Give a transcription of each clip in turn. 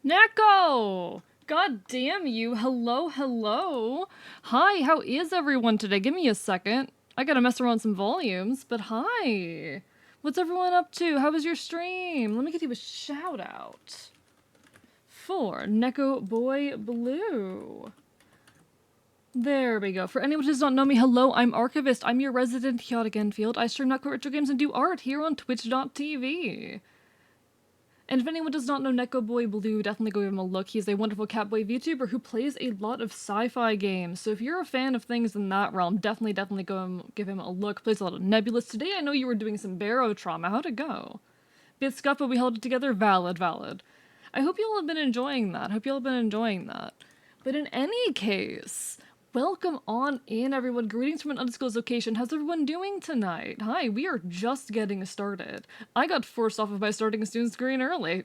Neko! God damn you. Hello, hello. Hi, how is everyone today? Give me a second. I gotta mess around some volumes, but hi. What's everyone up to? How was your stream? Let me give you a shout out. For Neko Boy Blue. There we go. For anyone who does not know me, hello, I'm Archivist. I'm your resident chaotic Enfield. I stream Netcore retro games and do art here on twitch.tv. And if anyone does not know Neko Boy Blue, definitely go give him a look. He's a wonderful Catboy VTuber who plays a lot of sci-fi games. So if you're a fan of things in that realm, definitely give him a look. Plays a lot of Nebulous. Today I know you were doing some Barrow Trauma. How'd it go? Bit scuffed, but we held it together. Valid, valid. I hope you all have been enjoying that. But in any case, welcome on in, everyone. Greetings from an undisclosed location. How's everyone doing tonight? Hi, we are just getting started. I got forced off of my starting student screen early.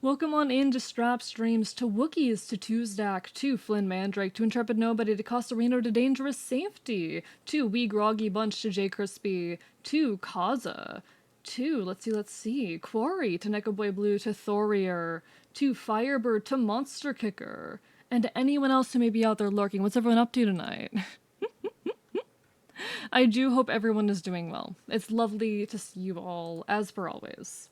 Welcome on in to Strap Streams, to Wookiees, to Tuesdack, to Flynn Mandrake, to Intrepid Nobody, to Costarino, to Dangerous Safety, to Wee Groggy Bunch, to J Crispy, to Kaza, to, let's see, Quarry, to Neko Boy Blue, to Thorier, to Firebird, to Monster Kicker, and to anyone else who may be out there lurking. What's everyone up to tonight? I do hope everyone is doing well. It's lovely to see you all, as per always.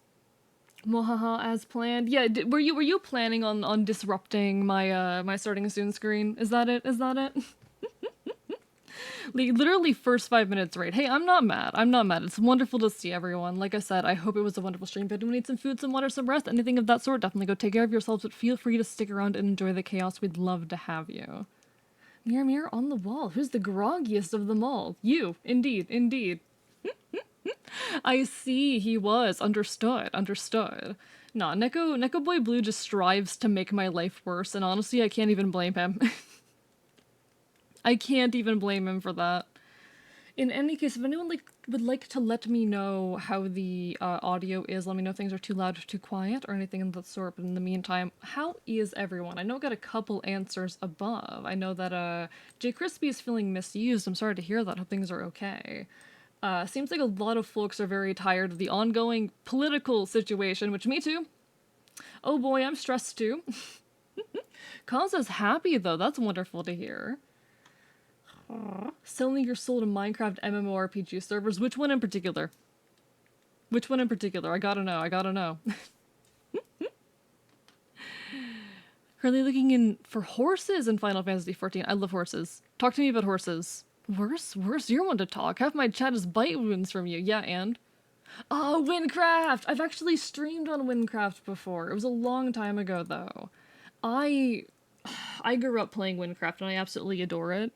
Mohaha, as planned. Yeah, were you planning on disrupting my my starting soon screen? Is that it? Like, literally first 5 minutes right. Hey, I'm not mad. It's wonderful to see everyone. Like I said, I hope it was a wonderful stream. But if you need some food, some water, some rest, anything of that sort, definitely go take care of yourselves. But feel free to stick around and enjoy the chaos. We'd love to have you. Mirror, mirror on the wall. Who's the groggiest of them all? You. Indeed. I see he was. Understood. Nah, Neko Boy Blue just strives to make my life worse, and honestly, I can't even blame him. I can't even blame him for that. In any case, if anyone would like to let me know how the audio is, let me know if things are too loud or too quiet or anything of that sort. But in the meantime, how is everyone? I know I got a couple answers above. I know that J Crispy is feeling misused. I'm sorry to hear that. Hope things are okay. Seems like a lot of folks are very tired of the ongoing political situation, which me too. Oh boy, I'm stressed too. Kaza's happy though. That's wonderful to hear. Selling your soul to Minecraft MMORPG servers. Which one in particular? I gotta know. Currently looking in for horses in Final Fantasy XIV. I love horses. Talk to me about horses. Worse, you're one to talk. Half my chat is bite wounds from you. Yeah, and? Oh, Windcraft! I've actually streamed on Windcraft before. It was a long time ago, though. I grew up playing Windcraft, and I absolutely adore it.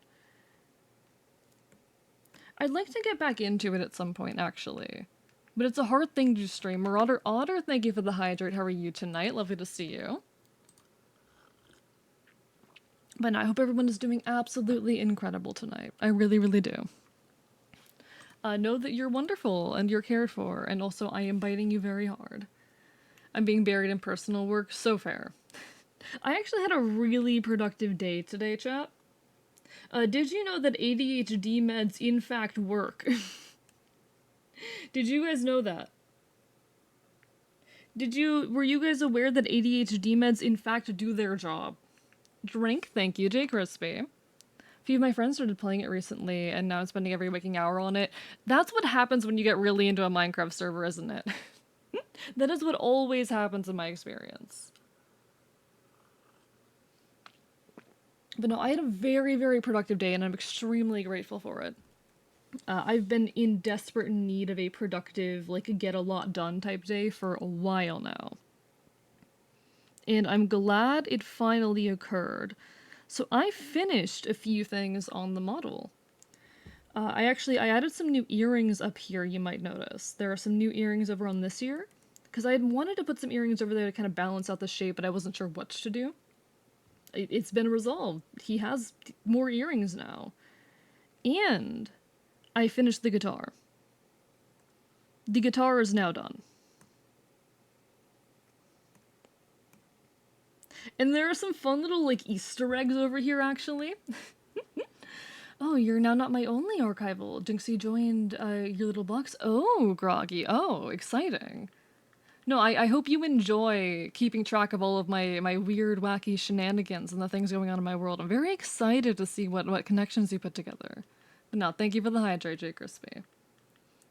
I'd like to get back into it at some point, actually. But it's a hard thing to stream. Marauder Otter, thank you for the hydrate. How are you tonight? Lovely to see you. But I hope everyone is doing absolutely incredible tonight. I really do. Know that you're wonderful and you're cared for, and also I am biting you very hard. I'm being buried in personal work, so fair. I actually had a really productive day today, chat. Did you know that ADHD meds in fact work? Did you guys know that? Were you guys aware that ADHD meds in fact do their job? Drink, thank you, J Crispy. A few of my friends started playing it recently, and now I'm spending every waking hour on it. That's what happens when you get really into a Minecraft server, isn't it? That is what always happens in my experience. But no, I had a very productive day, and I'm extremely grateful for it. I've been in desperate need of a productive, like, get a lot done type day for a while now. And I'm glad it finally occurred. So I finished a few things on the model. I added some new earrings up here, you might notice. There are some new earrings over on this ear. Because I had wanted to put some earrings over there to kind of balance out the shape, but I wasn't sure what to do. It's been resolved. He has more earrings now. And I finished the guitar. The guitar is now done. And there are some fun little, like, Easter eggs over here, actually. Oh, you're now not my only archival. Jinxie joined your little box. Oh, Groggy. Oh, exciting. No, I hope you enjoy keeping track of all of my weird, wacky shenanigans and the things going on in my world. I'm very excited to see what connections you put together. But no, thank you for the hydrate, J Crispy.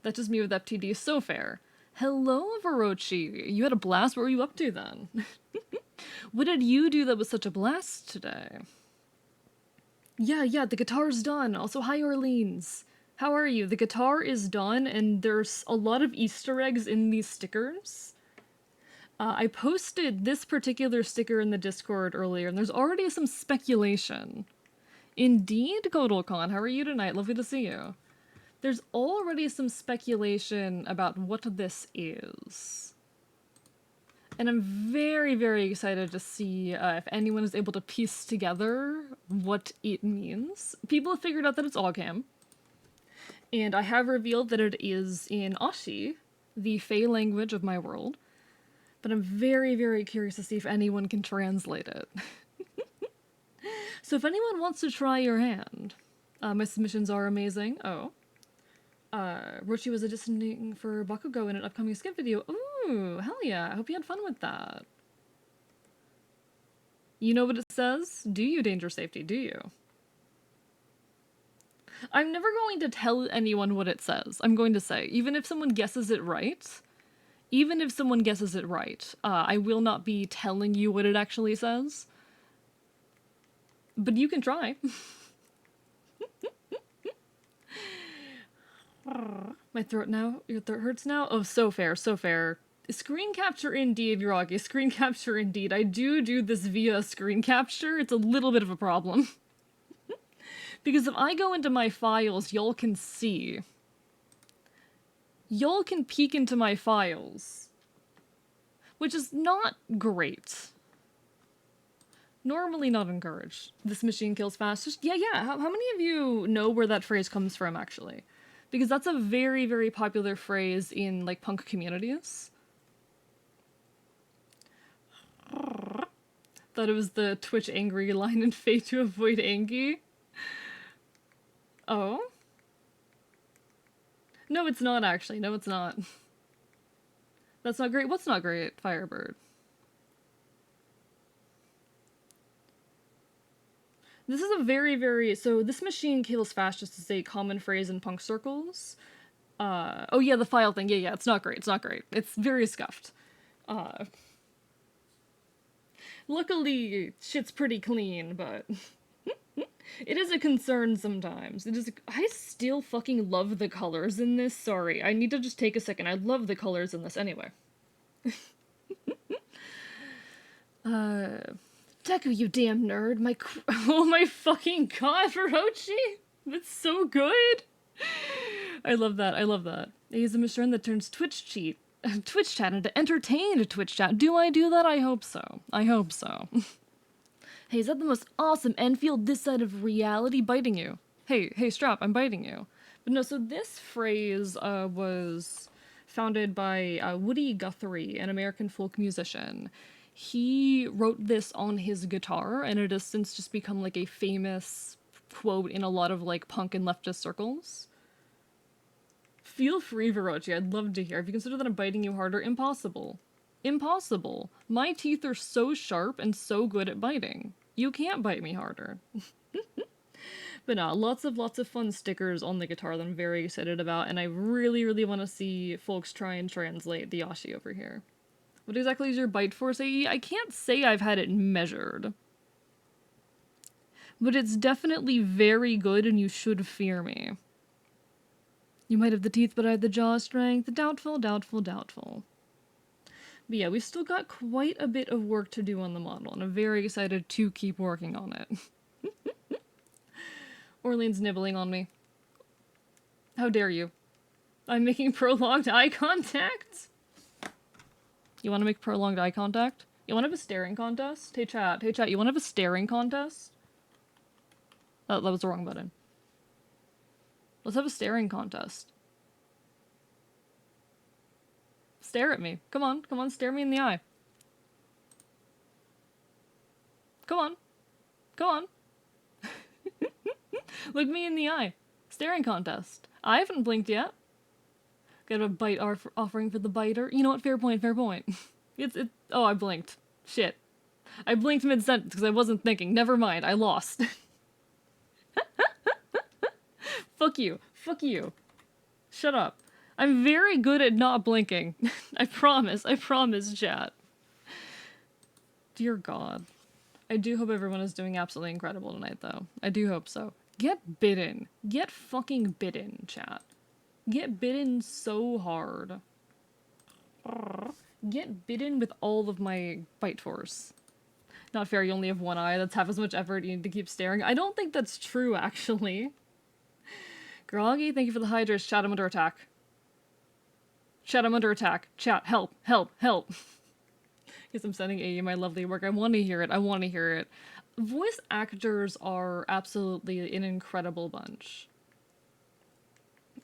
That's just me with FTD. So fair. Hello, Verochi. You had a blast. What were you up to then? What did you do that was such a blast today? Yeah, the guitar's done. Also, hi, Orleans. How are you? The guitar is done, and there's a lot of Easter eggs in these stickers. I posted this particular sticker in the Discord earlier, and there's already some speculation. Indeed, Kodolkon, how are you tonight? Lovely to see you. There's already some speculation about what this is. And I'm very, very excited to see if anyone is able to piece together what it means. People have figured out that it's Ogham. And I have revealed that it is in Ashi, the Fey language of my world. But I'm very, very curious to see if anyone can translate it. So if anyone wants to try your hand, my submissions are amazing. Oh. Rochi was auditioning for Bakugo in an upcoming skip video. Ooh, hell yeah. I hope you had fun with that. You know what it says? Do you, Danger Safety? Do you? I'm never going to tell anyone what it says. I'm going to say, even if someone guesses it right, I will not be telling you what it actually says. But you can try. My throat now? Your throat hurts now? Oh, so fair, so fair. Screen capture indeed, Yuragi. Screen capture indeed. I do this via screen capture. It's a little bit of a problem. Because if I go into my files, y'all can see. Y'all can peek into my files. Which is not great. Normally not encouraged. This machine kills fast. Just, yeah. How many of you know where that phrase comes from, actually? Because that's a very, very popular phrase in, like, punk communities. Thought it was the Twitch angry line in Fate to avoid Angie. Oh? No, it's not, actually. No, it's not. That's not great. What's not great? Firebird. This is a very, very... So, this machine kills fast just is a common phrase in punk circles. Oh yeah, the file thing. Yeah, it's not great. It's not great. It's very scuffed. Luckily, shit's pretty clean, but... It is a concern sometimes. It is. I still fucking love the colors in this. Sorry, I need to just take a second. I love the colors in this anyway. Deku, you damn nerd. Oh my fucking god, Hirochi! That's so good! I love that, I love that. He's a machine that turns Twitch chat into entertained Twitch chat. Do I do that? I hope so. I hope so. Hey, is that the most awesome Enfield this side of reality biting you? Hey, Strap, I'm biting you. But no, so this phrase was founded by Woody Guthrie, an American folk musician. He wrote this on his guitar, and it has since just become like a famous quote in a lot of like punk and leftist circles. Feel free, Verochi, I'd love to hear. If you consider that I'm biting you harder, impossible. Impossible. My teeth are so sharp and so good at biting. You can't bite me harder. But no, lots of fun stickers on the guitar that I'm very excited about, and I really, really want to see folks try and translate the Yashi over here. What exactly is your bite force AE? I can't say I've had it measured. But it's definitely very good, and you should fear me. You might have the teeth, but I have the jaw strength. Doubtful. But yeah, we've still got quite a bit of work to do on the model, and I'm very excited to keep working on it. Orleans nibbling on me. How dare you? I'm making prolonged eye contact? You want to make prolonged eye contact? You want to have a staring contest? Hey chat, you want to have a staring contest? That was the wrong button. Let's have a staring contest. Stare at me. Come on, stare me in the eye. Come on. Look me in the eye. Staring contest. I haven't blinked yet. Got a bite offering for the biter. You know what? Fair point, fair point. Oh, I blinked. Shit. I blinked mid-sentence because I wasn't thinking. Never mind, I lost. Fuck you. Fuck you. Shut up. I'm very good at not blinking. I promise, chat. Dear God. I do hope everyone is doing absolutely incredible tonight, though. I do hope so. Get bitten. Get fucking bitten, chat. Get bitten so hard. Get bitten with all of my bite force. Not fair, you only have one eye. That's half as much effort you need to keep staring. I don't think that's true, actually. Groggy, thank you for the hydras. Chat, I'm under attack. Chat, I'm under attack. Chat, help, help, help. Guess I'm sending AE my lovely work. I want to hear it. I want to hear it. Voice actors are absolutely an incredible bunch.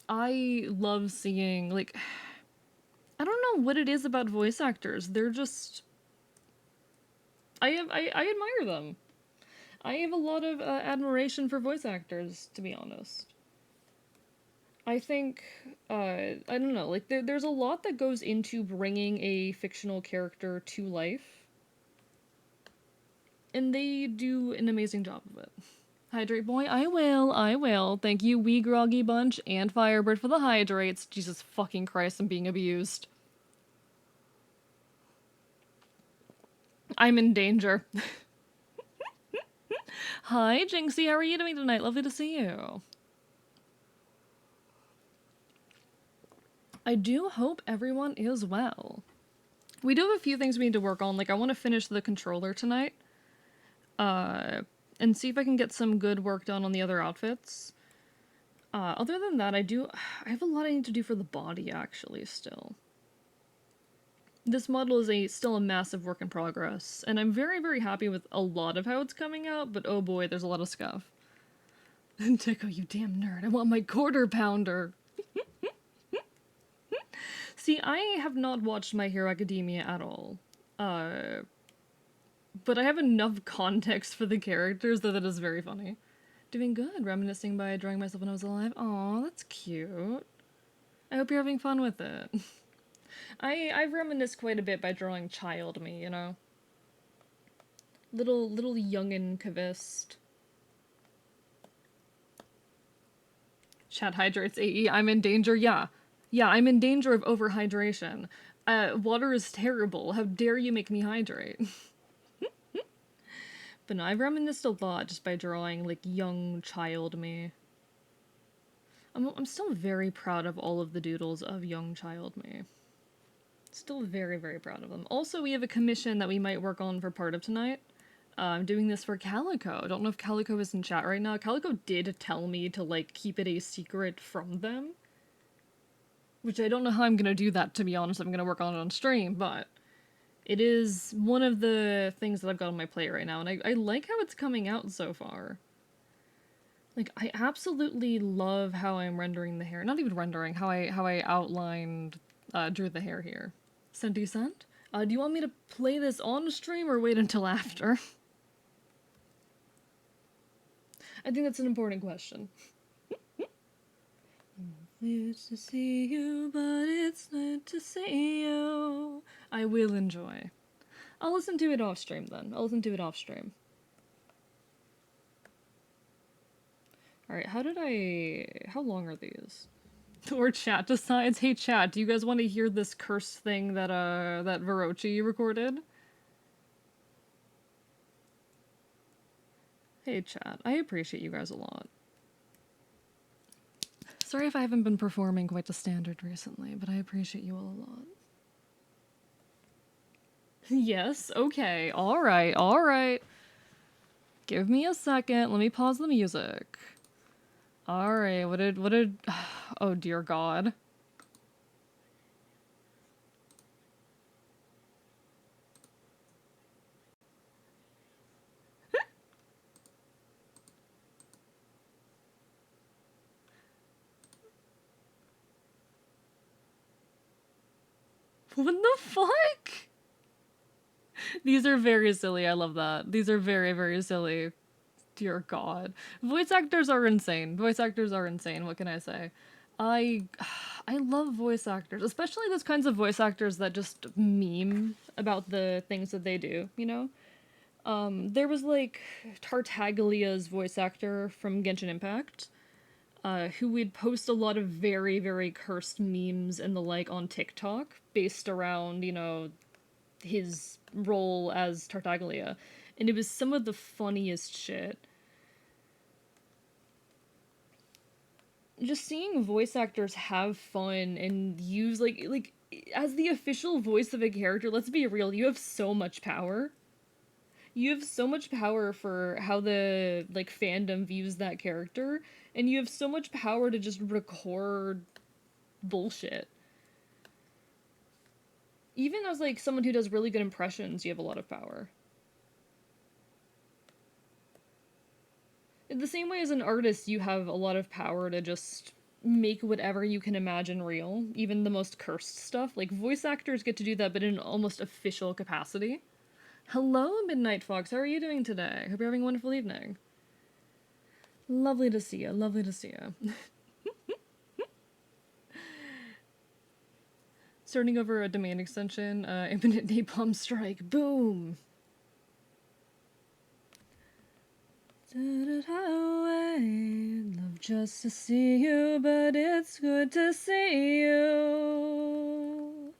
I love seeing, like, I don't know what it is about voice actors. They're just, I admire them. I have a lot of admiration for voice actors, to be honest. I think, I don't know, like, there's a lot that goes into bringing a fictional character to life. And they do an amazing job of it. Hydrate boy, I will. Thank you, wee groggy bunch and Firebird for the hydrates. Jesus fucking Christ, I'm being abused. I'm in danger. Hi, Jinxie, how are you doing tonight? Lovely to see you. I do hope everyone is well. We do have a few things we need to work on. Like, I want to finish the controller tonight. And see if I can get some good work done on the other outfits. Other than that, I have a lot I need to do for the body, actually, still. This model is still a massive work in progress, and I'm very, very happy with a lot of how it's coming out, but oh boy, there's a lot of scuff. Tico, you damn nerd, I want my quarter pounder! See, I have not watched My Hero Academia at all. But I have enough context for the characters that it is very funny. Doing good, reminiscing by drawing myself when I was alive. Aw, that's cute. I hope you're having fun with it. I've reminisced quite a bit by drawing child me, you know? Little youngin' Kavist. Chat hydrates AE, I'm in danger, yeah. Yeah, I'm in danger of overhydration. Water is terrible, how dare you make me hydrate? But no, I've reminisced a lot just by drawing, like, young child me. I'm still very proud of all of the doodles of young child me. Still very, very proud of them. Also, we have a commission that we might work on for part of tonight. I'm doing this for Calico. I don't know if Calico is in chat right now. Calico did tell me to, like, keep it a secret from them. Which I don't know how I'm gonna do that, to be honest. I'm gonna work on it on stream, but it is one of the things that I've got on my plate right now, and I like how it's coming out so far. Like, I absolutely love how I'm rendering the hair. Not even rendering, how I outlined, drew the hair here. Senti Cent? Do you want me to play this on stream or wait until after? I think that's an important question. It's to see you, but it's not to see you. I will enjoy. I'll listen to it off stream then. I'll listen to it off stream. Alright, how long are these? Or chat decides, hey chat, do you guys want to hear this curse thing that Verochi recorded? Hey chat, I appreciate you guys a lot. Sorry if I haven't been performing quite to standard recently, but I appreciate you all a lot. Yes, okay, alright. Give me a second, let me pause the music. Alright, what did, oh dear God. What the fuck? These are very silly, I love that. These are very, very silly. Dear God. Voice actors are insane. Voice actors are insane, what can I say? I I love voice actors, especially those kinds of voice actors that just meme about the things that they do, you know? There was like Tartaglia's voice actor from Genshin Impact, who would post a lot of very, very cursed memes and the like on TikTok based around, you know, his role as Tartaglia. And it was some of the funniest shit. Just seeing voice actors have fun and use like as the official voice of a character, let's be real, you have so much power. You have so much power for how the like fandom views that character, and you have so much power to just record bullshit. Even as like someone who does really good impressions, you have a lot of power. In the same way as an artist, you have a lot of power to just make whatever you can imagine real, even the most cursed stuff. Like voice actors get to do that, but in an almost official capacity. Hello, Midnight Fox. How are you doing today? Hope you're having a wonderful evening. Lovely to see you. Lovely to see you. Starting over a domain extension, Infinite Napalm Strike. Boom! Love just to see you, but it's good to see you.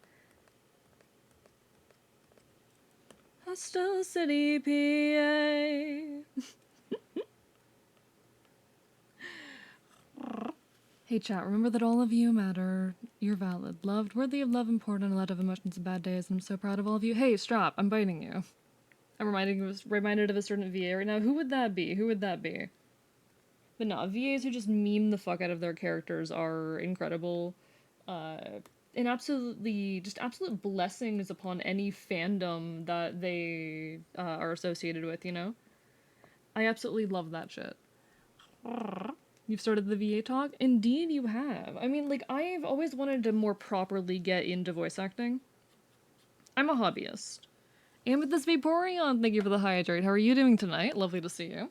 Hostel City, PA. Hey chat, remember that all of you matter. You're valid, loved, worthy of love, important, allowed to have emotions and bad days, and I'm so proud of all of you. Hey, Strap, I'm biting you. I'm reminded of a certain VA right now. Who would that be? Who would that be? But no, VAs who just meme the fuck out of their characters are incredible. And absolutely, just absolute blessings upon any fandom that they are associated with, you know? I absolutely love that shit. You've started the VA talk? Indeed you have. I mean, like, I've always wanted to more properly get into voice acting. I'm a hobbyist. Amethyst Vaporeon, thank you for the hydrate. How are you doing tonight? Lovely to see you.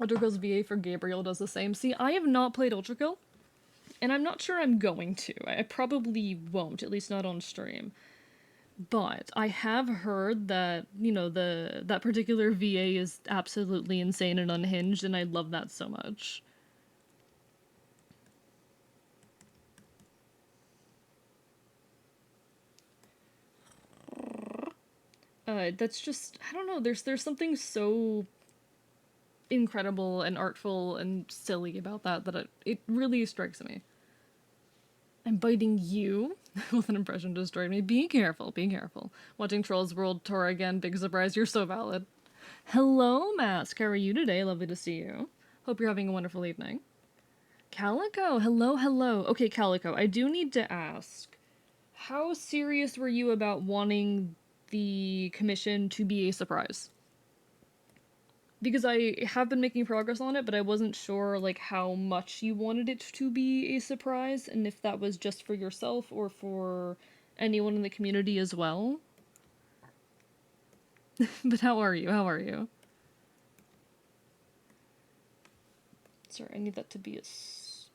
Ultracill's VA for Gabriel does the same. See, I have not played Ultrakill, and I'm not sure I'm going to. I probably won't, at least not on stream. But I have heard that, you know, that particular VA is absolutely insane and unhinged, and I love that so much. That's just, I don't know, there's something so incredible and artful and silly about that it really strikes me. I'm biting you with an impression destroyed me. Be careful, be careful. Watching Trolls World Tour again, big surprise, you're so valid. Hello, Mask, how are you today? Lovely to see you. Hope you're having a wonderful evening. Calico, hello, hello. Okay, Calico, I do need to ask, how serious were you about wanting the commission to be a surprise? Because I have been making progress on it, but I wasn't sure like how much you wanted it to be a surprise, and if that was just for yourself or for anyone in the community as well. But how are you? How are you? Sorry, I need that to be a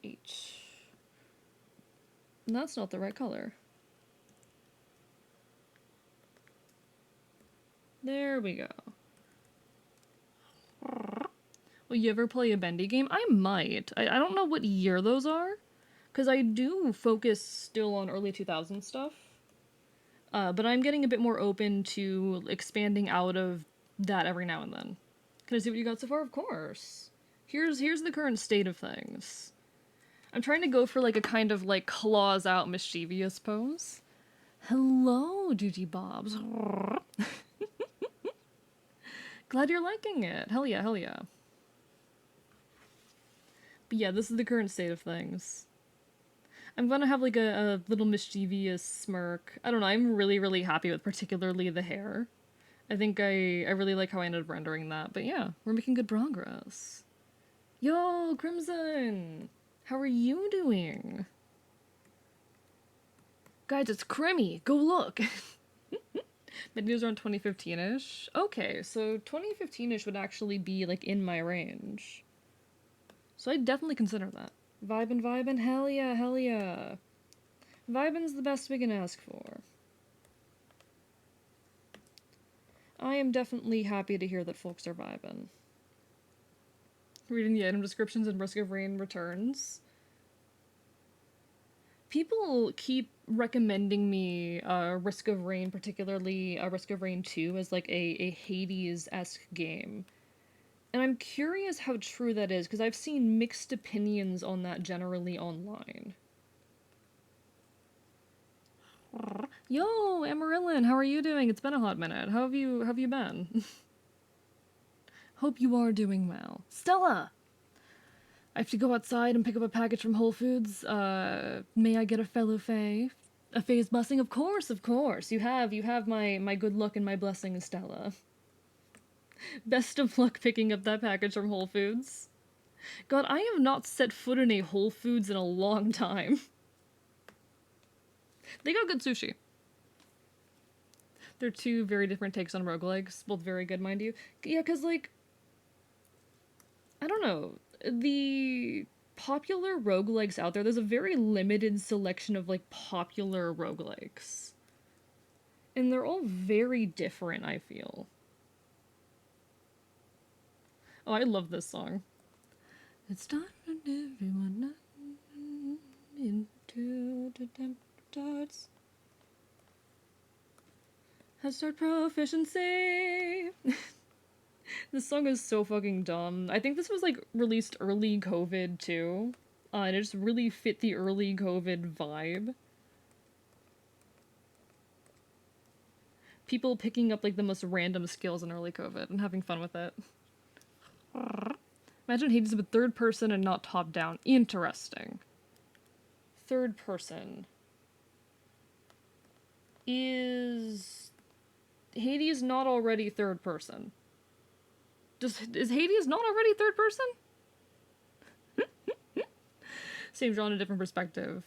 H. That's not the right color. There we go. Will you ever play a bendy game? I might. I don't know what year those are, because I do focus still on early 2000s stuff. But I'm getting a bit more open to expanding out of that every now and then. Can I see what you got so far? Of course. Here's the current state of things. I'm trying to go for like a kind of like claws out mischievous pose. Hello, Duty Bobs. Glad you're liking it. Hell yeah, hell yeah. But yeah, this is the current state of things. I'm gonna have like a little mischievous smirk. I don't know, I'm really, really happy with particularly the hair. I think I really like how I ended up rendering that. But yeah, we're making good progress. Yo, Crimson! How are you doing? Guys, it's Crimmy! Go look! Videos around 2015-ish? Okay, so 2015-ish would actually be like in my range. So I'd definitely consider that. Vibin', hell yeah, hell yeah. Vibin's the best we can ask for. I am definitely happy to hear that folks are vibin'. Reading the item descriptions and Risk of Rain returns. People keep recommending me Risk of Rain, particularly Risk of Rain 2, as like a Hades-esque game. And I'm curious how true that is, because I've seen mixed opinions on that generally online. Yo, Amarillin, how are you doing? It's been a hot minute. How have you been? Hope you are doing well. Stella! I have to go outside and pick up a package from Whole Foods. May I get a fellow Fae? A Fae's blessing? Of course, of course. You have my good luck and my blessing, Stella. Best of luck picking up that package from Whole Foods. God, I have not set foot in a Whole Foods in a long time. They got good sushi. They're two very different takes on roguelikes, both very good, mind you. Yeah, because, like, I don't know. The popular roguelikes out there's a very limited selection of, like, popular roguelikes. And they're all very different, I feel. Oh, I love this song. It's time for everyone into the temp darts. Hashtag proficiency. This song is so fucking dumb. I think this was like released early COVID too. And it just really fit the early COVID vibe. People picking up like the most random skills in early COVID and having fun with it. Imagine Hades with third person and not top down. Interesting. Third person. Is Hades not already third person? Is Hades not already third person? Same genre, different perspective.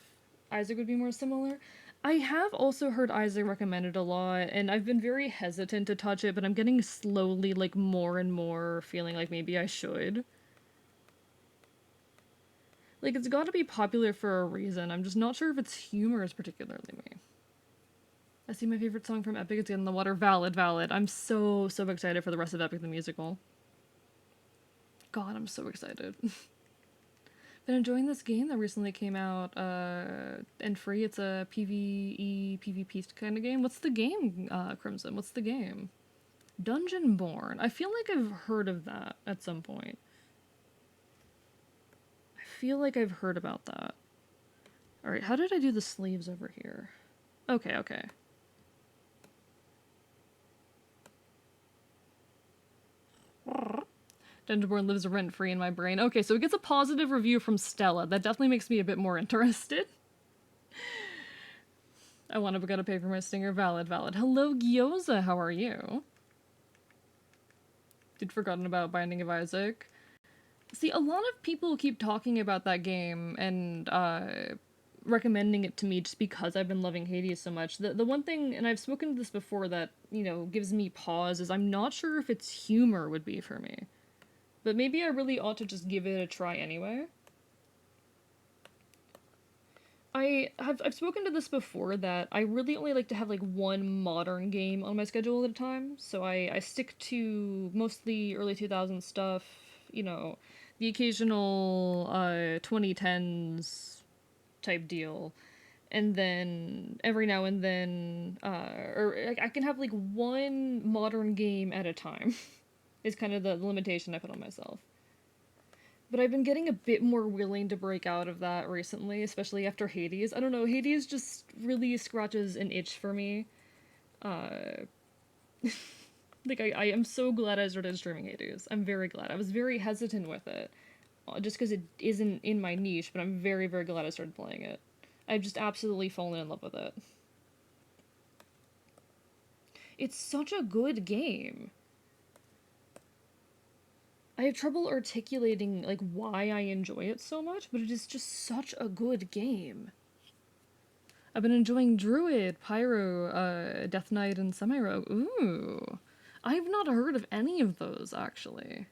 Isaac would be more similar. I have also heard Isaac recommended a lot, and I've been very hesitant to touch it, but I'm getting slowly, like, more and more feeling like maybe I should. Like, it's gotta be popular for a reason. I'm just not sure if its humor is particularly me. I see my favorite song from Epic is Get in the Water. Valid, valid. I'm so excited for the rest of Epic the Musical. God, I'm so excited. Been enjoying this game that recently came out and free. It's a PvE, PvP kind of game. What's the game, Crimson? What's the game? Dungeonborn. I feel like I've heard of that at some point. I feel like I've heard about that. Alright, how did I do the sleeves over here? Okay, okay. Dungeonborn lives rent-free in my brain. Okay, so it gets a positive review from Stella. That definitely makes me a bit more interested. I want to gotta pay for my stinger. Valid, valid. Hello, Gyoza, how are you? You'd forgotten about Binding of Isaac. See, a lot of people keep talking about that game and recommending it to me just because I've been loving Hades so much. The one thing, and I've spoken to this before, that, you know, gives me pause is I'm not sure if its humor would be for me. But maybe I really ought to just give it a try anyway. I've spoken to this before, that I really only like to have like one modern game on my schedule at a time. So I stick to mostly early 2000s stuff, you know, the occasional 2010s type deal. And then every now and then, or I can have like one modern game at a time. Is kind of the limitation I put on myself. But I've been getting a bit more willing to break out of that recently, especially after Hades. I don't know, Hades just really scratches an itch for me. Like, I am so glad I started streaming Hades. I'm very glad. I was very hesitant with it, just because it isn't in my niche, but I'm very, very glad I started playing it. I've just absolutely fallen in love with it. It's such a good game. I have trouble articulating, like, why I enjoy it so much, but it is just such a good game. I've been enjoying Druid, Pyro, Death Knight, and Semi-Rogue. Ooh. I have not heard of any of those, actually.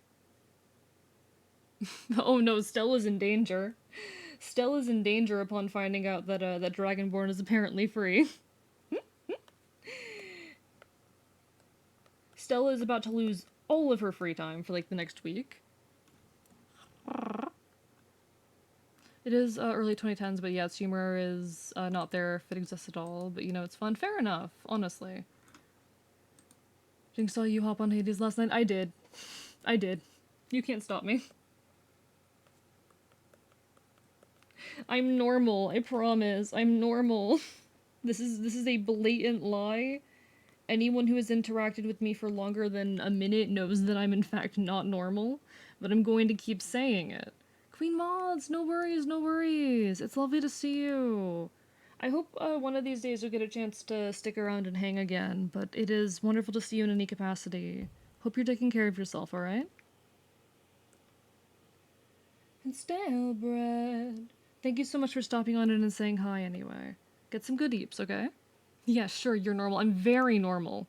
Oh no, Stella's in danger. Stella's in danger upon finding out that that Dragonborn is apparently free. Stella is about to lose all of her free time for like the next week. It is early 2010s, but yeah, its humor is not there if it exists at all. But you know, it's fun. Fair enough, honestly. Jinx saw you hop on Hades last night. I did. I did. You can't stop me. I'm normal. I promise. I'm normal. This is a blatant lie. Anyone who has interacted with me for longer than a minute knows that I'm in fact not normal, but I'm going to keep saying it. Queen Mods, no worries, no worries. It's lovely to see you. I hope one of these days you'll get a chance to stick around and hang again, but it is wonderful to see you in any capacity. Hope you're taking care of yourself, alright? And stale bread. Thank you so much for stopping on in and saying hi anyway. Get some good eeps, okay? Yeah, sure, you're normal. I'm very normal.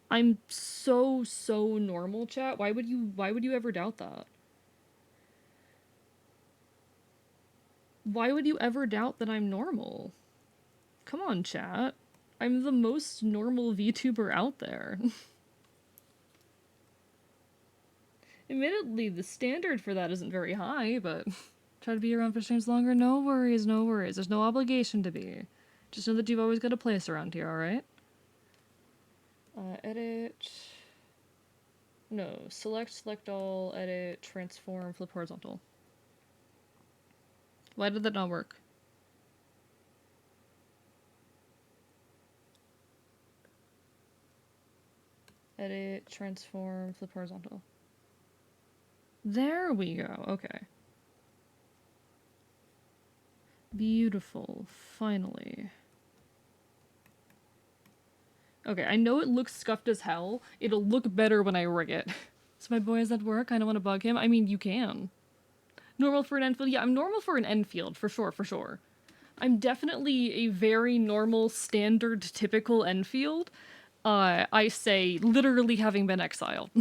I'm so normal, chat. Why would you ever doubt that? Why would you ever doubt that I'm normal? Come on, chat. I'm the most normal VTuber out there. Admittedly, the standard for that isn't very high, but try to be around for streams longer. No worries, no worries. There's no obligation to be. Just know that you've always got a place around here, alright? Edit. No, select all, edit, transform, flip horizontal. Why did that not work? Edit, transform, flip horizontal. There we go, okay. Beautiful, finally. Okay, I know it looks scuffed as hell. It'll look better when I rig it. So my boy is at work, I don't want to bug him. I mean, you can. Normal for an Enfield? Yeah, I'm normal for an Enfield, for sure, for sure. I'm definitely a very normal, standard, typical Enfield. I say, literally having been exiled.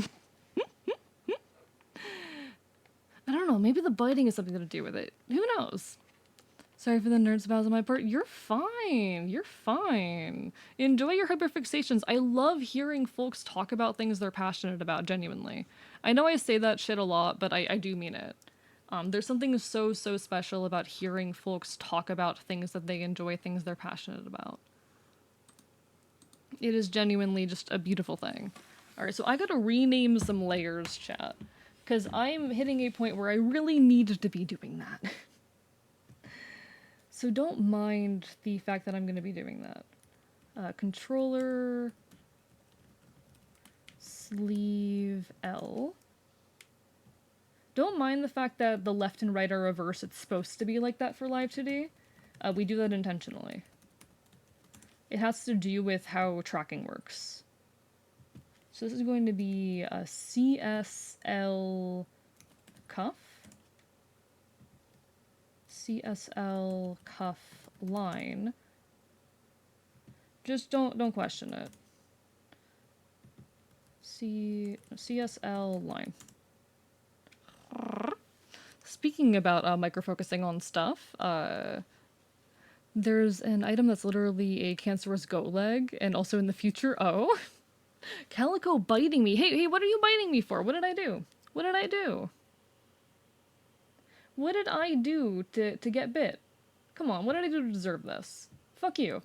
I don't know, maybe the biting has something to do with it. Who knows? Sorry for the nerd spaz on my part. You're fine. You're fine. Enjoy your hyperfixations. I love hearing folks talk about things they're passionate about, genuinely. I know I say that shit a lot, but I do mean it. There's something so special about hearing folks talk about things that they enjoy, things they're passionate about. It is genuinely just a beautiful thing. Alright, so I gotta rename some layers, chat. Because I'm hitting a point where I really need to be doing that. So don't mind the fact that I'm going to be doing that. Controller, sleeve L. Don't mind the fact that the left and right are reversed. It's supposed to be like that for Live 2D. We do that intentionally. It has to do with how tracking works. So this is going to be a CSL cuff. CSL cuff line. Just don't question it. CSL line. Speaking about microfocusing on stuff, there's an item that's literally a cancerous goat leg, and also in the future, oh, Calico biting me. Hey, what are you biting me for? What did I do? What did I do? What did I do to get bit? Come on, what did I do to deserve this? Fuck you.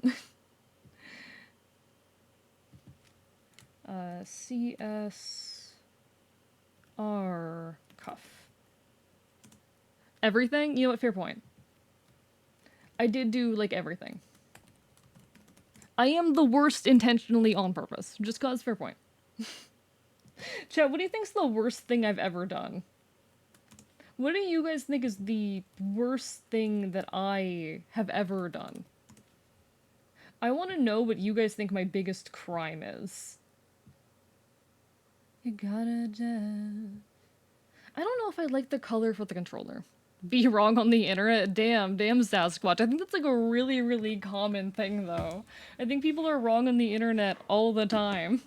CSR cuff. Everything? You know what, fair point. I did do, like, everything. I am the worst intentionally on purpose. Just cause, fair point. Chat, what do you think's the worst thing I've ever done? What do you guys think is the worst thing that I have ever done? I want to know what you guys think my biggest crime is. You gotta just... I don't know if I like the color for the controller. Be wrong on the internet? Damn Sasquatch. I think that's like a really common thing, though. I think people are wrong on the internet all the time.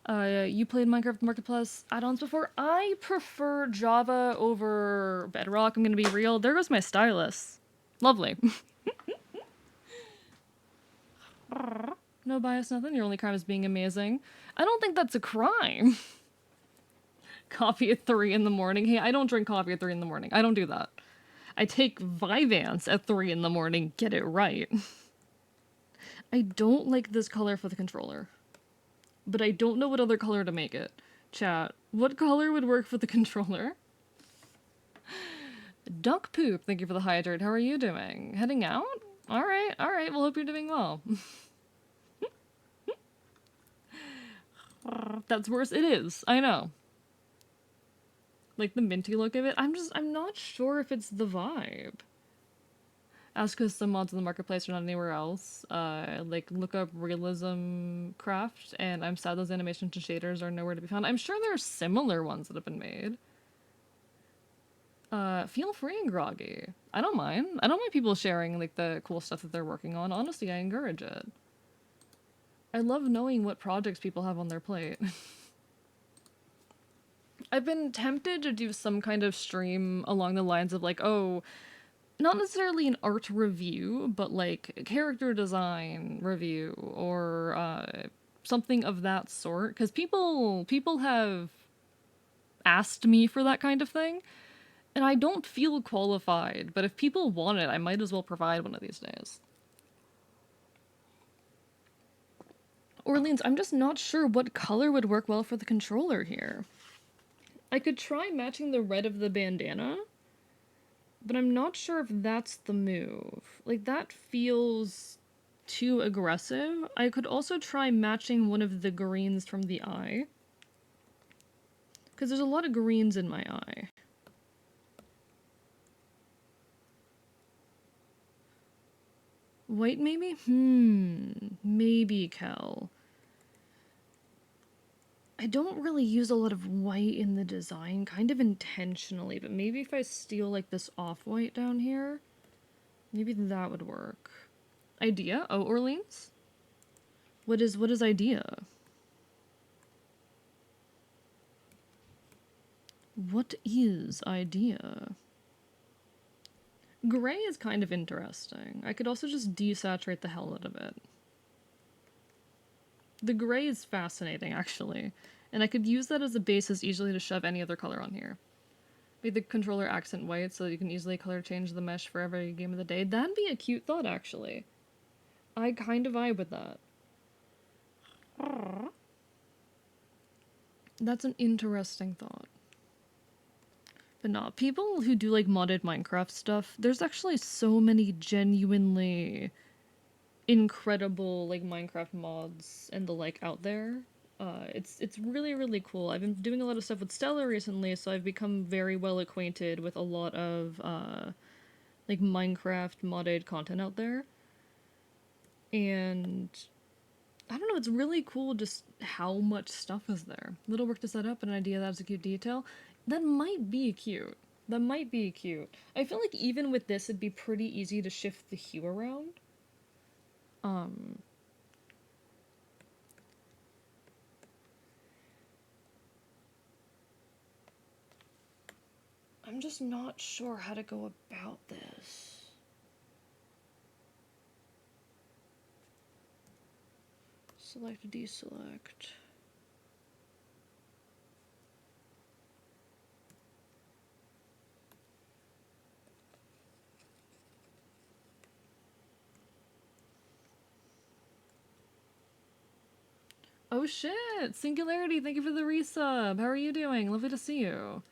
You played Minecraft Marketplace add-ons before? I prefer Java over Bedrock, I'm gonna be real. There goes my stylus. Lovely. No bias, nothing. Your only crime is being amazing. I don't think that's a crime. Coffee at 3 in the morning. Hey, I don't drink coffee at 3 in the morning. I don't do that. I take Vyvanse at 3 in the morning. Get it right. I don't like this color for the controller. But I don't know what other color to make it. Chat, what color would work for the controller? Duck Poop, thank you for the hydrate. How are you doing? Heading out? Alright, well hope you're doing well. That's worse. It is. I know. Like the minty look of it. I'm not sure if it's the vibe. Ask because some mods in the marketplace are not anywhere else. Like look up Realism Craft, and I'm sad those animations and shaders are nowhere to be found. I'm sure there are similar ones that have been made. Feel free and groggy. I don't mind. I don't mind people sharing like the cool stuff that they're working on. Honestly, I encourage it. I love knowing what projects people have on their plate. I've been tempted to do some kind of stream along the lines of like, oh, not necessarily an art review, but like character design review or something of that sort. Because people have asked me for that kind of thing, and I don't feel qualified. But if people want it, I might as well provide one of these days. Orleans, I'm just not sure what color would work well for the controller here. I could try matching the red of the bandana, but I'm not sure if that's the move. Like, that feels too aggressive. I could also try matching one of the greens from the eye, because there's a lot of greens in my eye. White, maybe? Maybe, Kel. I don't really use a lot of white in the design, kind of intentionally, but maybe if I steal, like, this off-white down here, maybe that would work. Idea? Oh, Orleans? What is idea? What is idea? Gray is kind of interesting. I could also just desaturate the hell out of it. The gray is fascinating, actually. And I could use that as a basis easily to shove any other color on here. Make the controller accent white so that you can easily color change the mesh for every game of the day. That'd be a cute thought, actually. I kind of vibe with that. That's an interesting thought. But nah, people who do like modded Minecraft stuff, there's actually so many genuinely incredible like Minecraft mods and the like out there. It's really, really cool. I've been doing a lot of stuff with Stella recently, so I've become very well acquainted with a lot of like Minecraft modded content out there. And I don't know, it's really cool just how much stuff is there. Little work to set up, an idea that's a cute detail. That might be cute. That might be cute. I feel like even with this, it'd be pretty easy to shift the hue around. I'm just not sure how to go about this. Select, deselect. Oh shit! Singularity, thank you for the resub! How are you doing? Lovely to see you.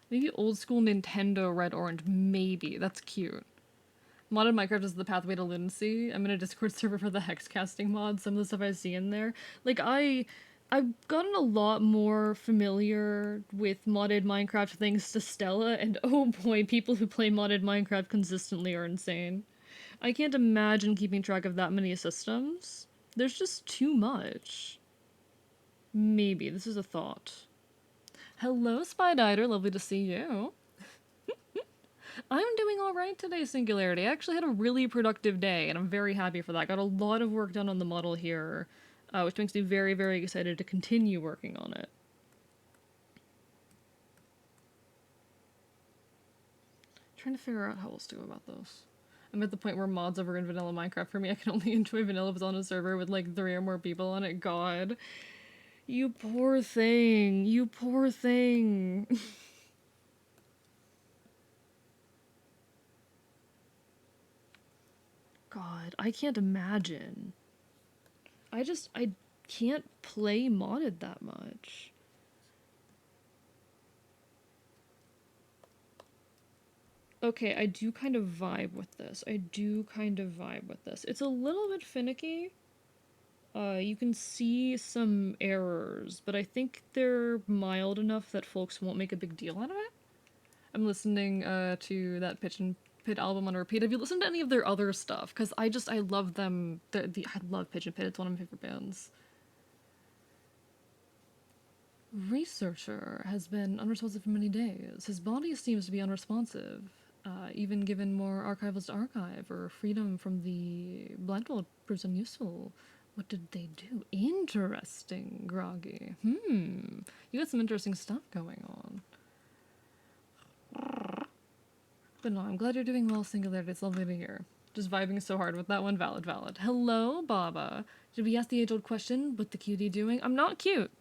Maybe old school Nintendo red orange, maybe. That's cute. Modded Minecraft is the pathway to lunacy. I'm in a Discord server for the hex casting mod. Some of the stuff I see in there. Like, I've gotten a lot more familiar with modded Minecraft thanks to Stella, and oh boy, people who play modded Minecraft consistently are insane. I can't imagine keeping track of that many systems. There's just too much. Maybe. This is a thought. Hello, Spyditer. Lovely to see you. I'm doing alright today, Singularity. I actually had a really productive day, and I'm very happy for that. Got a lot of work done on the model here. which makes me very, very excited to continue working on it. Trying to figure out how else to go about this. I'm at the point where mods over in vanilla Minecraft for me. I can only enjoy vanilla if it's on a server with like 3 or more people on it. God. You poor thing. You poor thing. God, I can't imagine. I can't play modded that much. Okay, I do kind of vibe with this. It's a little bit finicky. You can see some errors, but I think they're mild enough that folks won't make a big deal out of it. I'm listening to that Pitch and Pit album on repeat. Have you listened to any of their other stuff? Because I love them. I love Pitch and Pit. It's one of my favorite bands. Researcher has been unresponsive for many days. His body seems to be unresponsive. Even given more archivalist to archive or freedom from the blindfold proves unuseful. What did they do? Interesting, Groggy. You got some interesting stuff going on. But no, I'm glad you're doing well, Singularity. It's lovely to hear. Just vibing so hard with that one. Valid, valid. Hello, Baba. Did we ask the age-old question? What the cutie doing? I'm not cute.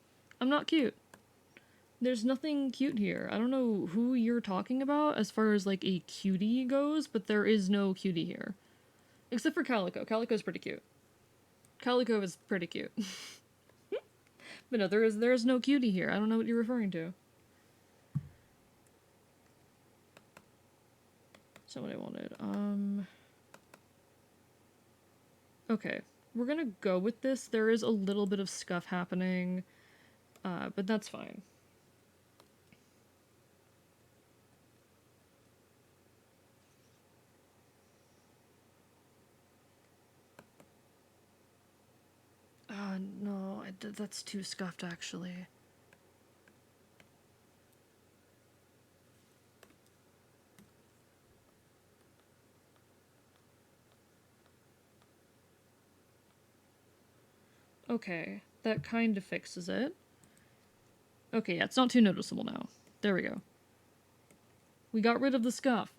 I'm not cute. There's nothing cute here. I don't know who you're talking about as far as like a cutie goes, but there is no cutie here. Except for Calico. Calico's pretty cute. Calico is pretty cute. But no, there is no cutie here. I don't know what you're referring to. That's not what I wanted. Okay. We're gonna go with this. There is a little bit of scuff happening, but that's fine. No, that's too scuffed, actually. Okay, that kind of fixes it. Okay, yeah, it's not too noticeable now. There we go. We got rid of the scuff.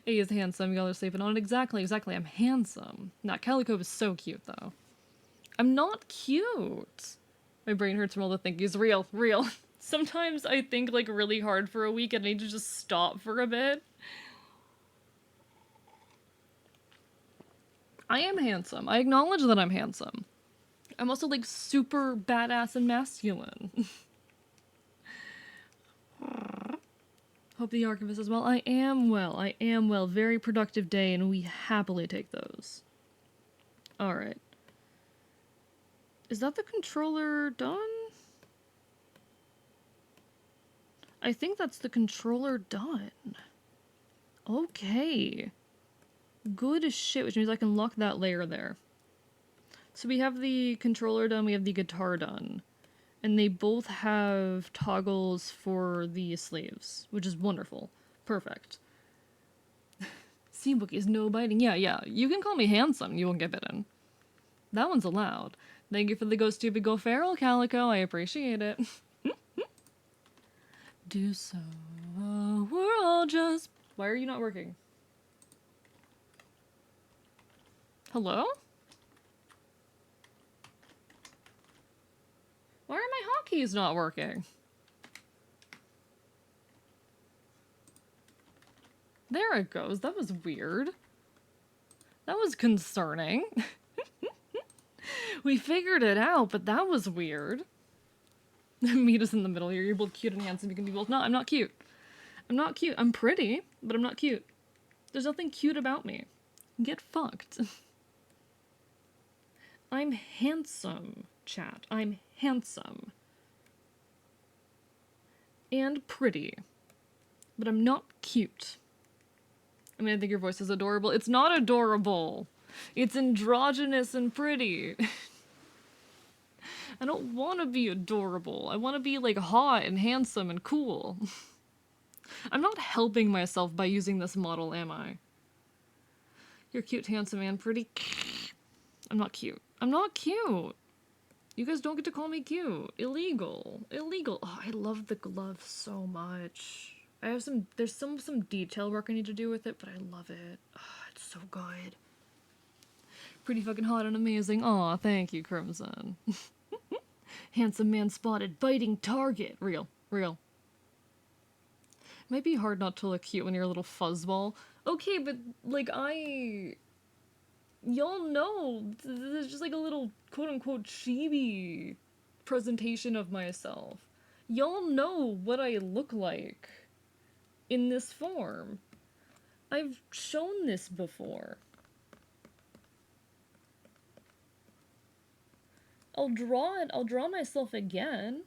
He is handsome, y'all are sleeping on it. Exactly, I'm handsome. Nah, Calico is so cute, though. I'm not cute! My brain hurts from all the thinkies. Real. Sometimes I think, like, really hard for a week and I need to just stop for a bit. I am handsome. I acknowledge that I'm handsome. I'm also, like, super badass and masculine. Hope the archivist is well. I am well. Very productive day, and we happily take those. Alright. Is that the controller done? I think that's the controller done. Okay. Good as shit, which means I can lock that layer there. So we have the controller done, we have the guitar done. And they both have toggles for the sleeves, which is wonderful. Perfect. Seabook is no biting. Yeah. You can call me handsome, you won't get bitten. That one's allowed. Thank you for the Go Stupid Go Feral, Calico. I appreciate it. Do so. We're all just... Why are you not working? Hello? Why are my hotkeys not working? There it goes. That was weird. That was concerning. We figured it out, but that was weird. Meet us in the middle here. You're both cute and handsome. You can be both. No, I'm not cute. I'm not cute. I'm pretty, but I'm not cute. There's nothing cute about me. Get fucked. I'm handsome, chat. I'm handsome. And pretty. But I'm not cute. I mean, I think your voice is adorable. It's not adorable. It's androgynous and pretty. I don't want to be adorable. I want to be, like, hot and handsome and cool. I'm not helping myself by using this model, am I? You're cute, handsome, and pretty. I'm not cute. I'm not cute. You guys don't get to call me cute. Illegal. Illegal. Oh, I love the glove so much. I have there's some detail work I need to do with it, but I love it. Oh, it's so good. Pretty fucking hot and amazing. Aw, thank you, Crimson. Handsome man spotted. Biting target. Real. Real. Might be hard not to look cute when you're a little fuzzball. Okay, but, like, y'all know, there's just like a little quote-unquote chibi presentation of myself. Y'all know what I look like in this form. I've shown this before. I'll draw myself again.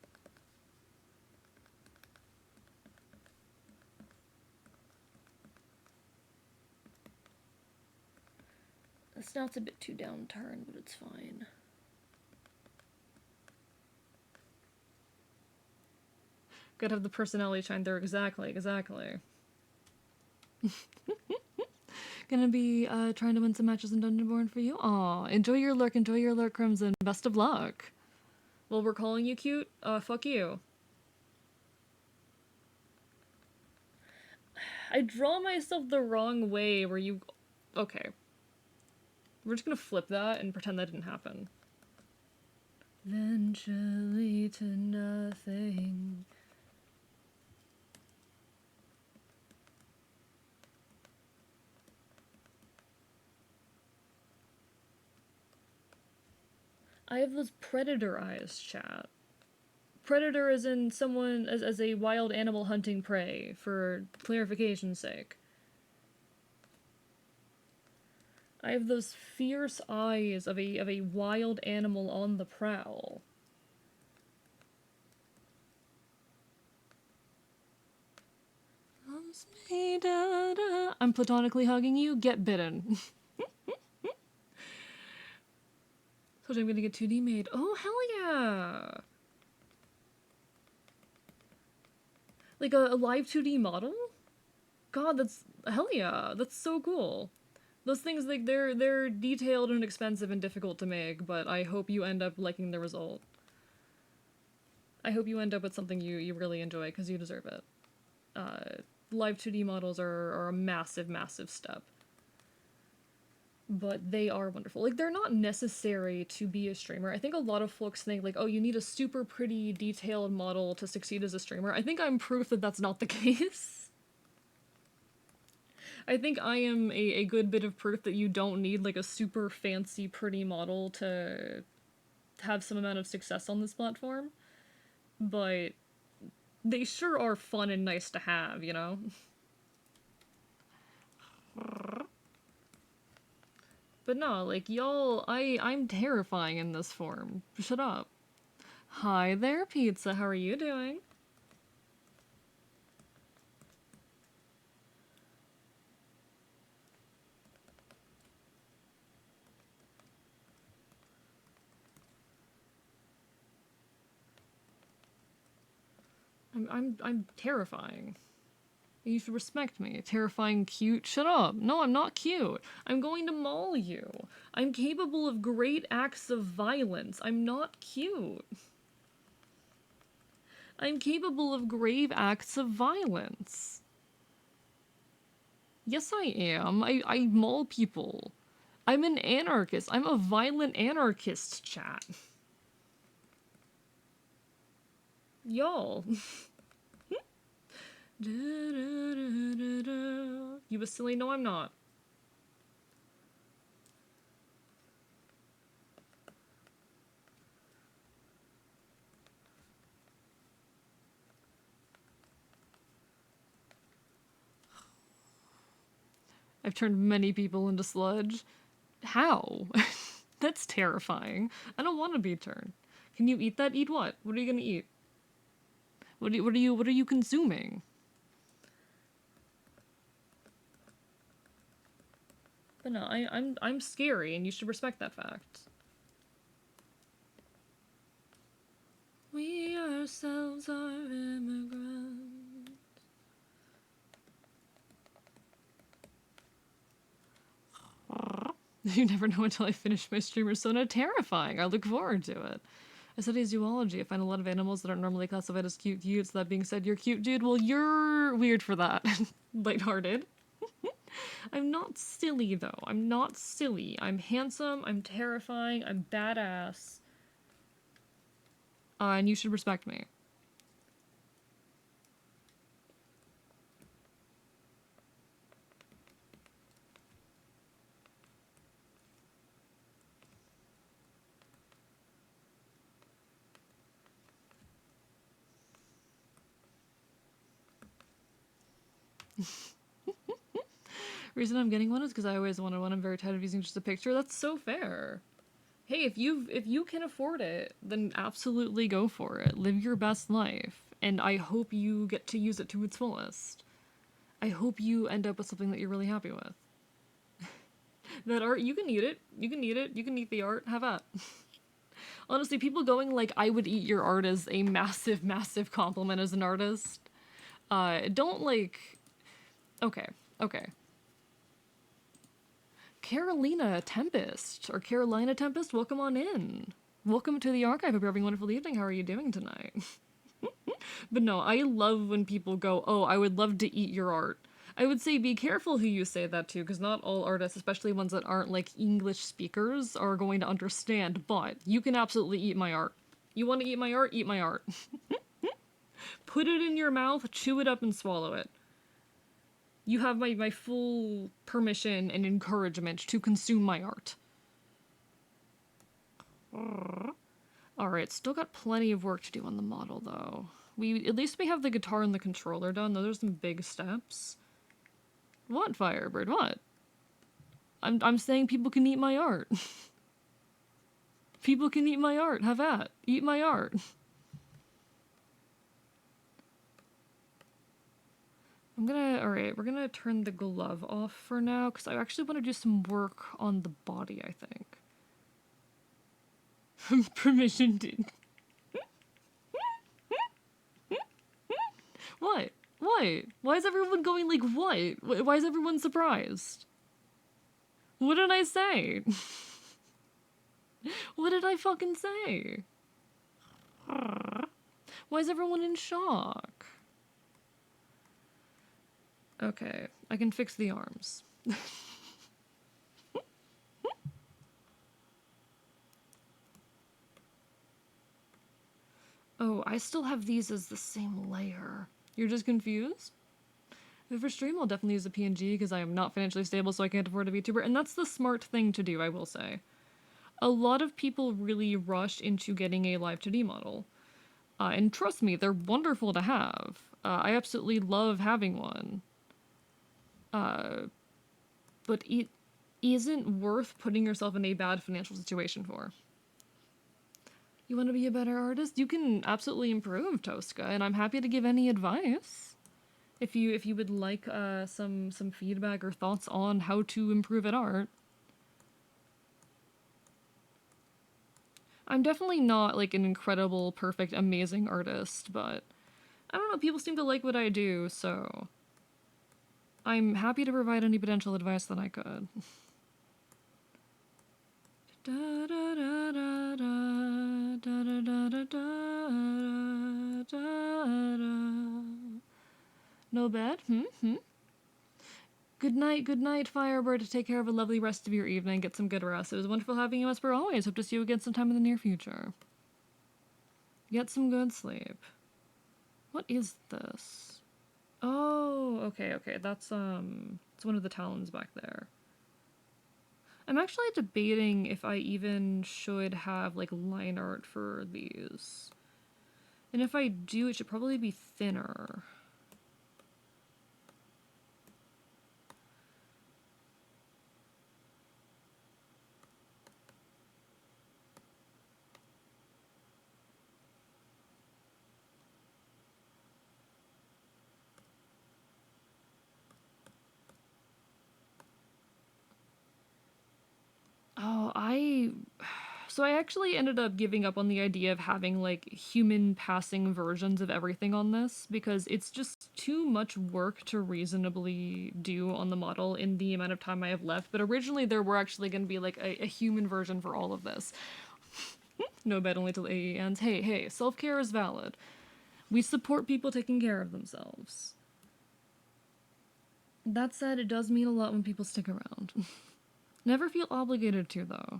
The snout's a bit too downturned, but it's fine. Gotta have the personality shine there. Exactly. Gonna be trying to win some matches in Dungeonborn for you. Aw, enjoy your lurk, Crimson. Best of luck. Well, we're calling you cute. Fuck you. I draw myself the wrong way where you... Okay. We're just gonna flip that and pretend that didn't happen. Eventually to nothing. I have those predator eyes, chat. Predator as in someone as a wild animal hunting prey, for clarification's sake. I have those fierce eyes of a wild animal on the prowl. I'm platonically hugging you. Get bitten. So I'm gonna get 2D made. Oh, hell yeah! Like a live 2D model? God, that's... Hell yeah! That's so cool. Those things, like, they're detailed and expensive and difficult to make, but I hope you end up liking the result. I hope you end up with something you really enjoy, because you deserve it. Live 2D models are a massive, massive step. But they are wonderful. Like, they're not necessary to be a streamer. I think a lot of folks think, like, oh, you need a super pretty, detailed model to succeed as a streamer. I think I'm proof that that's not the case. I think I am a good bit of proof that you don't need, like, a super fancy, pretty model to have some amount of success on this platform. But they sure are fun and nice to have, you know? But no, like, y'all, I'm terrifying in this form. Shut up. Hi there, Pizza. How are you doing? I'm terrifying. You should respect me. Terrifying, cute. Shut up. No, I'm not cute. I'm going to maul you. I'm capable of great acts of violence. I'm not cute. I'm capable of grave acts of violence. Yes, I am. I maul people. I'm an anarchist. I'm a violent anarchist, chat. Y'all. You a silly? No, I'm not. I've turned many people into sludge. How? That's terrifying. I don't want to be turned. Can you eat that? Eat what? What are you gonna eat? What are you consuming? But no, I'm scary, and you should respect that fact. We ourselves are immigrants. You never know until I finish my stream persona. Terrifying. I look forward to it. I study zoology. I find a lot of animals that aren't normally classified as cute cutes. That being said, you're cute, dude. Well, you're weird for that. Lighthearted. I'm not silly, though. I'm not silly. I'm handsome. I'm terrifying. I'm badass. And you should respect me. Reason I'm getting one is because I always wanted one. I'm very tired of using just a picture. That's so fair. Hey, if you can afford it, then absolutely go for it. Live your best life, and I hope you get to use it to its fullest. I hope you end up with something that you're really happy with. That art, you can eat it. You can eat it. You can eat the art. Have at. Honestly, people going like, I would eat your art is a massive, massive compliment as an artist. Don't like... Okay, okay. Carolina Tempest, or Carolina Tempest, welcome on in. Welcome to the archive. Hope you're having a wonderful evening. How are you doing tonight? But no, I love when people go, oh, I would love to eat your art. I would say be careful who you say that to, because not all artists, especially ones that aren't like English speakers, are going to understand, but you can absolutely eat my art. You want to eat my art? Eat my art. Put it in your mouth, chew it up, and swallow it. You have my full permission and encouragement to consume my art. Alright, still got plenty of work to do on the model, though. At least we have the guitar and the controller done. Those are some big steps. What, Firebird? What? I'm saying people can eat my art. People can eat my art. Have at. Eat my art. Alright, we're gonna turn the glove off for now, because I actually want to do some work on the body, I think. Permission did. What? What? Why is everyone going like, what? Why is everyone surprised? What did I say? What did I fucking say? Why is everyone in shock? Okay, I can fix the arms. Oh, I still have these as the same layer. You're just confused? For stream, I'll definitely use a PNG because I am not financially stable, so I can't afford a VTuber, and that's the smart thing to do, I will say. A lot of people really rush into getting a live 2D model. And trust me, they're wonderful to have. I absolutely love having one. But it isn't worth putting yourself in a bad financial situation for. You want to be a better artist? You can absolutely improve, Tosca, and I'm happy to give any advice. If you would like some feedback or thoughts on how to improve at art. I'm definitely not like an incredible, perfect, amazing artist, but I don't know, people seem to like what I do, so I'm happy to provide any potential advice that I could. No bad? Good night, Firebird. Take care of a lovely rest of your evening. Get some good rest. It was wonderful having you as per always. Hope to see you again sometime in the near future. Get some good sleep. What is this? Oh, okay. That's, it's one of the talons back there. I'm actually debating if I even should have, like, line art for these. And if I do, it should probably be thinner. Oh, So I actually ended up giving up on the idea of having like human passing versions of everything on this because it's just too much work to reasonably do on the model in the amount of time I have left. But originally there were actually going to be like a human version for all of this. No bed only till AE ends. Hey, hey, self-care is valid. We support people taking care of themselves. That said, it does mean a lot when people stick around. Never feel obligated to, though.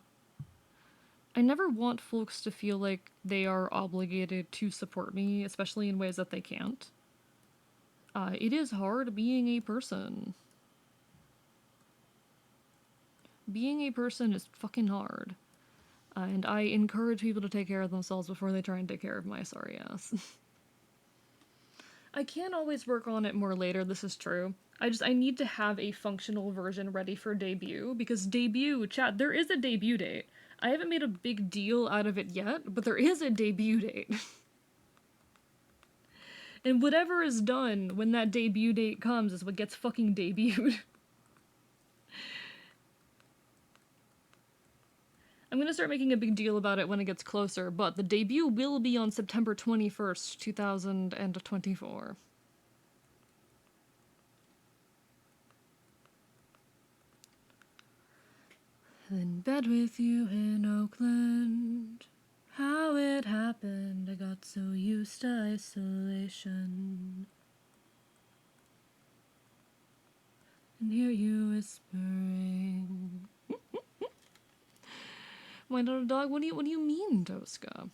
I never want folks to feel like they are obligated to support me, especially in ways that they can't. It is hard being a person. Being a person is fucking hard. And I encourage people to take care of themselves before they try and take care of my sorry ass. I can always work on it more later, this is true. I need to have a functional version ready for debut, because debut, chat, there is a debut date. I haven't made a big deal out of it yet, but there is a debut date. And whatever is done when that debut date comes is what gets fucking debuted. I'm gonna start making a big deal about it when it gets closer, but the debut will be on September 21st, 2024. In bed with you in Oakland. How it happened, I got so used to isolation. And hear you whispering. Why not a dog? What do you mean, Tosca?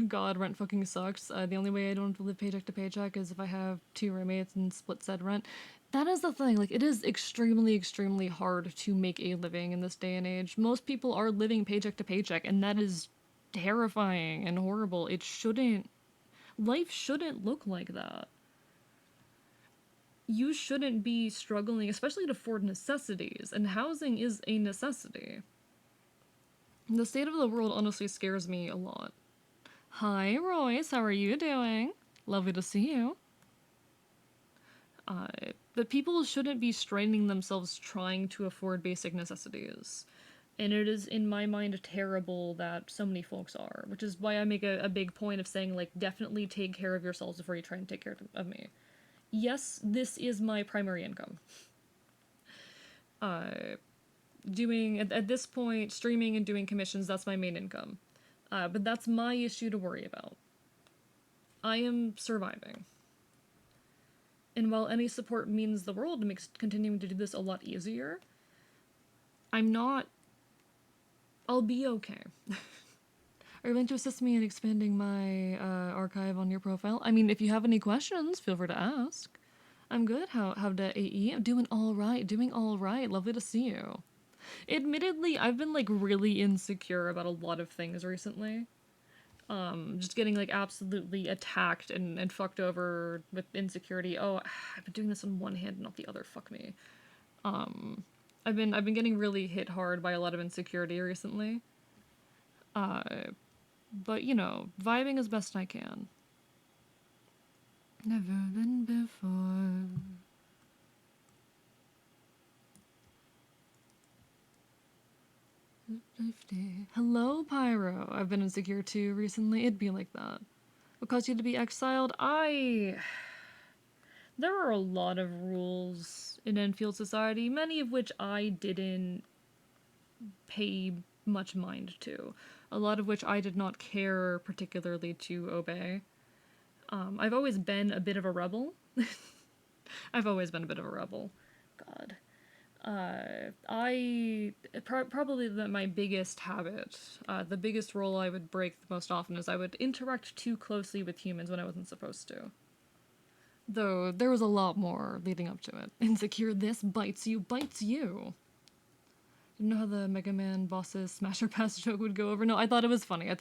God, rent fucking sucks. The only way I don't have to live paycheck to paycheck is if I have 2 roommates and split said rent. That is the thing. Like, it is extremely, extremely hard to make a living in this day and age. Most people are living paycheck to paycheck, and that is terrifying and horrible. It shouldn't. Life shouldn't look like that. You shouldn't be struggling, especially to afford necessities, and housing is a necessity. The state of the world honestly scares me a lot. Hi, Royce, how are you doing? Lovely to see you. But people shouldn't be straining themselves trying to afford basic necessities. And it is, in my mind, terrible that so many folks are, which is why I make a big point of saying, like, definitely take care of yourselves before you try and take care of me. Yes, this is my primary income. Doing, at this point, streaming and doing commissions, that's my main income. But that's my issue to worry about. I am surviving. And while any support means the world, it makes continuing to do this a lot easier, I'm not... I'll be okay. Are you going to assist me in expanding my archive on your profile? I mean, if you have any questions, feel free to ask. I'm good. How'd AE? I'm doing alright, Lovely to see you. Admittedly, I've been, like, really insecure about a lot of things recently. Just getting, like, absolutely attacked and fucked over with insecurity. Oh, I've been doing this on one hand, not the other, fuck me. I've been getting really hit hard by a lot of insecurity recently. But, you know, vibing as best I can. Never been before. Hello, Pyro. I've been insecure too recently. It'd be like that. What caused you to be exiled? There are a lot of rules in Enfield society, many of which I didn't pay much mind to. A lot of which I did not care particularly to obey. I've always been a bit of a rebel. I've always been a bit of a rebel. God. Probably my biggest habit, the biggest rule I would break the most often is I would interact too closely with humans when I wasn't supposed to. Though, there was a lot more leading up to it. Insecure this bites you. Didn't know how the Mega Man boss's Smasher Pass joke would go over. No, I thought it was funny. But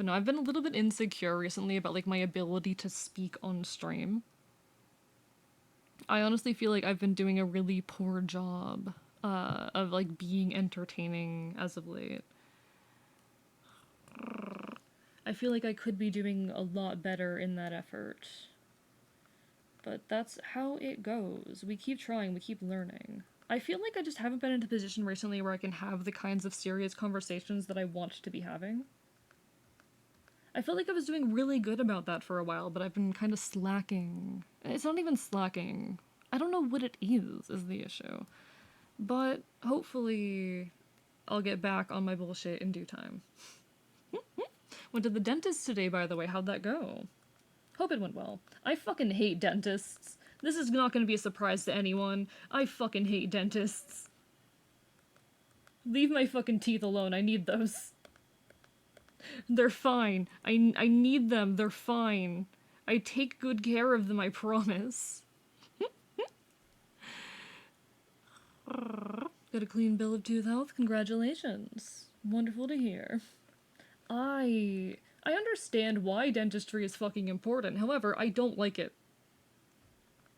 no, I've been a little bit insecure recently about, like, my ability to speak on stream. I honestly feel like I've been doing a really poor job of, like, being entertaining as of late. I feel like I could be doing a lot better in that effort. But that's how it goes. We keep trying, we keep learning. I feel like I just haven't been in a position recently where I can have the kinds of serious conversations that I want to be having. I felt like I was doing really good about that for a while, but I've been kind of slacking. It's not even slacking. I don't know what it is the issue. But hopefully I'll get back on my bullshit in due time. Went to the dentist today, by the way. How'd that go? Hope it went well. I fucking hate dentists. This is not gonna be a surprise to anyone. I fucking hate dentists. Leave my fucking teeth alone. I need those. They're fine. I need them. They're fine. I take good care of them, I promise. Got a clean bill of tooth health? Congratulations. Wonderful to hear. I understand why dentistry is fucking important. However, I don't like it.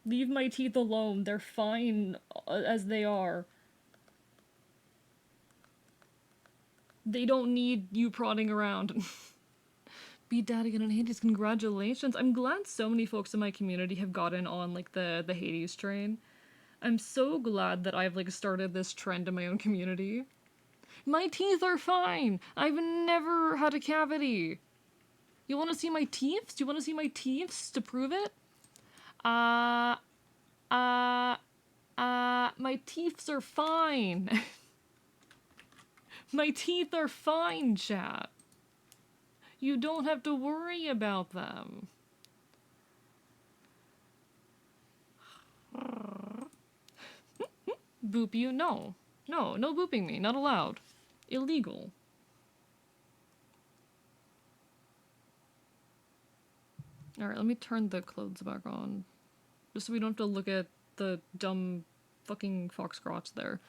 Leave my teeth alone. They're fine as they are. They don't need you prodding around. Beat Dad again in Hades. Congratulations. I'm glad so many folks in my community have gotten on, like, the Hades train. I'm so glad that I've, like, started this trend in my own community. My teeth are fine! I've never had a cavity! You wanna see my teeth? Do you wanna see my teeth to prove it? My teeth are fine! My teeth are fine, chat. You don't have to worry about them. Boop you? No. No booping me. Not allowed. Illegal. Alright, let me turn the clothes back on. Just so we don't have to look at the dumb fucking foxcrots there.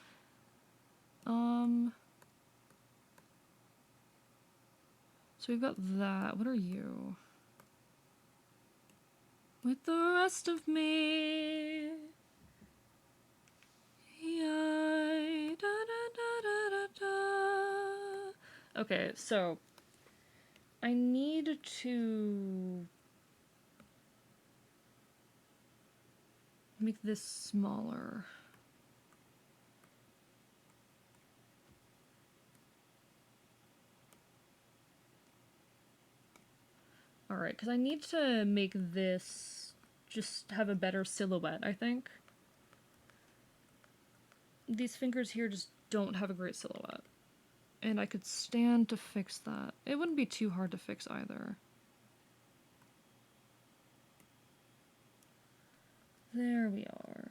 So we've got that. What are you? With the rest of me. Yeah, da, da, da, da, da. Okay, so I need to make this smaller. Alright, because I need to make this just have a better silhouette, I think. These fingers here just don't have a great silhouette. And I could stand to fix that. It wouldn't be too hard to fix either. There we are.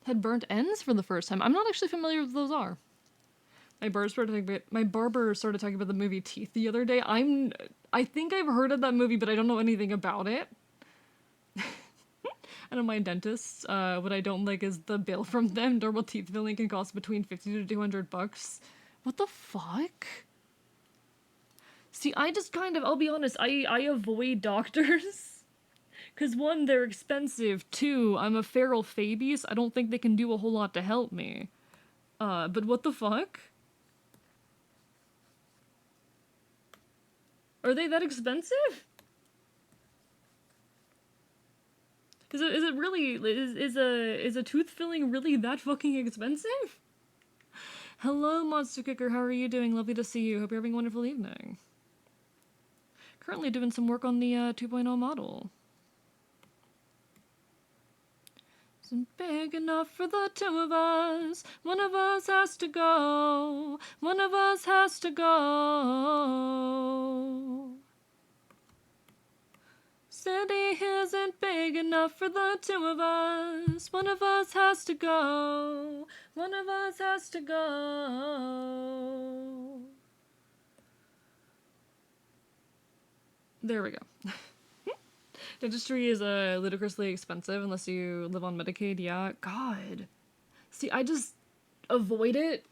Had burnt ends for the first time. I'm not actually familiar with what those are. My barber started talking about the movie Teeth the other day. I think I've heard of that movie, but I don't know anything about it. I don't mind dentists. What I don't like is the bill from them. Normal teeth filling can cost between $50 to $200. What the fuck? See, I just kind of, I'll be honest, I avoid doctors. Because one, they're expensive. Two, I'm a feral fabies. I don't think they can do a whole lot to help me. But what the fuck? Are they that expensive? Is it really, is a tooth filling really that fucking expensive? Hello, Monster Kicker, how are you doing? Lovely to see you. Hope you're having a wonderful evening. Currently doing some work on the 2.0 model. Isn't big enough for the two of us. One of us has to go. One of us has to go. City isn't big enough for the two of us. One of us has to go. One of us has to go. There we go. Dentistry is ludicrously expensive unless you live on Medicaid, yeah. God. See, I just avoid it.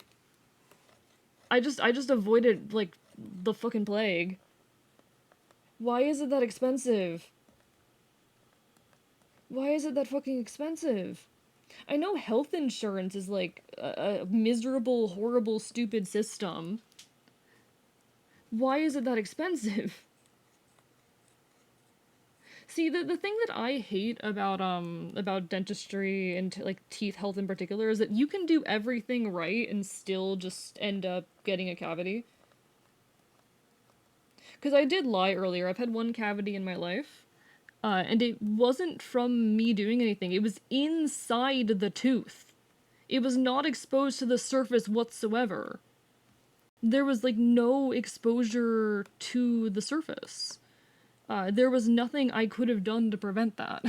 I just avoid it like the fucking plague. Why is it that expensive? Why is it that fucking expensive? I know health insurance is like a miserable, horrible, stupid system. Why is it that expensive? See, the thing that I hate about dentistry and like teeth health in particular is that you can do everything right and still just end up getting a cavity. Because I did lie earlier. I've had one cavity in my life, and it wasn't from me doing anything. It was inside the tooth. It was not exposed to the surface whatsoever. There was like no exposure to the surface. There was nothing I could have done to prevent that.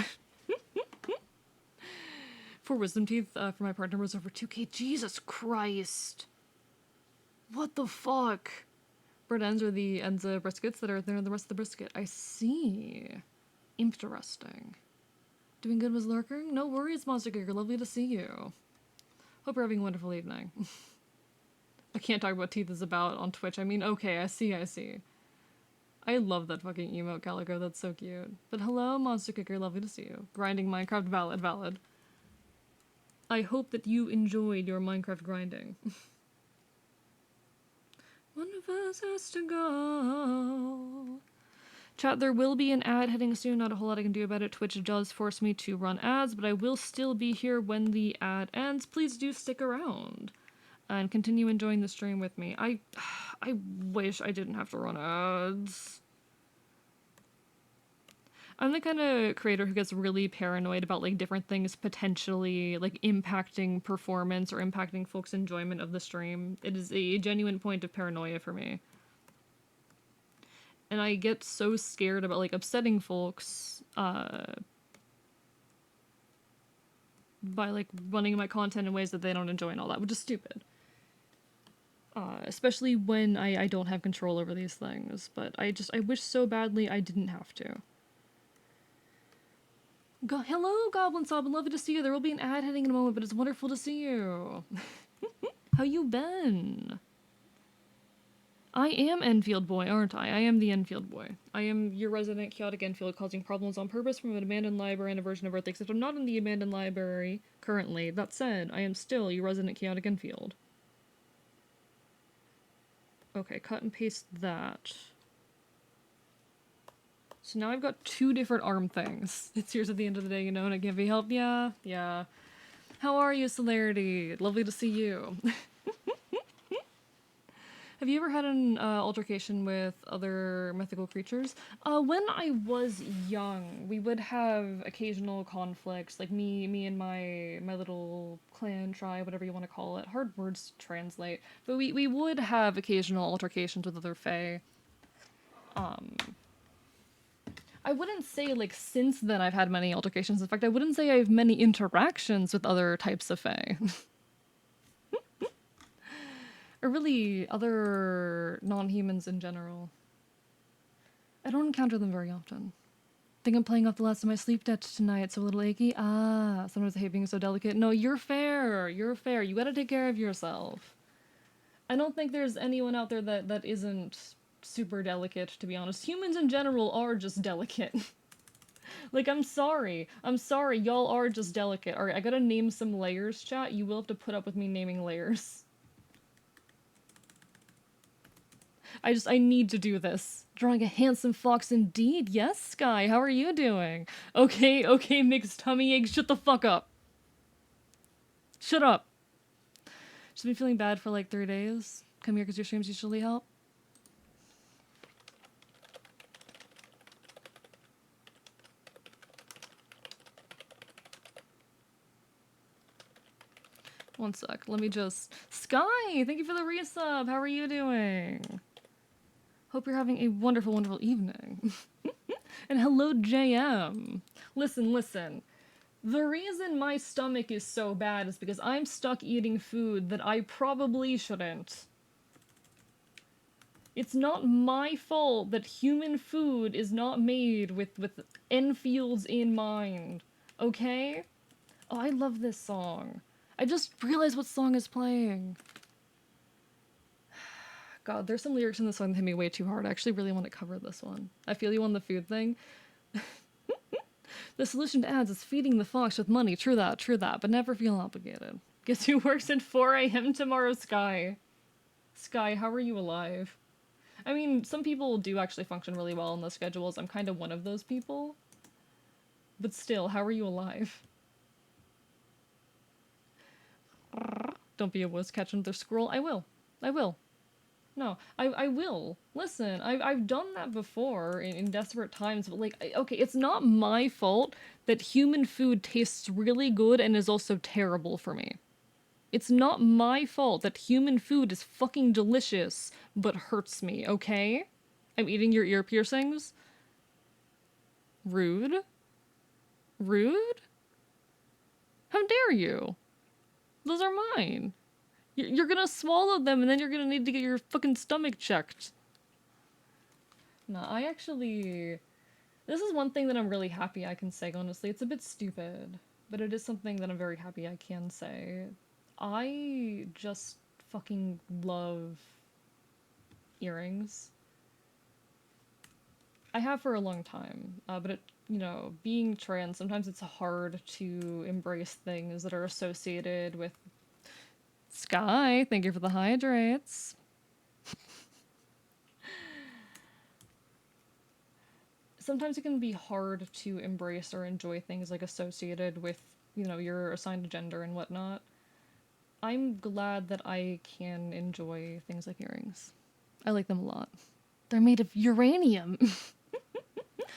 For wisdom teeth, for my partner was over 2K. Jesus Christ. What the fuck? Bird ends are the ends of briskets that are there in the rest of the brisket. I see. Interesting. Doing good was lurking? No worries, Monster Kicker. Lovely to see you. Hope you're having a wonderful evening. I can't talk about what teeth is about on Twitch. I mean, okay, I see. I love that fucking emote, Calico. That's so cute. But hello, Monster Kicker. Lovely to see you. Grinding Minecraft. Valid. I hope that you enjoyed your Minecraft grinding. One of us has to go. Chat, there will be an ad heading soon. Not a whole lot I can do about it. Twitch does force me to run ads, but I will still be here when the ad ends. Please do stick around and continue enjoying the stream with me. I wish I didn't have to run ads. I'm the kind of creator who gets really paranoid about like different things potentially like impacting performance or impacting folks' enjoyment of the stream. It is a genuine point of paranoia for me. And I get so scared about like upsetting folks by like running my content in ways that they don't enjoy and all that, which is stupid. Especially when I don't have control over these things. But I wish so badly I didn't have to. Hello, Goblin Sobbin. Lovely to see you. There will be an ad heading in a moment, but it's wonderful to see you. How you been? I am Enfield Boy, aren't I? I am the Enfield Boy. I am your resident chaotic Enfield causing problems on purpose from an abandoned library and a version of Earth, except I'm not in the abandoned library currently. That said, I am still your resident chaotic Enfield. Okay, cut and paste that. So now I've got 2 different arm things. It's yours at the end of the day, you know, and it can be help. Yeah. How are you, Celerity? Lovely to see you. Have you ever had an altercation with other mythical creatures? When I was young, we would have occasional conflicts, like me and my little clan, tribe, whatever you want to call it. Hard words to translate. But we would have occasional altercations with other fae. I wouldn't say, like, since then I've had many altercations. In fact, I wouldn't say I have many interactions with other types of fae. Or really, other non-humans in general. I don't encounter them very often. Think I'm playing off the last of my sleep debt tonight. It's a little achy. Sometimes I hate being so delicate. No, you're fair. You're fair. You gotta take care of yourself. I don't think there's anyone out there that isn't super delicate, to be honest. Humans in general are just delicate. Like, I'm sorry. Y'all are just delicate. Alright, I gotta name some layers, chat. You will have to put up with me naming layers. I need to do this. Drawing a handsome fox indeed. Yes, Sky, how are you doing? Okay, mixed tummy aches, shut the fuck up. Shut up. Just been feeling bad for like 3 days. Come here because your streams usually help. One sec, let me just... Sky, thank you for the resub. How are you doing? Hope you're having a wonderful, wonderful evening. And hello, JM. Listen. The reason my stomach is so bad is because I'm stuck eating food that I probably shouldn't. It's not my fault that human food is not made with Enfields in mind. Okay? Oh, I love this song. I just realized what song is playing. God, there's some lyrics in this song that hit me way too hard. I actually really want to cover this one. I feel you on the food thing. The solution to ads is feeding the fox with money. True that, but never feel obligated. Guess who works at 4 a.m. tomorrow, Sky? Sky, how are you alive? I mean, some people do actually function really well on the schedules. I'm kind of one of those people. But still, how are you alive? Don't be a wuss, catch another squirrel. I will. I will. No, I will. Listen, I've done that before in desperate times, but like, okay, it's not my fault that human food tastes really good and is also terrible for me. It's not my fault that human food is fucking delicious, but hurts me, okay? I'm eating your ear piercings? Rude? Rude? How dare you? Those are mine. You're gonna swallow them and then you're gonna need to get your fucking stomach checked. Nah, I actually... This is one thing that I'm really happy I can say, honestly. It's a bit stupid, but it is something that I'm very happy I can say. I just fucking love earrings. I have for a long time, but it, you know, being trans, sometimes it's hard to embrace things that are associated with Sky. Thank you for the hydrates. Sometimes it can be hard to embrace or enjoy things like associated with, you know, your assigned gender and whatnot. I'm glad that I can enjoy things like earrings. I like them a lot. They're made of uranium.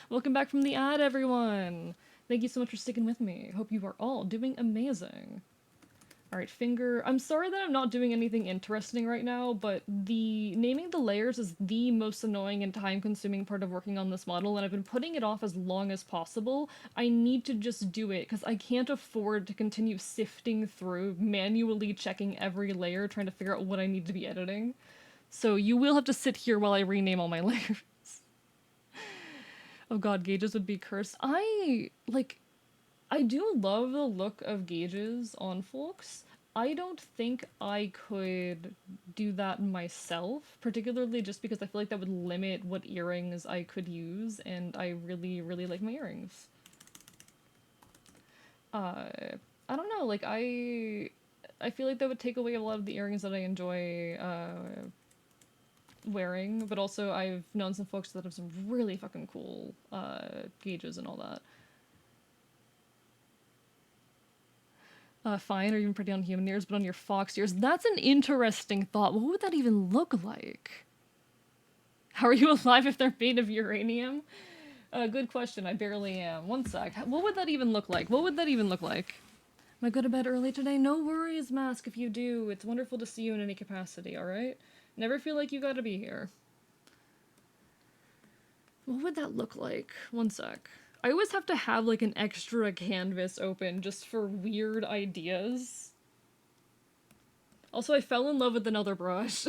Welcome back from the ad, everyone. Thank you so much for sticking with me. Hope you are all doing amazing. Alright, finger. I'm sorry that I'm not doing anything interesting right now, but naming the layers is the most annoying and time-consuming part of working on this model, and I've been putting it off as long as possible. I need to just do it, because I can't afford to continue sifting through, manually checking every layer, trying to figure out what I need to be editing. So you will have to sit here while I rename all my layers. Oh god, gauges would be cursed. I do love the look of gauges on folks. I don't think I could do that myself, particularly just because I feel like that would limit what earrings I could use, and I really, really like my earrings. I don't know, like, I feel like that would take away a lot of the earrings that I enjoy, wearing, but also I've known some folks that have some really fucking cool, gauges and all that. Fine, or even pretty on human ears, but on your fox ears. That's an interesting thought. What would that even look like? How are you alive if they're made of uranium? Good question. I barely am. One sec. What would that even look like? What would that even look like? Am I go to bed early today? No worries, Mask, if you do. It's wonderful to see you in any capacity, alright? Never feel like you gotta be here. What would that look like? One sec. I always have to have, like, an extra canvas open just for weird ideas. Also, I fell in love with another brush.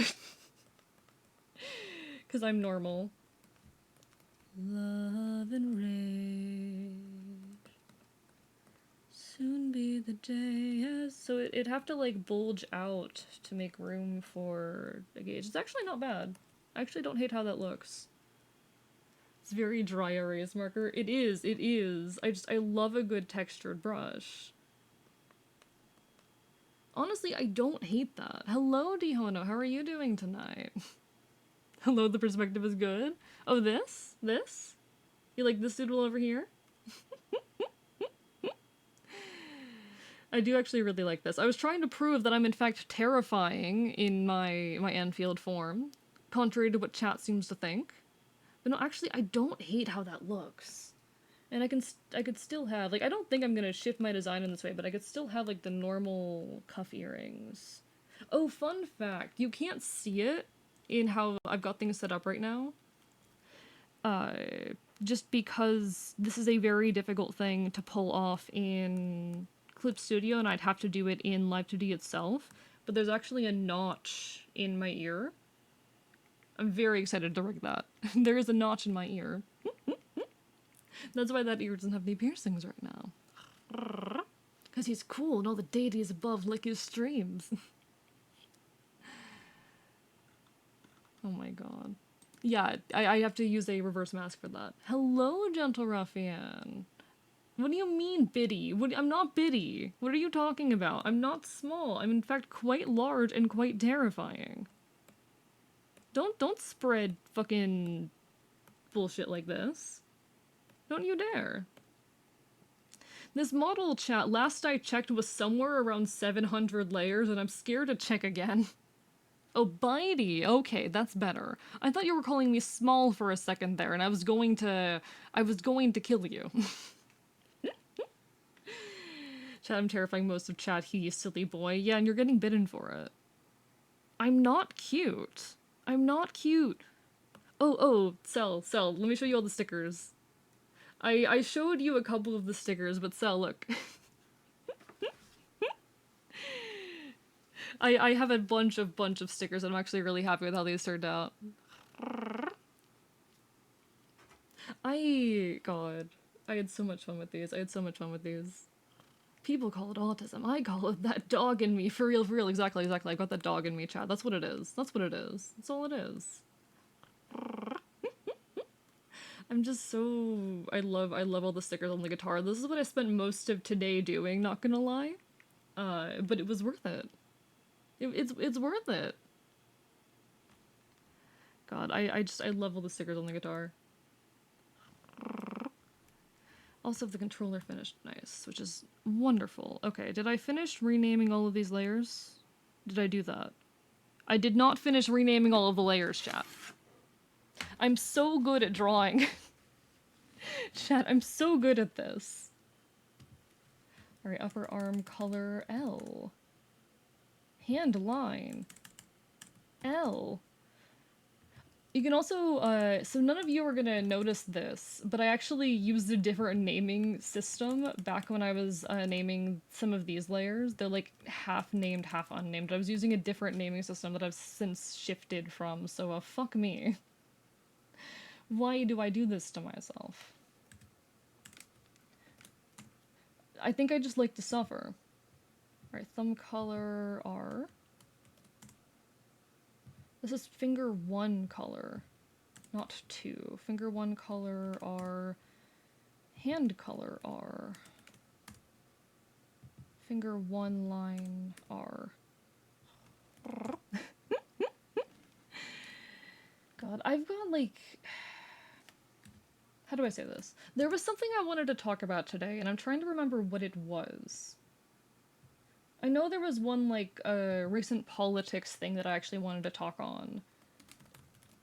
Because I'm normal. Love and rage. Soon be the day as... So it'd have to, like, bulge out to make room for a gauge. It's actually not bad. I actually don't hate how that looks. It's very dry erase marker. It is, it is. I love a good textured brush. Honestly, I don't hate that. Hello, Dihono, how are you doing tonight? Hello, the perspective is good. Oh, this? This? You like this doodle over here? I do actually really like this. I was trying to prove that I'm in fact terrifying in my Anfield form, contrary to what chat seems to think. But no, actually, I don't hate how that looks. And I could still have, like, I don't think I'm gonna shift my design in this way, but I could still have, like, the normal cuff earrings. Oh, fun fact, you can't see it in how I've got things set up right now. Just because this is a very difficult thing to pull off in Clip Studio, and I'd have to do it in Live 2D itself. But there's actually a notch in my ear. I'm very excited to rig that. There is a notch in my ear. That's why that ear doesn't have any piercings right now. Because he's cool and all the deities above lick his streams. Oh my god. Yeah, I have to use a reverse mask for that. Hello, Gentle Ruffian. What do you mean bitty? I'm not bitty. What are you talking about? I'm not small. I'm in fact quite large and quite terrifying. Don't spread fucking bullshit like this. Don't you dare. This model, chat, last I checked, was somewhere around 700 layers, and I'm scared to check again. Oh, bitey. Okay, that's better. I thought you were calling me small for a second there, and I was going to kill you. Chat, I'm terrifying most of chat, he silly boy. Yeah, and you're getting bitten for it. I'm not cute. I'm not cute. Oh, Cell, let me show you all the stickers. I showed you a couple of the stickers, but Cell, look. I have a bunch of stickers, and I'm actually really happy with how these turned out. God, I had so much fun with these. People call it autism. I call it that dog in me. For real, exactly. I got that dog in me, chat. That's what it is. That's all it is. I'm just so... I love all the stickers on the guitar. This is what I spent most of today doing, not gonna lie. But it was worth it. It's worth it. God, I love all the stickers on the guitar. Also, the controller finished nice, which is wonderful. Okay, did I finish renaming all of these layers? Did I do that? I did not finish renaming all of the layers, chat. I'm so good at drawing. Chat, I'm so good at this. Alright, upper arm color L. Hand line L. You can also, so none of you are gonna notice this, but I actually used a different naming system back when I was naming some of these layers. They're like half named, half unnamed. I was using a different naming system that I've since shifted from, so fuck me. Why do I do this to myself? I think I just like to suffer. Alright, thumb color R. This is finger 1 color, not 2. Finger 1 color R. Hand color R. Finger 1 line R. God, I've got like... How do I say this? There was something I wanted to talk about today, and I'm trying to remember what it was. I know there was one, like, recent politics thing that I actually wanted to talk on.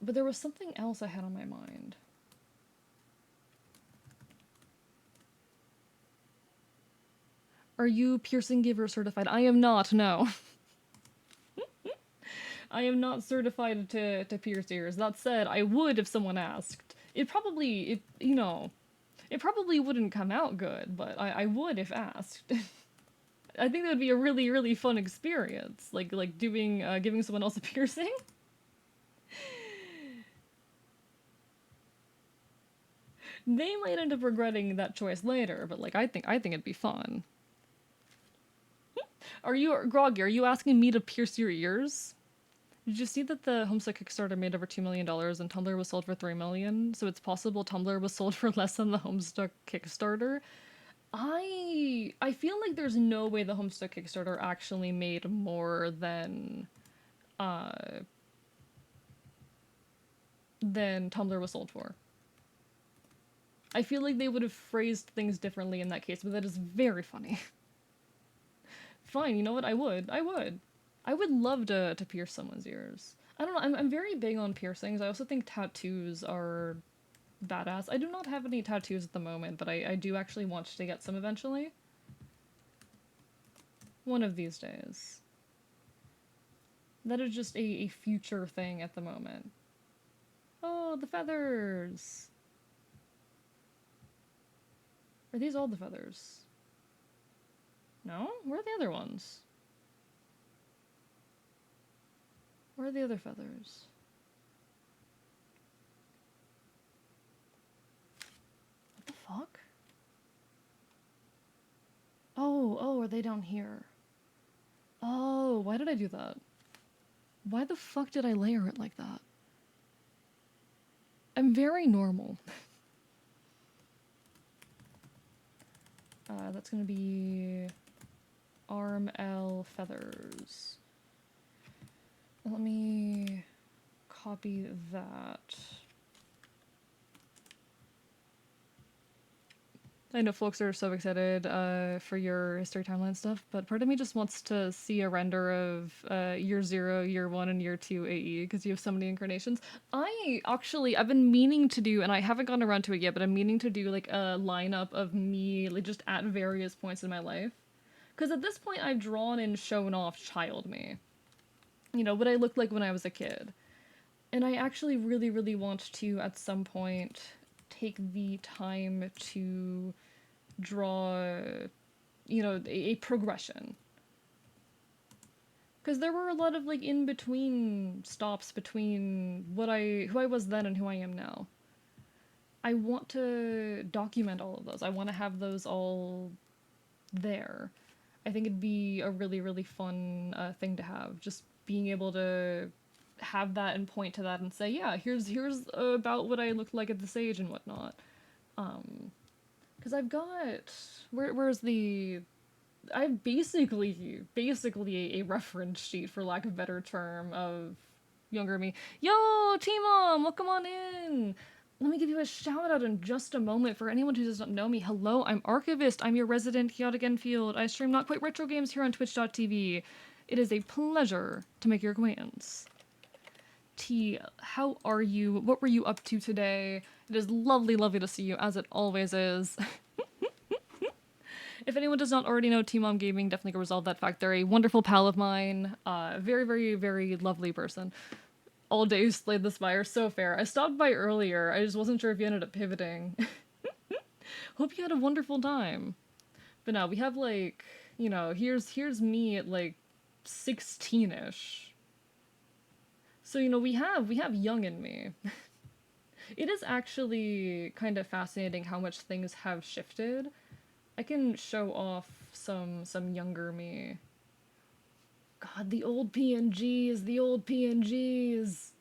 But there was something else I had on my mind. Are you piercing giver certified? I am not, no. I am not certified to pierce ears. That said, I would if someone asked. It probably wouldn't come out good, but I would if asked. I think that would be a really, really fun experience. Like doing, giving someone else a piercing. They might end up regretting that choice later, but like, I think it'd be fun. Groggy, are you asking me to pierce your ears? Did you see that the Homestuck Kickstarter made over $2 million and Tumblr was sold for $3 million? So it's possible Tumblr was sold for less than the Homestuck Kickstarter? I feel like there's no way the Homestuck Kickstarter actually made more than Tumblr was sold for. I feel like they would have phrased things differently in that case, but that is very funny. Fine, you know what? I would. I would love to pierce someone's ears. I don't know, I'm very big on piercings. I also think tattoos are badass. I do not have any tattoos at the moment, but I do actually want to get some eventually. One of these days. That is just a future thing at the moment. Oh, the feathers! Are these all the feathers? No? Where are the other ones? Where are the other feathers? What the fuck? Oh, are they down here? Oh, why did I do that? Why the fuck did I layer it like that? I'm very normal. That's gonna be arm L feathers. Let me copy that. I know folks are so excited for your history timeline stuff, but part of me just wants to see a render of year 0, year 1, and year 2 AE because you have so many incarnations. I've been meaning to do, and I haven't gotten around to it yet, but I'm meaning to do like a lineup of me like just at various points in my life. Because at this point, I've drawn and shown off child me. You know, what I looked like when I was a kid. And I actually really, really want to, at some point, take the time to draw, you know, a progression. Because there were a lot of, like, in-between stops between who I was then and who I am now. I want to document all of those. I want to have those all there. I think it'd be a really, really fun thing to have. Just being able to have that and point to that and say, yeah, here's about what I looked like at this age and whatnot. Because I've got where's the I have basically a reference sheet, for lack of a better term, of younger me. Yo, T-Mom, welcome on in. Let me give you a shout out in just a moment. For anyone who doesn't know me, hello, I'm Archivist. I'm your resident Chaotic Enfield. I stream not quite retro games here on twitch.tv. It is a pleasure to make your acquaintance. T, how are you? What were you up to today? It is lovely, lovely to see you, as it always is. If anyone does not already know T-Mom Gaming, definitely go resolve that fact. They're a wonderful pal of mine. Very, very, very lovely person. All day you slayed the spire, so fair. I stopped by earlier, I just wasn't sure if you ended up pivoting. Hope you had a wonderful time. But no, we have like, you know, here's me at like 16-ish. So, you know, we have young in me. It is actually kind of fascinating how much things have shifted. I can show off some younger me. God, the old PNGs, the old PNGs.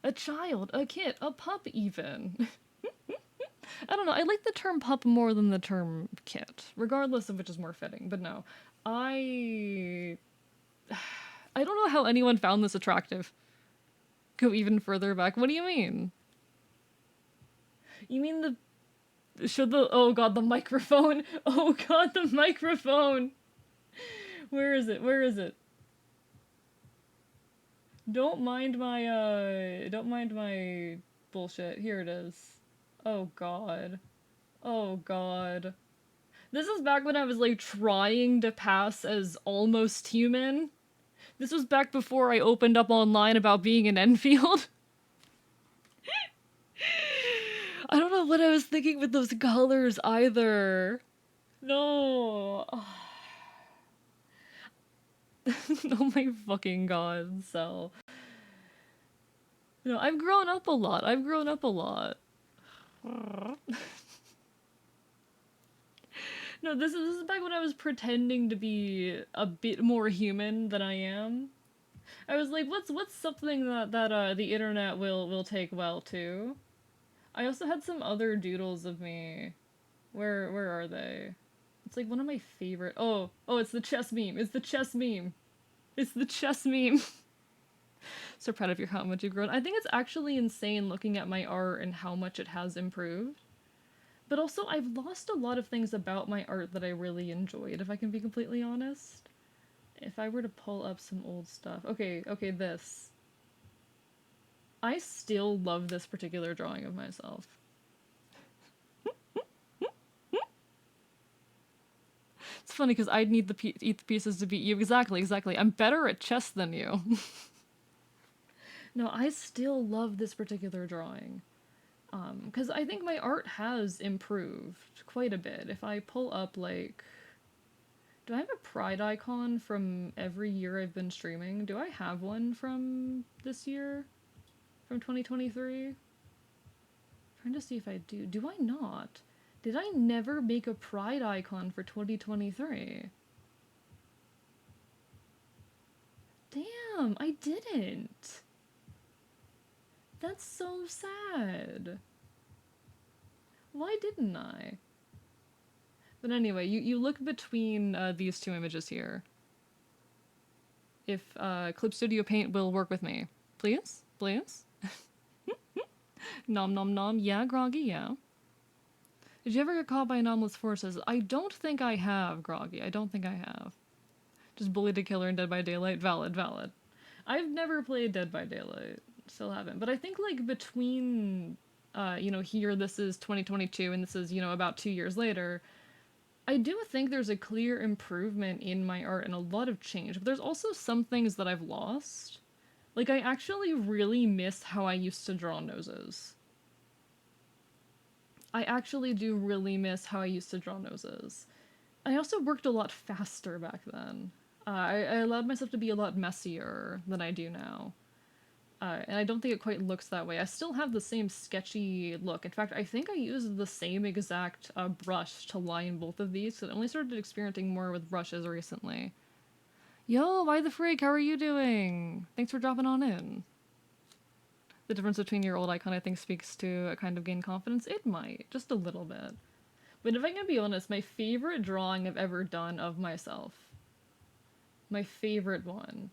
A child, a kid, a pup even. I don't know, I like the term pup more than the term kid, regardless of which is more fitting, but no. I don't know how anyone found this attractive. Go even further back. What do you mean? You mean oh god, the microphone. Oh god, the microphone. Where is it? Where is it? Don't mind my bullshit. Here it is. Oh god. Oh god. This is back when I was like trying to pass as almost human. This was back before I opened up online about being an Enfield. I don't know what I was thinking with those colors either. No. Oh my fucking god, so. No, I've grown up a lot. I've grown up a lot. No, this is back when I was pretending to be a bit more human than I am. I was like, what's something that the internet will take well to? I also had some other doodles of me. Where are they? It's like one of my favorite. Oh, it's the chess meme. It's the chess meme. It's the chess meme. So proud of you how much you've grown. I think it's actually insane looking at my art and how much it has improved. But also, I've lost a lot of things about my art that I really enjoyed, if I can be completely honest. If I were to pull up some old stuff. Okay, this. I still love this particular drawing of myself. It's funny because I'd need eat the pieces to beat you. Exactly. I'm better at chess than you. No, I still love this particular drawing. Because I think my art has improved quite a bit. If I pull up, like... Do I have a pride icon from every year I've been streaming? Do I have one from this year? From 2023? Trying to see if I do. Do I not? Did I never make a pride icon for 2023? Damn, I didn't. That's so sad. Why didn't I? But anyway, you look between these two images here. If Clip Studio Paint will work with me. Please? Please? Nom nom nom. Yeah, Groggy, yeah. Did you ever get caught by anomalous forces? I don't think I have, Groggy. I don't think I have. Just bullied a killer in Dead by Daylight? Valid, valid. I've never played Dead by Daylight. Still haven't. But I think, like, between, here this is 2022 and this is, about 2 years later, I do think there's a clear improvement in my art and a lot of change. But there's also some things that I've lost. Like, I actually really miss how I used to draw noses. I actually do really miss how I used to draw noses. I also worked a lot faster back then. I allowed myself to be a lot messier than I do now. And I don't think it quite looks that way. I still have the same sketchy look. In fact, I think I used the same exact brush to line both of these, because I only started experimenting more with brushes recently. Yo, why the frig? How are you doing? Thanks for dropping on in. The difference between your old icon, I think, speaks to a kind of gain confidence. It might, just a little bit. But if I can be honest, my favorite drawing I've ever done of myself, my favorite one,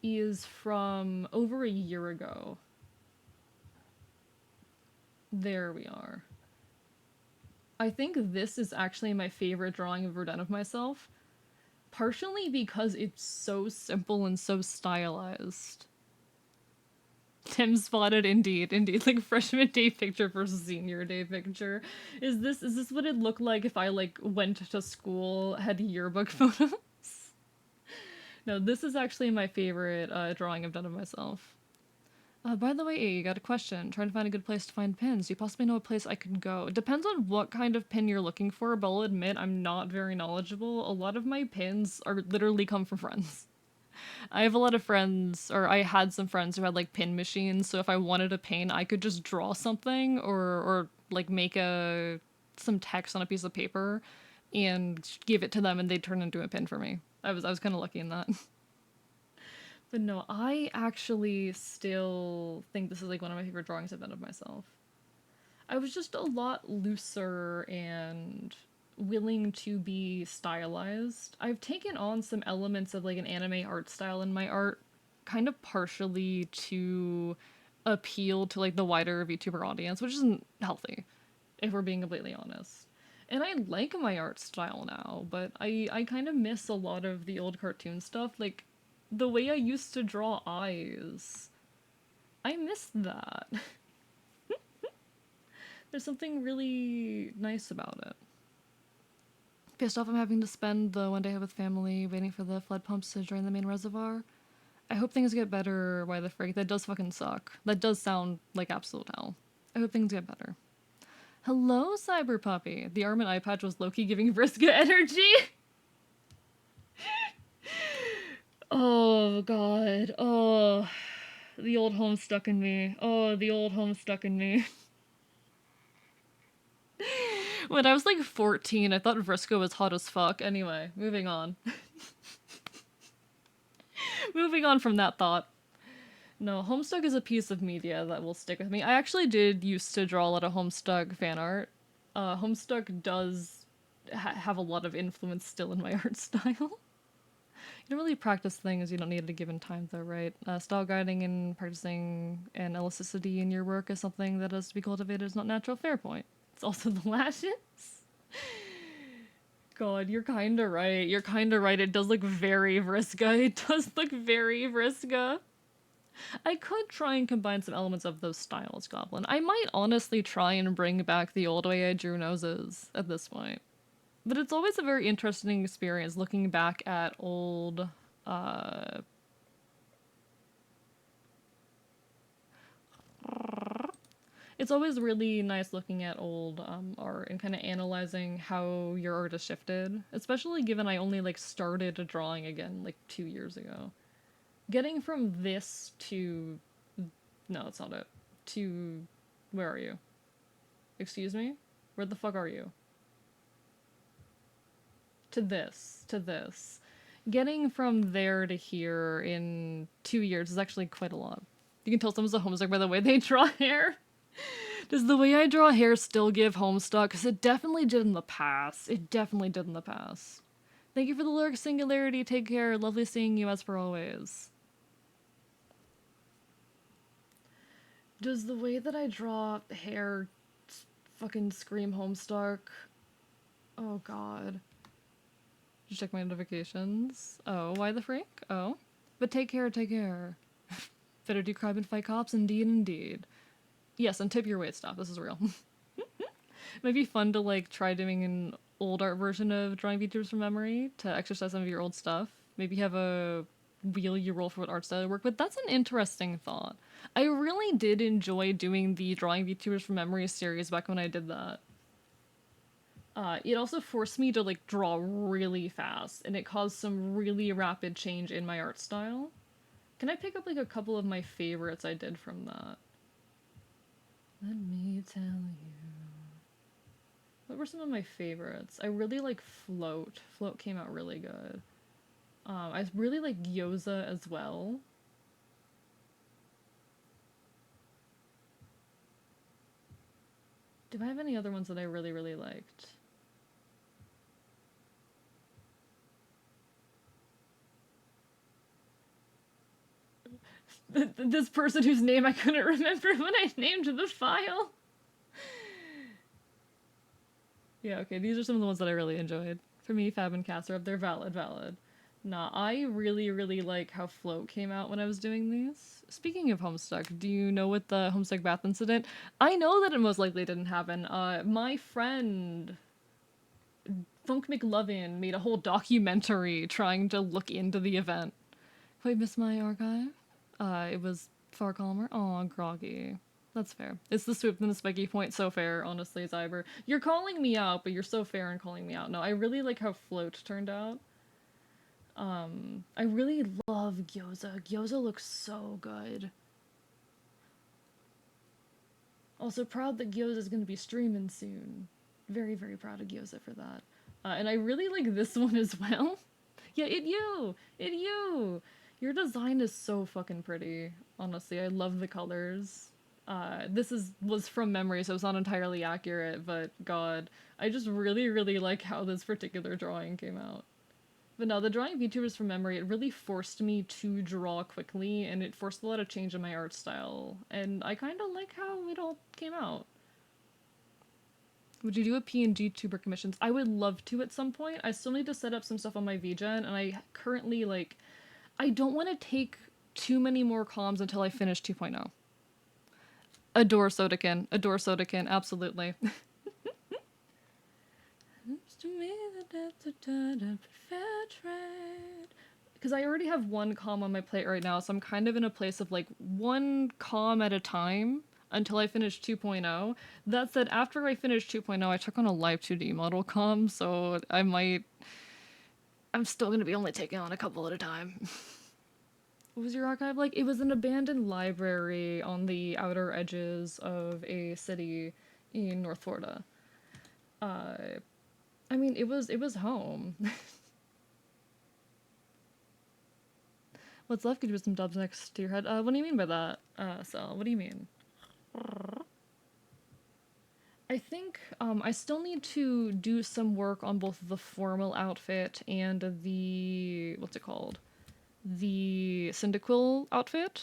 is from over a year ago. There we are. I think this is actually my favorite drawing I've ever done of myself, partially because it's so simple and so stylized. Tim spotted, indeed, like freshman day picture versus senior day picture. Is this what it looked like if I like went to school, had yearbook photos? No, this is actually my favorite drawing I've done of myself. By the way, you got a question. Trying to find a good place to find pins. Do you possibly know a place I could go? It depends on what kind of pin you're looking for, but I'll admit I'm not very knowledgeable. A lot of my pins are literally come from friends. I have a lot of friends, or I had some friends who had like pin machines, so if I wanted a pin, I could just draw something or like make some text on a piece of paper and give it to them and they'd turn into a pin for me. I was kind of lucky in that. But no, I actually still think this is like one of my favorite drawings I've done of myself. I was just a lot looser and willing to be stylized. I've taken on some elements of like an anime art style in my art, kind of partially to appeal to like the wider VTuber audience, which isn't healthy, if we're being completely honest. And I like my art style now, but I kind of miss a lot of the old cartoon stuff. Like, the way I used to draw eyes. I miss that. There's something really nice about it. Pissed off I'm having to spend the one day with family waiting for the flood pumps to drain the main reservoir. I hope things get better, why the frick? That does fucking suck. That does sound like absolute hell. I hope things get better. Hello, Cyber Puppy. The arm and eye patch was Loki giving Vriska energy? Oh, God. Oh, the old home stuck in me. Oh, the old home stuck in me. When I was like 14, I thought Vriska was hot as fuck. Anyway, moving on. Moving on from that thought. No, Homestuck is a piece of media that will stick with me. I actually did used to draw a lot of Homestuck fan art. Homestuck does have a lot of influence still in my art style. You don't really practice things you don't need at a given time, though, right? Style guiding and practicing and elasticity in your work is something that has to be cultivated. It's not natural. Fair point. It's also the lashes. God, you're kinda right. You're kinda right. It does look very Vriska. It does look very Vriska. I could try and combine some elements of those styles, Goblin. I might honestly try and bring back the old way I drew noses at this point. But it's always a very interesting experience looking back at old, It's always really nice looking at old art and kind of analyzing how your art has shifted, especially given I only like started drawing again like 2 years ago. Getting from this to... No, that's not it. To... Where are you? Excuse me? Where the fuck are you? To this. To this. Getting from there to here in 2 years is actually quite a lot. You can tell someone's a homestuck by the way they draw hair. Does the way I draw hair still give Homestuck? Because it definitely did in the past. It definitely did in the past. Thank you for the lyric singularity. Take care. Lovely seeing you as per always. Does the way that I draw hair fucking scream Homestuck? Oh god. Just check my notifications. Oh, why the freak? Oh. But take care, take care. Better do crime and fight cops, indeed, indeed. Yes, and tip your weight stuff. This is real. It might be fun to like try doing an old art version of drawing VTubers from memory to exercise some of your old stuff. Maybe have a wheel you roll for what art style you work with. That's an interesting thought. I really did enjoy doing the drawing VTubers from memory series back when I did that. It also forced me to like draw really fast, and it caused some really rapid change in my art style. Can I pick up like a couple of my favorites I did from that? Let me tell you. What were some of my favorites? I really like Float. Float came out really good. I really like Gyoza as well. Do I have any other ones that I really, really liked? This person whose name I couldn't remember when I named the file. Yeah, okay, these are some of the ones that I really enjoyed. For me, Fab and Cass are up there. Valid, valid. Nah, I really, really like how Float came out when I was doing these. Speaking of Homestuck, do you know what the Homestuck bath incident? I know that it most likely didn't happen. My friend Funk McLovin made a whole documentary trying to look into the event. Wait, miss my archive? It was far calmer. Aw, groggy. That's fair. It's the swoop and the spiky point. So fair, honestly, Zyber. You're calling me out, but you're so fair in calling me out. No, I really like how Float turned out. I really love Gyoza. Gyoza looks so good. Also proud that Gyoza is going to be streaming soon. Very, very proud of Gyoza for that. And I really like this one as well. Yeah, it you! It you! Your design is so fucking pretty. Honestly, I love the colors. This was from memory, so it's not entirely accurate, but god, I just really, really like how this particular drawing came out. But no, the drawing VTubers from memory, it really forced me to draw quickly, and it forced a lot of change in my art style, and I kind of like how it all came out. Would you do a PNG tuber commissions? I would love to at some point. I still need to set up some stuff on my VGen, and I currently, like, I don't want to take too many more comms until I finish 2.0. Adore Sodakin. Adore Sodakin, absolutely. Because I already have one comm on my plate right now, so I'm kind of in a place of like one comm at a time until I finish 2.0. That said, after I finish 2.0, I took on a live 2D model comm, so I'm still going to be only taking on a couple at a time. What was your archive like? It was an abandoned library on the outer edges of a city in North Florida. I mean, it was home. What's left? Could you put some dubs next to your head? What do you mean by that, Sel? What do you mean? I think I still need to do some work on both the formal outfit and the what's it called? The Cyndaquil outfit.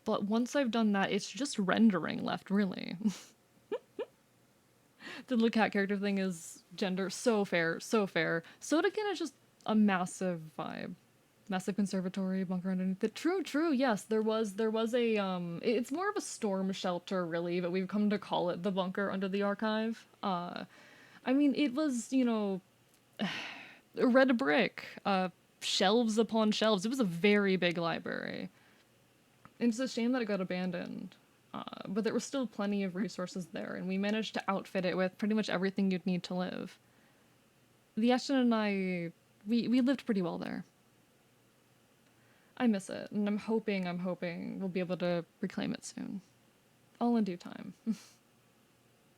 But once I've done that, it's just rendering left, really. The little cat character thing is gender so fair, so fair. Sodakin is just a massive vibe. Massive conservatory bunker underneath it. True, true. Yes, there was a it's more of a storm shelter really, but we've come to call it the bunker under the archive. I mean, it was, you know, red brick, shelves upon shelves. It was a very big library. And it's a shame that it got abandoned. But there were still plenty of resources there, and we managed to outfit it with pretty much everything you'd need to live. The Ashton and I, we lived pretty well there. I miss it, and I'm hoping we'll be able to reclaim it soon. All in due time.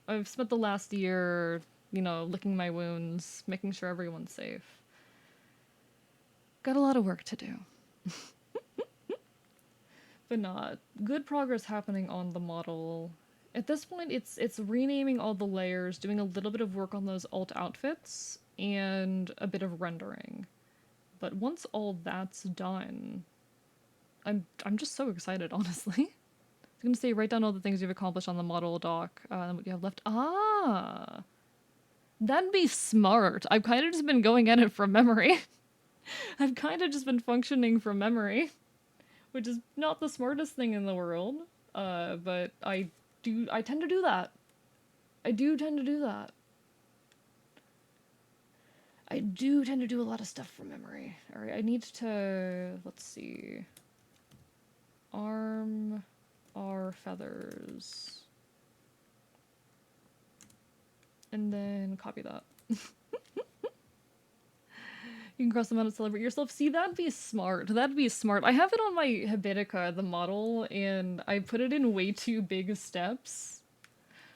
I've spent the last year, you know, licking my wounds, making sure everyone's safe. Got a lot of work to do. But not. Good progress happening on the model. At this point, it's renaming all the layers, doing a little bit of work on those alt outfits, and a bit of rendering. But once all that's done, I'm just so excited, honestly. I was gonna say write down all the things you've accomplished on the model doc, and what you have left. Ah, that'd be smart. I've kind of just been going at it from memory. I've kind of just been functioning from memory, which is not the smartest thing in the world. But I tend to do that. I do tend to do that. I do tend to do a lot of stuff from memory. Alright, I need to, let's see. Arm our feathers. And then copy that. You can cross them out and celebrate yourself. See, that'd be smart. That'd be smart. I have it on my Habitica, the model, and I put it in way too big steps.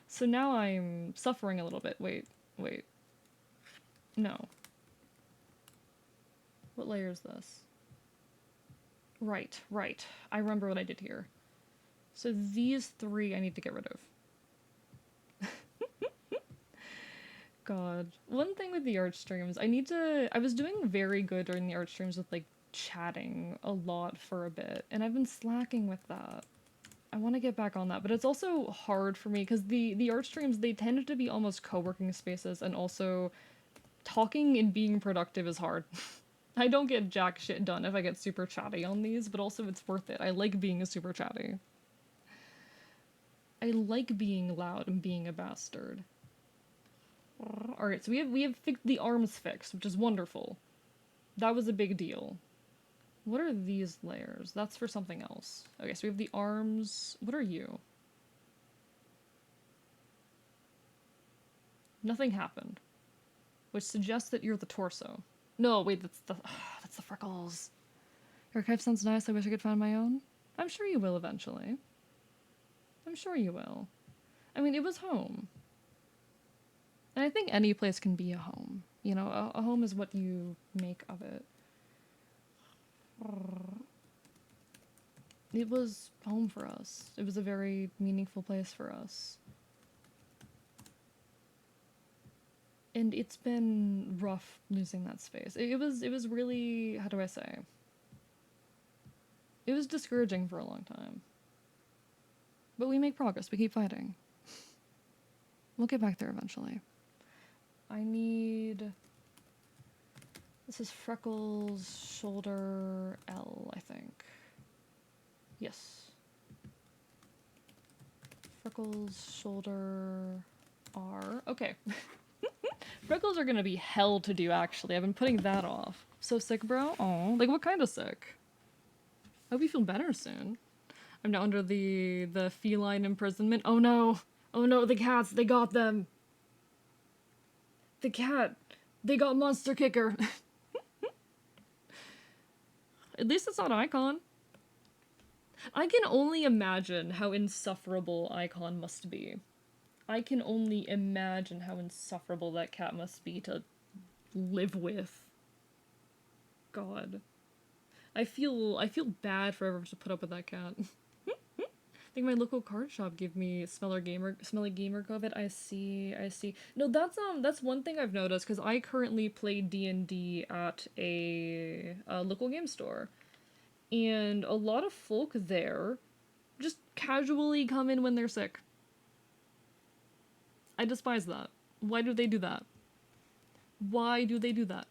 So now I'm suffering a little bit. Wait. No. What layer is this? Right. I remember what I did here. So these three I need to get rid of. God. One thing with the art streams, I was doing very good during the art streams with, like, chatting a lot for a bit, and I've been slacking with that. I want to get back on that, but it's also hard for me, because the art streams, they tended to be almost co-working spaces, and also talking and being productive is hard. I don't get jack shit done if I get super chatty on these, but also it's worth it. I like being super chatty. I like being loud and being a bastard. Alright, so we have the arms fixed, which is wonderful. That was a big deal. What are these layers? That's for something else. Okay, so we have the arms. What are you? Nothing happened. Which suggests that you're the torso. No, wait, that's the freckles. Your archive sounds nice. I wish I could find my own. I'm sure you will eventually. I'm sure you will. I mean, it was home. And I think any place can be a home. You know, a home is what you make of it. It was home for us. It was a very meaningful place for us. And it's been rough losing that space. It was really, how do I say? It was discouraging for a long time. But we make progress. We keep fighting. We'll get back there eventually. I need... This is Freckles, shoulder, L, I think. Yes. Freckles, shoulder, R. Okay. Freckles are gonna be hell to do, actually. I've been putting that off. So sick, bro? Aw. Like, what kind of sick? I hope you feel better soon. I'm now under the feline imprisonment. Oh no! Oh no, the cats! They got them! The cat! They got Monster Kicker! At least it's not Icon. I can only imagine how insufferable Icon must be. I can only imagine how insufferable that cat must be to live with. God. I feel bad for ever to put up with that cat. I think my local card shop gave me smelly gamer COVID. I see. No, that's one thing I've noticed, because I currently play D&D at a local game store. And a lot of folk there just casually come in when they're sick. I despise that. Why do they do that? Why do they do that?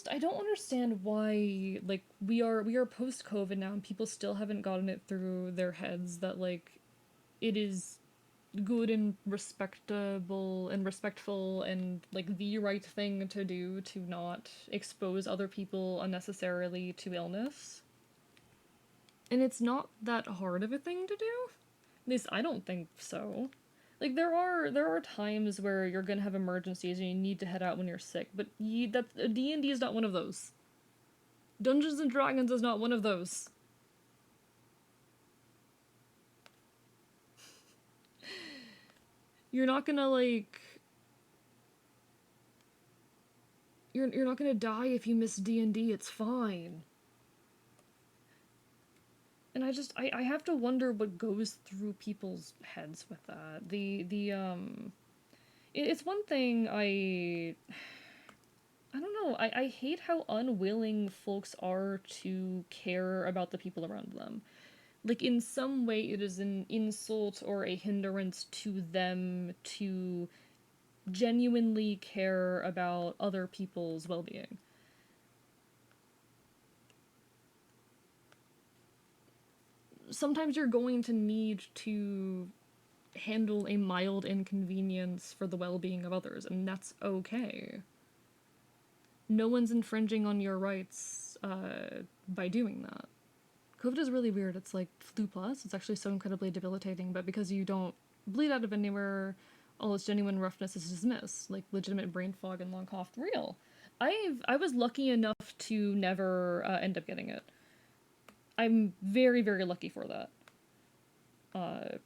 I don't understand why, like, we are post-COVID now and people still haven't gotten it through their heads that, like, it is good and respectable and respectful and, like, the right thing to do to not expose other people unnecessarily to illness. And it's not that hard of a thing to do. At least I don't think so. Like, there are times where you're gonna have emergencies and you need to head out when you're sick, but D&D is not one of those. Dungeons and Dragons is not one of those. You're not gonna, like... You're not gonna die if you miss D&D, it's fine. And I have to wonder what goes through people's heads with that. It's one thing I don't know, I hate how unwilling folks are to care about the people around them. Like, in some way, it is an insult or a hindrance to them to genuinely care about other people's well being. Sometimes you're going to need to handle a mild inconvenience for the well being of others, and that's okay. No one's infringing on your rights by doing that. COVID is really weird. It's like flu plus. It's actually so incredibly debilitating, but because you don't bleed out of anywhere, all its genuine roughness is dismissed. Like legitimate brain fog and long cough, real. I was lucky enough to never end up getting it. I'm very, very lucky for that. Uh,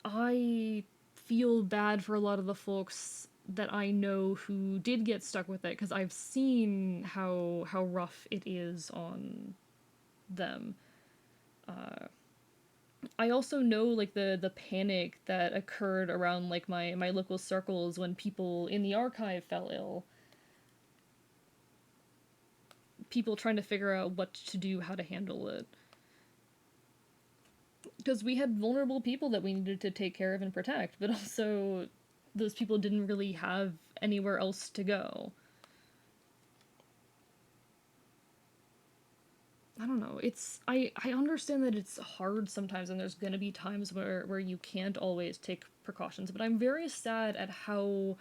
I feel bad for a lot of the folks that I know who did get stuck with it because I've seen how rough it is on them. I also know like the panic that occurred around like my local circles when people in the archive fell ill. People trying to figure out what to do, how to handle it. Because we had vulnerable people that we needed to take care of and protect, but also those people didn't really have anywhere else to go. I don't know. I understand that it's hard sometimes and there's gonna be times where you can't always take precautions, but I'm very sad at how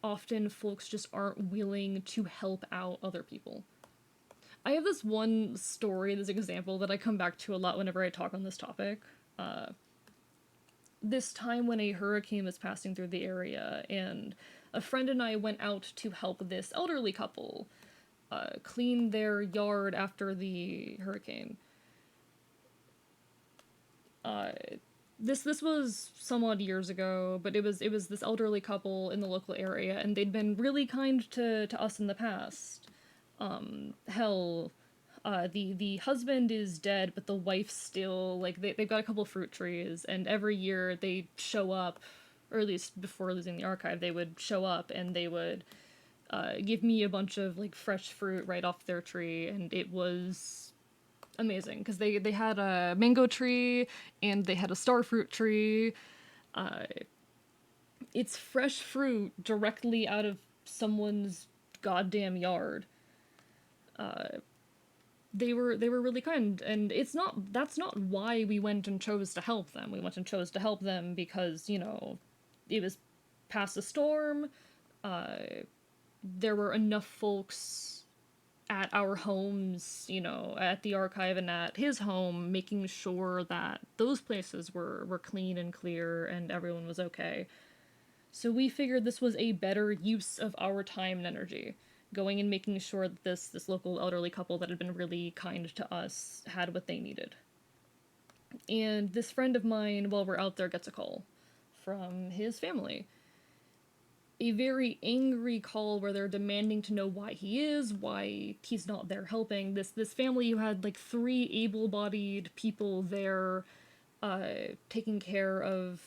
often folks just aren't willing to help out other people. I have this one story, this example that I come back to a lot whenever I talk on this topic. This time when a hurricane was passing through the area, and a friend and I went out to help this elderly couple clean their yard after the hurricane. Uh, this was some odd years ago, but it was this elderly couple in the local area, and they'd been really kind to us in the past. Hell, the husband is dead, but the wife still like they've got a couple fruit trees, and every year they show up, or at least before losing the archive, they would show up and they would give me a bunch of like fresh fruit right off their tree, and it was amazing because they had a mango tree and they had a star fruit tree. Uh, it's fresh fruit directly out of someone's goddamn yard. They were really kind, and that's not why we went and chose to help them. We went and chose to help them because it was past a storm. Uh, there were enough folks at our homes, at the archive and at his home, making sure that those places were clean and clear and everyone was okay. So we figured this was a better use of our time and energy, going and making sure that this local elderly couple that had been really kind to us had what they needed. And this friend of mine, while we're out there, gets a call from his family. A very angry call where they're demanding to know why he is, why he's not there helping. This family who had like 3 able-bodied people there, taking care of,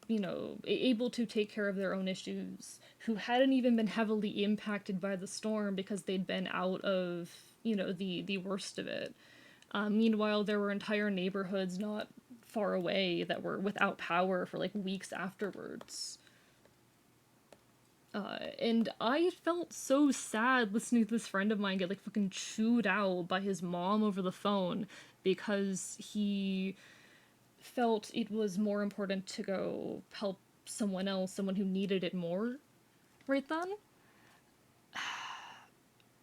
able to take care of their own issues, who hadn't even been heavily impacted by the storm because they'd been out of, the worst of it. Meanwhile, there were entire neighborhoods not far away that were without power for like weeks afterwards. And I felt so sad listening to this friend of mine get like fucking chewed out by his mom over the phone because he felt it was more important to go help someone else, someone who needed it more right then.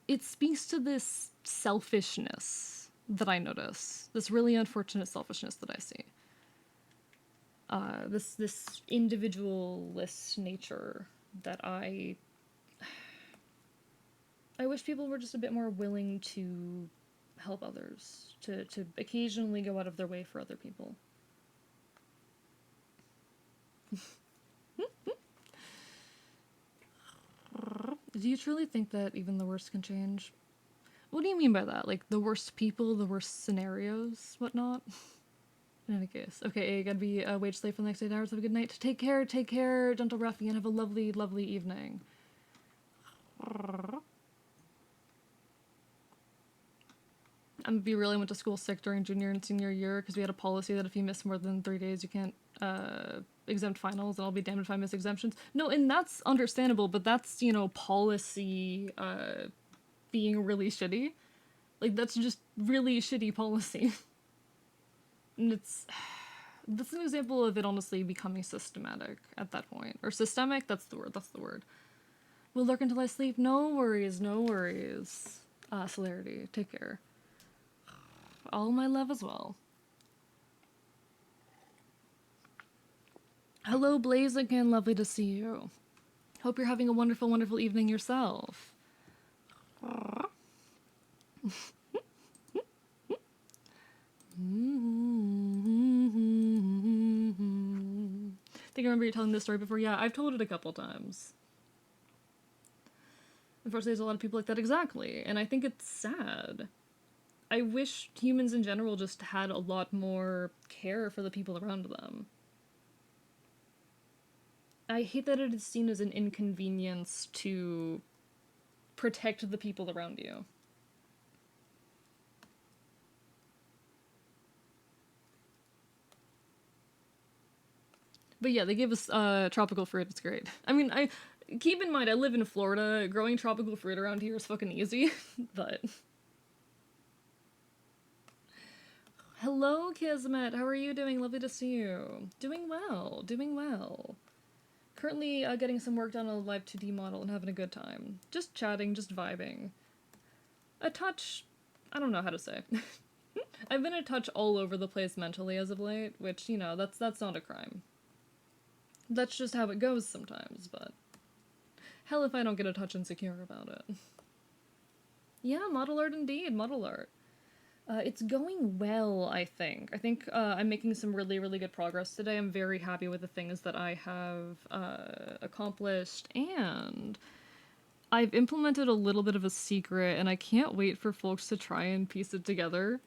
It speaks to this selfishness that I notice, this really unfortunate selfishness that I see. This individualist nature that I wish people were just a bit more willing to help others, to occasionally go out of their way for other people. Do you truly think that even the worst can change? What do you mean by that? Like the worst people, the worst scenarios, whatnot? In any case. Okay, gotta be a wage slave for the next 8 hours. Have a good night. Take care, gentle ruffian. Have a lovely, lovely evening. I'm gonna be real. I went to school sick during junior and senior year because we had a policy that if you miss more than 3 days, you can't exempt finals, and I'll be damned if I miss exemptions. No, and that's understandable, but that's, you know, policy being really shitty. Like, that's just really shitty policy. And that's an example of it honestly becoming systematic at that point. Or systemic, that's the word. We'll lurk until I sleep. No worries. Celerity, take care. All my love as well. Hello, Blaze again. Lovely to see you. Hope you're having a wonderful, wonderful evening yourself. I think I remember you telling this story before. Yeah, I've told it a couple times. Unfortunately, there's a lot of people like that, exactly, and I think it's sad. I wish humans in general just had a lot more care for the people around them. I hate that it is seen as an inconvenience to protect the people around you. But yeah, they give us tropical fruit. It's great. I mean, keep in mind I live in Florida. Growing tropical fruit around here is fucking easy, but. Hello, Kismet. How are you doing? Lovely to see you. Doing well. Currently getting some work done on a live 2D model and having a good time. Just chatting, just vibing. A touch. I don't know how to say. I've been a touch all over the place mentally as of late, which, you know, that's not a crime. That's just how it goes sometimes, but hell if I don't get a touch insecure about it. Yeah, model art indeed, model art. It's going well, I think. I think I'm making some really, really good progress today. I'm very happy with the things that I have accomplished, and I've implemented a little bit of a secret, and I can't wait for folks to try and piece it together.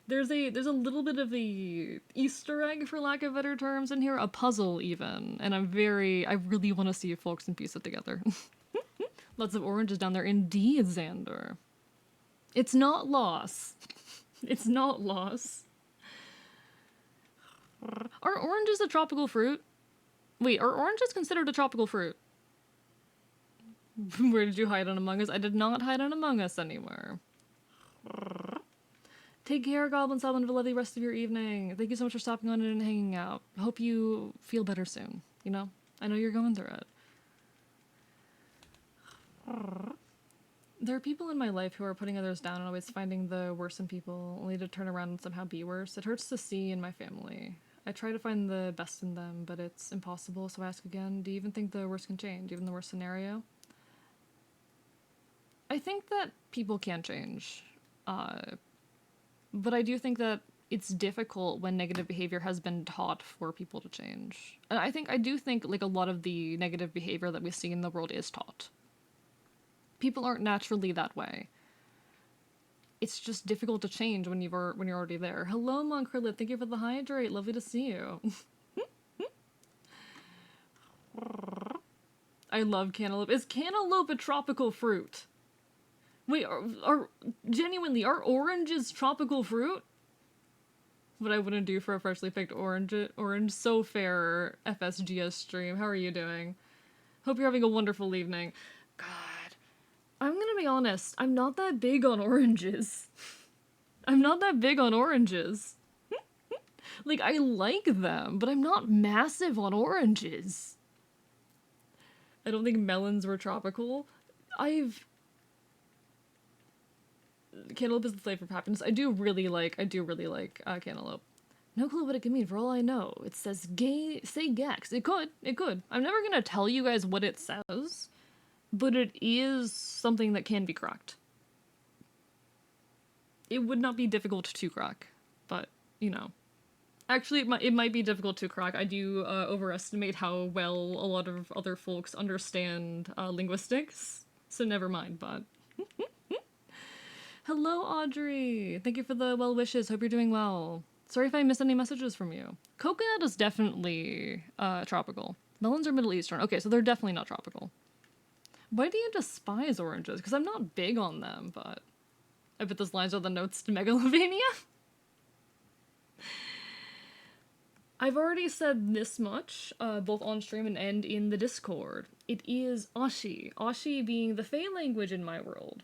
There's a little bit of a Easter egg, for lack of better terms, in here, a puzzle even, and I really want to see if folks can piece it together. Lots of oranges down there, indeed, Xander. It's not loss. It's not loss. Are oranges a tropical fruit? Wait, are oranges considered a tropical fruit? Where did you hide on Among Us? I did not hide on Among Us anywhere. Take care, Goblin Sob, and have a lovely rest of your evening. Thank you so much for stopping on and hanging out. Hope you feel better soon, you know? I know you're going through it. There are people in my life who are putting others down and always finding the worst in people, only to turn around and somehow be worse. It hurts to see in my family. I try to find the best in them, but it's impossible, so I ask again, do you even think the worst can change, even the worst scenario? I think that people can change. But I do think that it's difficult when negative behavior has been taught for people to change. And I do think like a lot of the negative behavior that we see in the world is taught. People aren't naturally that way. It's just difficult to change when you're already there. Hello, Monkrillip. Thank you for the hydrate. Lovely to see you. I love cantaloupe. Is cantaloupe a tropical fruit? Wait, are genuinely, are oranges tropical fruit? What I wouldn't do for a freshly picked orange so fair FSGS stream. How are you doing? Hope you're having a wonderful evening. God, I'm gonna be honest, I'm not that big on oranges. I'm not that big on oranges. Like, I like them, but I'm not massive on oranges. I don't think melons were tropical. Cantaloupe is the flavor of happiness. I do really like cantaloupe. No clue what it could mean, for all I know. It says say Gex. It could. I'm never gonna tell you guys what it says, but it is something that can be cracked. It would not be difficult to crack, but, you know. Actually, it might be difficult to crack. I do overestimate how well a lot of other folks understand linguistics, so never mind, but. Hello, Audrey! Thank you for the well wishes. Hope you're doing well. Sorry if I missed any messages from you. Coconut is definitely tropical. Melons are Middle Eastern. Okay, so they're definitely not tropical. Why do you despise oranges? Because I'm not big on them, but I bet those lines are the notes to Megalovania. I've already said this much, both on stream and in the Discord. It is Ashi. Ashi being the Fey language in my world.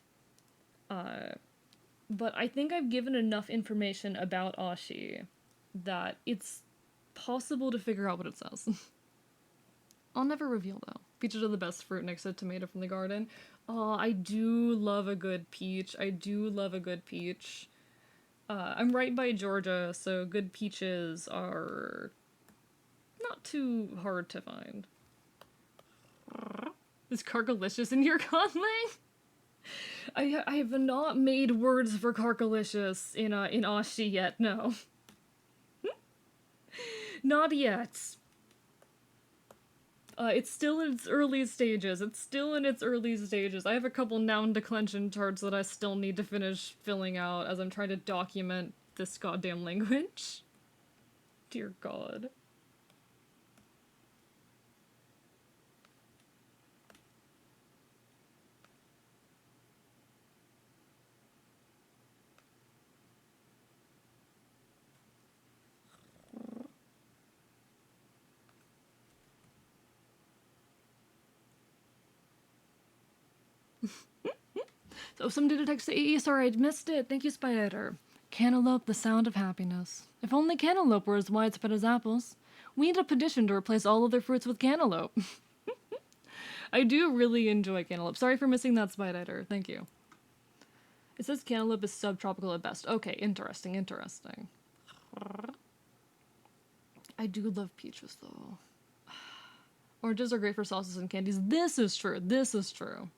But I think I've given enough information about Ashi that it's possible to figure out what it says. I'll never reveal, though. Peaches are the best fruit next to tomato from the garden. Oh, I do love a good peach. I do love a good peach. I'm right by Georgia, so good peaches are not too hard to find. Is Cargalicious in your conlang? I have not made words for Cargalicious in Ashi yet, no. Not yet. It's still in its early stages. It's still in its early stages. I have a couple noun declension charts that I still need to finish filling out as I'm trying to document this goddamn language. Dear God. So somebody did a text to AE, sorry I missed it. Thank you, Spider. Cantaloupe, the sound of happiness. If only cantaloupe were as widespread as apples. We need a petition to replace all other fruits with cantaloupe. I do really enjoy cantaloupe. Sorry for missing that, Spider. Thank you. It says cantaloupe is subtropical at best. Okay, interesting, interesting. I do love peaches, though. Oranges are great for sauces and candies. This is true. This is true.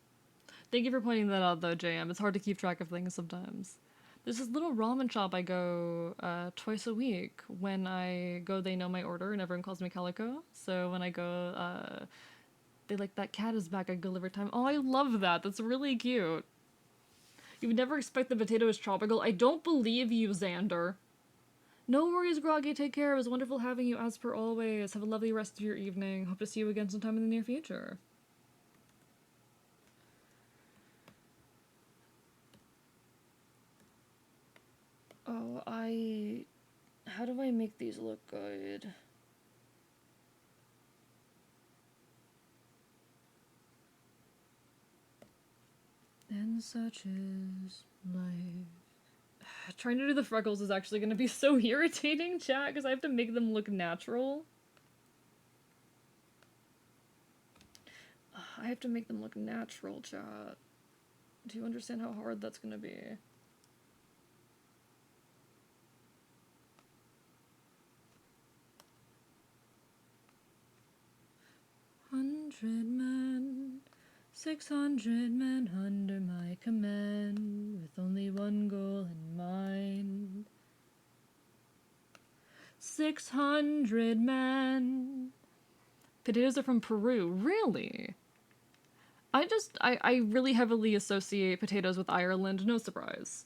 Thank you for pointing that out, though, JM. It's hard to keep track of things sometimes. There's this little ramen shop I go twice a week. When I go, they know my order, and everyone calls me Calico. So when I go, they like, that cat is back, I go every time. Oh, I love that. That's really cute. You would never expect the potato is tropical. I don't believe you, Xander. No worries, Groggy. Take care. It was wonderful having you as per always. Have a lovely rest of your evening. Hope to see you again sometime in the near future. Oh, how do I make these look good? And such is life. Trying to do the freckles is actually going to be so irritating, chat, because I have to make them look natural. I have to make them look natural, chat. Do you understand how hard that's going to be? "100 men, 600 men under my command, with only one goal in mind. 600 men." Potatoes are from Peru. Really? I really heavily associate potatoes with Ireland. No surprise.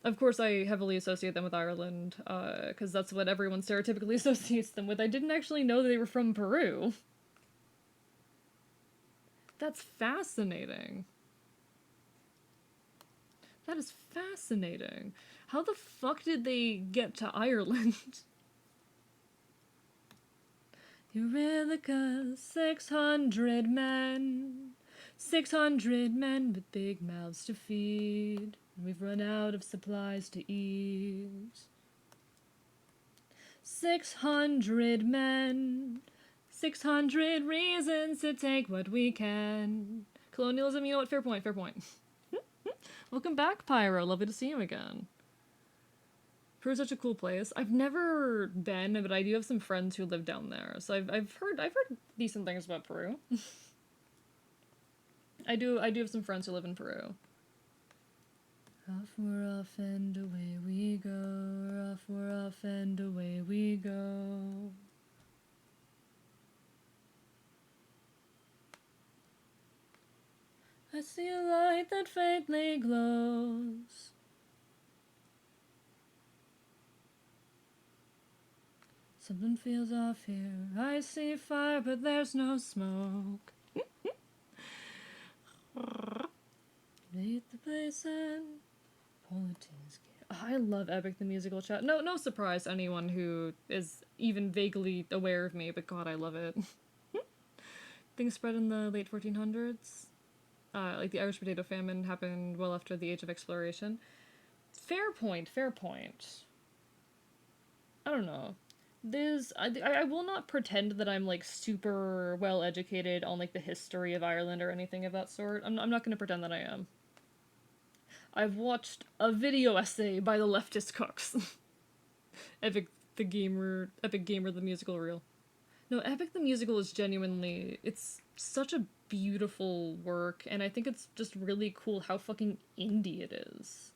Of course, I heavily associate them with Ireland, because that's what everyone stereotypically associates them with. I didn't actually know that they were from Peru. That's fascinating. That is fascinating. How the fuck did they get to Ireland? Eureka, 600 men. 600 men with big mouths to feed. We've run out of supplies to eat. 600 men. 600 reasons to take what we can. Colonialism, you know what? Fair point, fair point. Welcome back, Pyro. Lovely to see you again. Peru's such a cool place. I've never been, but I do have some friends who live down there, so I've heard decent things about Peru. I do have some friends who live in Peru. Off, we're off, and away we go. We're off, we're off, and away we go. I see a light that faintly glows. Something feels off here. I see fire, but there's no smoke. Beat the place and politics. I love Epic the Musical Chat. No surprise to anyone who is even vaguely aware of me, but God, I love it. Things spread in the late 1400s. Like the Irish potato famine happened well after the Age of Exploration. Fair point, fair point. I don't know. I will not pretend that I'm like super well educated on like the history of Ireland or anything of that sort. I'm not going to pretend that I am. I've watched a video essay by the leftist cooks. Epic Gamer the musical reel. No, Epic the musical is genuinely, it's such a beautiful work, and I think it's just really cool how fucking indie it is.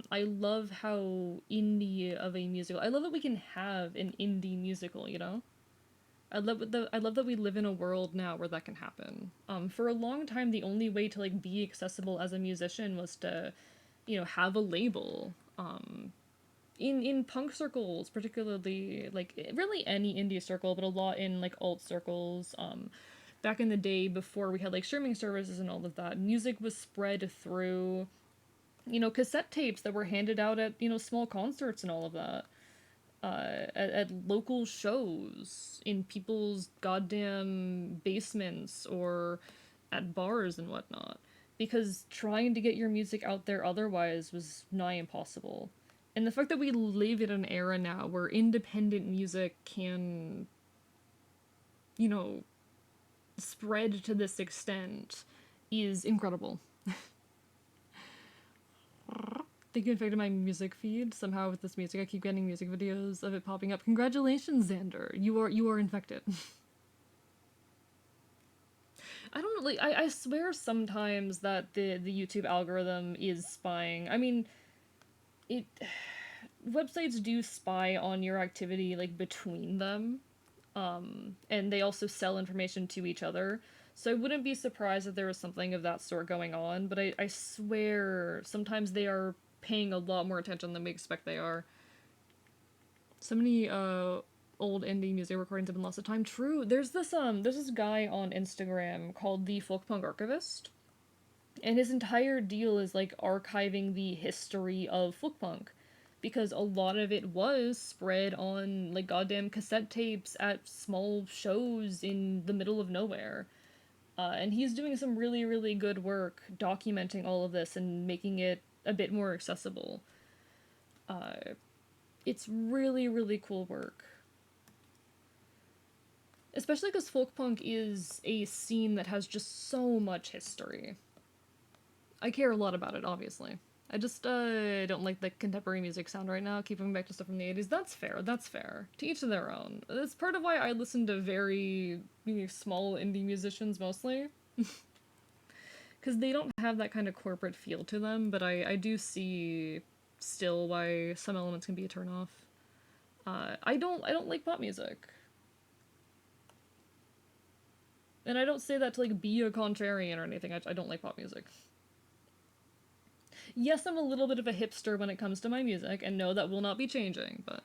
I love how indie of a musical. I love that we can have an indie musical, you know? I love that we live in a world now where that can happen. For a long time, the only way to like be accessible as a musician was to, have a label. In punk circles, particularly like really any indie circle, but a lot in like alt circles. Back in the day before we had like streaming services and all of that, music was spread through, cassette tapes that were handed out at small concerts and all of that. At local shows in people's goddamn basements or at bars and whatnot. Because trying to get your music out there otherwise was nigh impossible. And the fact that we live in an era now where independent music can, spread to this extent is incredible. Thank you infected my music feed. Somehow with this music I keep getting music videos of it popping up. Congratulations, Xander. You are infected. I don't know, like I swear sometimes that the YouTube algorithm is spying. I mean, it websites do spy on your activity like between them. And they also sell information to each other. So I wouldn't be surprised if there was something of that sort going on, but I swear sometimes they are paying a lot more attention than we expect they are. So many old indie music recordings have been lost to time. True. There's this guy on Instagram called the Folk Punk Archivist. And his entire deal is like archiving the history of folk punk. Because a lot of it was spread on like goddamn cassette tapes at small shows in the middle of nowhere. And he's doing some really, really good work documenting all of this and making it a bit more accessible. It's really, really cool work. Especially because folk punk is a scene that has just so much history. I care a lot about it, obviously. I just don't like the contemporary music sound right now. Keep going back to stuff from the 80s. That's fair. That's fair. To each of their own. That's part of why I listen to very small indie musicians mostly. Because they don't have that kind of corporate feel to them, but I do see still why some elements can be a turnoff. I don't like pop music. And I don't say that to like be a contrarian or anything. I don't like pop music. Yes, I'm a little bit of a hipster when it comes to my music, and no, that will not be changing, but...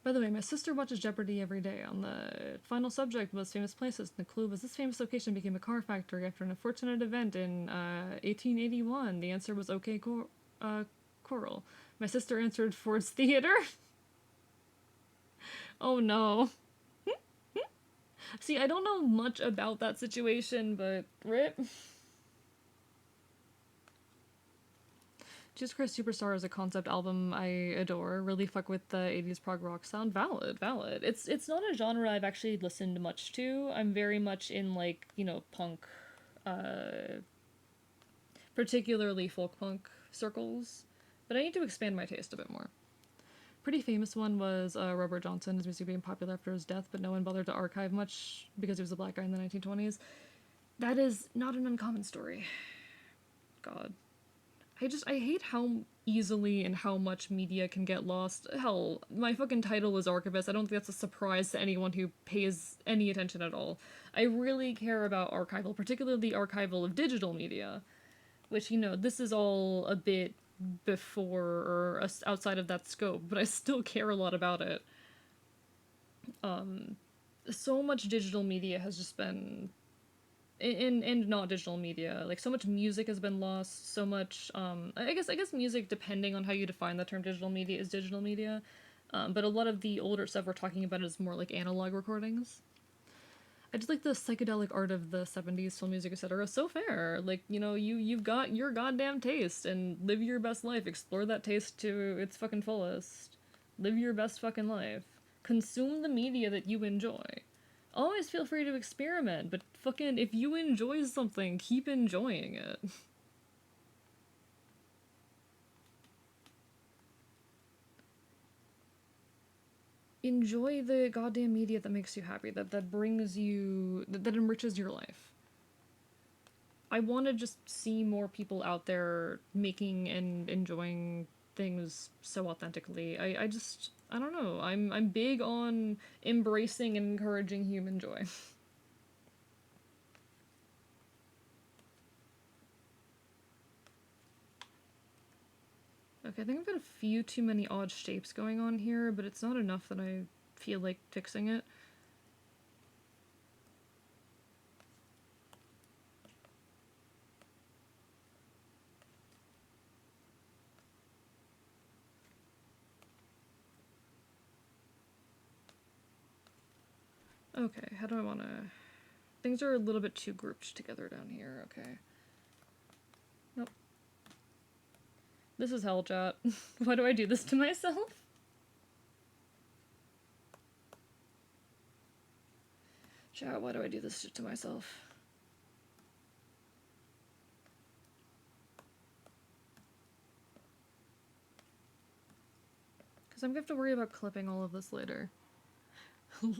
By the way, my sister watches Jeopardy every day. On the final subject was famous places. And the clue was this famous location became a car factory after an unfortunate event in 1881. The answer was OK Coral. My sister answered Ford's Theater. Oh no. See, I don't know much about that situation, but rip. Jesus Christ Superstar is a concept album I adore. Really fuck with the 80s prog rock sound. Valid. It's not a genre I've actually listened much to. I'm very much in like, punk, particularly folk punk circles. But I need to expand my taste a bit more. Pretty famous one was Robert Johnson, his music being popular after his death, but no one bothered to archive much because he was a black guy in the 1920s. That is not an uncommon story. God. I hate how easily and how much media can get lost. Hell, my fucking title is archivist. I don't think that's a surprise to anyone who pays any attention at all. I really care about archival, particularly archival of digital media, which, you know, this is all a bit before or outside of that scope, but I still care a lot about it. So much digital media has just been and not digital media, like so much music has been lost, so much I guess music, depending on how you define the term digital media, is digital media, but a lot of the older stuff we're talking about is more like analog recordings. I just like the psychedelic art of the 70s film music, etc. So fair, like, you know, you've got your goddamn taste and live your best life, explore that taste to its fucking fullest, live your best fucking life, consume the media that you enjoy. Always feel free to experiment, but fucking, if you enjoy something, keep enjoying it. Enjoy the goddamn media that makes you happy, that brings you, that enriches your life. I want to just see more people out there making and enjoying things so authentically. I don't know. I'm big on embracing and encouraging human joy. Okay, I think I've got a few too many odd shapes going on here, but it's not enough that I feel like fixing it. Okay, how do I want to... Things are a little bit too grouped together down here, okay. Nope. This is hell, chat. Why do I do this to myself? Chat, why do I do this shit to myself? Because I'm gonna have to worry about clipping all of this later.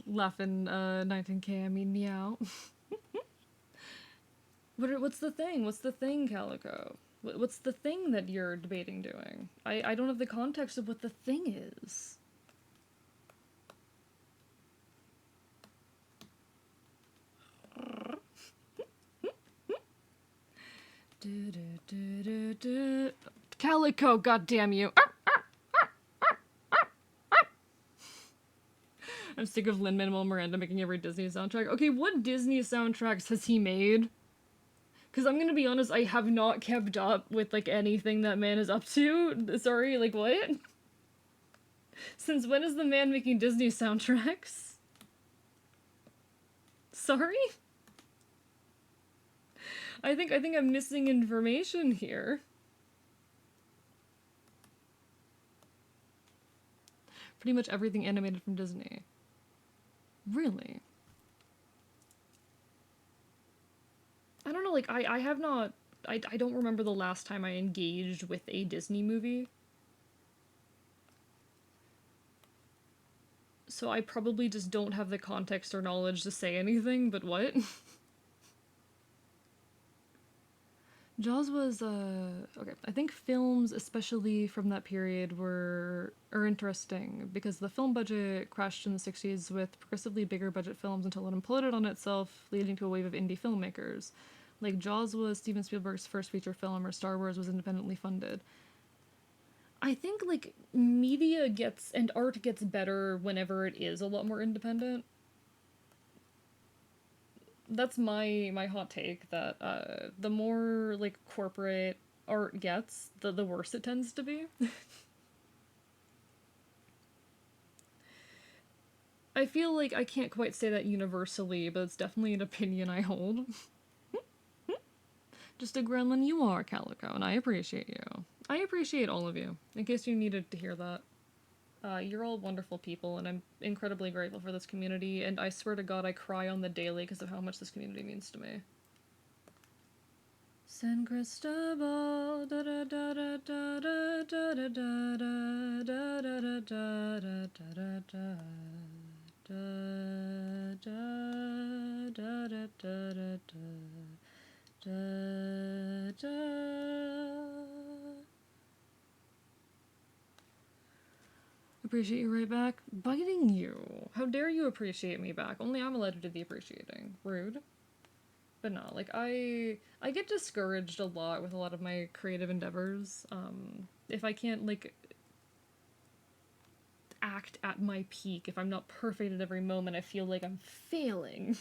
Laughing, 19K, I mean meow. What's the thing? What's the thing, Calico? What's the thing that you're debating doing? I don't have the context of what the thing is. Calico, goddamn you! I'm sick of Lin-Manuel Miranda making every Disney soundtrack. Okay, what Disney soundtracks has he made? Because I'm gonna be honest, I have not kept up with, like, anything that man is up to. Sorry, like, what? Since when is the man making Disney soundtracks? Sorry? I think I'm missing information here. Pretty much everything animated from Disney. Really? I don't know, like, I have not... I don't remember the last time I engaged with a Disney movie. So I probably just don't have the context or knowledge to say anything, but what? Jaws was, okay, I think films, especially from that period, are interesting, because the film budget crashed in the 60s with progressively bigger budget films until it imploded on itself, leading to a wave of indie filmmakers. Like, Jaws was Steven Spielberg's first feature film, or Star Wars was independently funded. I think, like, media gets, and art gets better whenever it is a lot more independent. That's my hot take, that the more, like, corporate art gets, the worse it tends to be. I feel like I can't quite say that universally, but it's definitely an opinion I hold. Just a gremlin you are, Calico, and I appreciate you. I appreciate all of you, in case you needed to hear that. You're all wonderful people, and I'm incredibly grateful for this community, and I swear to God I cry on the daily because of how much this community means to me. San Cristobal, da da da da da da da da da. da da da da da da da da da da da da da da da. Appreciate you right back. Biting you. How dare you appreciate me back? Only I'm allowed to do the appreciating. Rude. But no, like I get discouraged a lot with a lot of my creative endeavors. If I can't like act at my peak, if I'm not perfect at every moment, I feel like I'm failing.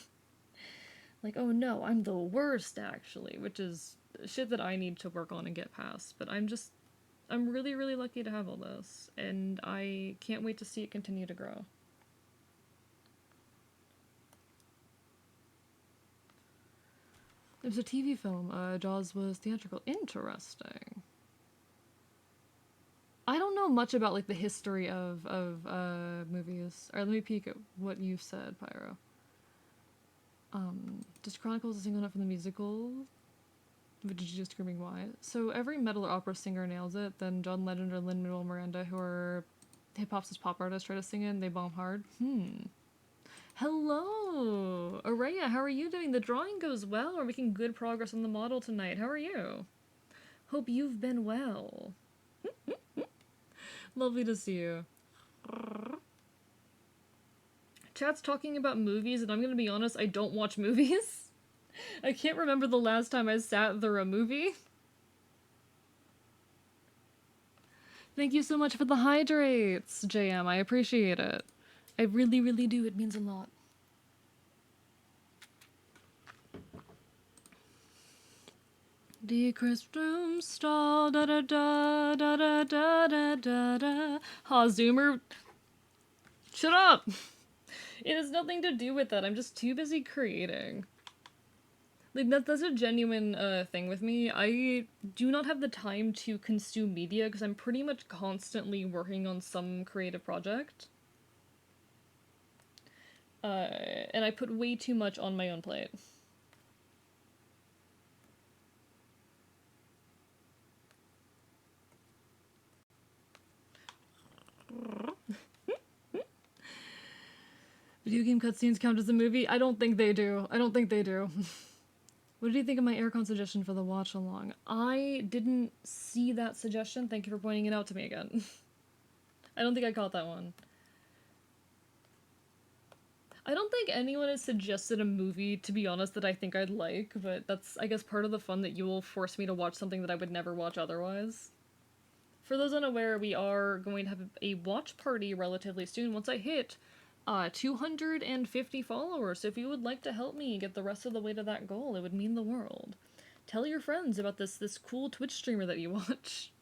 Like, oh no, I'm the worst actually, which is shit that I need to work on and get past. But I'm really, really lucky to have all this, and I can't wait to see it continue to grow. There's a TV film, Jaws was theatrical. Interesting. I don't know much about, like, the history of movies. Alright, let me peek at what you said, Pyro. Just Chronicles a single note from the musical? But did you just screaming why? So every metal or opera singer nails it, then John Legend or Lin-Manuel Miranda, who are hip-hop's pop artists, try to sing it and they bomb hard. Hello! Araya, how are you doing? The drawing goes well. We're making good progress on the model tonight. How are you? Hope you've been well. Lovely to see you. Chat's talking about movies, and I'm gonna be honest, I don't watch movies. I can't remember the last time I sat through a movie. Thank you so much for the hydrates, JM. I appreciate it. I really, really do. It means a lot. Decreased room stall, da da da da da da da da da. Ha, Zoomer. Shut up! It has nothing to do with that. I'm just too busy creating. Like, that's a genuine thing with me. I do not have the time to consume media because I'm pretty much constantly working on some creative project. And I put way too much on my own plate. Video game cutscenes count as a movie? I don't think they do. I don't think they do. What did you think of my aircon suggestion for the watch along? I didn't see that suggestion. Thank you for pointing it out to me again. I don't think I caught that one. I don't think anyone has suggested a movie, to be honest, that I think I'd like, but that's, I guess, part of the fun that you will force me to watch something that I would never watch otherwise. For those unaware, we are going to have a watch party relatively soon once I hit 250 followers, so if you would like to help me get the rest of the way to that goal, it would mean the world. Tell your friends about this cool Twitch streamer that you watch.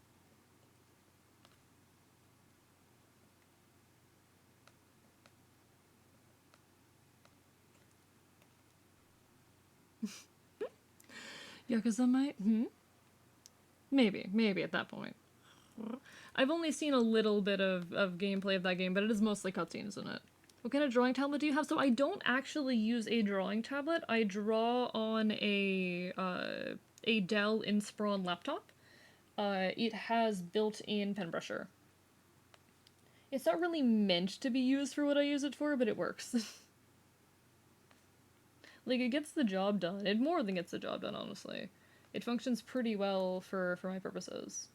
Yakuza might? Maybe at that point. I've only seen a little bit of gameplay of that game, but it is mostly cutscenes in it. What kind of drawing tablet do you have? So I don't actually use a drawing tablet. I draw on a Dell Inspiron laptop. It has built-in pen brusher. It's not really meant to be used for what I use it for, but it works. Like, it gets the job done. It more than gets the job done, honestly. It functions pretty well for my purposes.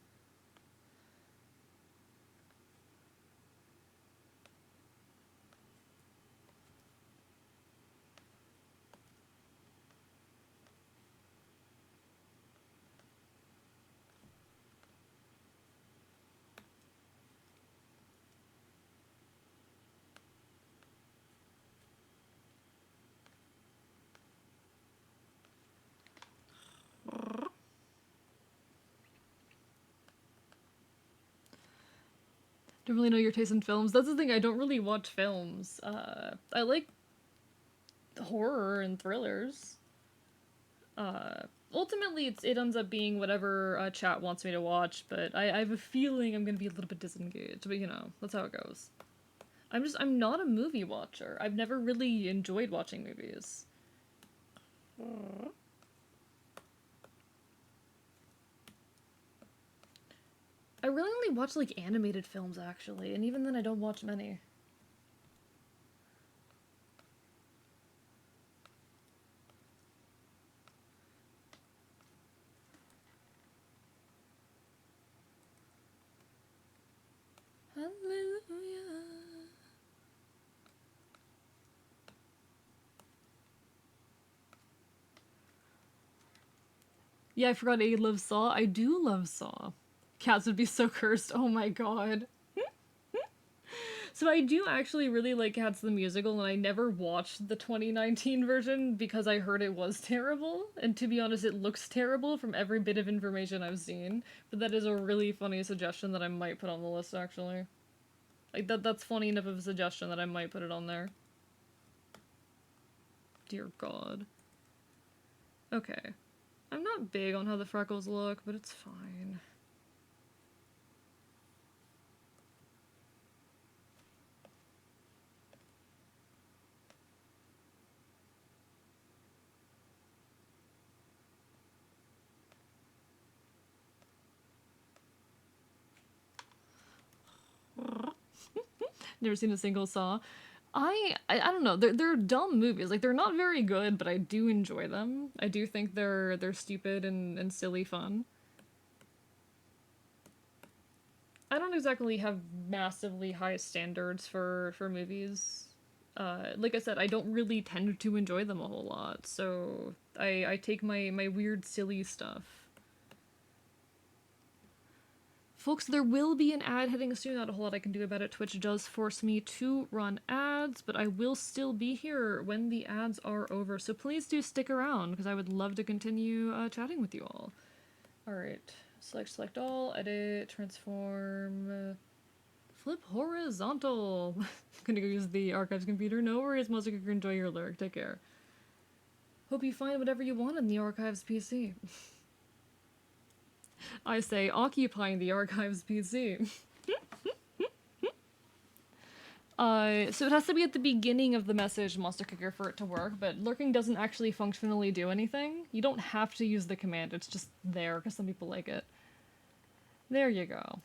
Don't really know your taste in films. That's the thing, I don't really watch films. I like horror and thrillers. Ultimately, it ends up being whatever chat wants me to watch, but I have a feeling I'm gonna be a little bit disengaged, but you know, that's how it goes. I'm not a movie watcher. I've never really enjoyed watching movies. I really only watch like animated films actually, and even then I don't watch many. Hallelujah. Yeah, I forgot Aid loves Saw. I do love Saw. Cats would be so cursed. Oh my god. So I do actually really like Cats the musical, and I never watched the 2019 version because I heard it was terrible. And to be honest, it looks terrible from every bit of information I've seen. But that is a really funny suggestion that I might put on the list actually. Like that's funny enough of a suggestion that I might put it on there. Dear God. Okay. I'm not big on how the freckles look, but it's fine. Never seen a single Saw. I don't know. They're dumb movies. Like they're not very good, but I do enjoy them. I do think they're stupid and silly fun. I don't exactly have massively high standards for movies. Like I said, I don't really tend to enjoy them a whole lot. So I take my weird silly stuff. Folks, there will be an ad hitting soon. Not a whole lot I can do about it. Twitch does force me to run ads, but I will still be here when the ads are over. So please do stick around because I would love to continue chatting with you all. All right, select all, edit, transform, flip horizontal. Gonna go use the archives computer. No worries, Music. Enjoy your lyric. Take care. Hope you find whatever you want in the archives PC. I say occupying the archives PC. So it has to be at the beginning of the message Monster Kicker for it to work, but lurking doesn't actually functionally do anything. You don't have to use the command, it's just there because some people like it. There you go.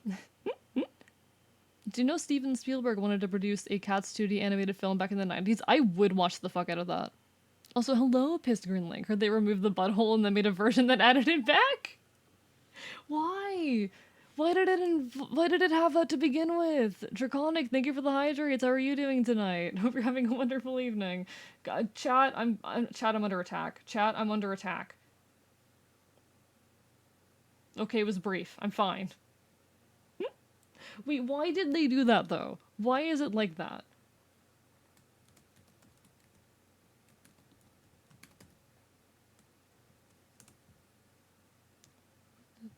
Do you know Steven Spielberg wanted to produce a Cats 2D animated film back in the 90s? I would watch the fuck out of that. Also, hello, Pissed Green Link. Heard they removed the butthole and then made a version that added it back? Why? Why did it have that to begin with? Draconic, thank you for the hydrates. How are you doing tonight? Hope you're having a wonderful evening. God, chat, I'm under attack. Chat, I'm under attack. Okay, it was brief. I'm fine. Wait, why did they do that though? Why is it like that?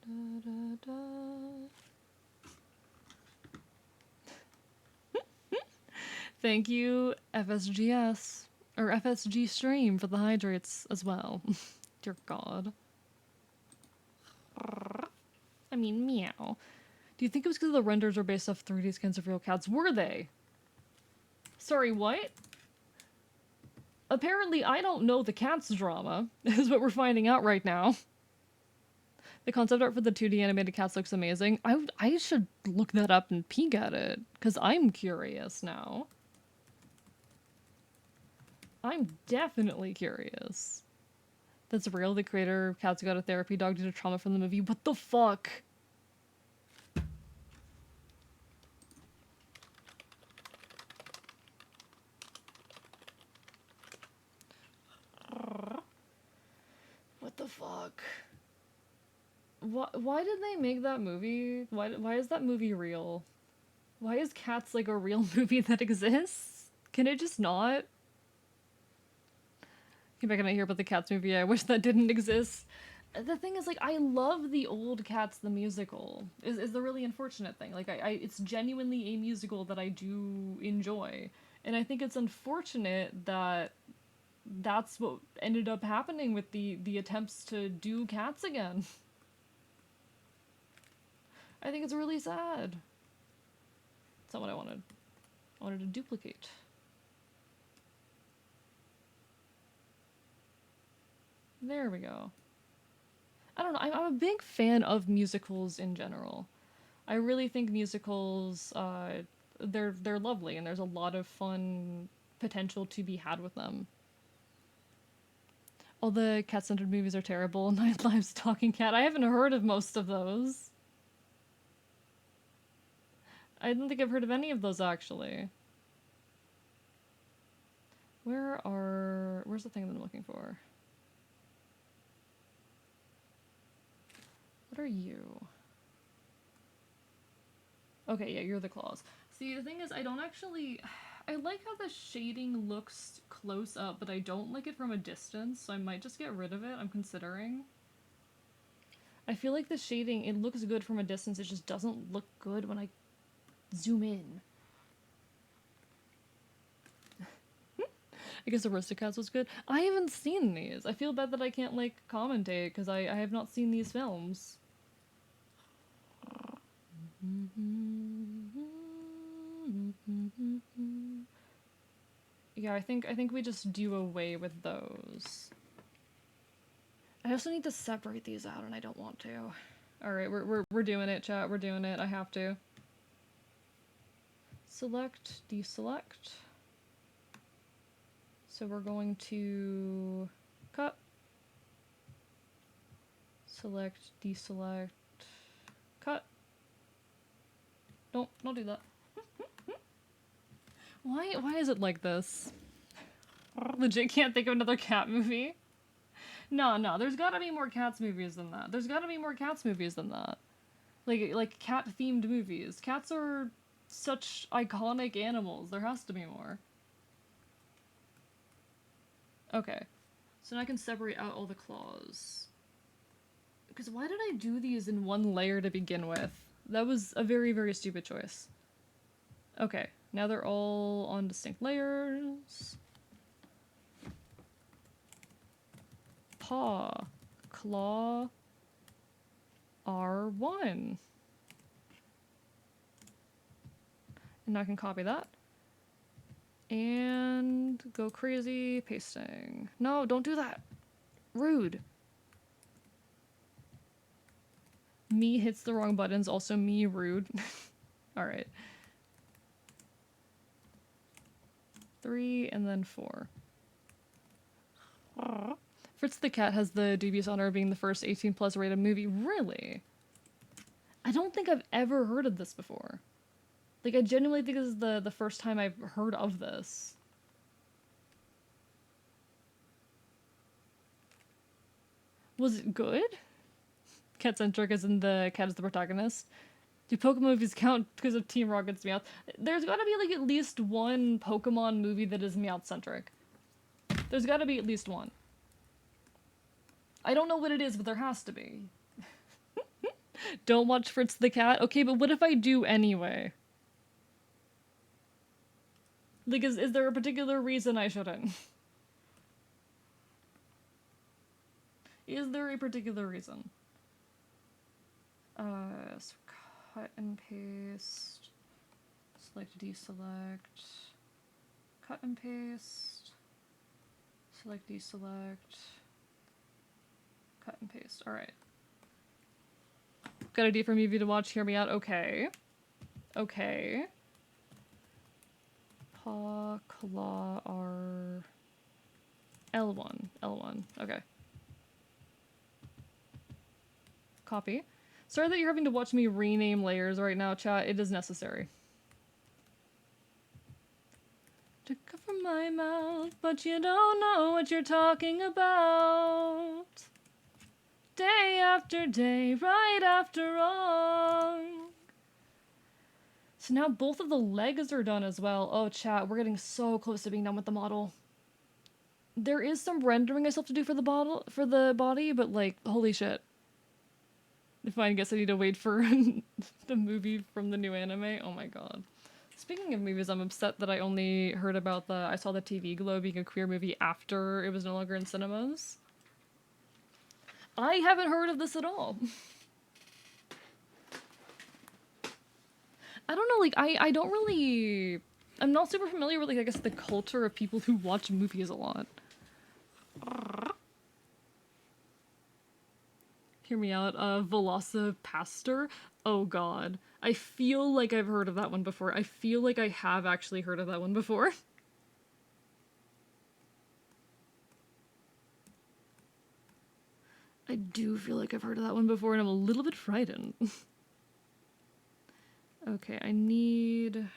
Da, da, da. Thank you, FSGS, or FSG Stream, for the hydrates as well. Dear God. I mean, meow. Do you think it was because the renders were based off 3D scans of real cats? Were they? Sorry, what? Apparently, I don't know the cats drama, is what we're finding out right now. The concept art for the 2D animated cats looks amazing. I should look that up and peek at it, because I'm curious now. I'm definitely curious. That's real. The creator of Cats got a therapy dog due to trauma from the movie. What the fuck? What the fuck? Why did they make that movie? Why is that movie real? Why is Cats like a real movie that exists? Can it just not? Came back and I hear about the Cats movie. I wish that didn't exist. The thing is, like, I love the old Cats the musical. Is the really unfortunate thing. Like, it's genuinely a musical that I do enjoy, and I think it's unfortunate that that's what ended up happening with the attempts to do Cats again. I think it's really sad. That's not what I wanted. I wanted to duplicate. There we go. I don't know, I'm a big fan of musicals in general. I really think musicals, they're lovely, and there's a lot of fun potential to be had with them. All the cat-centered movies are terrible. Night Live's Talking Cat. I haven't heard of most of those. I don't think I've heard of any of those, actually. Where's the thing that I'm looking for? What are you? Okay, yeah, you're the claws. See, the thing is, I don't actually... I like how the shading looks close up, but I don't like it from a distance, so I might just get rid of it. I'm considering. I feel like the shading, it looks good from a distance, it just doesn't look good when I zoom in. I guess Aristocats was good. I haven't seen these. I feel bad that I can't, like, commentate, because I have not seen these films. Yeah, I think we just do away with those. I also need to separate these out, and I don't want to. Alright, we're doing it, chat. We're doing it. I have to. Select, deselect. So we're going to cut. Select, deselect, cut. Don't do that. Why is it like this? Legit can't think of another cat movie. No, there's gotta be more cats movies than that. There's gotta be more cats movies than that. Like cat-themed movies. Cats are such iconic animals. There has to be more. Okay. So now I can separate out all the claws. Because why did I do these in one layer to begin with? That was a very, very stupid choice. Okay. Now they're all on distinct layers. Paw. Claw. R1. And now I can copy that. And go crazy pasting. No, don't do that. Rude. Me hits the wrong buttons, also me rude. Alright. 3 and then 4. Fritz the Cat has the dubious honor of being the first 18+ rated movie. Really? I don't think I've ever heard of this before. Like, I genuinely think this is the first time I've heard of this. Was it good? Cat-centric as in the cat is the protagonist. Do Pokemon movies count because of Team Rocket's Meowth? There's gotta be, like, at least one Pokemon movie that is Meowth-centric. There's gotta be at least one. I don't know what it is, but there has to be. Don't watch Fritz the Cat? Okay, but what if I do anyway? Like, is there a particular reason I shouldn't? Is there a particular reason? So cut and paste. Select, deselect. Cut and paste. Select, deselect. Cut and paste. Alright. Got a idea for a movie to watch, hear me out. Okay. Okay. Paw, claw, R... L1. L1. Okay. Copy. Sorry that you're having to watch me rename layers right now, chat. It is necessary. To cover my mouth, but you don't know what you're talking about. Day after day, right after wrong. So now both of the legs are done as well. Oh, chat, we're getting so close to being done with the model. There is some rendering I still have to do for the body, but like, holy shit. Fine, I guess I need to wait for the movie from the new anime. Oh my god. Speaking of movies, I'm upset that I only heard about I saw the TV Glow being a queer movie after it was no longer in cinemas. I haven't heard of this at all. I don't know, like, I don't really... I'm not super familiar with, like, I guess the culture of people who watch movies a lot. Hear me out, Velocipastor? Oh god. I feel like I've heard of that one before. I feel like I have actually heard of that one before. I do feel like I've heard of that one before, and I'm a little bit frightened. Okay, I need...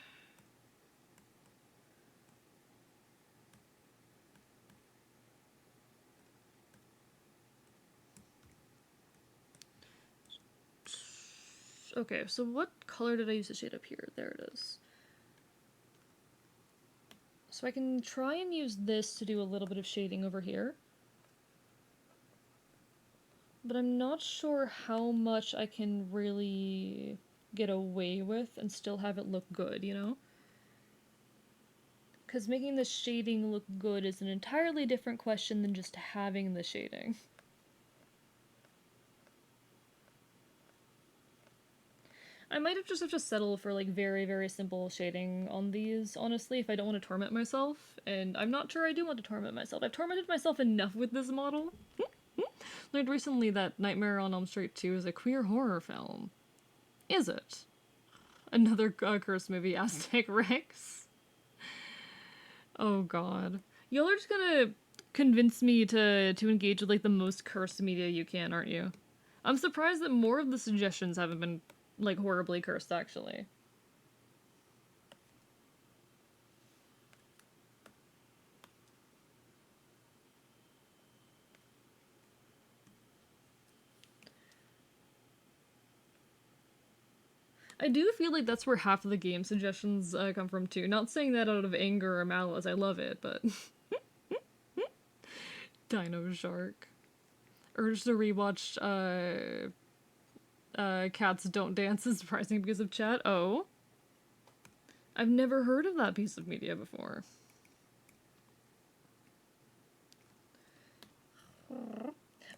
Okay, so what color did I use to shade up here? There it is. So I can try and use this to do a little bit of shading over here. But I'm not sure how much I can really get away with and still have it look good, you know? Because making the shading look good is an entirely different question than just having the shading. I might have just have to settle for like very, very simple shading on these, honestly, if I don't want to torment myself. And I'm not sure I do want to torment myself. I've tormented myself enough with this model. Learned recently that Nightmare on Elm Street 2 is a queer horror film. Is it? Another cursed movie, Aztec Rex? Oh god. Y'all are just gonna convince me to engage with like the most cursed media you can, aren't you? I'm surprised that more of the suggestions haven't been like horribly cursed, actually. I do feel like that's where half of the game suggestions come from too. Not saying that out of anger or malice, I love it, but... Dino Shark. Urge to rewatch Cats Don't Dance is surprising because of chat. Oh. I've never heard of that piece of media before.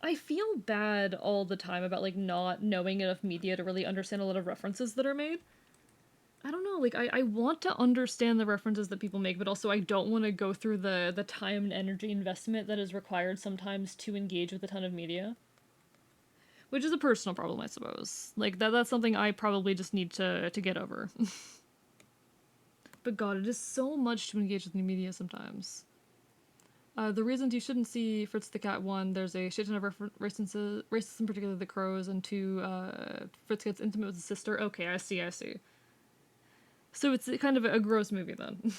I feel bad all the time about like not knowing enough media to really understand a lot of references that are made. I don't know, like I want to understand the references that people make, but also I don't want to go through the time and energy investment that is required sometimes to engage with a ton of media. Which is a personal problem, I suppose. Like that's something I probably just need to get over. But god, it is so much to engage with new media sometimes. The reasons you shouldn't see Fritz the Cat, one, there's a shit ton of racism, particularly the crows, and two, Fritz gets intimate with his sister. Okay, I see. So it's kind of a gross movie then.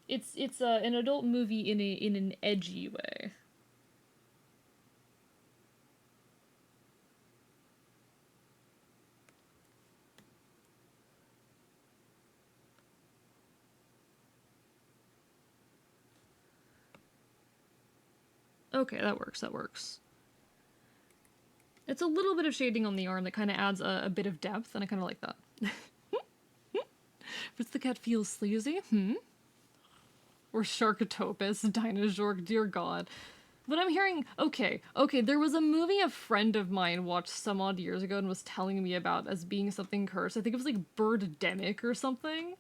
It's an adult movie in an edgy way. Okay, that works. It's a little bit of shading on the arm that kind of adds a bit of depth, and I kind of like that. Fritz the Cat feels sleazy? Or Sharkotopus, Dinosaur, dear god. But I'm hearing, okay, there was a movie a friend of mine watched some odd years ago and was telling me about as being something cursed. I think it was like Birdemic or something.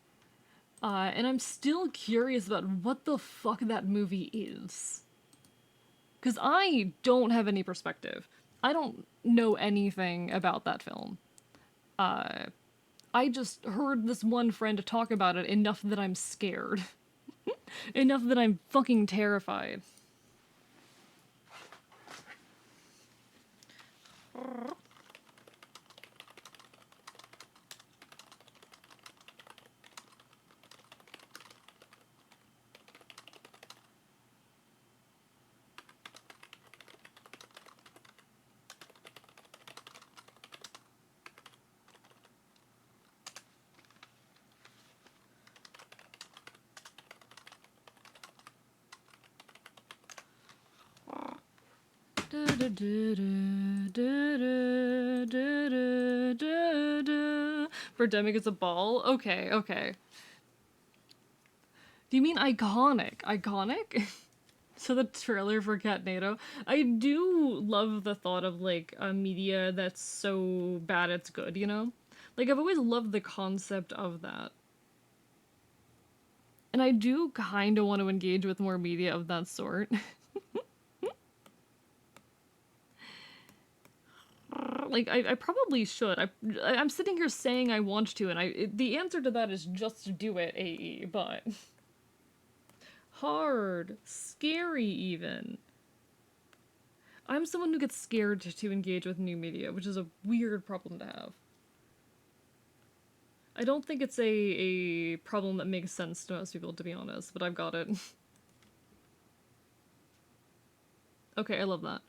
And I'm still curious about what the fuck that movie is. Because I don't have any perspective. I don't know anything about that film. I just heard this one friend talk about it enough that I'm scared. Enough that I'm fucking terrified. Birdemic is a ball? Okay. Do you mean iconic? Iconic? So the trailer for Catnado. I do love the thought of like a media that's so bad it's good, you know? Like I've always loved the concept of that. And I do kind of want to engage with more media of that sort. Like, I probably should. I'm sitting here saying I want to, and the answer to that is just do it, AE, but... Hard. Scary, even. I'm someone who gets scared to engage with new media, which is a weird problem to have. I don't think it's a problem that makes sense to most people, to be honest, but I've got it. Okay, I love that.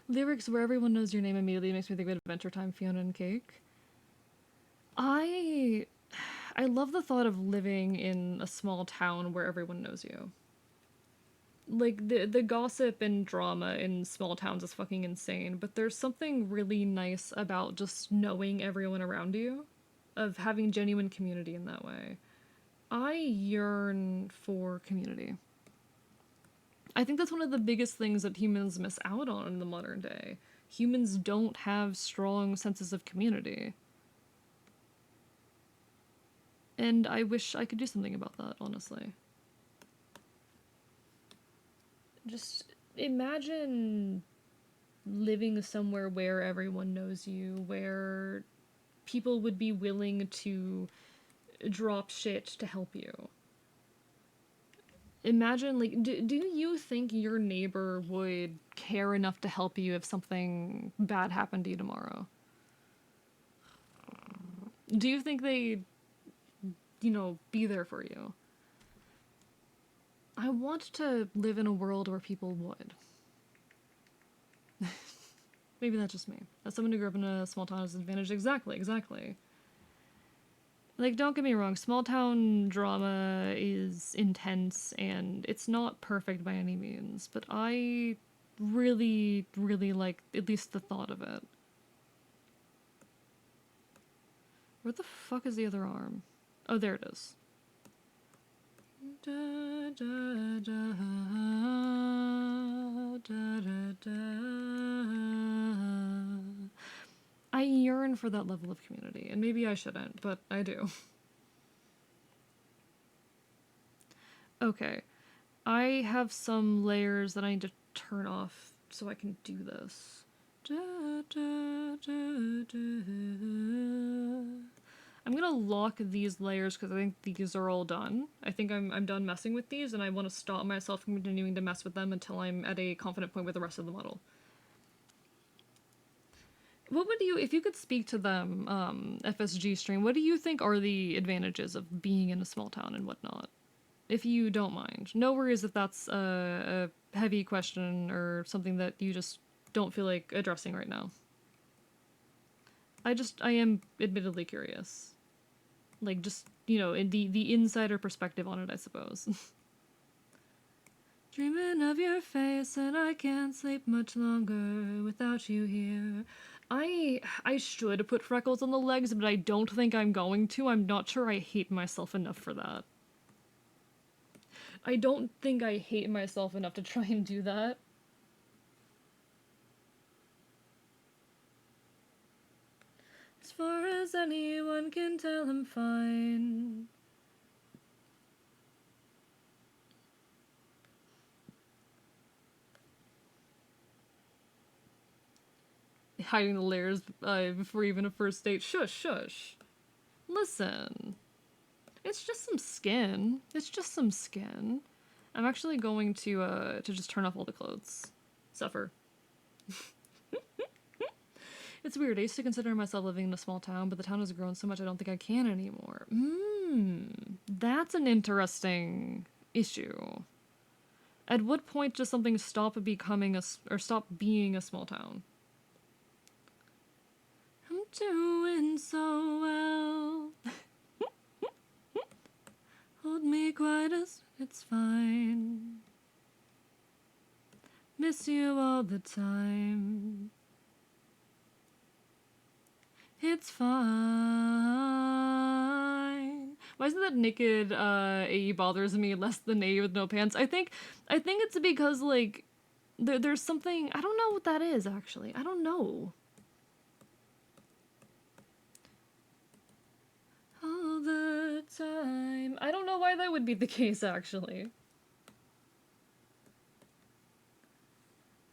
Lyrics where everyone knows your name immediately makes me think of Adventure Time, Fiona and Cake. I love the thought of living in a small town where everyone knows you. Like, the gossip and drama in small towns is fucking insane, but there's something really nice about just knowing everyone around you, of having genuine community in that way. I yearn for community. I think that's one of the biggest things that humans miss out on in the modern day. Humans don't have strong senses of community. And I wish I could do something about that, honestly. Just imagine living somewhere where everyone knows you, where people would be willing to drop shit to help you. Imagine, like, do you think your neighbor would care enough to help you if something bad happened to you tomorrow? Do you think they'd, be there for you? I want to live in a world where people would. Maybe that's just me. As someone who grew up in a small town has an advantage. Exactly. Like, don't get me wrong, small town drama is intense and it's not perfect by any means, but I really, really like at least the thought of it. Where the fuck is the other arm? Oh, there it is. Da, da, da, da, da, da. I yearn for that level of community, and maybe I shouldn't, but I do. Okay, I have some layers that I need to turn off so I can do this. Da, da, da, da. I'm gonna lock these layers because I think these are all done. I think I'm done messing with these, and I want to stop myself from continuing to mess with them until I'm at a confident point with the rest of the model. What would you, if you could speak to them, FSG stream, what do you think are the advantages of being in a small town and whatnot? If you don't mind. No worries if that's a heavy question or something that you just don't feel like addressing right now. I am admittedly curious. Like, just, in the insider perspective on it, I suppose. Dreaming of your face and I can't sleep much longer without you here. I should put freckles on the legs, but I don't think I'm going to. I'm not sure I hate myself enough for that. I don't think I hate myself enough to try and do that. As far as anyone can tell, I'm fine. Hiding the layers before even a first date. Shush. Listen. It's just some skin. I'm actually going to just turn off all the clothes. Suffer. It's weird. I used to consider myself living in a small town, but the town has grown so much I don't think I can anymore. That's an interesting issue. At what point does something stop being a small town? I'm doing so well. Hold me quiet as it's fine. Miss you all the time. It's fine. Why isn't that naked AE bothers me less than AE with no pants? I think it's because, like, there's something, I don't know what that is, actually. I don't know. All the time. I don't know why that would be the case, actually.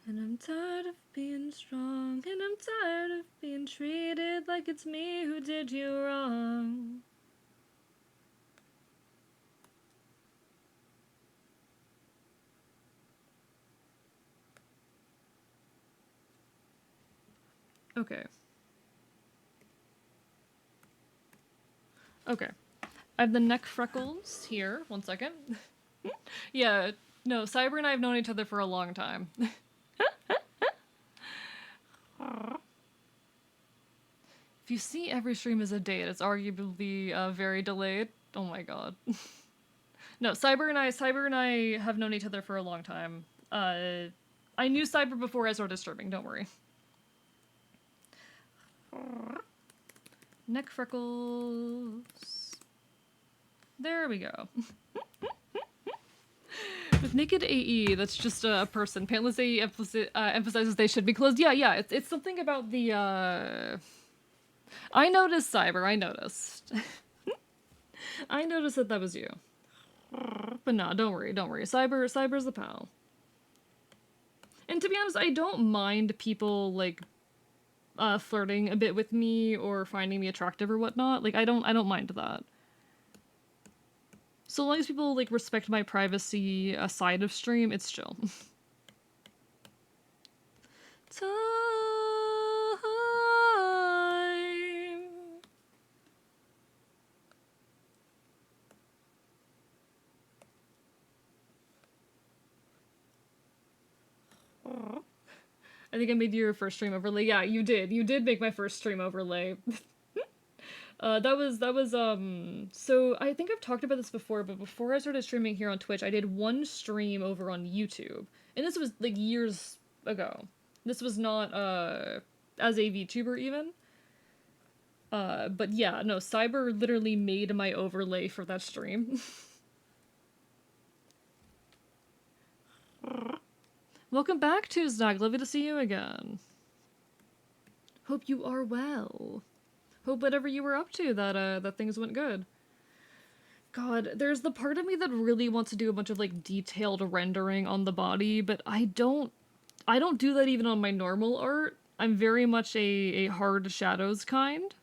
And I'm tired of being strong, and I'm tired of being treated like it's me who did you wrong. Okay. Okay. I have the neck freckles here. One second. Yeah, no, Cyber and I have known each other for a long time. If you see every stream as a date, it's arguably very delayed. Oh my god. No, Cyber and I have known each other for a long time. I knew Cyber before I started streaming. Don't worry. Neck freckles. There we go. With Naked AE, that's just a person. Pantless AE emphasizes they should be closed. Yeah, it's something about the, I noticed, Cyber, I noticed. I noticed that was you. But nah, don't worry. Cyber's the pal. And to be honest, I don't mind people, like, flirting a bit with me or finding me attractive or whatnot. Like, I don't mind that. So long as people, like, respect my privacy aside of stream, it's chill. Time. I think I made your first stream overlay. Yeah, you did. You did make my first stream overlay. That was so I think I've talked about this before, but before I started streaming here on Twitch, I did one stream over on YouTube. And this was like years ago. This was not as a VTuber even. But yeah, no, Cyber literally made my overlay for that stream. Welcome back, Tuesdag. Lovely to see you again. Hope you are well. Hope whatever you were up to that things went good. God, there's the part of me that really wants to do a bunch of like detailed rendering on the body, but I don't do that even on my normal art. I'm very much a hard shadows kind.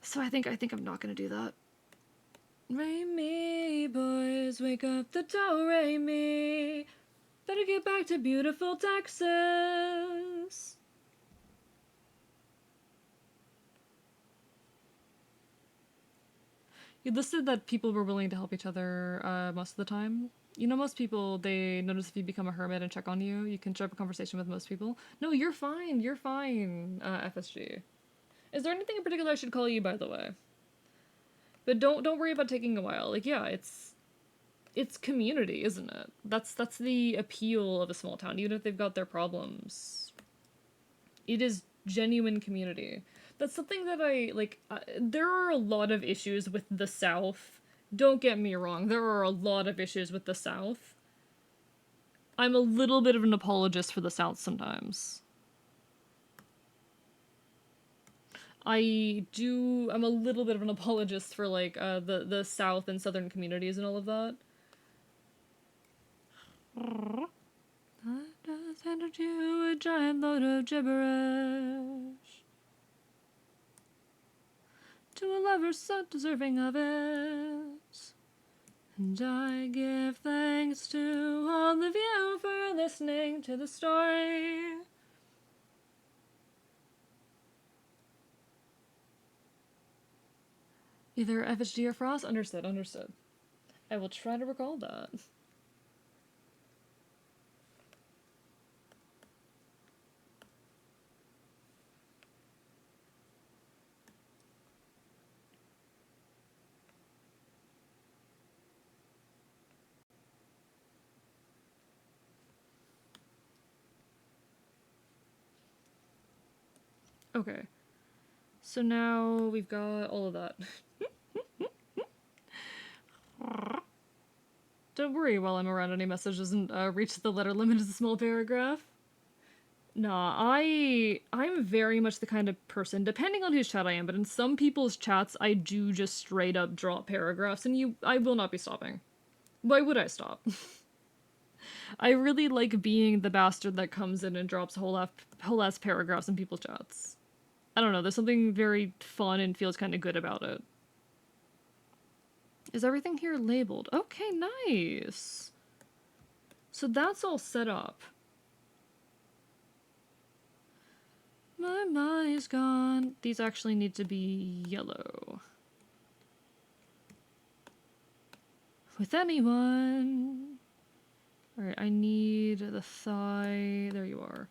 So I think I'm not gonna do that. Ray me, boys, wake up the do re mi. Better get back to beautiful Texas. You listed that people were willing to help each other most of the time. You know, most people, they notice if you become a hermit and check on you, you can strike up a conversation with most people. No, you're fine, FSG. Is there anything in particular I should call you, by the way? But don't worry about taking a while. Like, yeah, it's community, isn't it? That's the appeal of a small town, even if they've got their problems. It is genuine community. That's something that I, like, there are a lot of issues with the South. Don't get me wrong, there are a lot of issues with the South. I'm a little bit of an apologist for the South sometimes. I'm a little bit of an apologist for, like, the South and Southern communities and all of that. I just handed you a giant load of gibberish. To a lover so deserving of it. And I give thanks to all of you for listening to the story. Either FHD or Frost? Understood. I will try to recall that. Okay. So now we've got all of that. Don't worry while I'm around, any message doesn't reach the letter limit as a small paragraph. Nah, I'm very much the kind of person, depending on whose chat I am, but in some people's chats I do just straight up drop paragraphs, and I will not be stopping. Why would I stop? I really like being the bastard that comes in and drops whole ass paragraphs in people's chats. I don't know, there's something very fun and feels kind of good about it. Is everything here labeled? Okay, nice. So that's all set up. My mind's gone. These actually need to be yellow. With anyone. Alright, I need the thigh. There you are.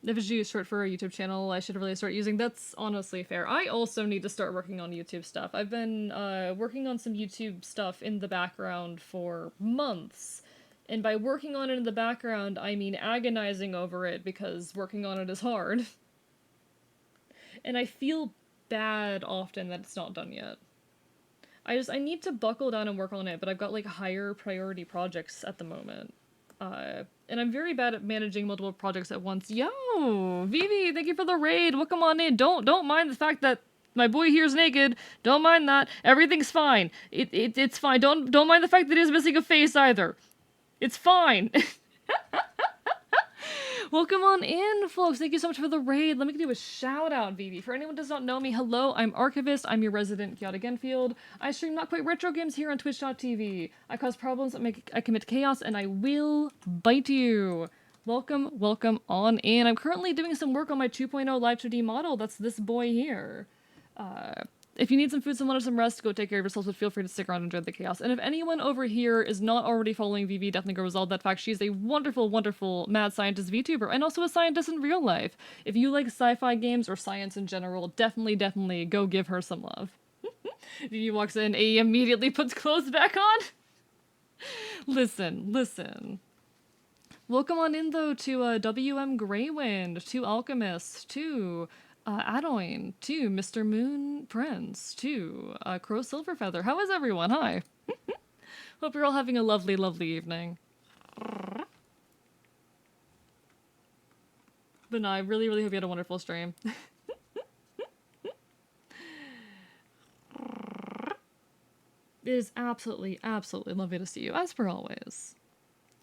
If it's used short for a YouTube channel, I should really start using. That's honestly fair. I also need to start working on YouTube stuff. I've been working on some YouTube stuff in the background for months. And by working on it in the background, I mean agonizing over it because working on it is hard. And I feel bad often that it's not done yet. I need to buckle down and work on it, but I've got like higher priority projects at the moment. And I'm very bad at managing multiple projects at once. Yo, Vivi, thank you for the raid. Welcome on in. Don't mind the fact that my boy here's naked. Don't mind that. Everything's fine. It's fine. Don't mind the fact that he's missing a face either. It's fine. Welcome on in, folks. Thank you so much for the raid. Let me do a shout out, Vivi. For anyone who does not know me, hello, I'm Archivist. I'm your resident Kiata Genfield. I stream not quite retro games here on Twitch.tv. I cause problems, I commit chaos, and I will bite you. Welcome on in. I'm currently doing some work on my 2.0 Live 2D model. That's this boy here. If you need some food, some water, some rest, go take care of yourselves, but feel free to stick around and enjoy the chaos. And if anyone over here is not already following Vivi, definitely go resolve that fact. She's a wonderful, wonderful mad scientist VTuber, and also a scientist in real life. If you like sci-fi games or science in general, definitely go give her some love. Vivi walks in, he immediately puts clothes back on. Listen. Welcome on in, though, to WM Greywind, to Alchemist, to Adoin, to Mr. Moon Prince, to Crow Silverfeather. How is everyone? Hi. Hope you're all having a lovely, lovely evening. But no, I really, really hope you had a wonderful stream. It is absolutely lovely to see you, as per always.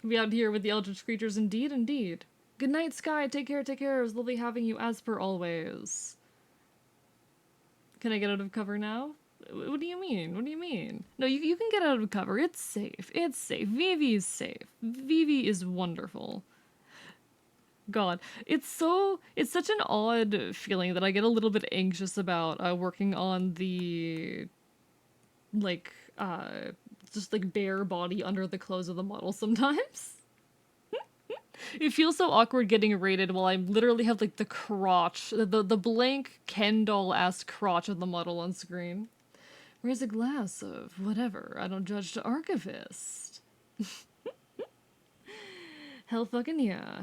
Be out here with the eldritch creatures, indeed. Good night, Sky. Take care. It was lovely having you, as per always. Can I get out of cover now? What do you mean? No, you can get out of cover. It's safe. Vivi is safe. Vivi is wonderful. God, it's such an odd feeling that I get a little bit anxious about working on the, like, just like bare body under the clothes of the model sometimes. It feels so awkward getting rated while I literally have like the crotch, the blank Ken doll-ass crotch of the model on screen. Where's a glass of whatever? I don't judge the archivist. Hell fucking yeah.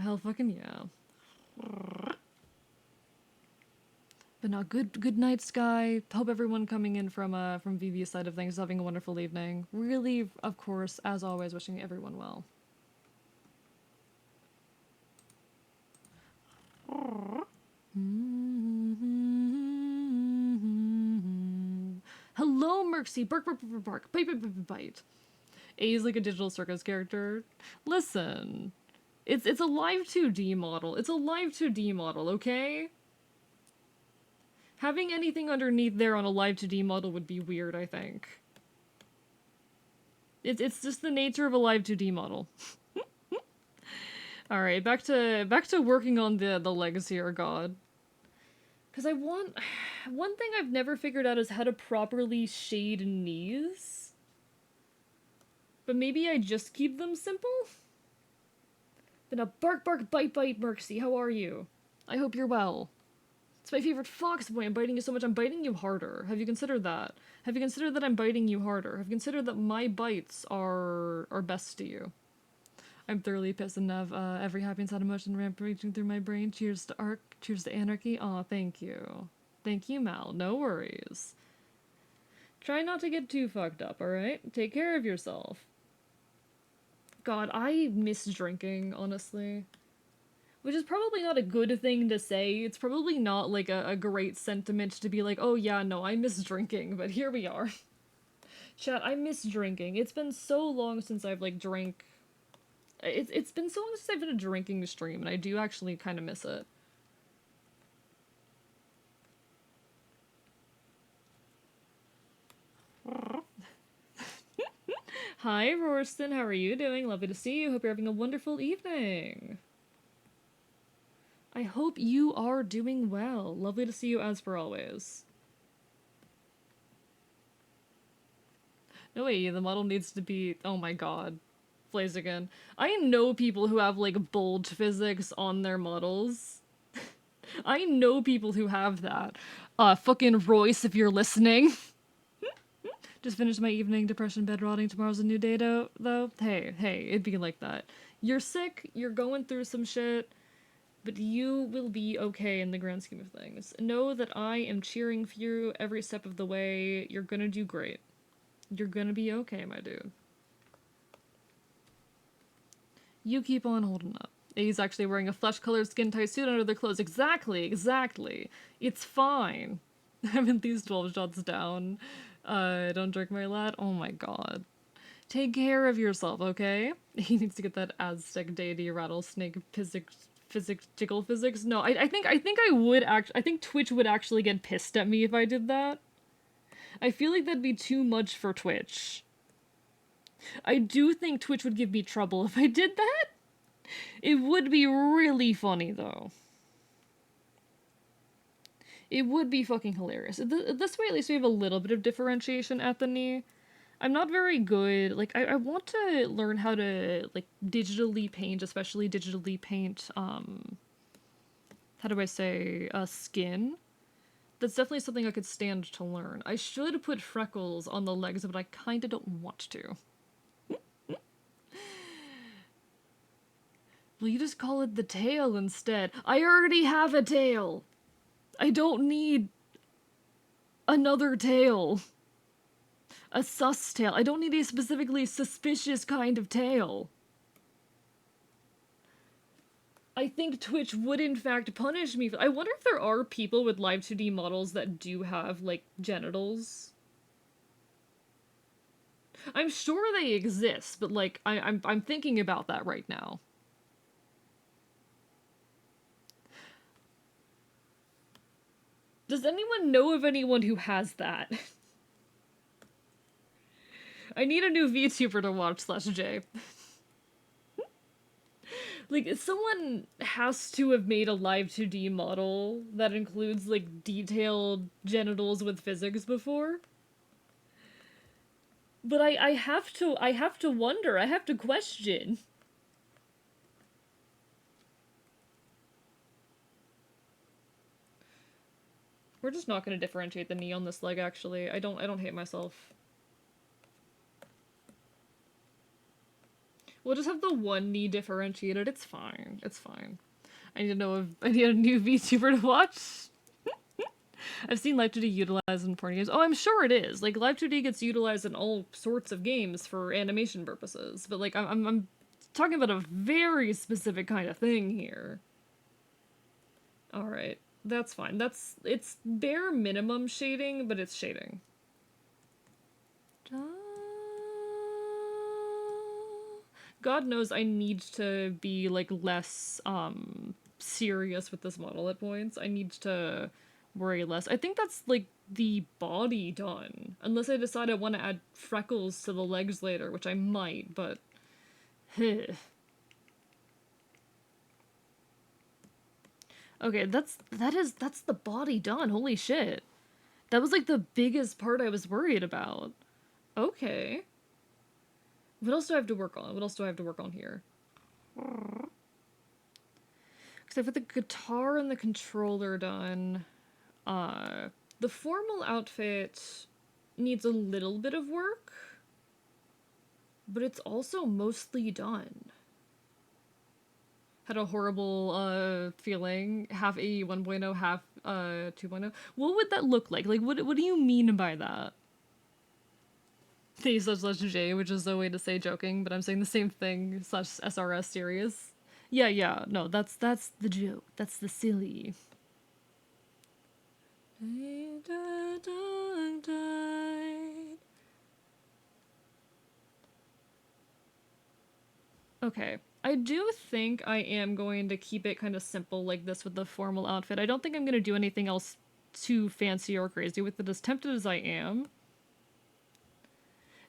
But no, good night, Sky. Hope everyone coming in from Vivi's side of things is having a wonderful evening. Really, of course, as always, wishing everyone well. Hello, Mercy. Bark. Bite. A is like a digital circus character. Listen, it's a live 2D model. Okay? Having anything underneath there on a live 2D model would be weird, I think. It's just the nature of a live 2D model. All right, back to working on the legs here, God. Because one thing I've never figured out is how to properly shade knees. But maybe I just keep them simple? But now bark, bite, Mercy, how are you? I hope you're well. It's my favorite fox boy, I'm biting you so much, I'm biting you harder. Have you considered that? Have you considered that I'm biting you harder? Have you considered that my bites are best to you? I'm thoroughly pissed and have every happy and sad emotion rampaging through my brain. Cheers to Ark. Cheers to Anarchy. Aw, thank you. Thank you, Mal. No worries. Try not to get too fucked up, alright? Take care of yourself. God, I miss drinking, honestly. Which is probably not a good thing to say. It's probably not like a great sentiment to be like, oh yeah, no, I miss drinking, but here we are. Chat, I miss drinking. It's been so long since I've like drank. It's been so long since I've been a drinking stream, and I do actually kind of miss it. Hi, Rorston, how are you doing? Lovely to see you. Hope you're having a wonderful evening. I hope you are doing well. Lovely to see you as per always. No way, the model needs to be. Oh my god. Plays again. I know people who have like bulge physics on their models. I know people who have that. Fucking Royce, if you're listening. Just finished my evening, depression, bed rotting. Tomorrow's a new day, though. Hey, it'd be like that. You're sick, you're going through some shit, but you will be okay in the grand scheme of things. Know that I am cheering for you every step of the way. You're gonna do great. You're gonna be okay, my dude. You keep on holding up. He's actually wearing a flesh-colored skin-tight suit under their clothes. Exactly. It's fine. I'm at least 12 shots down. Don't drink my lad. Oh my god. Take care of yourself, okay? He needs to get that Aztec deity rattlesnake physics jiggle physics. No, I think I would I think Twitch would actually get pissed at me if I did that. I feel like that'd be too much for Twitch. I do think Twitch would give me trouble if I did that. It would be really funny, though. It would be fucking hilarious. This way, at least we have a little bit of differentiation at the knee. I'm not very good. Like, I want to learn how to, like, digitally paint, especially digitally paint, how do I say, skin. That's definitely something I could stand to learn. I should put freckles on the legs, but I kinda don't want to. Will you just call it the tail instead? I already have a tail! I don't need another tail. A sus tail. I don't need a specifically suspicious kind of tail. I think Twitch would in fact punish me. I wonder if there are people with Live 2D models that do have, like, genitals. I'm sure they exist, but, like, I'm thinking about that right now. Does anyone know of anyone who has that? I need a new VTuber to watch /J. Like, someone has to have made a Live 2D model that includes, like, detailed genitals with physics before. But I have to wonder, I have to question. We're just not gonna differentiate the knee on this leg, actually. I don't hate myself. We'll just have the one knee differentiated. It's fine. It's fine. I need to know if I need a new VTuber to watch. I've seen Live 2D utilized in porn games. Oh, I'm sure it is. Like, Live 2D gets utilized in all sorts of games for animation purposes. But, like, I'm talking about a very specific kind of thing here. Alright. That's fine. It's bare minimum shading, but it's shading. God knows I need to be, like, less, serious with this model at points. I need to worry less. I think that's, like, the body done. Unless I decide I want to add freckles to the legs later, which I might, but... Okay, that's the body done. Holy shit. That was, like, the biggest part I was worried about. Okay. What else do I have to work on? What else do I have to work on here? Except for the guitar and the controller done. The formal outfit needs a little bit of work, but it's also mostly done. Had a horrible, feeling. Half AE 1.0, half, 2.0. What would that look like? Like, what do you mean by that? /J, which is a way to say joking, but I'm saying the same thing /SRS serious. Yeah, yeah. No, that's the joke. That's the silly. Okay. I do think I am going to keep it kind of simple like this with the formal outfit. I don't think I'm going to do anything else too fancy or crazy with it, as tempted as I am.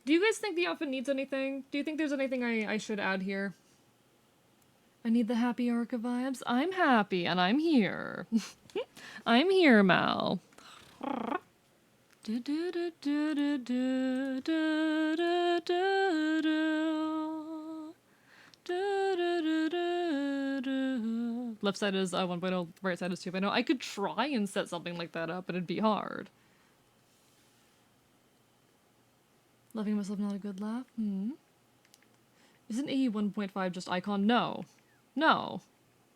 Do you guys think the outfit needs anything? Do you think there's anything I should add here? I need the happy Orca vibes. I'm happy and I'm here. I'm here, Mal. Left side is 1.0, right side is 2.0. I could try and set something like that up, but it'd be hard. Loving myself, not a good laugh? Isn't AE 1.5 just icon? No. No.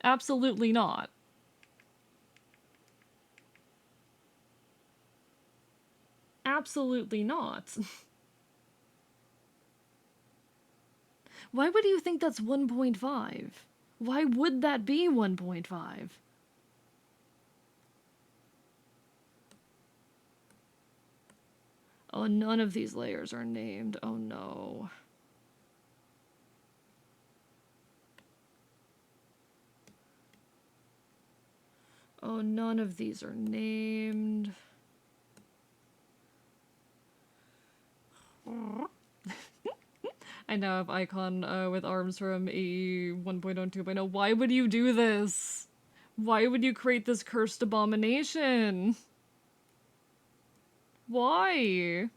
Absolutely not. Absolutely not. Why would you think that's 1.5? Why would that be 1.5? Oh, none of these layers are named. Oh no. Oh, none of these are named. I now have icon with arms from AE 1.0 and 2.0. Why would you do this? Why would you create this cursed abomination? Why?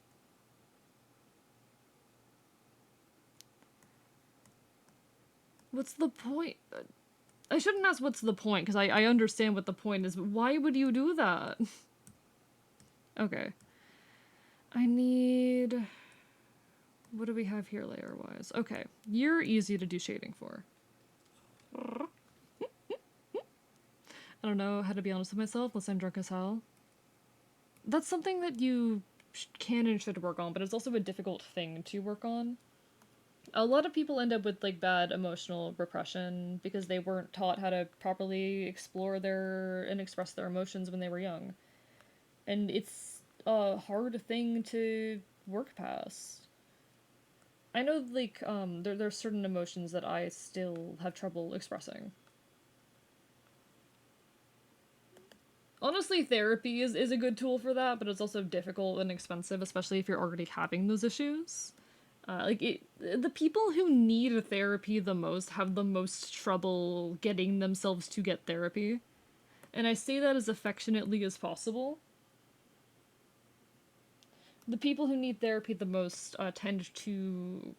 What's the point? I shouldn't ask what's the point, because I understand what the point is, but why would you do that? Okay. I need... What do we have here layer-wise? Okay, you're easy to do shading for. I don't know how to be honest with myself unless I'm drunk as hell. That's something that you can and should work on, but it's also a difficult thing to work on. A lot of people end up with like bad emotional repression because they weren't taught how to properly explore their and express their emotions when they were young. And it's a hard thing to work past. I know, like, there's certain emotions that I still have trouble expressing. Honestly, therapy is a good tool for that, but it's also difficult and expensive, especially if you're already having those issues. The people who need therapy the most have the most trouble getting themselves to get therapy. And I say that as affectionately as possible. The people who need therapy the most tend to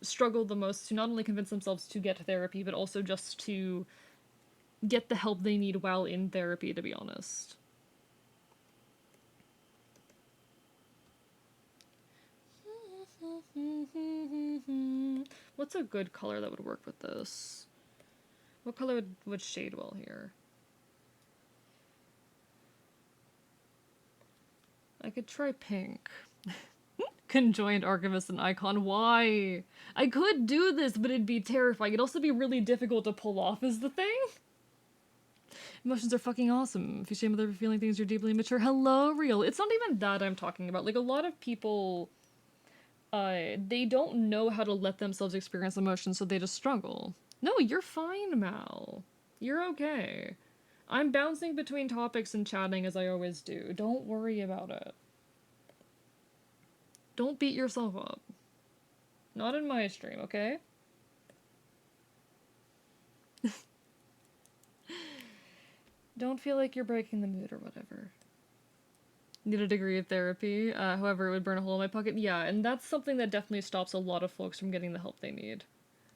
struggle the most to not only convince themselves to get therapy, but also just to get the help they need while in therapy, to be honest. What's a good color that would work with this? What color would shade well here? I could try pink. Conjoined Archivist and Icon. Why? I could do this, but it'd be terrifying. It'd also be really difficult to pull off is the thing. Emotions are fucking awesome. If you shame other for feeling things, you're deeply immature. Hello, real. It's not even that I'm talking about. Like, a lot of people, they don't know how to let themselves experience emotions, so they just struggle. No, you're fine, Mal. You're okay. I'm bouncing between topics and chatting as I always do. Don't worry about it. Don't beat yourself up. Not in my stream, okay? Don't feel like you're breaking the mood or whatever. Need a degree of therapy, however, it would burn a hole in my pocket. Yeah, and that's something that definitely stops a lot of folks from getting the help they need.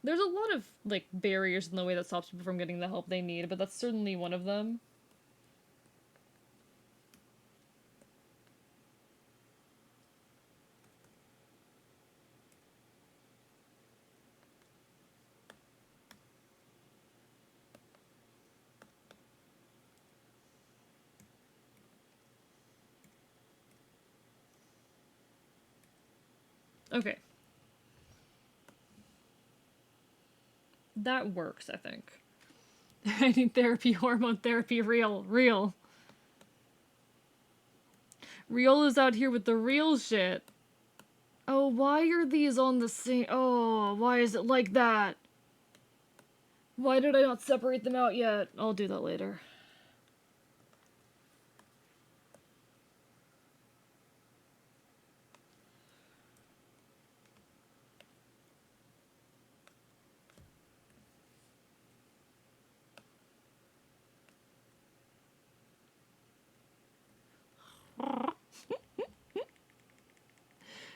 There's a lot of, like, barriers in the way that stops people from getting the help they need, but that's certainly one of them. Okay. That works, I think. I need therapy, hormone therapy, real, real. Real is out here with the real shit. Oh, why are these on the same? Oh, why is it like that? Why did I not separate them out yet? I'll do that later.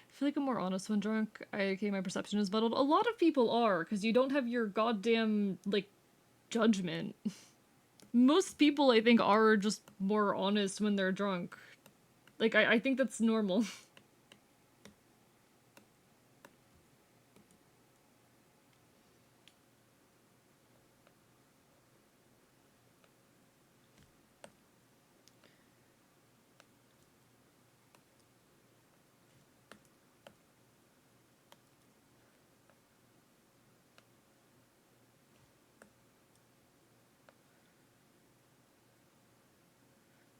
I feel like I'm more honest when drunk. Okay, my perception is muddled. A lot of people are, because you don't have your goddamn, like, judgment. Most people, I think, are just more honest when they're drunk. Like, I think that's normal.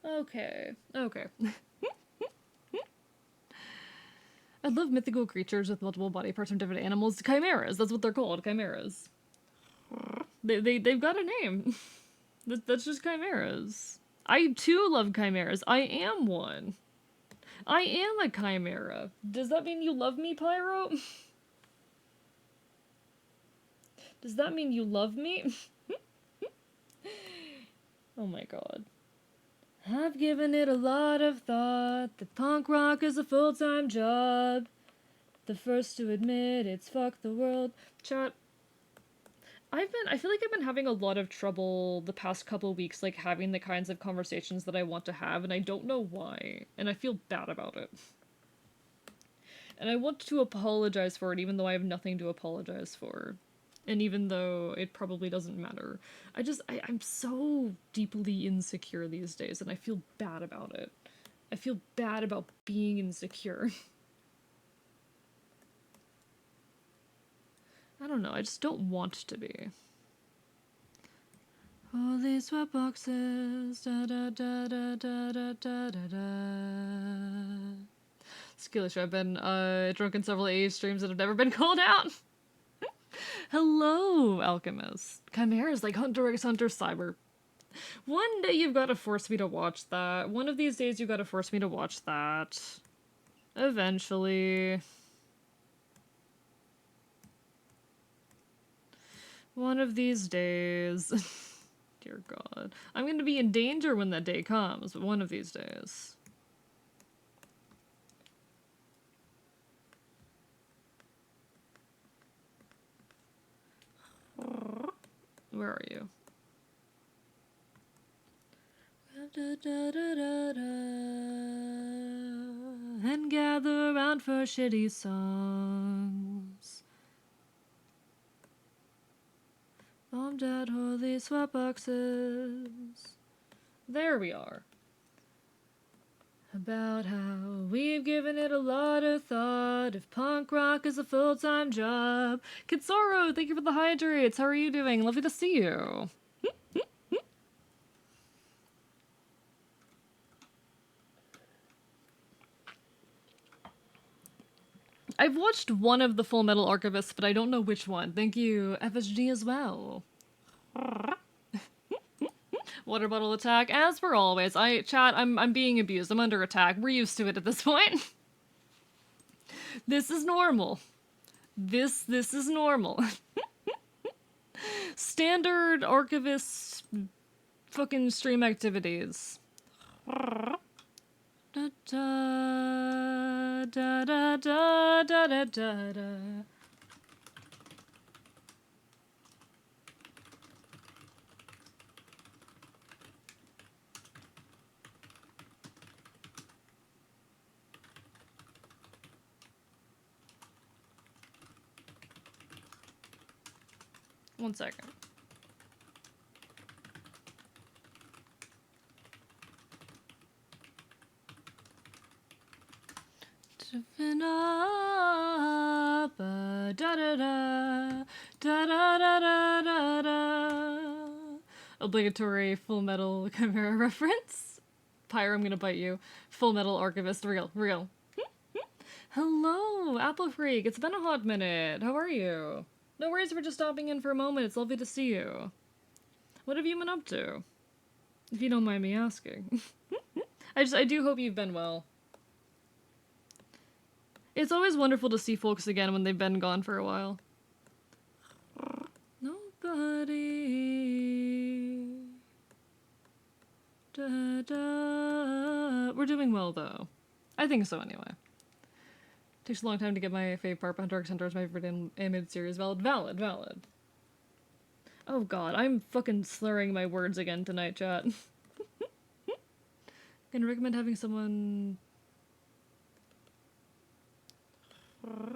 Okay, okay. I love mythical creatures with multiple body parts from different animals. Chimeras, that's what they're called, chimeras. They've got a name. That's just chimeras. I too love chimeras. I am one. I am a chimera. Does that mean you love me, Pyro? Does that mean you love me? Oh my god. I've given it a lot of thought that punk rock is a full-time job. The first to admit it's fuck the world. Chat. I feel like I've been having a lot of trouble the past couple weeks, like, having the kinds of conversations that I want to have, and I don't know why, and I feel bad about it. And I want to apologize for it, even though I have nothing to apologize for. And even though it probably doesn't matter. I'm so deeply insecure these days, and I feel bad about it. I feel bad about being insecure. I don't know, I just don't want to be. Holy sweatboxes, da da da da da da da da da. Skillish, I've been drunk in several AE streams that have never been called out. Hello, Alchemist. Chimeras like Hunter x Hunter Cyber. One day you've got to force me to watch that. One of these days you've got to force me to watch that. Eventually. One of these days. Dear God. I'm gonna be in danger when that day comes, but one of these days. Where are you? And gather round for shitty songs. Bombed out holy sweatboxes. There we are. About how we've given it a lot of thought. If punk rock is a full-time job. Kitsoro, thank you for the hydrates. How are you doing? Lovely to see you. I've watched one of the Full Metal Archivists, but I don't know which one. Thank you, FSG as well. Water bottle attack, as per always. Chat, I'm being abused. I'm under attack. We're used to it at this point. This is normal. This is normal. Standard archivist fucking stream activities. Da da da da da da da da da. One second. Da da da da da da da da da. Obligatory Full Metal Chimera reference. Pyre, I'm gonna bite you. Full Metal Archivist, real, real. Hello, Apple Freak. It's been a hot minute. How are you? No worries for just stopping in for a moment. It's lovely to see you. What have you been up to? If you don't mind me asking. I do hope you've been well. It's always wonderful to see folks again when they've been gone for a while. Nobody. Da, da. We're doing well, though. I think so, anyway. Takes a long time to get my fave part, but Hunter x Hunter is my favorite animated series. Valid, valid, valid. Oh god, I'm fucking slurring my words again tonight, chat. Gonna recommend having someone...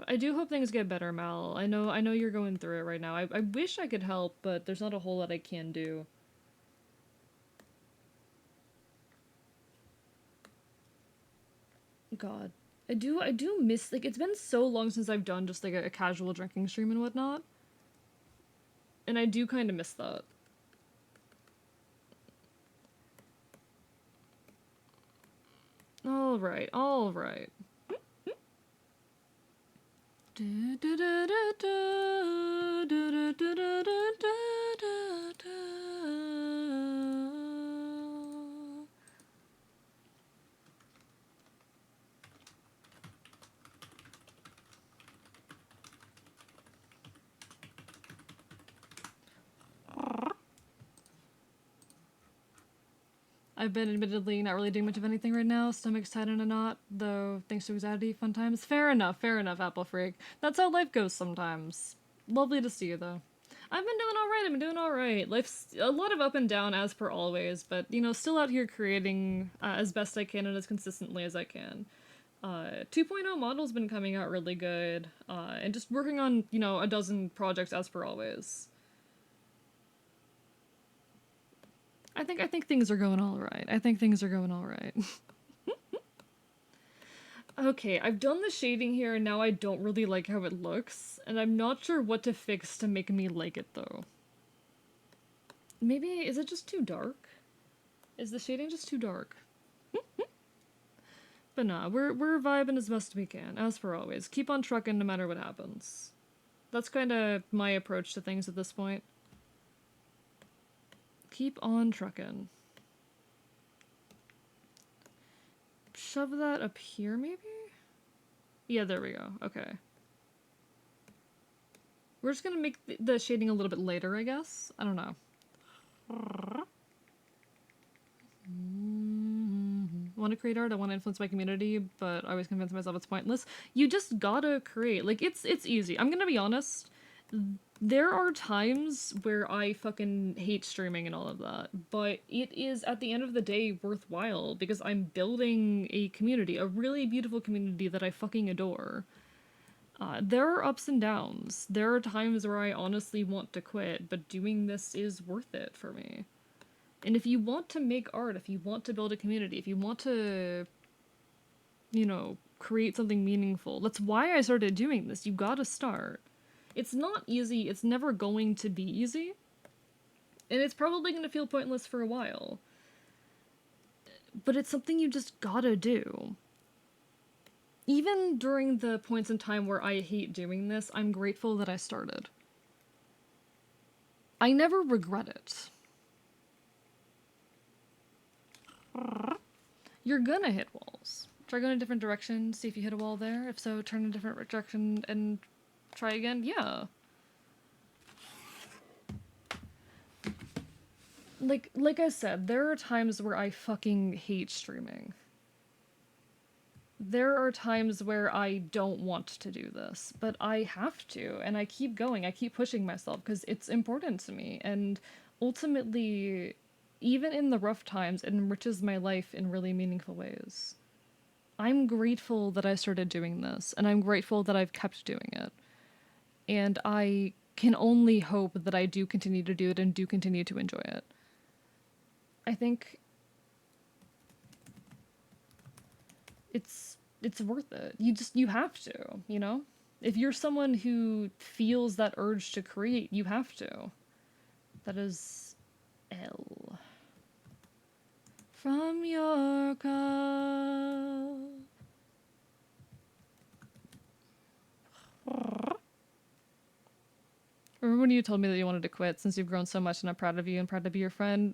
I do hope things get better, Mal. I know you're going through it right now. I wish I could help, but there's not a whole lot I can do. God. I do miss, like, it's been so long since I've done just, like, a casual drinking stream and whatnot. And I do kind of miss that. Alright, alright. I've been admittedly not really doing much of anything right now. Stomach's tight in a knot, though thanks to anxiety, fun times. Fair enough, Apple Freak. That's how life goes sometimes. Lovely to see you, though. I've been doing alright. Life's a lot of up and down, as per always, but, you know, still out here creating as best I can and as consistently as I can. 2.0 model's been coming out really good, and just working on, you know, a dozen projects as per always. I think things are going alright. Okay, I've done the shading here and now I don't really like how it looks, and I'm not sure what to fix to make me like it though. Maybe, is it just too dark? Is the shading just too dark? But nah, we're vibing as best we can, as for always. Keep on trucking no matter what happens. That's kinda my approach to things at this point. Keep on trucking. Shove that up here, maybe? Yeah, there we go. Okay. We're just gonna make the shading a little bit later, I guess? I don't know. Want to create art, I want to influence my community, but I always convince myself it's pointless. You just gotta create. Like, it's easy. I'm gonna be honest. There are times where I fucking hate streaming and all of that, but it is, at the end of the day, worthwhile, because I'm building a community, a really beautiful community that I fucking adore. There are ups and downs. There are times where I honestly want to quit, but doing this is worth it for me. And if you want to make art, if you want to build a community, if you want to, you know, create something meaningful, that's why I started doing this. You gotta start. It's not easy, it's never going to be easy, and it's probably going to feel pointless for a while. But it's something you just gotta do. Even during the points in time where I hate doing this, I'm grateful that I started. I never regret it. You're gonna hit walls. Try going a different direction, see if you hit a wall there. If so, turn a different direction and try again? Yeah. Like I said, there are times where I fucking hate streaming. There are times where I don't want to do this, but I have to, and I keep going, I keep pushing myself, because it's important to me, and ultimately, even in the rough times, it enriches my life in really meaningful ways. I'm grateful that I started doing this, and I'm grateful that I've kept doing it. And I can only hope that I do continue to do it and do continue to enjoy it. I think it's worth it. You have to, you know? If you're someone who feels that urge to create, you have to. That is L. From your cup. Remember when you told me that you wanted to quit since you've grown so much and I'm proud of you and proud to be your friend?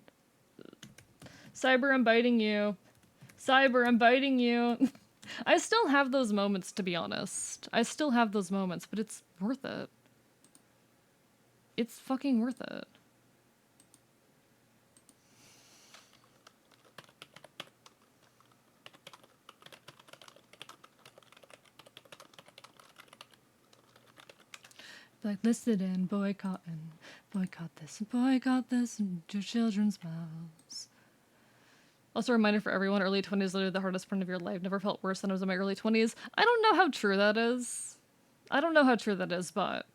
Cyber, I'm biting you. Cyber, I'm biting you. I still have those moments, to be honest. I still have those moments, but it's worth it. It's fucking worth it. Blacklisted and boycotting. Boycott this and your children's mouths. Also, a reminder for everyone, early 20s is literally the hardest part of your life. Never felt worse than I was in my early 20s. I don't know how true that is. I don't know how true that is, but...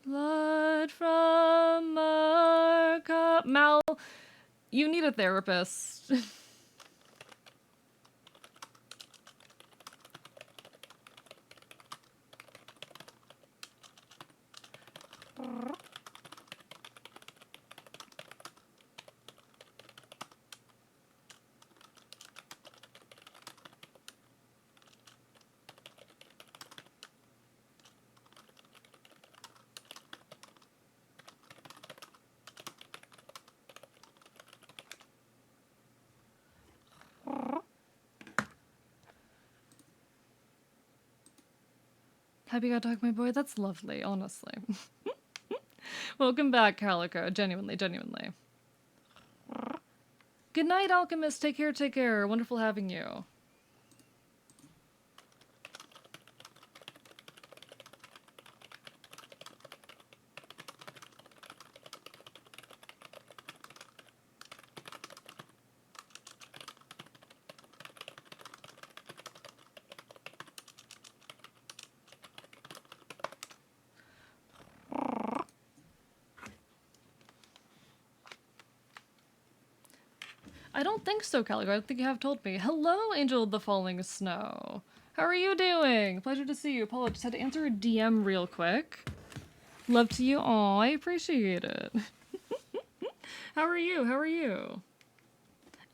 Blood from our cup. Mal, you need a therapist. Happy you got to talk, my boy. That's lovely, honestly. Welcome back, Calico. Genuinely, genuinely. Good night, Alchemist. Take care, take care. Wonderful having you. I don't think so, Calico. I don't think you have told me. Hello, Angel of the Falling Snow. How are you doing? Pleasure to see you. Paula, just had to answer a DM real quick. Love to you. Aw, I appreciate it. How are you? How are you?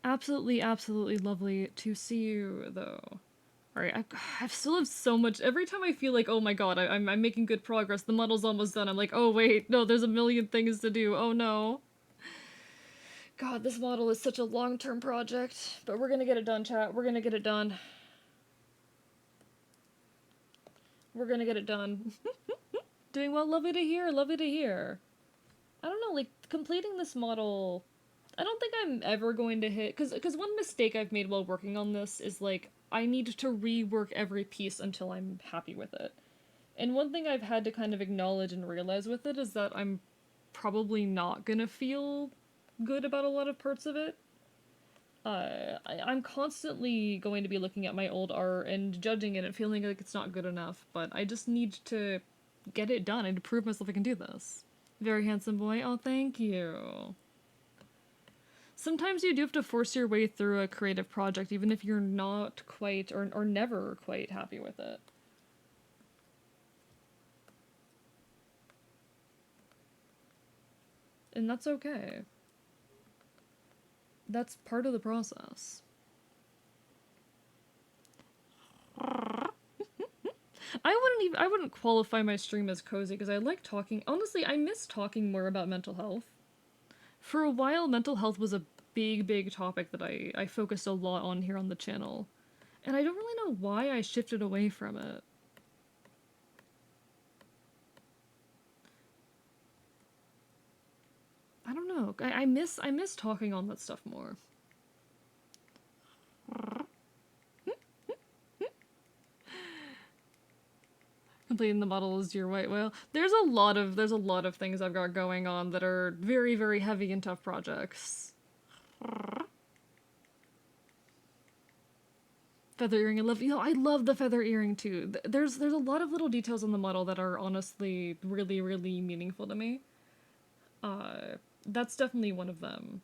Absolutely, absolutely lovely to see you, though. Alright, I still have so much. Every time I feel like, oh my god, I'm making good progress, the model's almost done, I'm like, oh wait, no, there's a million things to do. Oh no. God, this model is such a long-term project, but we're gonna get it done, chat. We're gonna get it done. We're gonna get it done. Doing well, lovely to hear, lovely to hear. I don't know, like, completing this model, I don't think I'm ever going to hit, because one mistake I've made while working on this is, like, I need to rework every piece until I'm happy with it. And one thing I've had to kind of acknowledge and realize with it is that I'm probably not gonna feel good about a lot of parts of it. I'm constantly going to be looking at my old art and judging it and feeling like it's not good enough, but I just need to get it done. I need to prove myself I can do this. Very handsome boy. Oh, thank you. Sometimes you do have to force your way through a creative project, even if you're not quite, or never quite happy with it. And that's okay. That's part of the process. I wouldn't qualify my stream as cozy because I like talking. Honestly, I miss talking more about mental health. For a while, mental health was a big topic that I focused a lot on here on the channel. And I don't really know why I shifted away from it. I don't know. I miss talking on that stuff more. Completing the model is your white whale. There's a lot of things I've got going on that are very heavy and tough projects. Feather earring, I love the feather earring too. There's a lot of little details on the model that are honestly really meaningful to me. That's definitely one of them.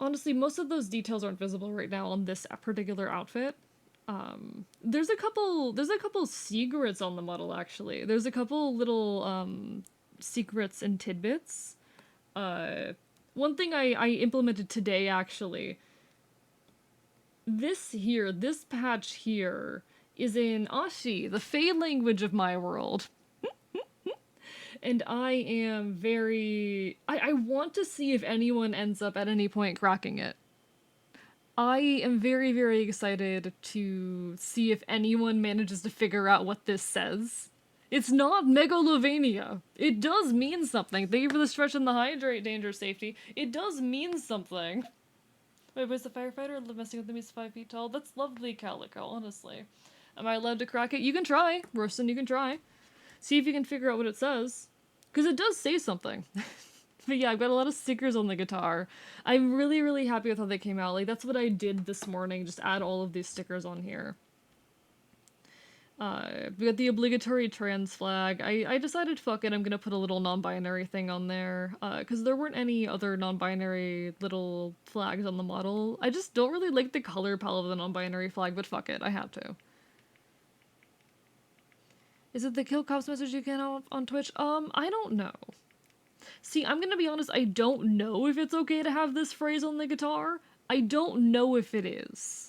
Honestly, most of those details aren't visible right now on this particular outfit. There's a couple secrets on the model, actually. There's a couple little secrets and tidbits. Uh, One thing I implemented today, actually. This patch here is in Ashi, the Fey language of my world. And I am I want to see if anyone ends up at any point cracking it. I am very, very excited to see if anyone manages to figure out what this says. It's not Megalovania. It does mean something. Thank you for the stretch and the hydrate, danger, safety. It does mean something. Wait, was the firefighter messing with him? He's 5 feet tall? That's lovely, Calico, honestly. Am I allowed to crack it? You can try. Royston, you can try. See if you can figure out what it says. Because it does say something. But yeah, I've got a lot of stickers on the guitar. I'm really, really happy with how they came out. Like, that's what I did this morning, just add all of these stickers on here. We got the obligatory trans flag. I decided, fuck it, I'm gonna put a little non-binary thing on there. Because there weren't any other non-binary little flags on the model. I just don't really like the color palette of the non-binary flag, but fuck it, I had to. Is it the kill cops message you can on Twitch? I don't know. See, I'm gonna be honest, I don't know if it's okay to have this phrase on the guitar. I don't know if it is.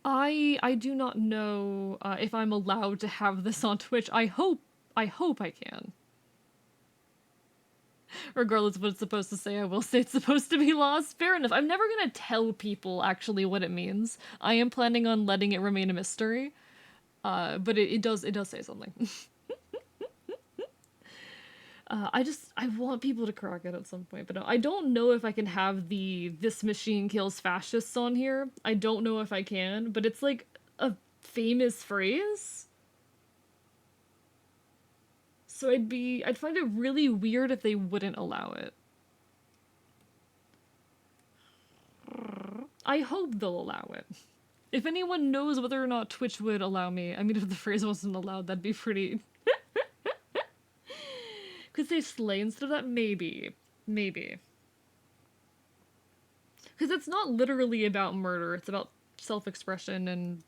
I do not know if I'm allowed to have this on Twitch. I hope I can. Regardless of what it's supposed to say, I will say it's supposed to be lost. Fair enough. I'm never gonna tell people actually what it means. I am planning on letting it remain a mystery. But it does say something. I want people to crack it at some point, but I don't know if I can have "this machine kills fascists" on here. I don't know if I can, but it's like a famous phrase. So I'd find it really weird if they wouldn't allow it. I hope they'll allow it. If anyone knows whether or not Twitch would allow me, I mean, if the phrase wasn't allowed, that'd be pretty... Could say slay instead of that? Maybe. Maybe. Because it's not literally about murder, it's about self-expression and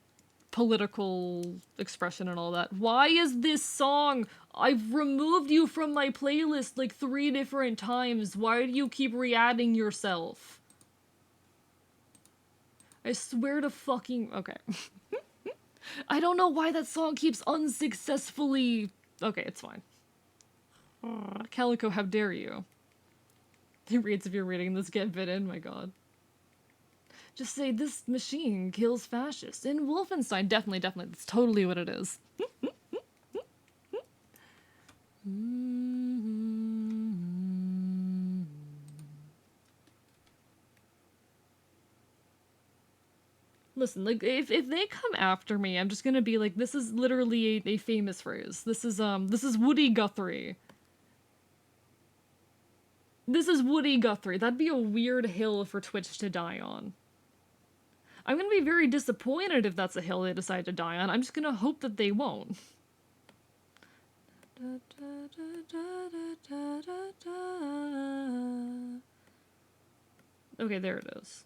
political expression and all that. Why is this song? I've removed you from my playlist like 3 different times. Why do you keep re-adding yourself? I swear to fucking... Okay. I don't know why that song keeps unsuccessfully... Okay, it's fine. Calico, how dare you? He reads if you're reading this, get bit in, my god. Just say, this machine kills fascists. In Wolfenstein, definitely, that's totally what it is. Listen, like, if they come after me, I'm just gonna be like, this is literally a famous phrase. This is Woody Guthrie. This is Woody Guthrie. That'd be a weird hill for Twitch to die on. I'm gonna be very disappointed if that's a hill they decide to die on. I'm just gonna hope that they won't. Okay, there it is.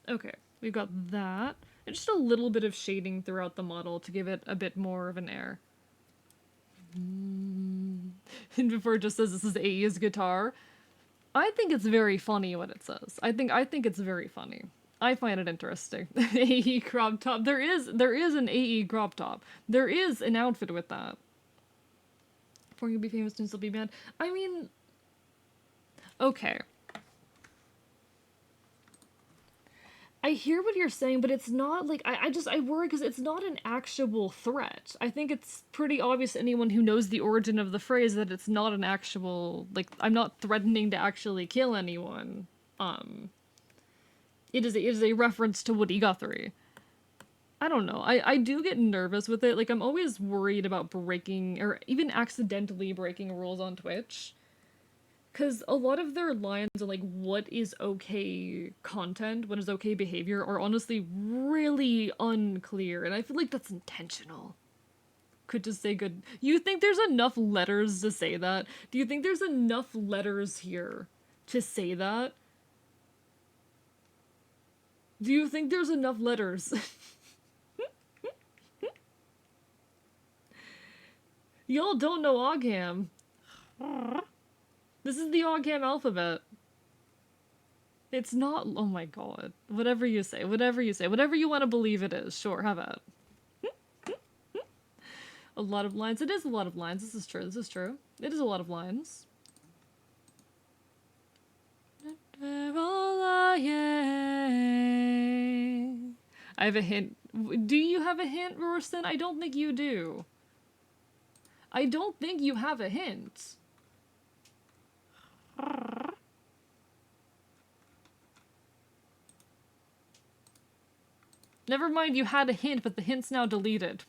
Okay, we've got that. And just a little bit of shading throughout the model to give it a bit more of an air. And before it just says this is AE's guitar, I think it's very funny what it says. I think it's very funny. I find it interesting. AE crop top. There is an AE crop top. There is an outfit with that. Before you be famous and still be banned. I mean, okay. I hear what you're saying, but it's not like, I worry because it's not an actual threat. I think it's pretty obvious to anyone who knows the origin of the phrase that it's not an actual, like, I'm not threatening to actually kill anyone. It is a reference to Woody Guthrie. I don't know. I do get nervous with it. Like, I'm always worried about breaking, or even accidentally breaking rules on Twitch. Because a lot of their lines on, like, what is okay content, what is okay behavior, are honestly really unclear, and I feel like that's intentional. Could just say good. You think there's enough letters to say that? Do you think there's enough letters here to say that? Do you think there's enough letters? Y'all don't know Ogham. This is the Ogham alphabet. It's not. Oh my god. Whatever you say, whatever you say, whatever you want to believe it is. Sure, have at. A lot of lines. It is a lot of lines. This is true. This is true. It is a lot of lines. I have a hint. Do you have a hint, Rorston? I don't think you do. I don't think you have a hint. Never mind, you had a hint, but the hint's now deleted.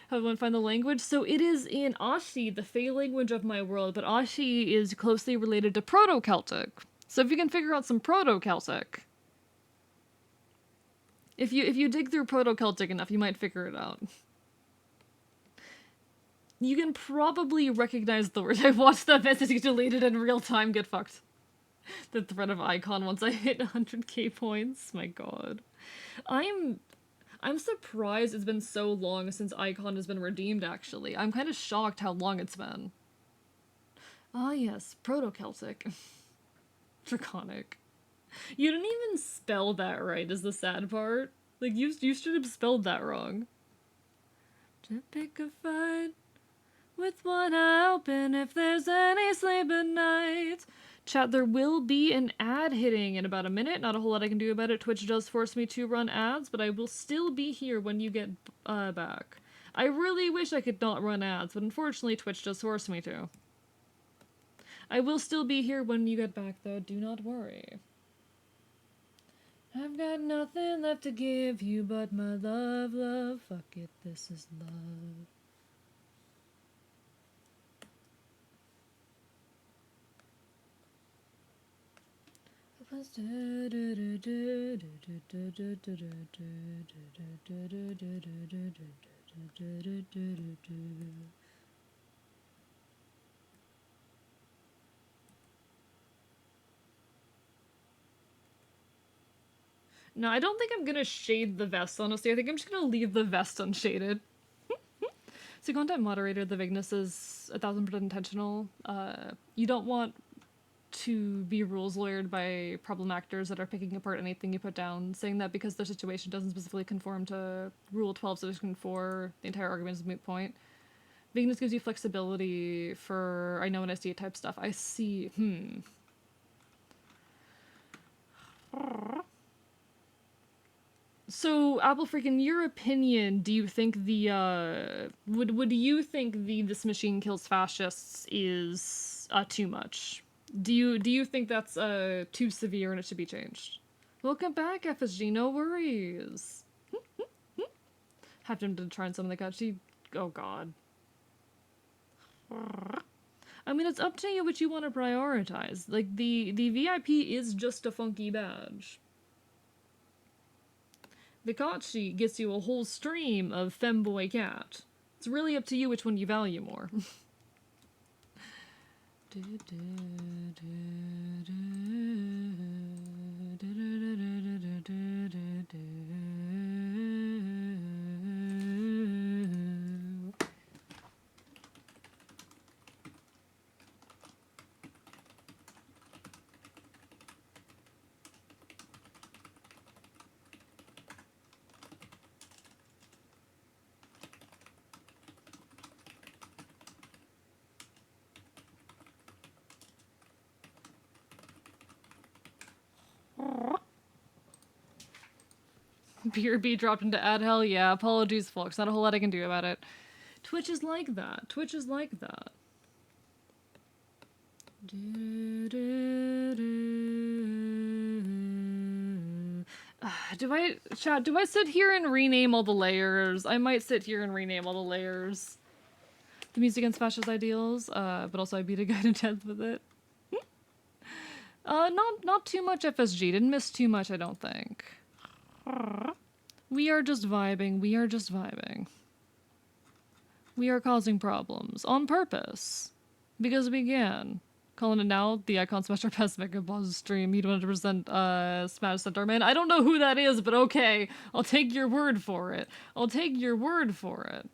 How do I find the language? So it is in Ashi, the Fey language of my world, but Ashi is closely related to Proto-Celtic. So if you can figure out some Proto-Celtic, if you dig through Proto-Celtic enough, you might figure it out. You can probably recognize the word. I watched that message deleted in real time. Get fucked. The threat of icon once I hit 100k points. My god. I'm surprised it's been so long since icon has been redeemed, actually. I'm kind of shocked how long it's been. Ah yes, Proto-Celtic. Draconic. You didn't even spell that right, is the sad part. Like, you should have spelled that wrong. To pick a fight with one eye open if there's any sleep at night. Chat, there will be an ad hitting in about a minute. Not a whole lot I can do about it. Twitch does force me to run ads, but I will still be here when you get back. I really wish I could not run ads, but unfortunately Twitch does force me to. I will still be here when you get back, though. Do not worry. I've got nothing left to give you but my love, love. Fuck it, this is love. No, I don't think I'm gonna shade the vest, honestly. I think I'm just gonna leave the vest unshaded. So content moderator, the vagueness is 1000% intentional. You don't want to be rules lawyered by problem actors that are picking apart anything you put down, saying that because their situation doesn't specifically conform to Rule 12 Section 4, the entire argument is a moot point. Vagueness gives you flexibility for I know when I see it type stuff. I see, So, Apple Freak, in your opinion, do you think the, would you think this machine kills fascists is, too much? Do you think that's, too severe and it should be changed? Welcome back, FSG, no worries. Have him to try and summon the cat. Oh god. I mean, it's up to you what you want to prioritize. Like, the VIP is just a funky badge. The Kachi gets you a whole stream of femboy cat. It's really up to you which one you value more. BRB dropped into ad hell? Yeah, apologies, folks. Not a whole lot I can do about it. Twitch is like that. Twitch is like that. Chat, do I sit here and rename all the layers? I might sit here and rename all the layers. The music and Smash's ideals, but also I beat a guy to death with it. Not too much FSG. Didn't miss too much, I don't think. We are just vibing. We are just vibing. We are causing problems on purpose. Because we can. Calling it now, the Icon Smasher Pest Mega Boss stream. He'd 100% Smash Centaur Man. I don't know who that is, but okay. I'll take your word for it. I'll take your word for it.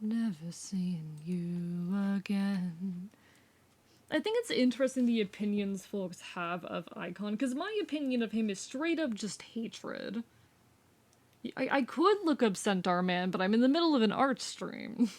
Never seen you again. I think it's interesting the opinions folks have of Icon, because my opinion of him is straight up just hatred. I could look up Centaur Man, but I'm in the middle of an art stream.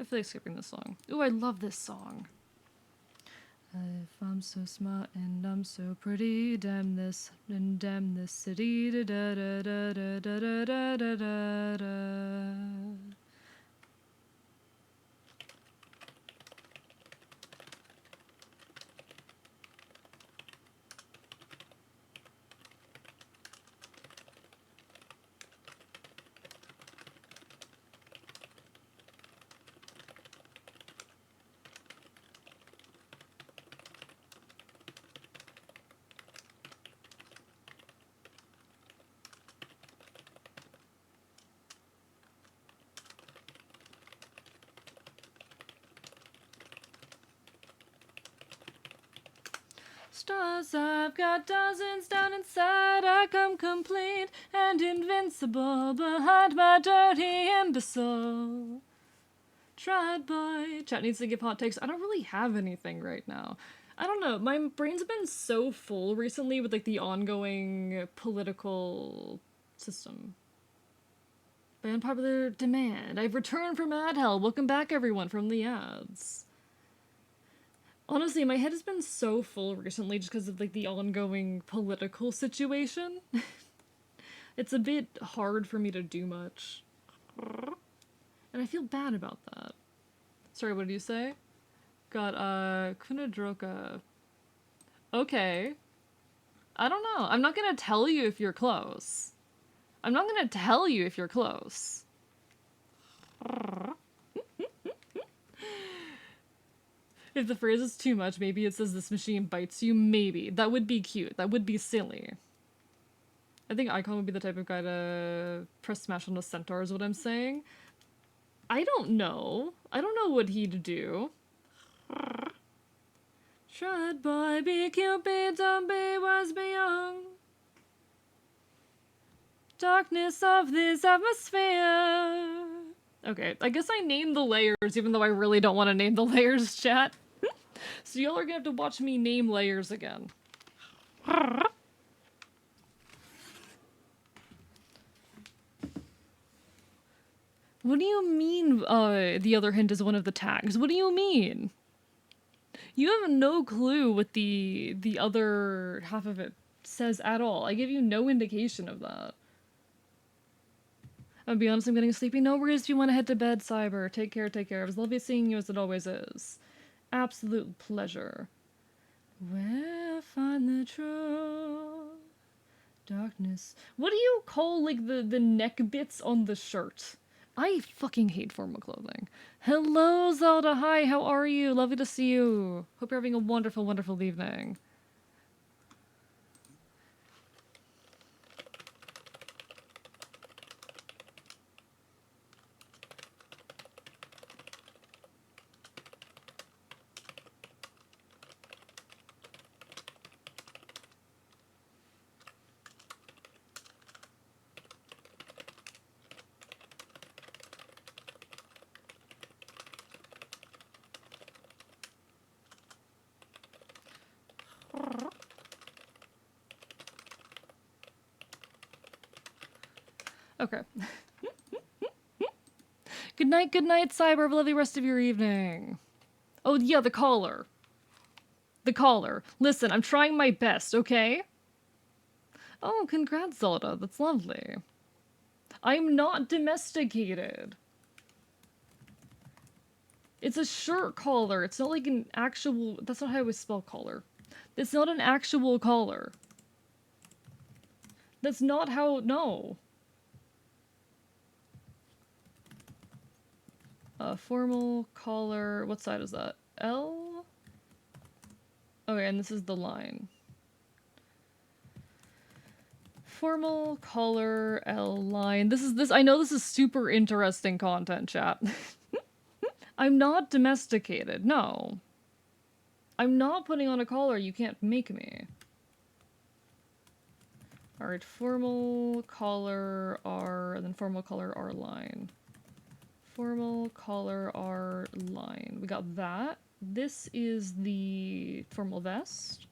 I feel like skipping this song. Ooh, I love this song. If I'm so smart and I'm so pretty, damn this and damn this city. Da da da da da da da da da da. Stars, I've got dozens down inside. I come complete and invincible behind my dirty imbecile. Tried boy. Chat needs to give hot takes. I don't really have anything right now. I don't know. My brain's been so full recently with like the ongoing political system. By unpopular demand, I've returned from ad hell. Welcome back, everyone, from the ads. Honestly, my head has been so full recently just because of like the ongoing political situation. It's a bit hard for me to do much. And I feel bad about that. Sorry, what did you say? Got, Kunadroka. Okay. I don't know. I'm not gonna tell you if you're close. I'm not gonna tell you if you're close. If the phrase is too much, maybe it says this machine bites you. Maybe. That would be cute. That would be silly. I think Icon would be the type of guy to press smash on a centaur is what I'm saying. I don't know. I don't know what he'd do. Should boy be Cupid, don't be wise, be young. Darkness of this atmosphere. Okay, I guess I named the layers even though I really don't want to name the layers, chat. So y'all are gonna have to watch me name layers again. What do you mean, the other hint is one of the tags? What do you mean? You have no clue what the other half of it says at all. I give you no indication of that. I'll be honest, I'm getting sleepy. No worries if you want to head to bed, Cyber. Take care, take care. It was lovely seeing you as it always is. Absolute pleasure. Where find the true darkness? What do you call, like, the neck bits on the shirt? I fucking hate formal clothing. Hello, Zelda. Hi, how are you? Lovely to see you. Hope you're having a wonderful, wonderful evening. Okay. Good night, Cyber. Have a lovely rest of your evening. Oh, yeah, the caller. The caller. Listen, I'm trying my best, okay? Oh, congrats, Zelda. That's lovely. I'm not domesticated. It's a shirt collar. It's not like an actual... That's not how I would spell collar. It's not an actual collar. That's not how... No. Formal collar... What side is that? L? Okay, and this is the line. Formal collar L line. I know this is super interesting content, chat. I'm not domesticated, no. I'm not putting on a collar, you can't make me. Alright, formal collar R, and then formal collar R line. Formal collar R line. We got that. This is the formal vest.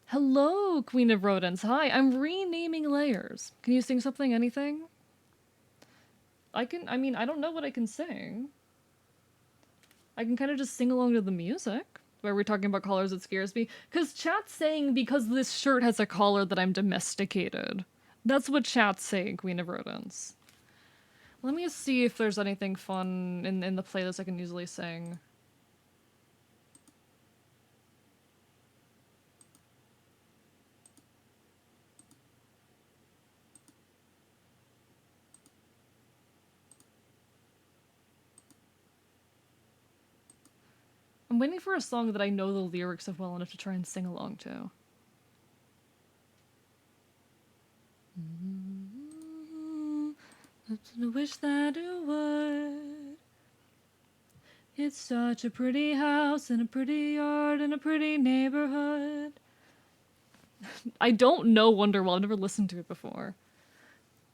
Hello, Queen of Rodents. Hi, I'm renaming layers. Can you sing something, anything? I don't know what I can sing. I can kind of just sing along to the music. Where we're talking about collars, it scares me. Because chat's saying because this shirt has a collar that I'm domesticated. That's what chat's saying, Queen of Rodents. Let me see if there's anything fun in the playlist I can easily sing. I'm waiting for a song that I know the lyrics of well enough to try and sing along to. I wish that it would. It's such a pretty house and a pretty yard and a pretty neighborhood. I don't know Wonderwall. I've never listened to it before.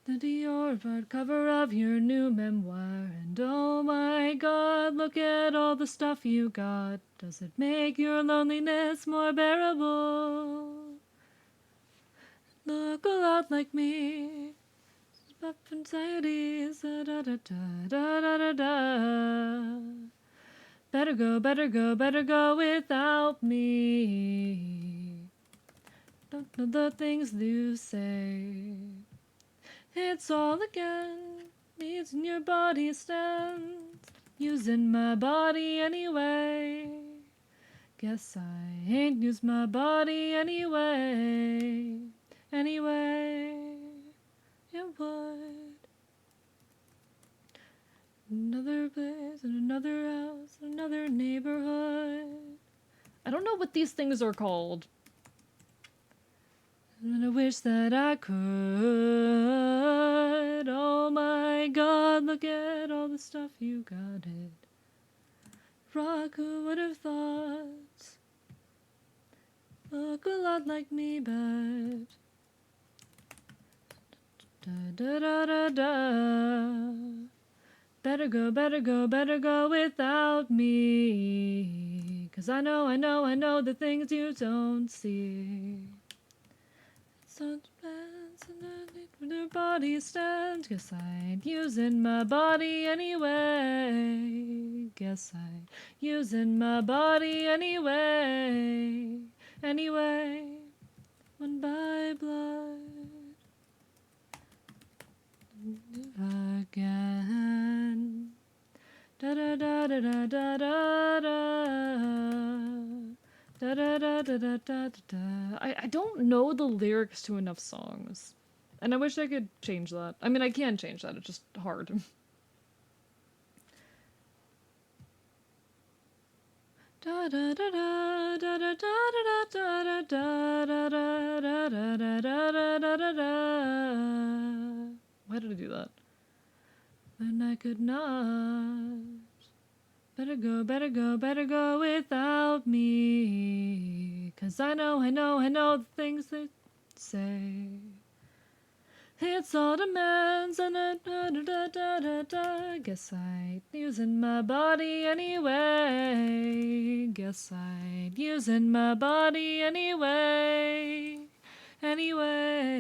The Dior part cover of your new memoir. And oh my god, look at all the stuff you got. Does it make your loneliness more bearable? Look a lot like me. Up anxieties. Da, da, da, da, da, da, da. Better go without me. Don't know the things you say. It's all again, needs in your body stands, using my body anyway. Guess I ain't used my body anyway. Anyway, it would. Another place, and another house, another neighborhood. I don't know what these things are called. And I wish that I could. Oh my god, look at all the stuff you got it. Rock, who would have thought? Look a lot like me, but da da da da. Better go without me. 'Cause I know the things you don't see. Such plans and I their body stands. Guess I'd using my body anyway. Guess I'd using my body anyway. Anyway, one by blood again. Da da da da da da da da. Da, da, da, da, da, da, da. I don't know the lyrics to enough songs. And I wish I could change that. I mean, I can change that, it's just hard. Da da da da da da da da da da da da da da da da da da da. Why did I do that? When I could not. Better go without me. 'Cause I know the things they say. It's all demands and da. Guess I'd using my body anyway. Guess I'd using my body anyway. Anyway.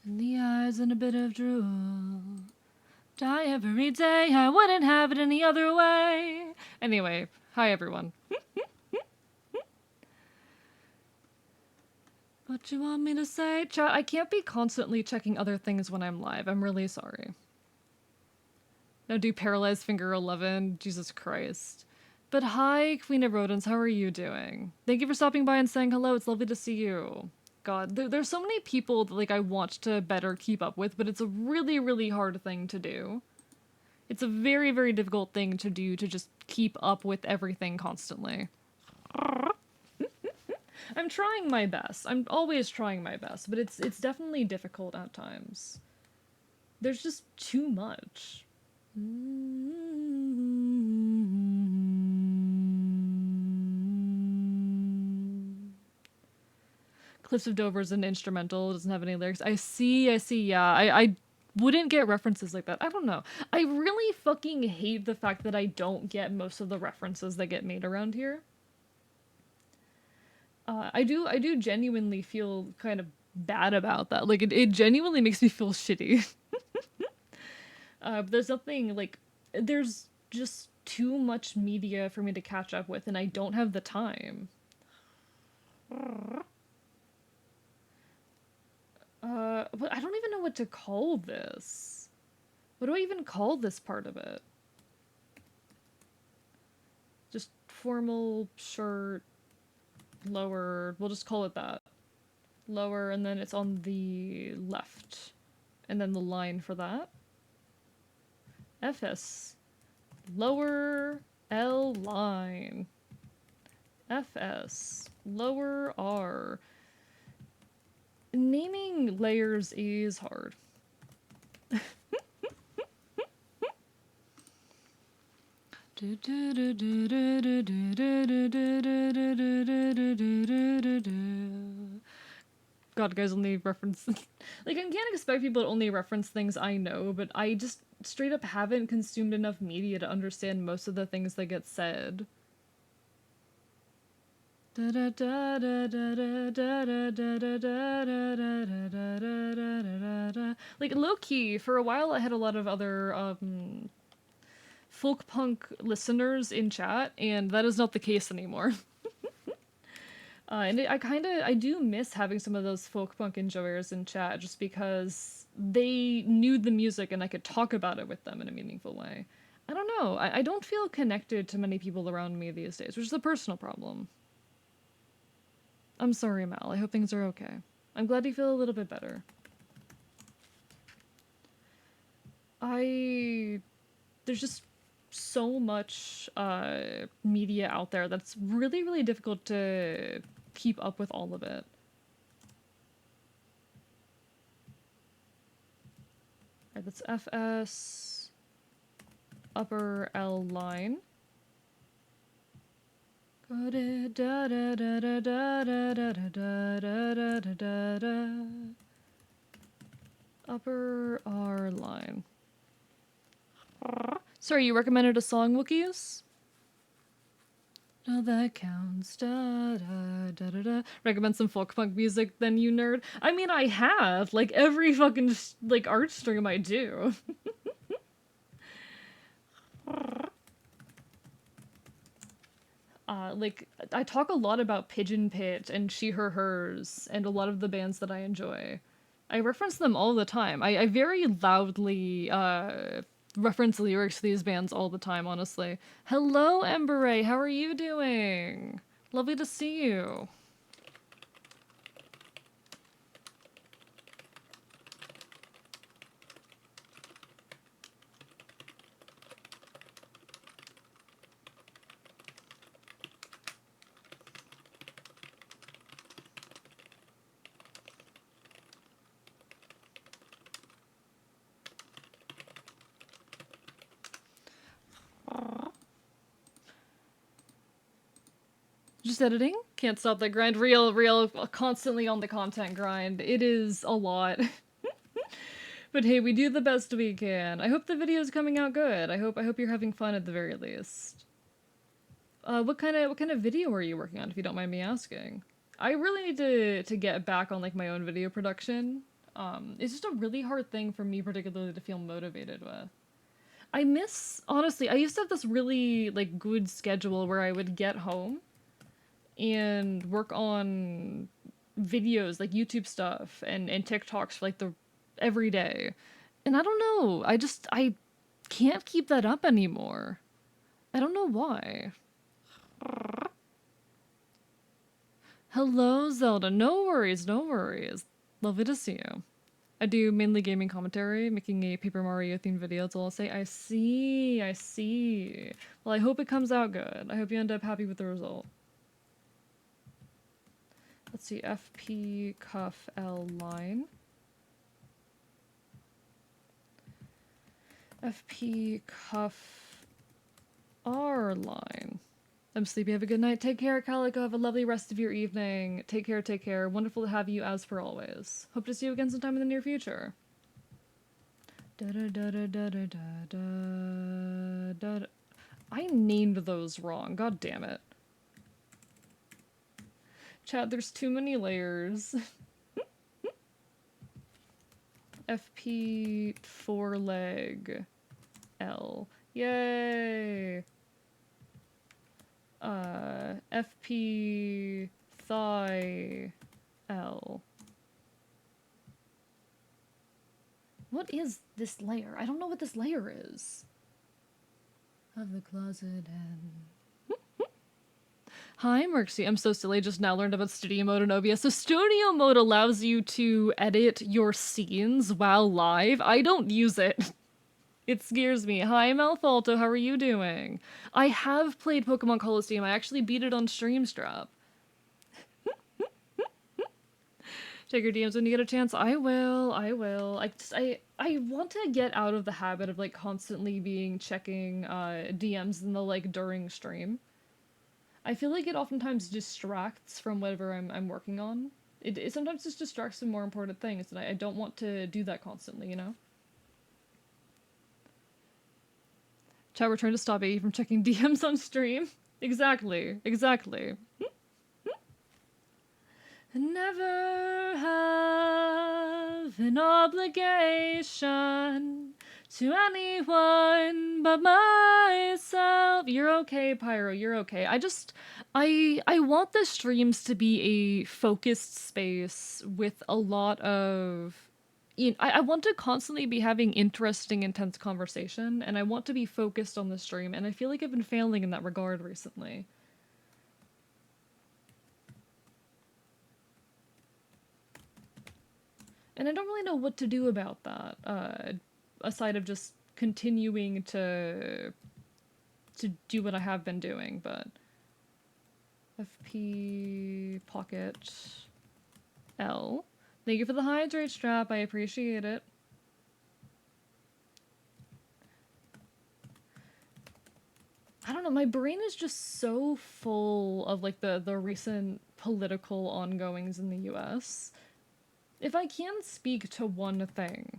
In the eyes and a bit of drool. Die every day, I wouldn't have it any other way. Anyway, hi everyone. What you want me to say? Chat, I can't be constantly checking other things when I'm live. I'm really sorry. No, do Paralyzed Finger 11. Jesus Christ. But hi, Queen of Rodents, how are you doing? Thank you for stopping by and saying hello. It's lovely to see you. God, there's so many people that, like, I want to better keep up with, but it's a really, really hard thing to do. It's a very, very difficult thing to do to just keep up with everything constantly. I'm trying my best. I'm always trying my best, but it's definitely difficult at times. There's just too much. Cliffs of Dover is an instrumental. It doesn't have any lyrics. I see, yeah. I wouldn't get references like that. I don't know. I really fucking hate the fact that I don't get most of the references that get made around here. I do genuinely feel kind of bad about that. Like, it genuinely makes me feel shitty. But there's nothing, like, there's just too much media for me to catch up with, and I don't have the time. But I don't even know what to call this. What do I even call this part of it? Just formal shirt, lower, we'll just call it that. Lower, and then it's on the left. And then the line for that. FS. Lower L line. FS. Lower R. Naming layers is hard. God, guys only reference... like, I can't expect people to only reference things I know, but I just straight up haven't consumed enough media to understand most of the things that get said. Like, low-key, for a while I had a lot of other, folk punk listeners in chat, and that is not the case anymore. And I do miss having some of those folk punk enjoyers in chat, just because they knew the music and I could talk about it with them in a meaningful way. I don't know, I don't feel connected to many people around me these days, which is a personal problem. I'm sorry, Mal, I hope things are okay. I'm glad you feel a little bit better. There's just so much media out there that's really, really difficult to keep up with all of it. Alright, that's FS, upper L line. Upper R line. Sorry, you recommended a song, Wookiees? No, that counts. Da, da, da, da, da. Recommend some folk punk music, then, you nerd? I mean, I have. Like, every fucking, like, art stream I do. Like, I talk a lot about Pigeon Pit and She Her Hers and a lot of the bands that I enjoy. I reference them all the time. I very loudly, reference lyrics to these bands all the time, honestly. Hello, Ember Ray, how are you doing? Lovely to see you. Just editing. Can't stop that grind. Real, constantly on the content grind. It is a lot. But hey, we do the best we can. I hope the video's coming out good. I hope you're having fun at the very least. What kind of video are you working on, if you don't mind me asking? I really need to get back on like my own video production. It's just a really hard thing for me particularly to feel motivated with. I miss, honestly, I used to have this really like good schedule where I would get home and work on videos like YouTube stuff and TikToks for like the every day. And I don't know, I can't keep that up anymore. I don't know why. Hello, Zelda. No worries, no worries. Lovely to see you. I do mainly gaming commentary, making a Paper Mario themed video, that's all I'll say. I see. Well, I hope it comes out good. I hope you end up happy with the result. Let's see, FP cuff L line. FP cuff R line. I'm sleepy. Have a good night. Take care, Calico. Have a lovely rest of your evening. Take care, take care. Wonderful to have you as per always. Hope to see you again sometime in the near future. I named those wrong. God damn it. Chat, there's too many layers. FP 4 leg L. Yay! FP thigh L. What is this layer? I don't know what this layer is. Of the closet and... Hi, Merxy. I'm so silly. Just now learned about studio mode in OBS. So studio mode allows you to edit your scenes while live. I don't use it. It scares me. Hi, Malfalto. How are you doing? I have played Pokemon Coliseum. I actually beat it on Streamstrap. Check your DMs when you get a chance. I will. I want to get out of the habit of like constantly checking DMs in the like during stream. I feel like it oftentimes distracts from whatever I'm working on. It sometimes just distracts from more important things, and I don't want to do that constantly, you know? Chat, we're trying to stop AE from checking DMs on stream. Exactly. Never have an obligation to anyone but myself. You're okay, Pyro, you're okay. I want the streams to be a focused space with a lot of... I want to constantly be having interesting, intense conversation, and I want to be focused on the stream, and I feel like I've been failing in that regard recently. And I don't really know what to do about that, aside of just continuing to do what I have been doing, but... FP pocket L. Thank you for the hydrate strap, I appreciate it. I don't know, my brain is just so full of like the recent political ongoings in the US. If I can speak to one thing,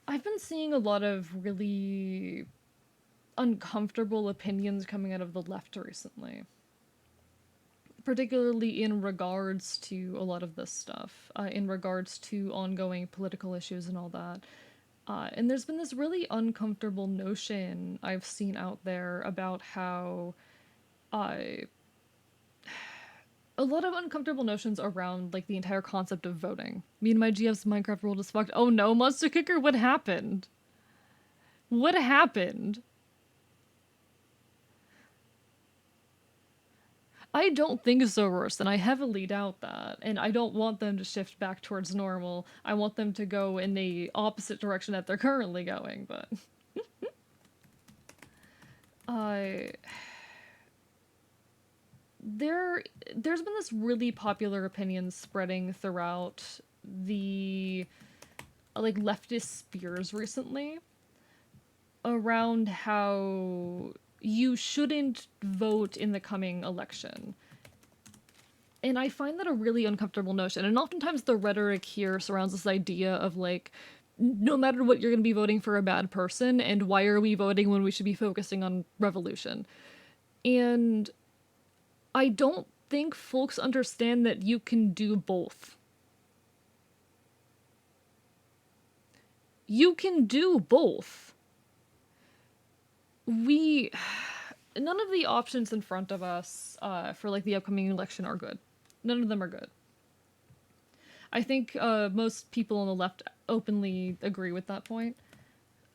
I've been seeing a lot of really uncomfortable opinions coming out of the left recently. Particularly in regards to a lot of this stuff, in regards to ongoing political issues and all that. And there's been this really uncomfortable notion I've seen out there about how a lot of uncomfortable notions around like the entire concept of voting. Me and my GF's Minecraft world is fucked. Oh no, Monster Kicker, what happened? What happened? I don't think so, worse, and I heavily doubt that, and I don't want them to shift back towards normal. I want them to go in the opposite direction that they're currently going, but... There's been this really popular opinion spreading throughout the, like, leftist spheres recently around how you shouldn't vote in the coming election. And I find that a really uncomfortable notion. And oftentimes the rhetoric here surrounds this idea of like, no matter what, you're going to be voting for a bad person, and why are we voting when we should be focusing on revolution? And I don't think folks understand that you can do both. You can do both. None of the options in front of us for like the upcoming election are good. None of them are good. I think most people on the left openly agree with that point.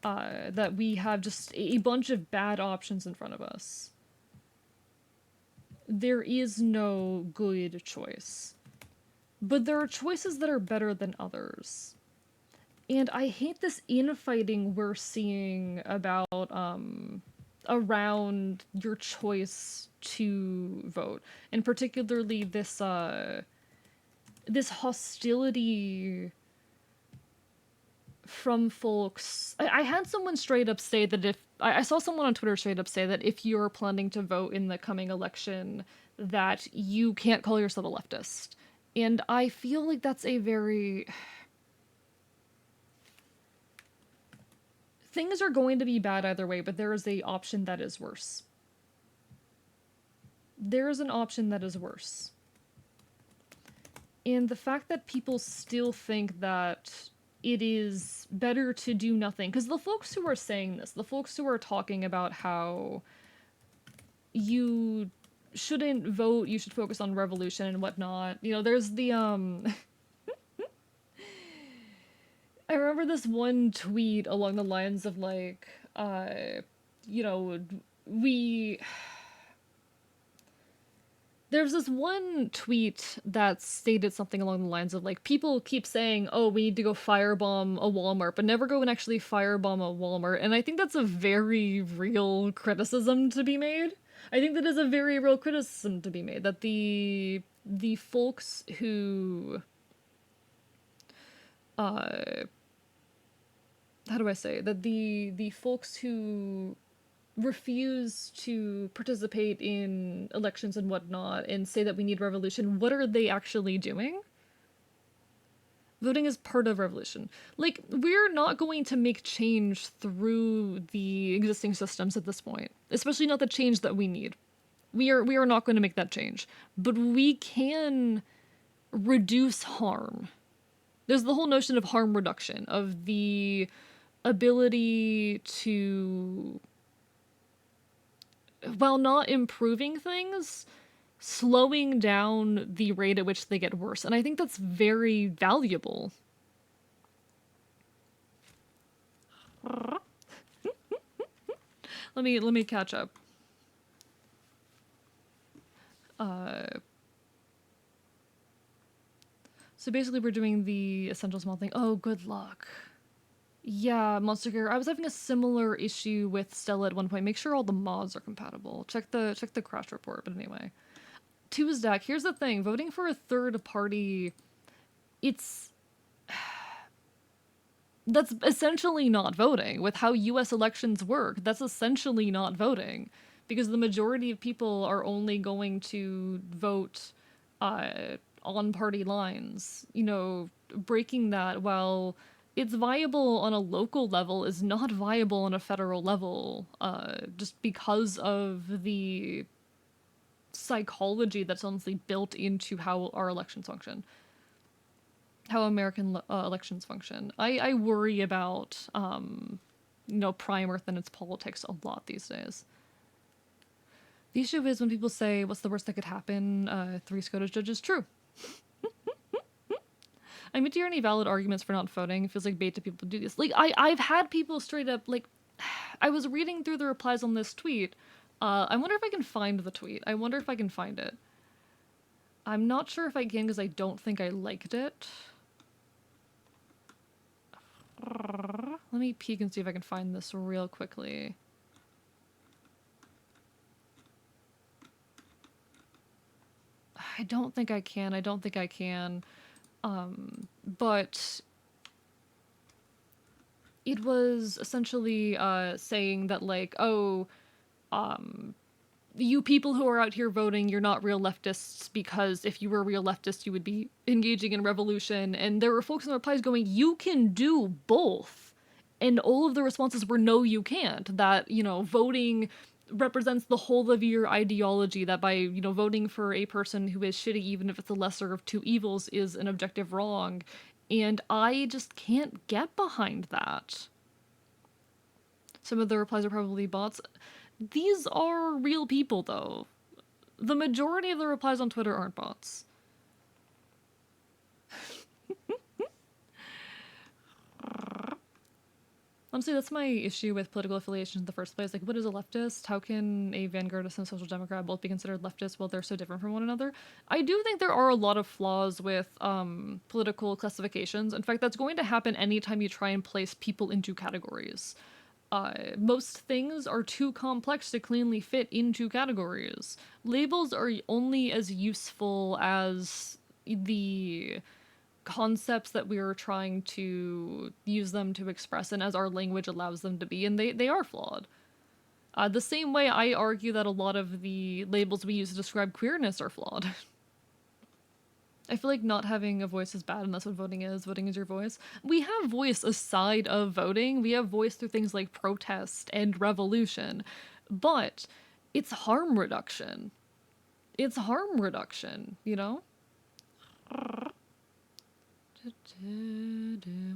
That we have just a bunch of bad options in front of us. There is no good choice. But there are choices that are better than others. And I hate this infighting we're seeing about around your choice to vote, and particularly this this hostility from folks. I had someone straight up say that if I saw someone on Twitter straight up say that if you're planning to vote in the coming election, that you can't call yourself a leftist. And I feel like that's a very... Things are going to be bad either way, but there is a option that is worse. There is an option that is worse. And the fact that people still think that it is better to do nothing, because the folks who are saying this, the folks who are talking about how you shouldn't vote, you should focus on revolution and whatnot, you know, there's the I remember this one tweet along the lines of like, you know, there's this one tweet that stated something along the lines of like, people keep saying, oh, we need to go firebomb a Walmart, but never go and actually firebomb a Walmart. And I think that's a very real criticism to be made. I think that is a very real criticism to be made, that the folks who how do I say, that the folks who refuse to participate in elections and whatnot and say that we need revolution, what are they actually doing? Voting is part of revolution. Like, we're not going to make change through the existing systems at this point, especially not the change that we need. We are not going to make that change, but we can reduce harm. There's the whole notion of harm reduction, of the ability to, while not improving things, slowing down the rate at which they get worse. And I think that's very valuable. Let me catch up. So basically we're doing the essential small thing. Oh, good luck. Yeah, Monster Gear. I was having a similar issue with Stella at one point. Make sure all the mods are compatible. Check the crash report, but anyway. Tuesday, here's the thing. Voting for a third party, that's essentially not voting. With how US elections work, that's essentially not voting. Because the majority of people are only going to vote on party lines. You know, breaking that, while it's viable on a local level, is not viable on a federal level, just because of the psychology that's honestly built into how our elections function. How American elections function. I worry about, you know, Prime Earth and its politics a lot these days. The issue is when people say, what's the worst that could happen? 3 SCOTUS judges. True. I mean, do you hear any valid arguments for not voting? It feels like bait to people to do this. Like, I've had people straight up, like, I was reading through the replies on this tweet. I wonder if I can find the tweet. I wonder if I can find it. I'm not sure if I can because I don't think I liked it. Let me peek and see if I can find this real quickly. I don't think I can. But it was essentially saying that like, oh, you people who are out here voting, you're not real leftists because if you were a real leftist, you would be engaging in revolution. And there were folks in the replies going, you can do both. And all of the responses were, no, you can't. That, voting represents the whole of your ideology, that by, voting for a person who is shitty, even if it's the lesser of two evils, is an objective wrong. And I just can't get behind that. Some of the replies are probably bots. These are real people, though. The majority of the replies on Twitter aren't bots. Honestly, that's my issue with political affiliations in the first place. Like, what is a leftist? How can a vanguardist and social democrat both be considered leftists while they're so different from one another? I do think there are a lot of flaws with political classifications. In fact, that's going to happen anytime you try and place people into categories. Most things are too complex to cleanly fit into categories. Labels are only as useful as the concepts that we are trying to use them to express and as our language allows them to be, and they are flawed. The same way I argue that a lot of the labels we use to describe queerness are flawed. I feel like not having a voice is bad, and that's what voting is. Voting is your voice. We have voice aside of voting. We have voice through things like protest and revolution. But it's harm reduction. It's harm reduction, you know?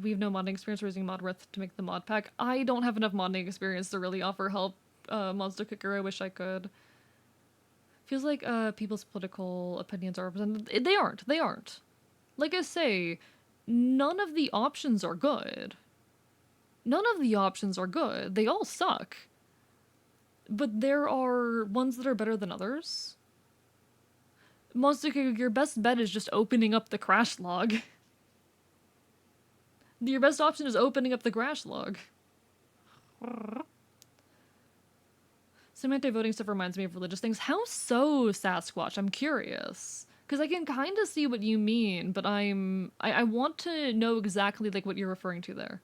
We have no modding experience. We're using ModWorth to make the mod pack. I don't have enough modding experience to really offer help. Monster Kicker, I wish I could. Feels like people's political opinions are represented. They aren't. They aren't. Like I say, none of the options are good. None of the options are good. They all suck. But there are ones that are better than others. Monster Kicker, your best bet is just opening up the crash log. Your best option is opening up the crash log. Some anti-voting stuff reminds me of religious things. How so, Sasquatch? I'm curious. Because I can kind of see what you mean, but I want to know exactly like what you're referring to there.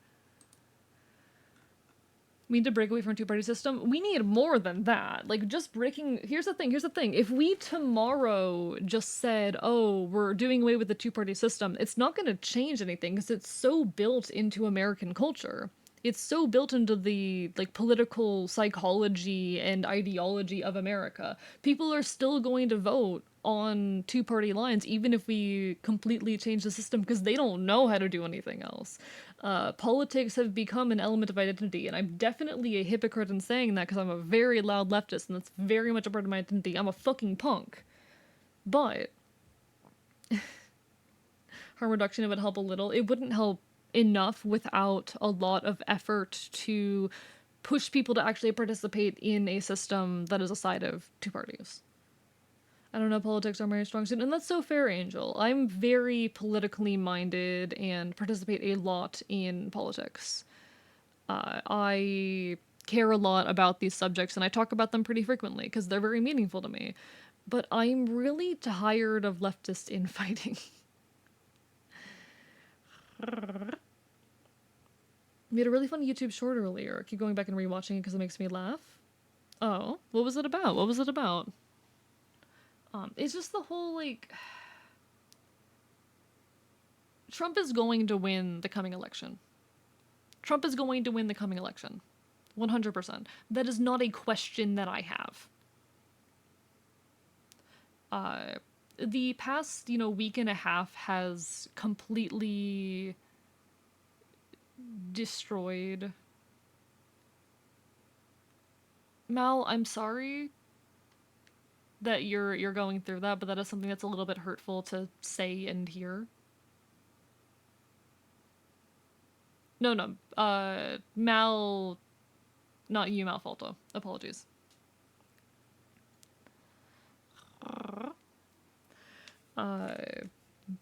We need to break away from a two-party system. We need more than that. Like, just breaking... Here's the thing. If we tomorrow just said, oh, we're doing away with the two-party system, it's not going to change anything because it's so built into American culture. It's so built into the, like, political psychology and ideology of America. People are still going to vote on two-party lines, even if we completely change the system, because they don't know how to do anything else. Politics have become an element of identity, and I'm definitely a hypocrite in saying that, because I'm a very loud leftist, and that's very much a part of my identity. I'm a fucking punk. But harm reduction, it would help a little. It wouldn't help enough without a lot of effort to push people to actually participate in a system that is a side of two parties. I don't know, politics are my strong suit, and that's so fair, Angel. I'm very politically minded and participate a lot in politics. I care a lot about these subjects, and I talk about them pretty frequently, because they're very meaningful to me. But I'm really tired of leftist infighting. We had a really fun YouTube short earlier. I keep going back and rewatching it because it makes me laugh. Oh, what was it about? What was it about? It's just the whole, like... Trump is going to win the coming election. Trump is going to win the coming election. 100%. That is not a question that I have. The past, week and a half has completely destroyed... Mal, I'm sorry that you're going through that, but that is something that's a little bit hurtful to say and hear. No. Mal... Not you, Malfalto. Apologies.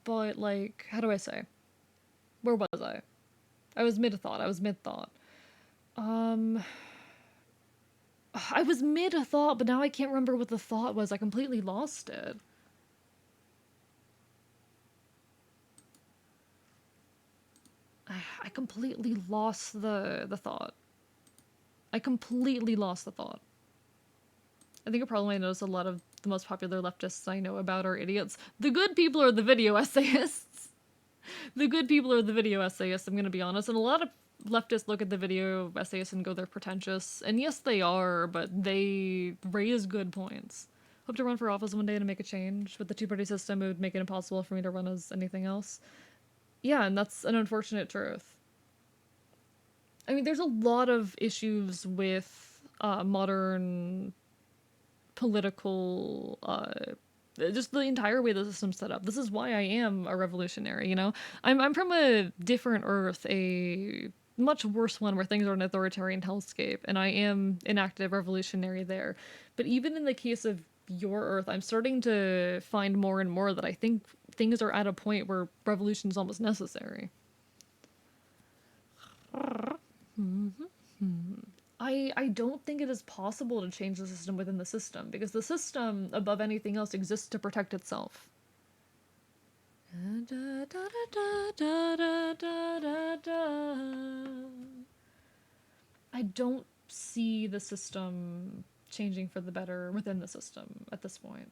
But, like, how do I say? Where was I? I was mid-thought. I was mid-thought, but now I can't remember what the thought was. I completely lost it. I completely lost the thought. I completely lost the thought. I think a problem I notice a lot of the most popular leftists I know about are idiots. The good people are the video essayists. The good people are the video essayists, I'm gonna be honest. And a lot of leftists look at the video essayists and go, they're pretentious. And yes, they are, but they raise good points. Hope to run for office one day to make a change. With the two-party system, it would make it impossible for me to run as anything else. Yeah, and that's an unfortunate truth. I mean, there's a lot of issues with modern political just the entire way the system's set up. This is why I am a revolutionary, you know? I'm from a different earth, a much worse one where things are an authoritarian hellscape, and I am an active revolutionary there. But even in the case of your earth, I'm starting to find more and more that I think things are at a point where revolution is almost necessary. I don't think it is possible to change the system within the system, because the system, above anything else, exists to protect itself. I don't see the system changing for the better within the system at this point.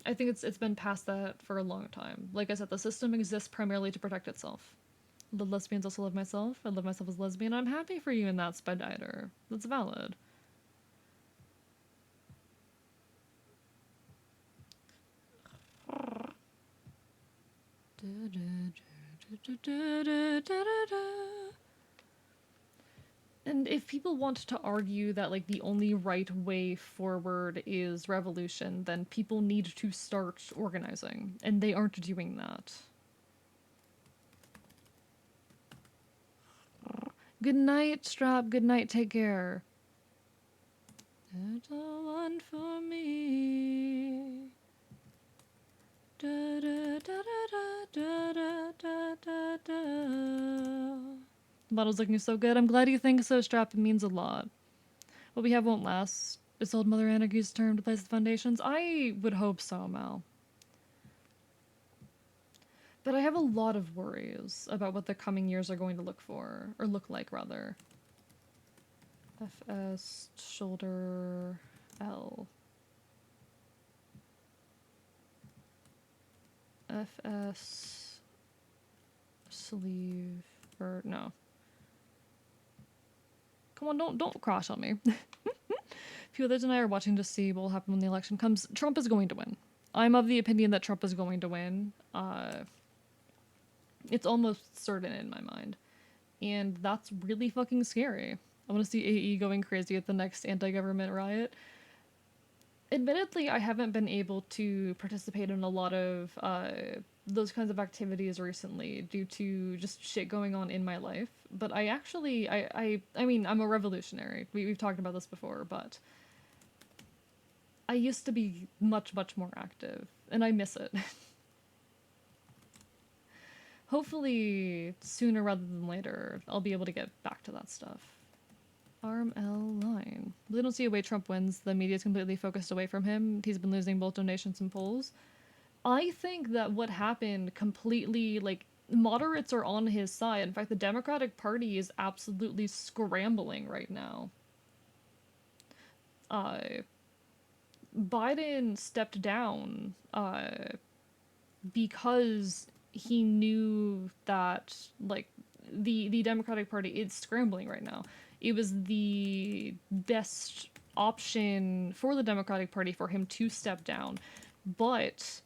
I think it's been past that for a long time. Like I said, the system exists primarily to protect itself. The lesbians also love myself. I love myself as lesbian. I'm happy for you in that, Spedider. That's valid. And if people want to argue that, like, the only right way forward is revolution, then people need to start organizing, and they aren't doing that. Good night, Strap. Good night. Take care. There's a one for me. Da da da da da da da da da. The model's looking so good. I'm glad you think so, Strap. It means a lot. What we have won't last. It's old Mother Anarchy's turn to place the foundations. I would hope so, Mal. But I have a lot of worries about what the coming years are going to look like, rather. FS, shoulder, L. FS, sleeve, or no. Come on, don't crash on me. A few others and I are watching to see what will happen when the election comes. Trump is going to win. I'm of the opinion that Trump is going to win. It's almost certain in my mind. And that's really fucking scary. I want to see AE going crazy at the next anti-government riot. Admittedly, I haven't been able to participate in a lot of those kinds of activities recently due to just shit going on in my life. But I actually, I mean, I'm a revolutionary. We've talked about this before, but I used to be much, much more active, and I miss it. Hopefully, sooner rather than later, I'll be able to get back to that stuff. Arm L line. Really don't see a way Trump wins. The media's completely focused away from him. He's been losing both donations and polls. I think that what happened completely, like, moderates are on his side. In fact, the Democratic Party is absolutely scrambling right now. Biden stepped down because he knew that, like, the Democratic Party is scrambling right now. It was the best option for the Democratic Party for him to step down. But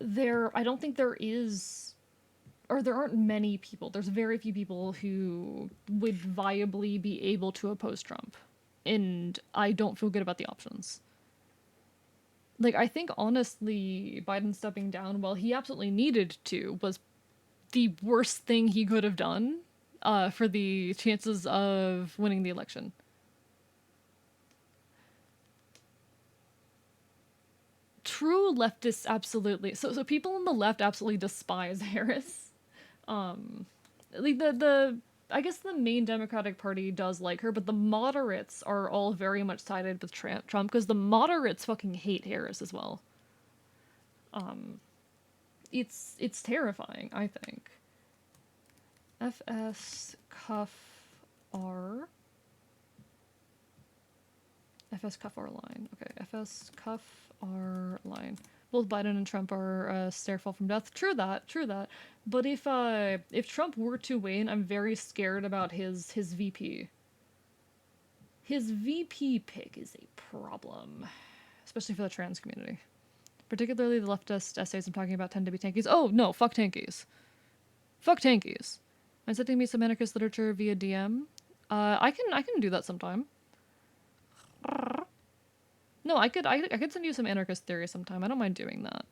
I don't think there aren't many people. There's very few people who would viably be able to oppose Trump. And I don't feel good about the options. Like, I think, honestly, Biden stepping down, while he absolutely needed to, was the worst thing he could have done for the chances of winning the election. True leftists absolutely. So people on the left absolutely despise Harris. Like I guess the main Democratic Party does like her, but the moderates are all very much sided with Trump because the moderates fucking hate Harris as well. It's terrifying, I think. FS cuff R. FS cuff R line. Okay, FS cuff R line. Both Biden and Trump are stairfall from death. True that. True that. But if Trump were to win, I'm very scared about his VP. His VP pick is a problem, especially for the trans community. Particularly the leftist essays I'm talking about tend to be tankies. Oh no, fuck tankies. Fuck tankies. I'm sending me some anarchist literature via DM. I can do that sometime. No, I could send you some anarchist theory sometime. I don't mind doing that.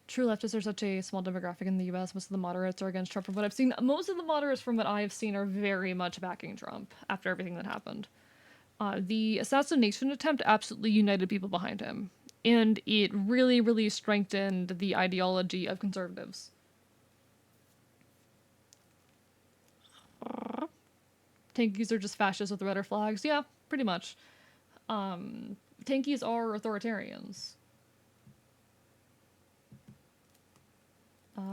True leftists are such a small demographic in the US. Most of the moderates are against Trump from what I've seen. Most of the moderates from what I've seen are very much backing Trump after everything that happened. The assassination attempt absolutely united people behind him. And it really, really strengthened the ideology of conservatives. Tankies are just fascists with redder flags. Yeah, pretty much. Tankies are authoritarians.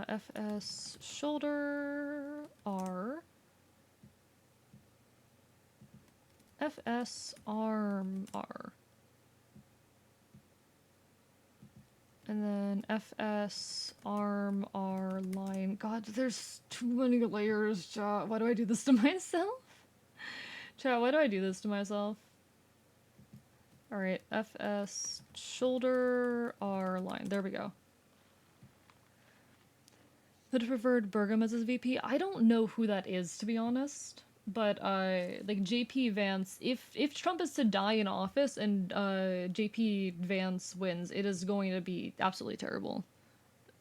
FS shoulder R. FS arm R. And then FS arm R line. God, there's too many layers, chat. Why do I do this to myself? Chat, why do I do this to myself? Alright, FS shoulder R line. There we go. Would have preferred Burgum as his VP. I don't know who that is, to be honest. But like JP Vance, if Trump is to die in office and JP Vance wins, it is going to be absolutely terrible.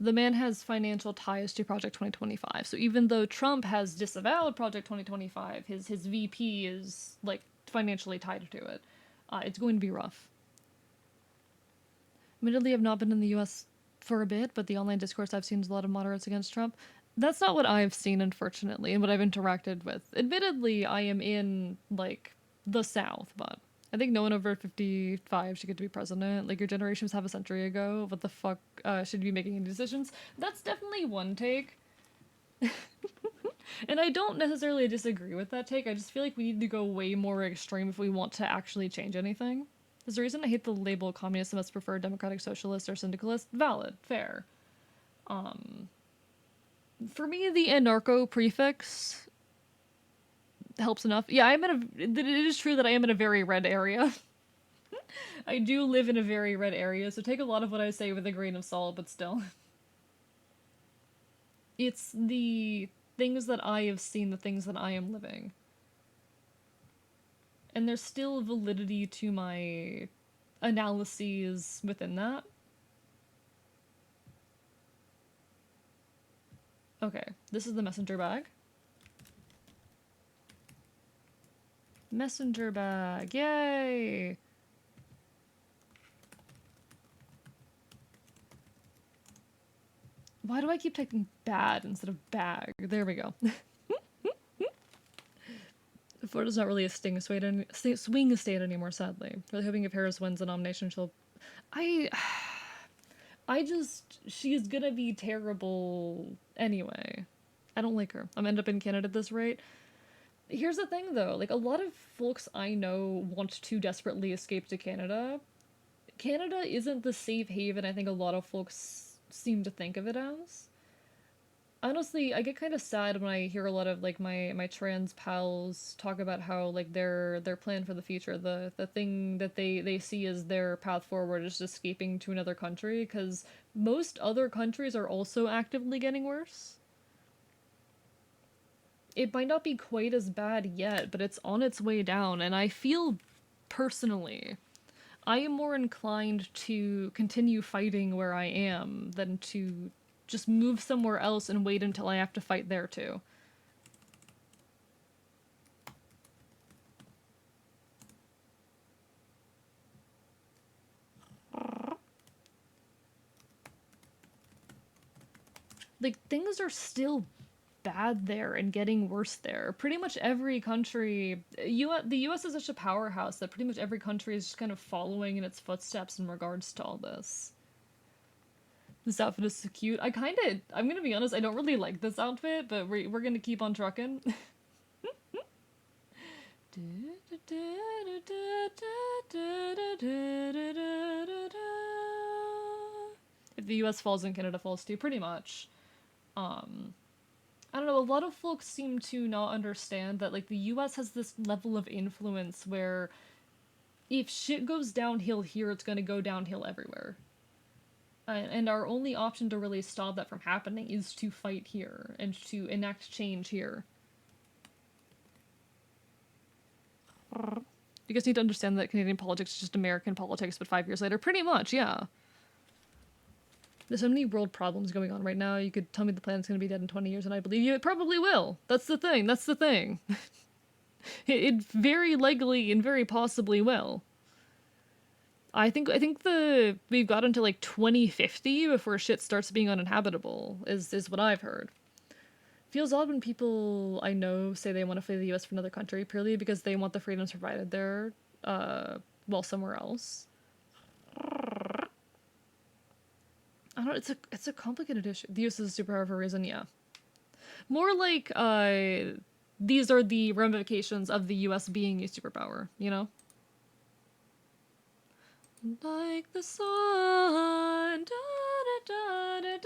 The man has financial ties to Project 2025. So even though Trump has disavowed Project 2025, his VP is like financially tied to it. It's going to be rough. Admittedly, I've not been in the US for a bit, but the online discourse I've seen is a lot of moderates against Trump. That's not what I've seen, unfortunately, and what I've interacted with. Admittedly, I am in, like, the South, but I think no one over 55 should get to be president. Like, your generation was half a century ago. What the fuck should you be making any decisions? That's definitely one take. And I don't necessarily disagree with that take. I just feel like we need to go way more extreme if we want to actually change anything. There's a reason I hate the label communist and must prefer democratic socialist or syndicalist. Valid. Fair. For me, the anarcho prefix helps enough. Yeah, it is true that I am in a very red area. I do live in a very red area, so take a lot of what I say with a grain of salt, but still. It's the things that I have seen, the things that I am living. And there's still validity to my analyses within that. Okay, this is the messenger bag. Messenger bag, yay! Why do I keep typing bad instead of bag? There we go. Florida's not really a swing state anymore, sadly. Really hoping if Harris wins the nomination, she's gonna be terrible anyway. I don't like her. I'm gonna end up in Canada at this rate. Here's the thing, though. Like, a lot of folks I know want to desperately escape to Canada. Canada isn't the safe haven I think a lot of folks seem to think of it as. Honestly, I get kind of sad when I hear a lot of, like, my trans pals talk about how, like, their plan for the future, the thing that they see as their path forward is just escaping to another country, because most other countries are also actively getting worse. It might not be quite as bad yet, but it's on its way down, and I feel, personally, I am more inclined to continue fighting where I am than to just move somewhere else and wait until I have to fight there too. Like, things are still bad there and getting worse there. Pretty much every country, the US is such a powerhouse that pretty much every country is just kind of following in its footsteps in regards to all this. This outfit is so cute. I'm gonna be honest, I don't really like this outfit, but we're gonna keep on trucking. If the US falls, then Canada falls too, pretty much. Um, I don't know, a lot of folks seem to not understand that, like, the US has this level of influence where if shit goes downhill here, it's gonna go downhill everywhere. And our only option to really stop that from happening is to fight here and to enact change here. You guys need to understand that Canadian politics is just American politics, but 5 years later, pretty much, yeah. There's so many world problems going on right now. You could tell me the planet's going to be dead in 20 years, and I believe you. It probably will. That's the thing. That's the thing. It very likely and very possibly will. I think we've got until like 2050 before shit starts being uninhabitable. Is what I've heard. Feels odd when people I know say they want to flee the U.S. for another country purely because they want the freedoms provided there, well, somewhere else. I don't know, it's a complicated issue. The US is a superpower for a reason, yeah. More like, these are the ramifications of the US being a superpower, you know? Like the sun, da da da da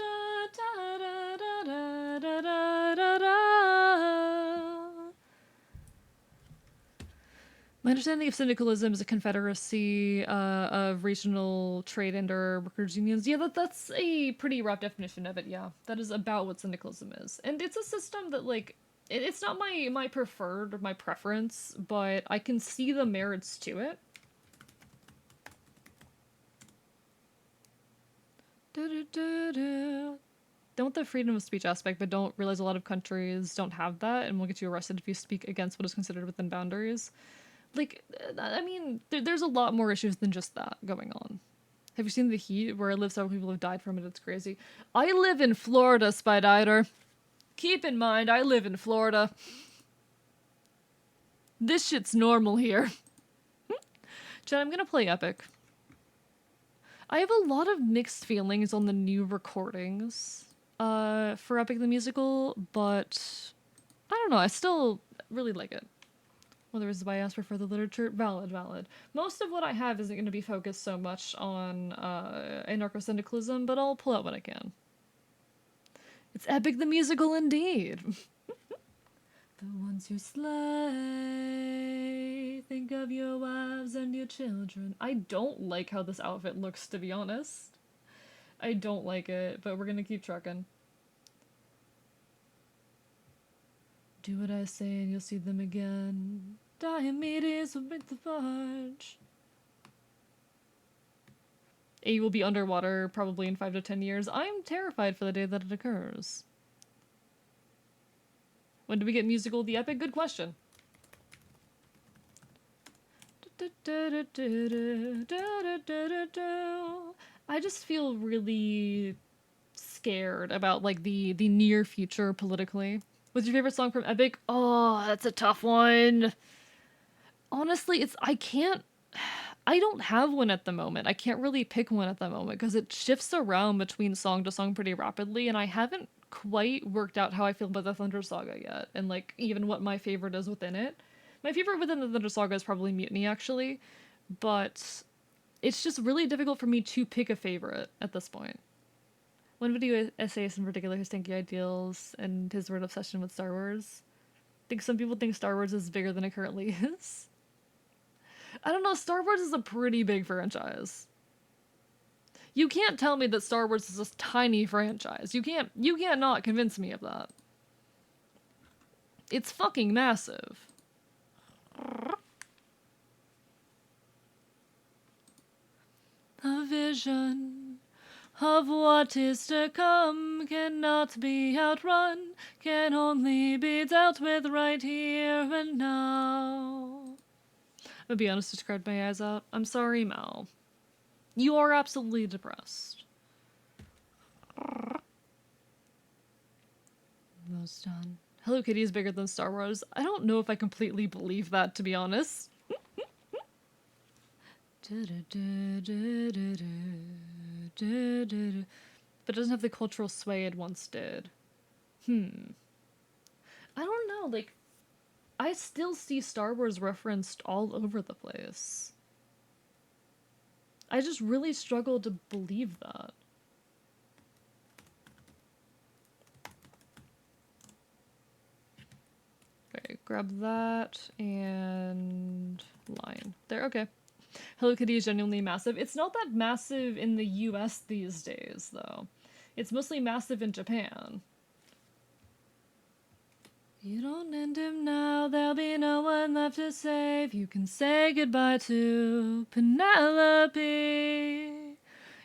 da da da da da da da. My understanding of syndicalism is a confederacy of regional trade and or workers' unions. Yeah, that's a pretty rough definition of it, yeah. That is about what syndicalism is. And it's a system that, like, it's not my preferred or my preference, but I can see the merits to it. Don't want the freedom of speech aspect, but don't realize a lot of countries don't have that, and will get you arrested if you speak against what is considered within boundaries. Like, I mean, there's a lot more issues than just that going on. Have you seen The Heat, where I live? Several people have died from it. It's crazy. I live in Florida, Spider. Keep in mind, I live in Florida. This shit's normal here. Jen, I'm gonna play Epic. I have a lot of mixed feelings on the new recordings for Epic the Musical, but I don't know, I still really like it. Well, there is why I asked for further literature. Valid. Most of what I have isn't going to be focused so much on anarcho-syndicalism, but I'll pull out what I can. It's Epic the Musical indeed. The ones you slay, think of your wives and your children. I don't like how this outfit looks, to be honest. I don't like it, but we're gonna keep trucking. Do what I say and you'll see them again. Diomedes will make the fudge. A will be underwater probably in 5 to 10 years. I'm terrified for the day that it occurs. When do we get musical The Epic? Good question. I just feel really scared about, like, the near future politically. What's your favorite song from Epic? Oh, that's a tough one. Honestly, I don't have one at the moment. I can't really pick one at the moment because it shifts around between song to song pretty rapidly, and I haven't quite worked out how I feel about the Thunder Saga yet, and, like, even what my favorite is within it. My favorite within the Thunder Saga is probably Mutiny, actually, but it's just really difficult for me to pick a favorite at this point. One video essayist in particular, his Stinky Ideals and his word obsession with Star Wars. I think some people think Star Wars is bigger than it currently is. I don't know, Star Wars is a pretty big franchise. You can't tell me that Star Wars is a tiny franchise. You can't not convince me of that. It's fucking massive. A vision of what is to come cannot be outrun, can only be dealt with right here and now. I'm gonna be honest, just cried my eyes out. I'm sorry, Mel. You are absolutely depressed. Almost done. Hello Kitty is bigger than Star Wars. I don't know if I completely believe that, to be honest. but it doesn't have the cultural sway it once did. I don't know, like, I still see Star Wars referenced all over the place. I just really struggle to believe that. Okay, grab that and line. There, okay. Hello Kitty is genuinely massive. It's not that massive in the US these days, though. It's mostly massive in Japan. You don't end him now, there'll be no one left to save. You can say goodbye to Penelope.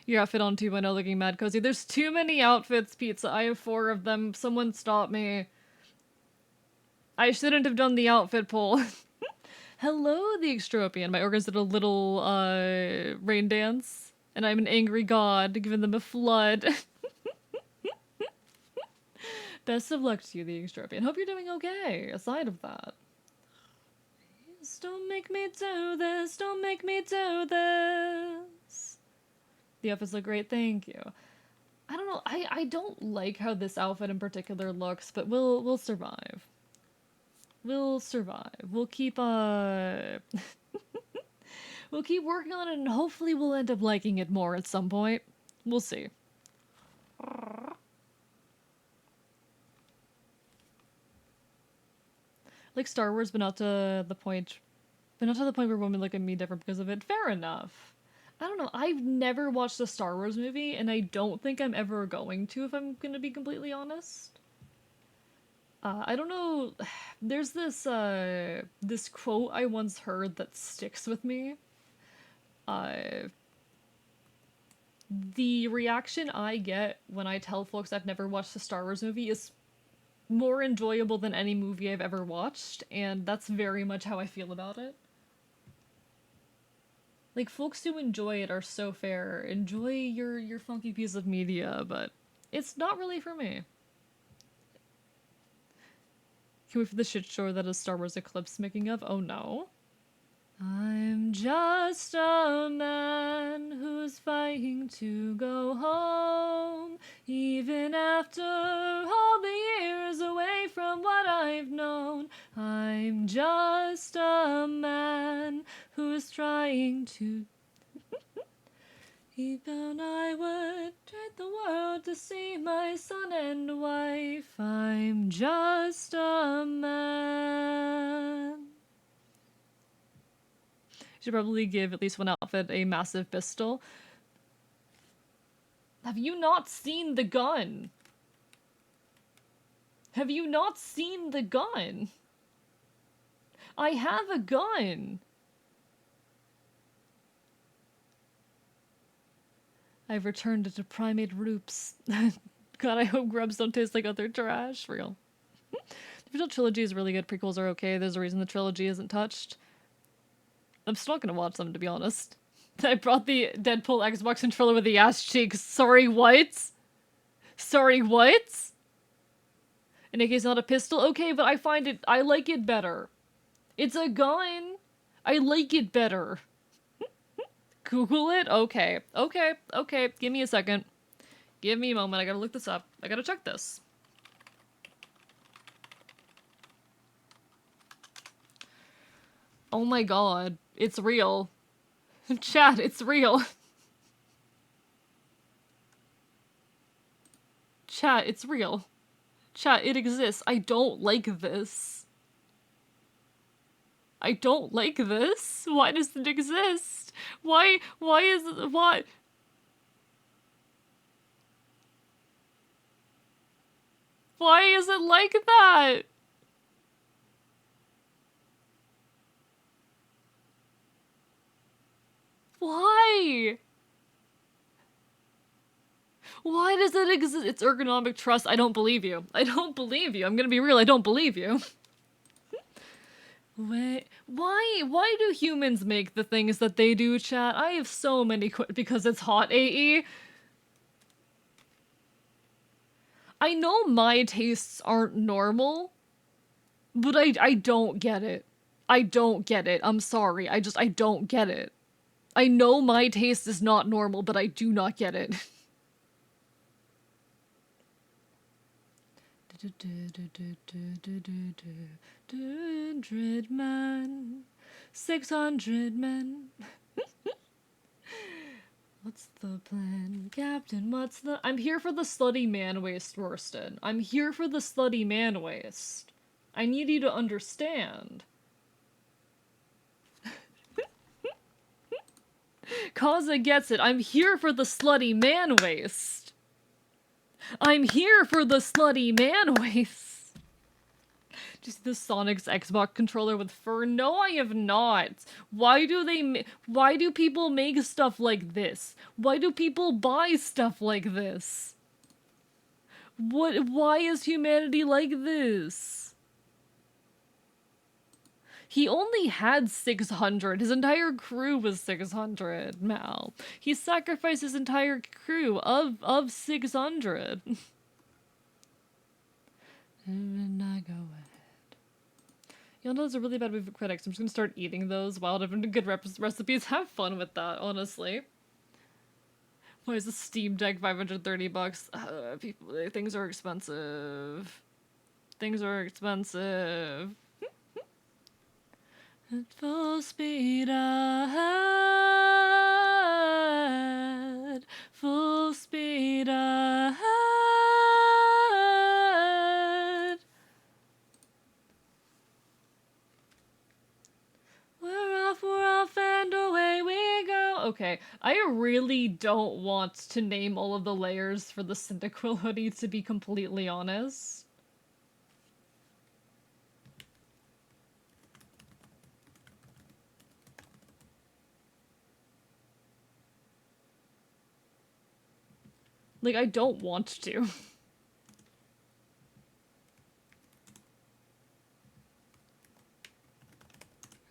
Your outfit on 2.0 looking mad cozy. There's too many outfits, Pizza. I have 4 of them. Someone stop me. I shouldn't have done the outfit poll. Hello, the Extropian. My organs did a little, rain dance. And I'm an angry god, giving them a flood. Best of luck to you, the Extropian. Hope you're doing okay, aside of that. Please don't make me do this, don't make me do this. The outfits look great, thank you. I don't know, I don't like how this outfit in particular looks, but we'll survive. We'll survive. We'll keep, we'll keep working on it and hopefully we'll end up liking it more at some point. We'll see. Like Star Wars, but not to the point where women look at me different because of it. Fair enough. I don't know. I've never watched a Star Wars movie, and I don't think I'm ever going to, if I'm gonna be completely honest. I don't know. There's this this quote I once heard that sticks with me. The reaction I get when I tell folks I've never watched a Star Wars movie is more enjoyable than any movie I've ever watched, and that's very much how I feel about it. Like, folks who enjoy it are so fair. Enjoy your funky piece of media, but it's not really for me. Can we wait for the shit show that is Star Wars Eclipse making of? Oh no. I'm just a man who's fighting to go home, even after all the years away from what I've known. I'm just a man who's trying to... Even I would trade the world to see my son and wife. I'm just a man. Should probably give at least one outfit a massive pistol. Have you not seen the gun? Have you not seen the gun? I have a gun. I've returned to primate roots. God, I hope grubs don't taste like other trash. Real. The original trilogy is really good. Prequels are okay. There's a reason the trilogy isn't touched. I'm still not gonna watch them, to be honest. I brought the Deadpool Xbox controller with the ass cheeks. Sorry, what? Sorry, what? In AK is not a pistol? Okay, but I like it better. It's a gun. I like it better. Google it? Okay. Okay. Give me a second. Give me a moment. I gotta look this up. I gotta check this. Oh my god. It's real. Chat, it's real. Chat, it's real. Chat, it exists. I don't like this. I don't like this. Why does it exist? Why is it, what? Why is it like that? Why? Why does it exist? It's ergonomic trust. I don't believe you. I don't believe you. I'm gonna be real. I don't believe you. Wait, why do humans make the things that they do, chat? I have so many because it's hot, AE. I know my tastes aren't normal, but I don't get it. I don't get it. I'm sorry. I don't get it. I know my taste is not normal, but I do not get it. 100 men. 600 men. What's the plan, Captain? What's the... I'm here for the slutty man waist, Worsted. I'm here for the slutty man waist. I need you to understand. Kaza gets it. I'm here for the slutty man waist. I'm here for the slutty man waist. Do you see the Sonic's Xbox controller with fur? No, I have not. Why do people make stuff like this? Why do people buy stuff like this? Why is humanity like this? He only had 600. His entire crew was 600, Mal. He sacrificed his entire crew of 600. And I go ahead. Y'all know those are really bad movie critics. I'm just gonna start eating those while having good recipes. Have fun with that, honestly. Why is the Steam Deck $530? People, things are expensive. Things are expensive. At full speed ahead. Full speed ahead. We're off, and away we go. Okay, I really don't want to name all of the layers for the Cyndaquil hoodie, to be completely honest. Like, I don't want to.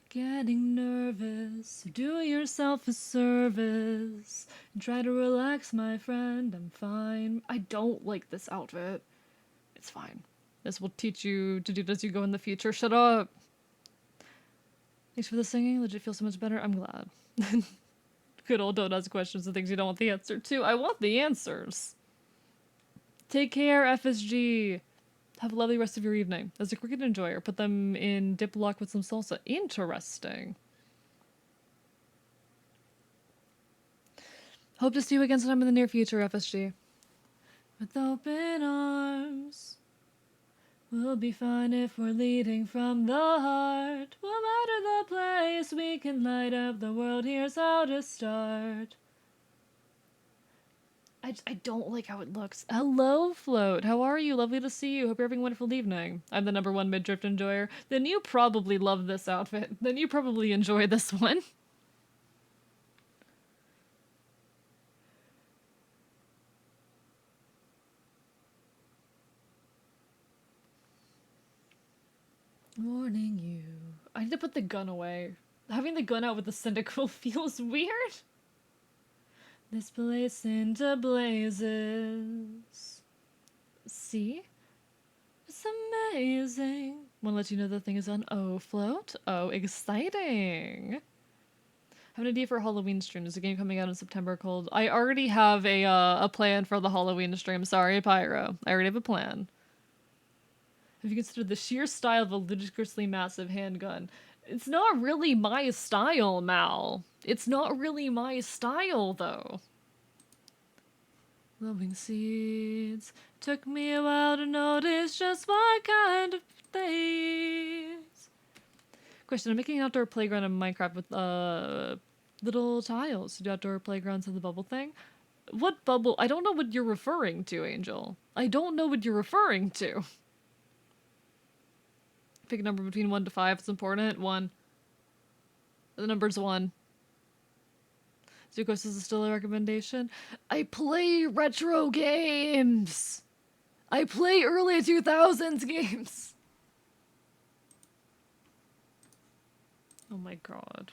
Getting nervous, do yourself a service and try to relax, my friend. I'm fine. I don't like this outfit. It's fine. This will teach you to do as you go in the future. Shut up. Thanks for the singing. Legit feels so much better. I'm glad. Good old don't ask questions and things you don't want the answer to. I want the answers. Take care, FSG. Have a lovely rest of your evening. As a cricket enjoyer, put them in Diploc with some salsa. Interesting. Hope to see you again sometime in the near future, FSG. With open arms. We'll be fine if we're leading from the heart. No matter the place, we can light up the world. Here's how to start. I don't like how it looks. Hello, Float. How are you? Lovely to see you. Hope you're having a wonderful evening. I'm the #1 mid-drift enjoyer. Then you probably love this outfit. Then you probably enjoy this one. Morning, you. I need to put the gun away. Having the gun out with the Cyndaquil feels weird. This place into blazes. See? It's amazing. Wanna let you know the thing is on O Float? Oh, exciting. Have an idea for a Halloween stream. There's a game coming out in September called... I already have a plan for the Halloween stream. Sorry, Pyro. I already have a plan. Have you considered the sheer style of a ludicrously massive handgun? It's not really my style, Mal. It's not really my style, though. Glowing seeds. Took me a while to notice just what kind of things. Question, I'm making an outdoor playground in Minecraft with, little tiles. Do outdoor playgrounds have the bubble thing? What bubble? I don't know what you're referring to, Angel. I don't know what you're referring to. Pick a number between 1 to 5. It's important. 1. The number's 1. Zucos is still a recommendation. I play retro games. I play early 2000s games. Oh my god.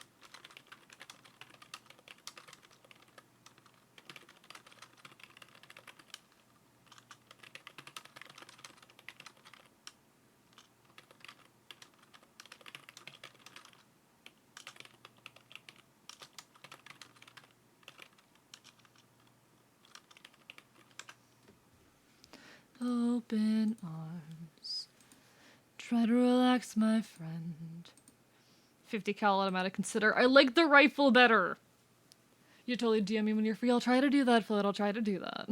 Open arms. Try to relax, my friend. 50 cal automatic consider. I like the rifle better. You totally DM me when you're free. I'll try to do that, Floyd. I'll try to do that.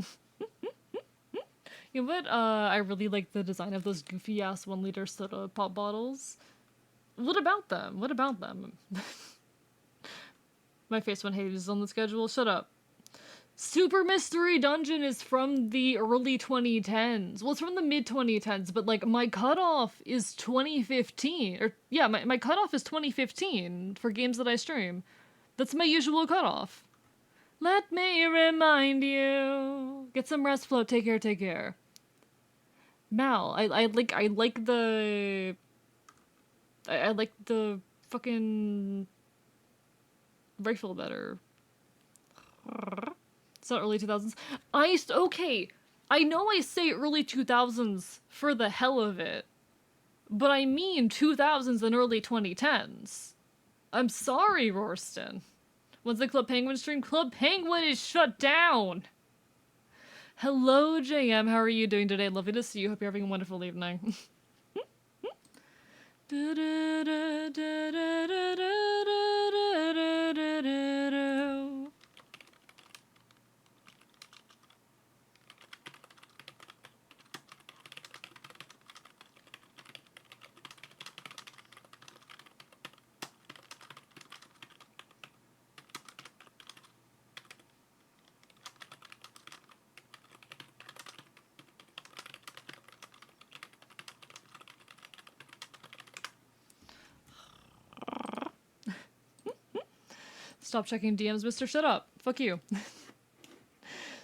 You know what? I really like the design of those goofy ass 1-liter soda pop bottles. What about them? What about them? My face when Hades is on the schedule. Shut up. Super Mystery Dungeon is from the early 2010s. Well, it's from the mid 2010s, but like my cutoff is 2015. Or yeah, my cutoff is 2015 for games that I stream. That's my usual cutoff. Let me remind you. Get some rest, Float. Take care, take care. Mal, I like the I like the fucking rifle better. It's not early 2000s. Okay, I know I say early 2000s for the hell of it, but I mean 2000s and early 2010s. I'm sorry, Rorston. When's the Club Penguin stream? Club Penguin is shut down! Hello, JM. How are you doing today? Lovely to see you. Hope you're having a wonderful evening. Stop checking DMs, Mr. Shut up. Fuck you.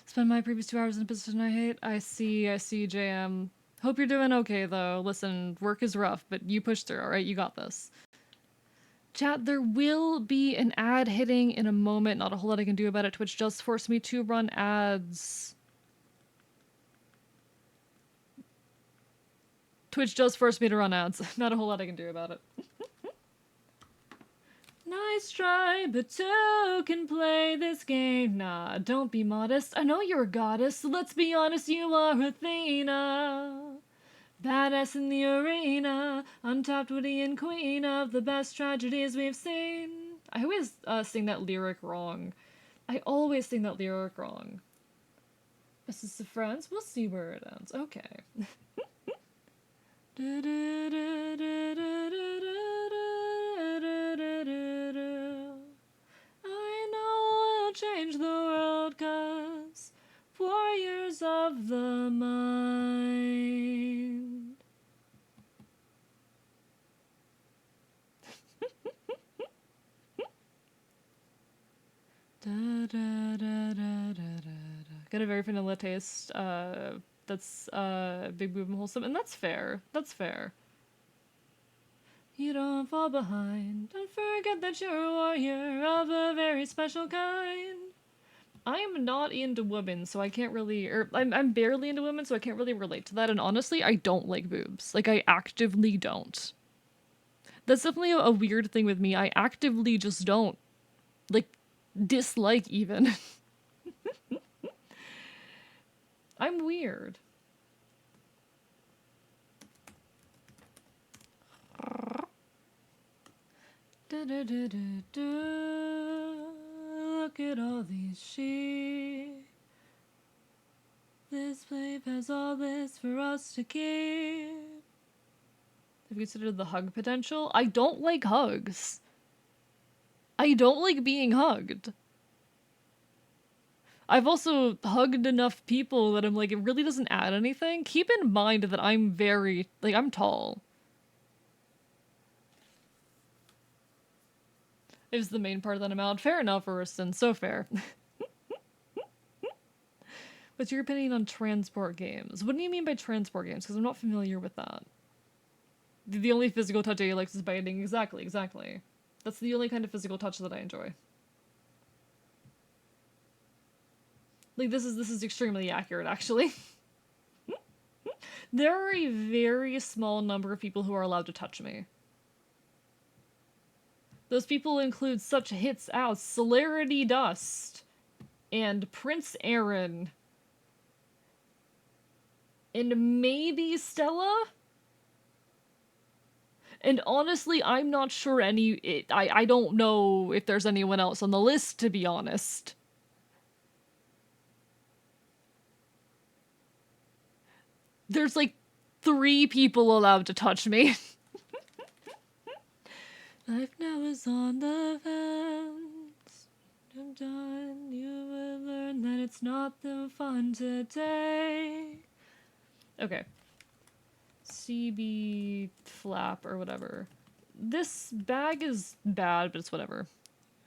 Spend my previous 2 hours in a position I hate. I see, JM. Hope you're doing okay, though. Listen, work is rough, but you push through, alright? You got this. Chat, there will be an ad hitting in a moment. Not a whole lot I can do about it. Twitch just forced me to run ads. Twitch just forced me to run ads. Not a whole lot I can do about it. Nice try, but two can play this game. Nah, don't be modest. I know you're a goddess, so let's be honest, you are Athena. Badass in the arena, untapped witty and queen of the best tragedies we've seen. I always sing that lyric wrong. I always sing that lyric wrong. This is the friends, we'll see where it ends. Okay. I know I'll change the world, 'cause warriors of the mind. Got a very vanilla taste. That's big, boob, and wholesome, and that's fair. That's fair. You don't fall behind. Don't forget that you're a warrior of a very special kind. I'm not into women, so I can't really, or I'm barely into women, so I can't really relate to that. And honestly, I don't like boobs. Like, I actively don't. That's definitely a weird thing with me. I actively just don't. Like, dislike even. I'm weird. Look at all these sheep. This babe has all this for us to keep. Have you considered the hug potential? I don't like hugs. I don't like being hugged. I've also hugged enough people that I'm like, it really doesn't add anything. Keep in mind that I'm very, like, I'm tall. Is the main part that I'm out. Fair enough, Ariston. So fair. What's your opinion on transport games? What do you mean by transport games? Because I'm not familiar with that. The only physical touch I like is biting. Exactly, exactly. That's the only kind of physical touch that I enjoy. Like, this is extremely accurate, actually. There are a very small number of people who are allowed to touch me. Those people include such hits as Celerity Dust and Prince Aaron and maybe Stella? And honestly, I'm not sure I don't know if there's anyone else on the list, to be honest. There's like 3 people allowed to touch me. Life now is on the fence. I'm done. You will learn that it's not the fun today. Okay. CB flap or whatever. This bag is bad, but it's whatever.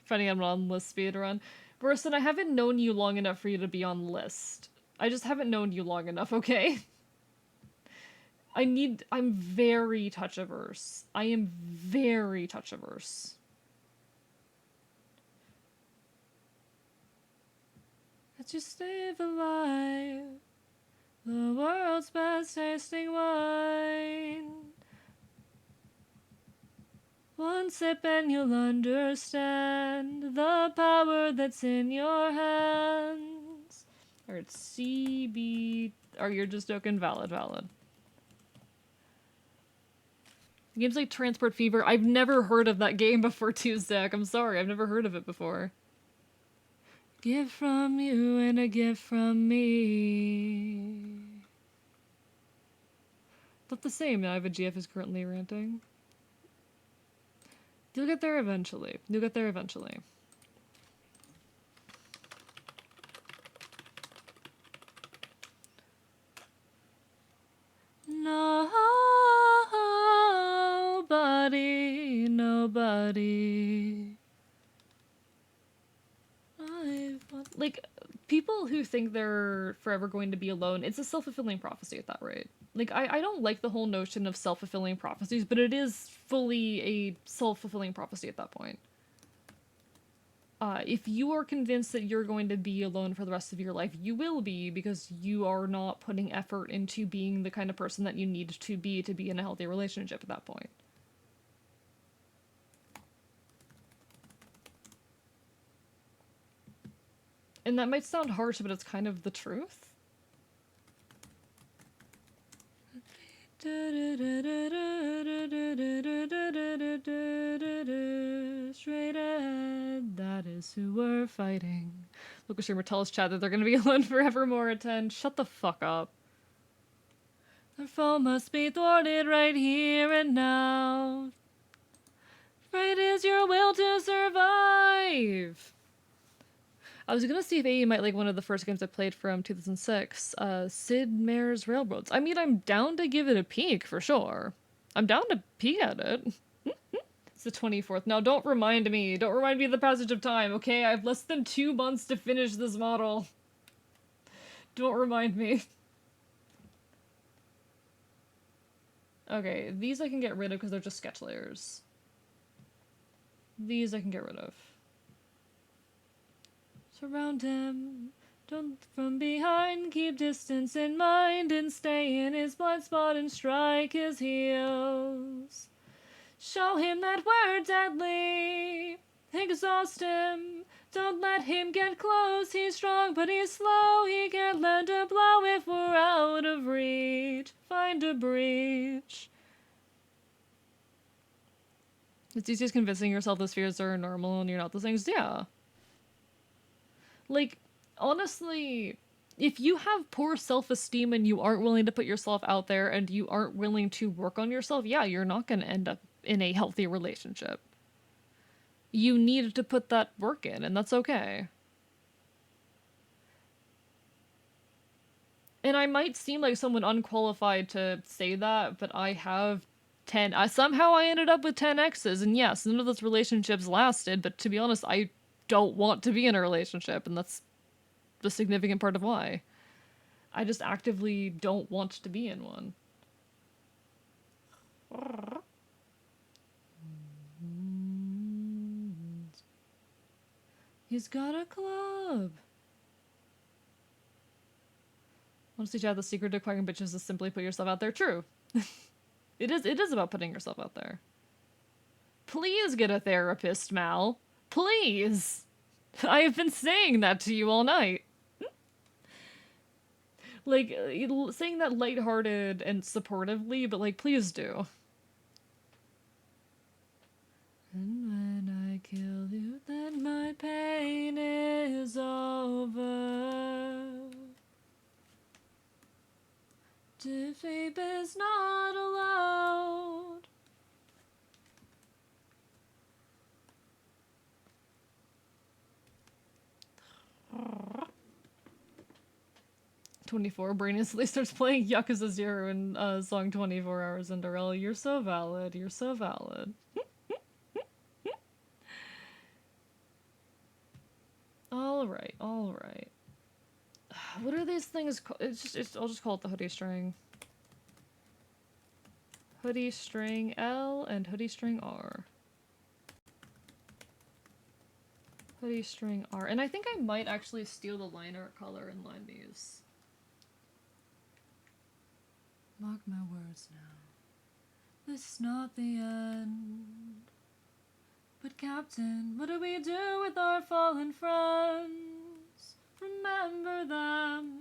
Finding out on list speedrun. Burson, I haven't known you long enough for you to be on list. I just haven't known you long enough, okay? I'm very touch averse. I am very touch averse. Let's just live alive. The world's best tasting wine. One sip and you'll understand the power that's in your hands. Alright, CB... Or you're just joking? Valid. Games like Transport Fever. I've never heard of that game before Tuesday. I'm sorry, I've never heard of it before. Gift from you and a gift from me. Not the same. Now I have a GF is currently ranting. You'll get there eventually. Nobody. Like, people who think they're forever going to be alone, it's a self-fulfilling prophecy at that rate. Like, I don't like the whole notion of self-fulfilling prophecies, but it is fully a self-fulfilling prophecy at that point. If you are convinced that you're going to be alone for the rest of your life, you will be, because you are not putting effort into being the kind of person that you need to be in a healthy relationship at that point. And that might sound harsh, but it's kind of the truth. Straight ahead, that is who we're fighting. Local streamer, tell us, chat, that they're gonna be alone forevermore at 10. Shut the fuck up. Our foe must be thwarted right here and now. Right is your will to survive. I was gonna see if AE might like one of the first games I played from 2006, Sid Meier's Railroads. I mean, I'm down to give it a peek, for sure. I'm down to peek at it. It's the 24th. Now, don't remind me of the passage of time, okay? I have less than 2 months to finish this model. Don't remind me. Okay, these I can get rid of because they're just sketch layers. These I can get rid of. Surround him, don't from behind, keep distance in mind, and stay in his blind spot and strike his heels. Show him that we're deadly, exhaust him, don't let him get close, he's strong but he's slow, he can't land a blow if we're out of reach, find a breach. It's easiest convincing yourself those fears are normal and you're not those things, yeah. Like, honestly, if you have poor self-esteem and you aren't willing to put yourself out there and you aren't willing to work on yourself, yeah, you're not going to end up in a healthy relationship. You need to put that work in, and that's okay. And I might seem like someone unqualified to say that, but I have 10... somehow I ended up with 10 exes, and yes, none of those relationships lasted, but to be honest, I don't want to be in a relationship, and that's the significant part of why. I just actively don't want to be in one. He's got a club. Honestly, Chad, the secret to acquiring bitches is simply put yourself out there. True. It is about putting yourself out there. Please get a therapist, Mal. Please! I have been saying that to you all night. Like, saying that lighthearted and supportively, but, like, please do. my pain is over. Defeat is not allowed. "24, brain instantly starts playing Yakuza 0 in song 24 hours into rel. You're so valid, you're so valid. Alright, alright. What are these things called? I'll just call it the hoodie string. Hoodie string L and hoodie string R. Hoodie string R. And I think I might actually steal the line art color and line these. Mark my words now. This is not the end. But Captain, what do we do with our fallen friends? Remember them.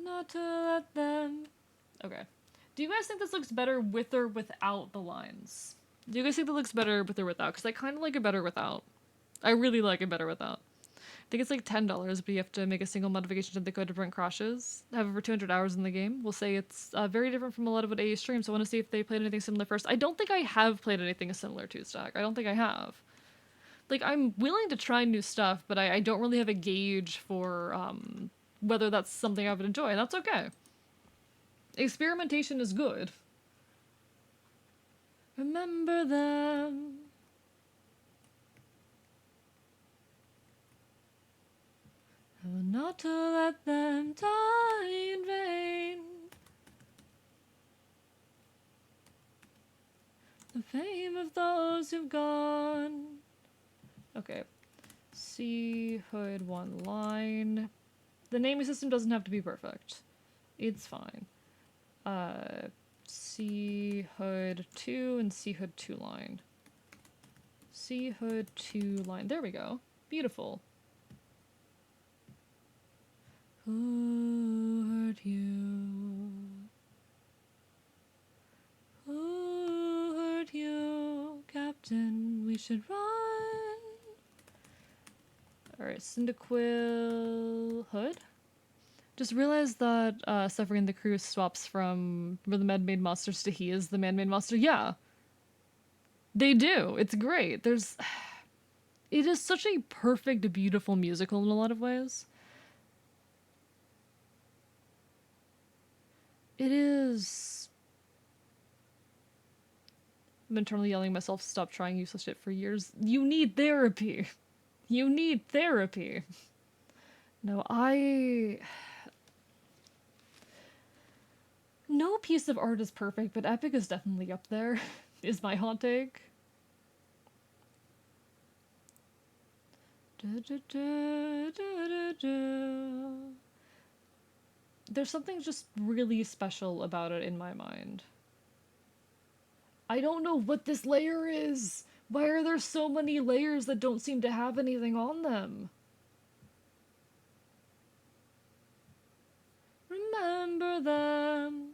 Not to let them... Okay. Do you guys think this looks better with or without the lines? Do you guys think that looks better with or without? Because I kind of like it better without. I really like it better without. I think it's like $10, but you have to make a single modification to the code to prevent crashes. Have over 200 hours in the game. We'll say it's very different from a lot of what AE streams, so I want to see if they played anything similar first. I don't think I have played anything similar to Stack. I don't think I have. Like, I'm willing to try new stuff, but I don't really have a gauge for whether that's something I would enjoy, and that's okay. Experimentation is good. Remember them. Not to let them die in vain. The fame of those who've gone. Okay. C hood one line. The naming system doesn't have to be perfect. It's fine. C hood 2 and C hood 2 line. C hood 2 line. There we go. Beautiful. Who hurt you? Who hurt you? Captain, we should run. Alright, Cyndaquil Hood. Just realized that Suffering the Crew swaps from the man-made monsters to he is the man-made monster. Yeah. They do. It's great. It is such a perfect, beautiful musical in a lot of ways. It is... I'm internally yelling at myself, stop trying useless shit for years. You need therapy. You need therapy. No, no piece of art is perfect, but Epic is definitely up there, is my hot take. There's something just really special about it in my mind. I don't know what this layer is. Why are there so many layers that don't seem to have anything on them? Remember them,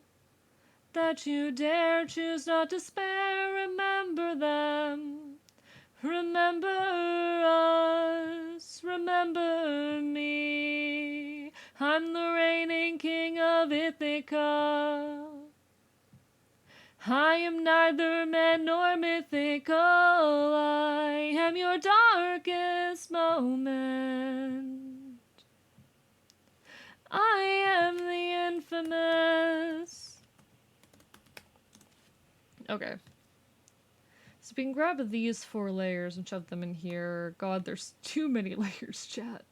that you dare choose not to spare. Remember them. Remember us, remember me. I'm the reigning king of Ithaca. I am neither man nor mythical. I am your darkest moment. I am the infamous. Okay. So we can grab these 4 layers and shove them in here. God, there's too many layers, chat.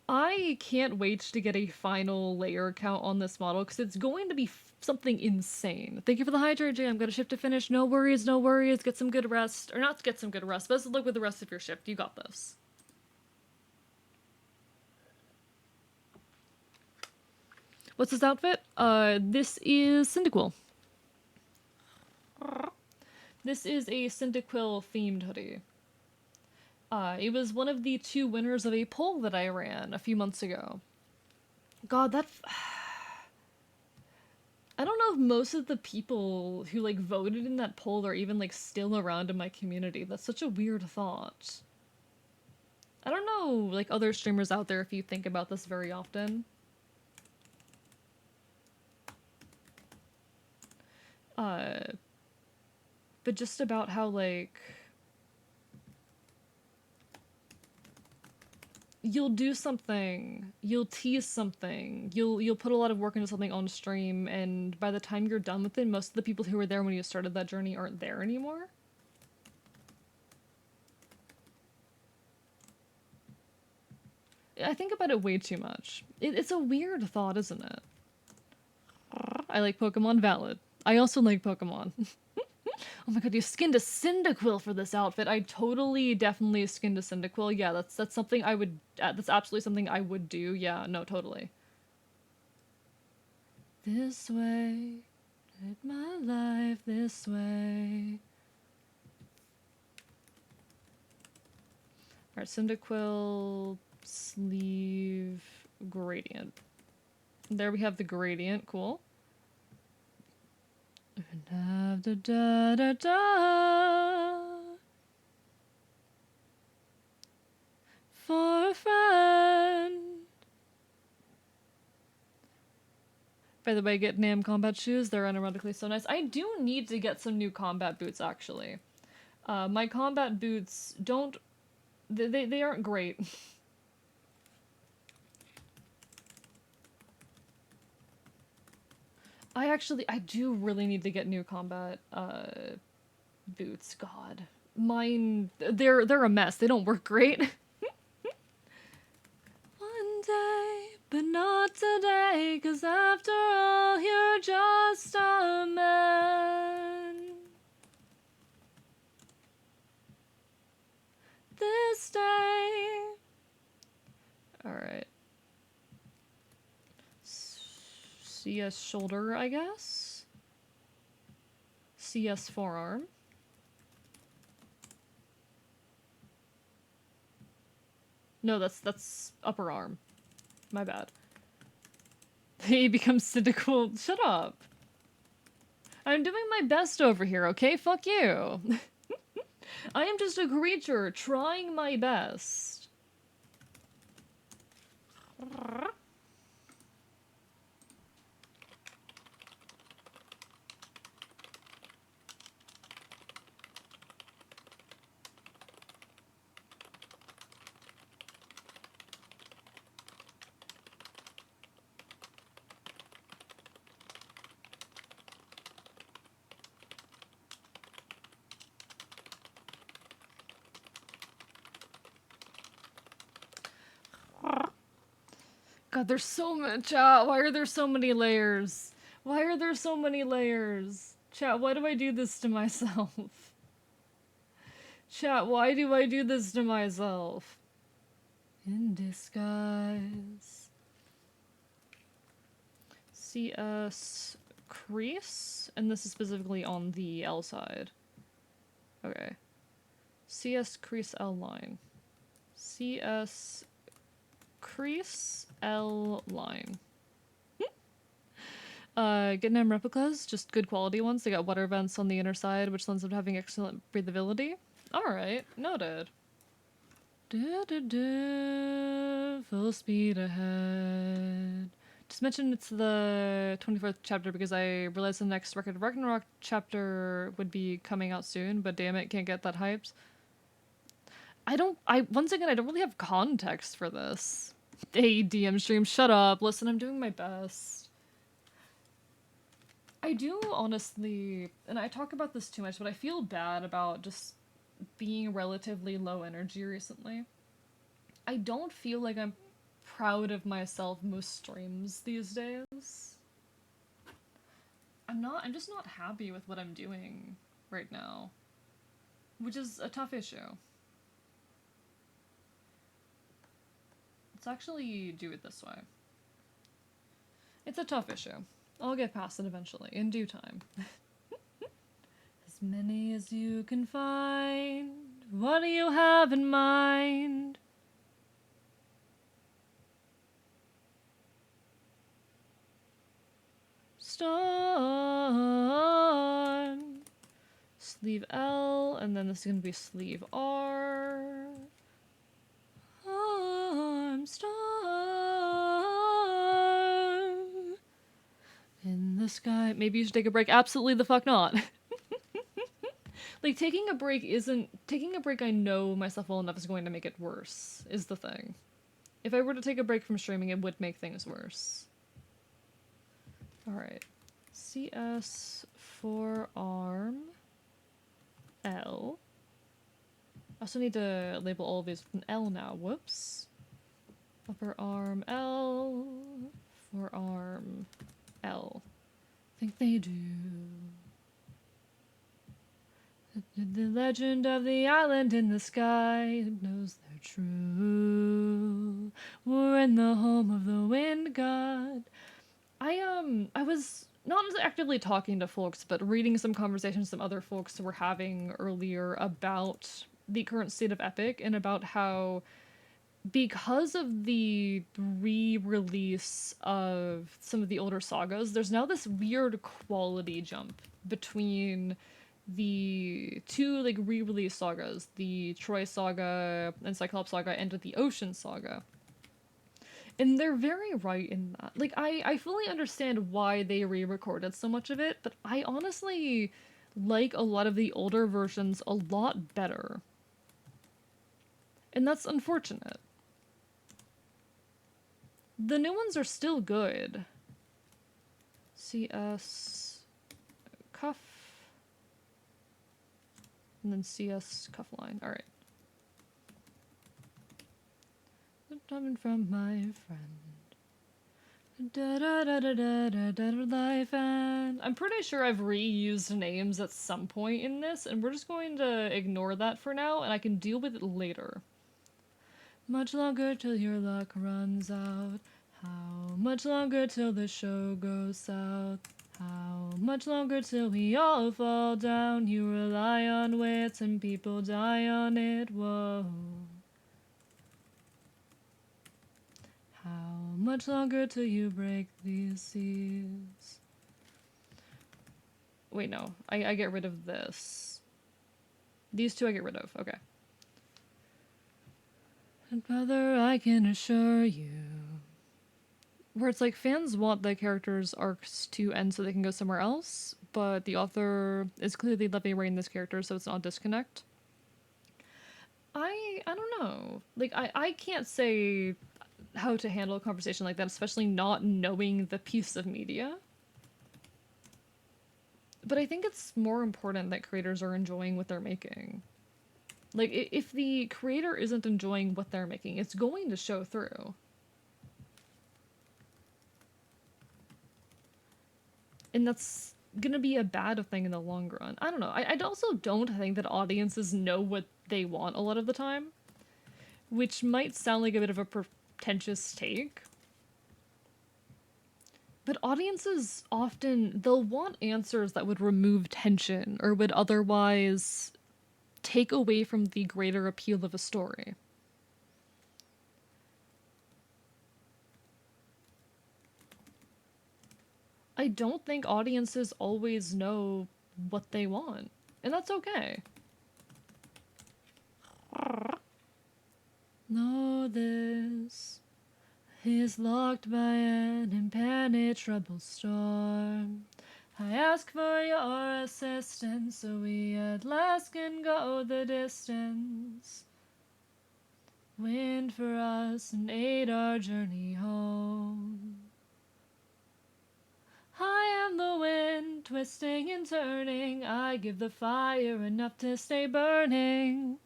I can't wait to get a final layer count on this model, because it's going to be something insane. Thank you for the hydrate, Jay. I'm going to shift to finish. No worries, no worries. Get some good rest. Or not get some good rest. Best of luck with the rest of your shift. You got this. What's this outfit? This is Cyndaquil. This is a Cyndaquil themed hoodie. It was one of the 2 winners of a poll that I ran a few months ago. God, I don't know if most of the people who like voted in that poll are even like still around in my community. That's such a weird thought. I don't know like other streamers out there if you think about this very often. Uh but just about how like you'll do something, you'll tease something, you'll put a lot of work into something on stream, and by the time you're done with it, most of the people who were there when you started that journey aren't there anymore. I think about it way too much. It's a weird thought, isn't it? I like Pokemon, valid. I also like Pokemon. Oh my god, you skinned a Cyndaquil for this outfit. I totally, definitely skinned a Cyndaquil. Yeah, that's something I would. That's absolutely something I would do. Yeah, no, totally. This way, live my life this way. Alright, Cyndaquil, sleeve, gradient. There we have the gradient, cool. Da da da da da. For a friend. By the way, get Nam combat shoes. They're unironically so nice. I do need to get some new combat boots, actually. My combat boots don't... They aren't great. I do really need to get new combat, boots. God. Mine, they're a mess. They don't work great. One day, but not today, 'cause after all, you're just a man. This day. Alright. CS shoulder, I guess? CS forearm. No, that's upper arm. My bad. He becomes Cyndaquil. Shut up. I'm doing my best over here, okay? Fuck you. I am just a creature trying my best. God, there's so much. Why are there so many layers? Why are there so many layers? Chat, why do I do this to myself? Chat, why do I do this to myself? In disguise. CS crease, and this is specifically on the L side. Okay. CS crease L line. CS crease L line. Get Nam replicas, just good quality ones. They got water vents on the inner side, which lends them to having excellent breathability. Alright, noted. Full speed ahead. Just mention it's the 24th chapter because I realized the next Record of Ragnarok chapter would be coming out soon, but damn it, can't get that hyped. Once again, I don't really have context for this. Hey, DM stream, shut up. Listen, I'm doing my best. I do honestly, and I talk about this too much, but I feel bad about just being relatively low energy recently. I don't feel like I'm proud of myself most streams these days. I'm just not happy with what I'm doing right now, which is a tough issue. Let's actually do it this way. It's a tough issue. I'll get past it eventually, in due time. As many as you can find. What do you have in mind? Stop. Sleeve L, and then this is gonna be sleeve R. I'm star in the sky. Maybe you should take a break. Absolutely the fuck not. Like, taking a break isn't... Taking a break I know myself well enough is going to make it worse, is the thing. If I were to take a break from streaming, it would make things worse. Alright. CS forearm L. I also need to label all of these with an L now. Whoops. Upper arm L. Forearm L. Think they do. The legend of the island in the sky knows they're true. We're in the home of the wind god. I was not actively talking to folks, but reading some conversations some other folks were having earlier about the current state of Epic and about how, because of the re-release of some of the older sagas, there's now this weird quality jump between the two like re-release sagas, the Troy saga and Cyclops saga, and the Ocean saga. And they're very right in that. Like, I fully understand why they re-recorded so much of it, but I honestly like a lot of the older versions a lot better. And that's unfortunate. The new ones are still good. CS cuff. And then CS cuff line. Alright. Coming from my friend. Da da da da da da da life, and I'm pretty sure I've reused names at some point in this, and we're just going to ignore that for now, and I can deal with it later. Much longer till your luck runs out. How much longer till the show goes south? How much longer till we all fall down? You rely on wits and people die on it. Whoa. How much longer till you break these seas? Wait, no. I get rid of this. These two I get rid of. Okay. And brother, I can assure you. Where it's like, fans want the characters' arcs to end so they can go somewhere else, but the author is clearly levying this character, so it's not a disconnect. I don't know. Like, I can't say how to handle a conversation like that, especially not knowing the piece of media. But I think it's more important that creators are enjoying what they're making. Like, if the creator isn't enjoying what they're making, it's going to show through. And that's gonna be a bad thing in the long run. I don't know. I also don't think that audiences know what they want a lot of the time, which might sound like a bit of a pretentious take. But audiences often, they'll want answers that would remove tension or would otherwise take away from the greater appeal of a story. I don't think audiences always know what they want, and that's okay. Know this. He is locked by an impenetrable storm. I ask for your assistance so we at last can go the distance. Wind for us and aid our journey home. I am the wind, twisting and turning. I give the fire enough to stay burning.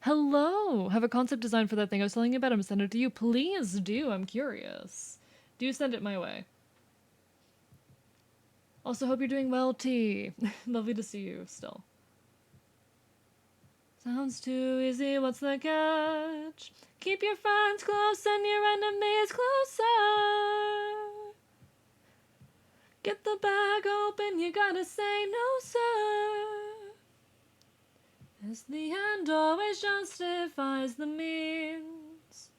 Hello! Have a concept design for that thing I was telling you about. I'm sending it to you. Please do. I'm curious. Do send it my way. Also, hope you're doing well, T. Lovely to see you still. Sounds too easy, what's the catch? Keep your friends close and your enemies closer. Get the bag open, you gotta say no, sir. As the end always justifies the means.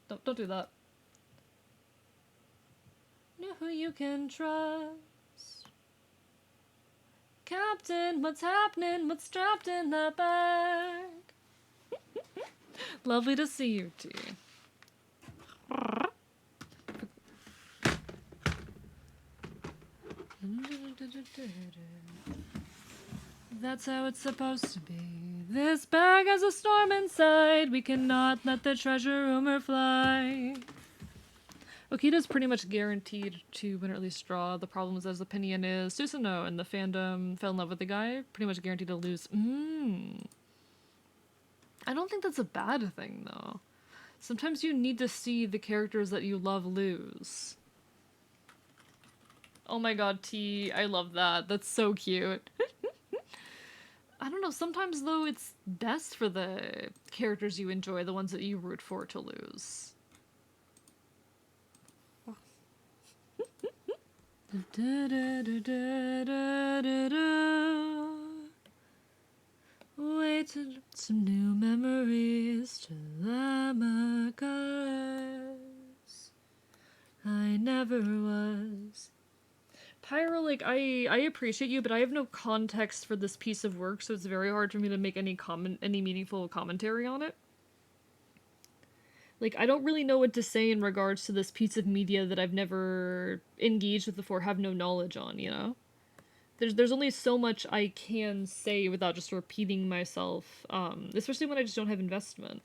Don't do that. Know who you can trust. Captain, what's happening? What's trapped in that bag? Lovely to see you, T. That's how it's supposed to be. This bag has a storm inside. We cannot let the treasure rumor fly. Okita's pretty much guaranteed to win or at least draw. The problem is, as opinion is, Susanoo and the fandom fell in love with the guy. Pretty much guaranteed to lose. I don't think that's a bad thing, though. Sometimes you need to see the characters that you love lose. Oh my god, T, I love that. That's so cute. I don't know, sometimes though it's best for the characters you enjoy, the ones that you root for, to lose. Wait till some new memories to Lamacus. I never was. Pyro, like, I appreciate you, but I have no context for this piece of work, so it's very hard for me to make any meaningful commentary on it. Like, I don't really know what to say in regards to this piece of media that I've never engaged with before, have no knowledge on, you know? There's only so much I can say without just repeating myself, especially when I just don't have investment.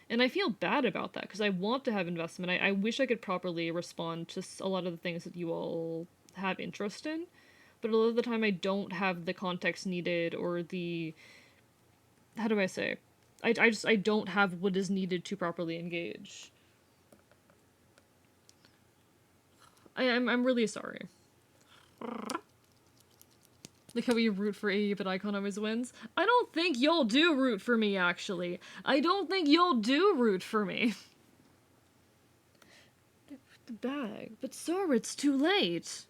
And I feel bad about that, because I want to have investment. I wish I could properly respond to a lot of the things that you all have interest in, but a lot of the time I don't have the context needed or the, how do I say, I don't have what is needed to properly engage. I'm really sorry. Like how we root for AE, but Icon always wins. I don't think y'all do root for me, actually. I don't think y'all do root for me. The bag. But sir, it's too late.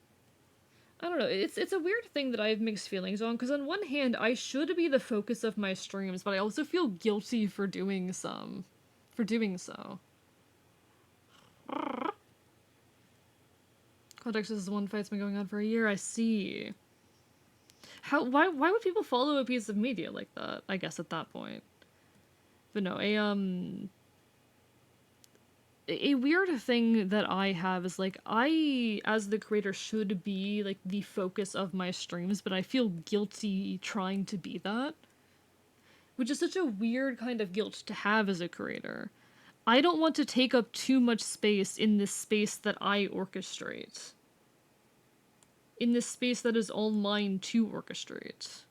I don't know, it's a weird thing that I have mixed feelings on, because on one hand, I should be the focus of my streams, but I also feel guilty for doing so. Context is one fight's been going on for a year, I see. Why would people follow a piece of media like that, I guess, at that point? But no, a weird thing that I have is, like, I, as the creator, should be, like, the focus of my streams, but I feel guilty trying to be that. Which is such a weird kind of guilt to have as a creator. I don't want to take up too much space in this space that I orchestrate. In this space that is all mine to orchestrate.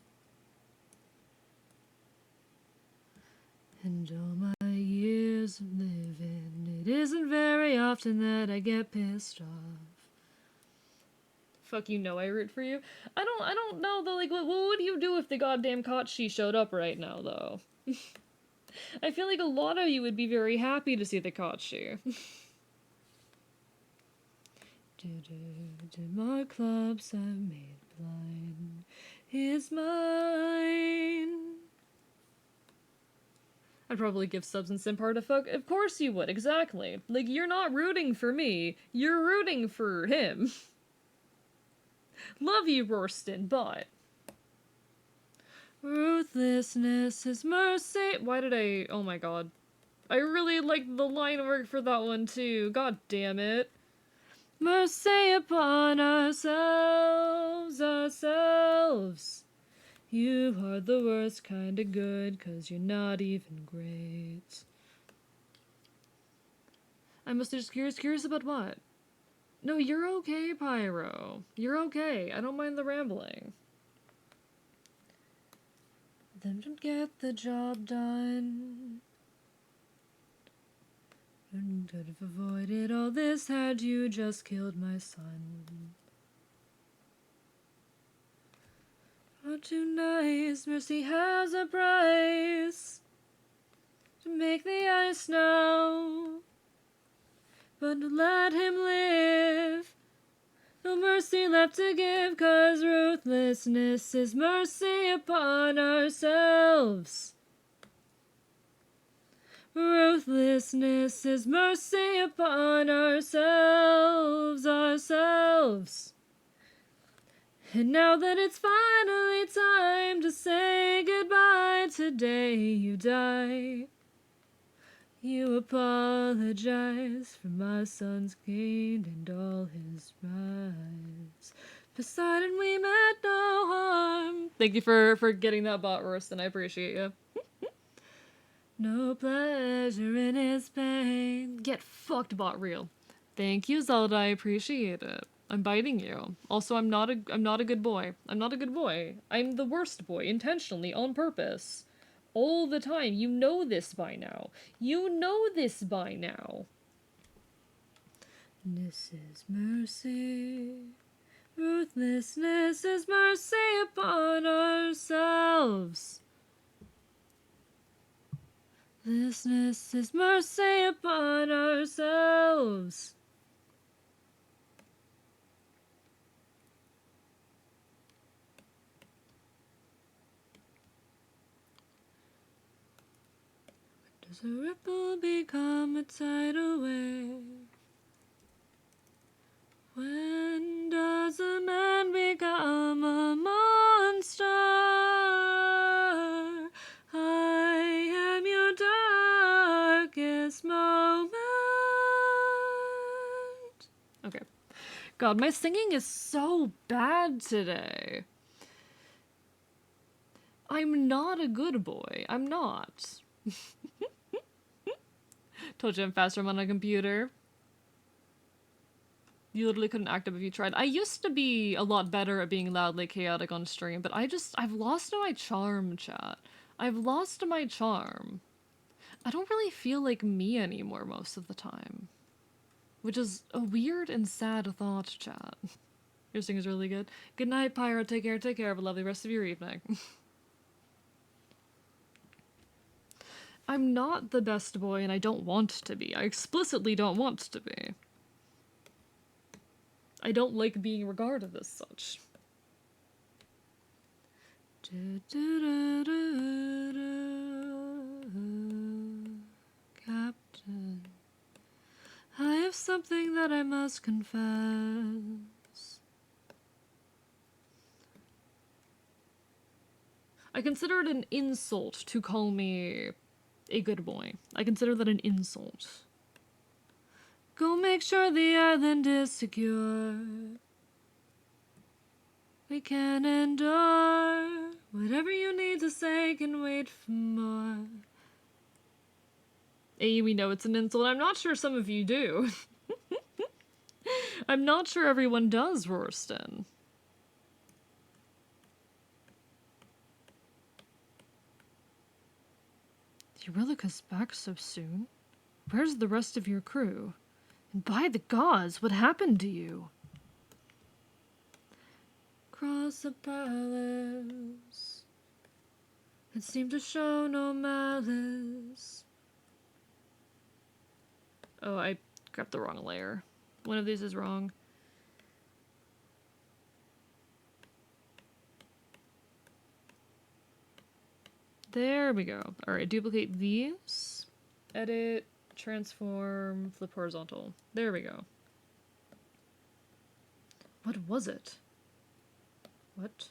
And all my years of living, it isn't very often that I get pissed off. Fuck, you know I root for you. I don't know though, like, what would you do if the goddamn Kochi showed up right now, though? I feel like a lot of you would be very happy to see the Kochi. My clubs I've made blind is mine. I'd probably give subs and Simpart a fuck. Of course you would, exactly. Like, you're not rooting for me, you're rooting for him. Love you, Rorston, but... Ruthlessness is mercy. Why did I... Oh my god. I really liked the line work for that one, too. God damn it. Mercy upon ourselves. You are the worst kind of good, 'cause you're not even great. I must be just curious about what? No, you're okay, Pyro. You're okay. I don't mind the rambling. Them don't get the job done. And could have avoided all this had you just killed my son. Oh, too nice, mercy has a price to make the ice snow, but let him live. No mercy left to give, 'cause ruthlessness is mercy upon ourselves. Ruthlessness is mercy upon ourselves. And now that it's finally time to say goodbye, today you die. You apologize for my son's gain and all his rights. Poseidon, we meant no harm. Thank you for getting that bot roast, and I appreciate you. No pleasure in his pain. Get fucked, bot real. Thank you, Zelda. I appreciate it. I'm biting you. Also, I'm not a good boy. I'm not a good boy. I'm the worst boy, intentionally, on purpose. All the time. You know this by now. You know this by now. This is mercy. Ruthlessness is mercy upon ourselves. Thisness is mercy upon ourselves. Does a ripple become a tidal wave? When does a man become a monster? I am your darkest moment. Okay. God, my singing is so bad today. I'm not a good boy. I'm not. Told you I'm faster on a computer. You literally couldn't act up if you tried. I used to be a lot better at being loudly chaotic on stream, but I've lost my charm, chat. I've lost my charm. I don't really feel like me anymore most of the time. Which is a weird and sad thought, chat. Your singing is really good. Good night, Pyro. Take care. Take care. Have a lovely rest of your evening. I'm not the best boy, and I don't want to be. I explicitly don't want to be. I don't like being regarded as such. Captain, I have something that I must confess. I consider it an insult to call me a good boy. I consider that an insult. Go make sure the island is secure. We can endure. Whatever you need to say can wait for more. We know it's an insult. I'm not sure some of you do. I'm not sure everyone does, Rorston. Eureka's back so soon? Where's the rest of your crew? And by the gods, what happened to you? Cross the palace. It seemed to show no malice. Oh, I grabbed the wrong layer. One of these is wrong. There we go. Alright, duplicate these. Edit, transform, flip horizontal. There we go. What was it? What?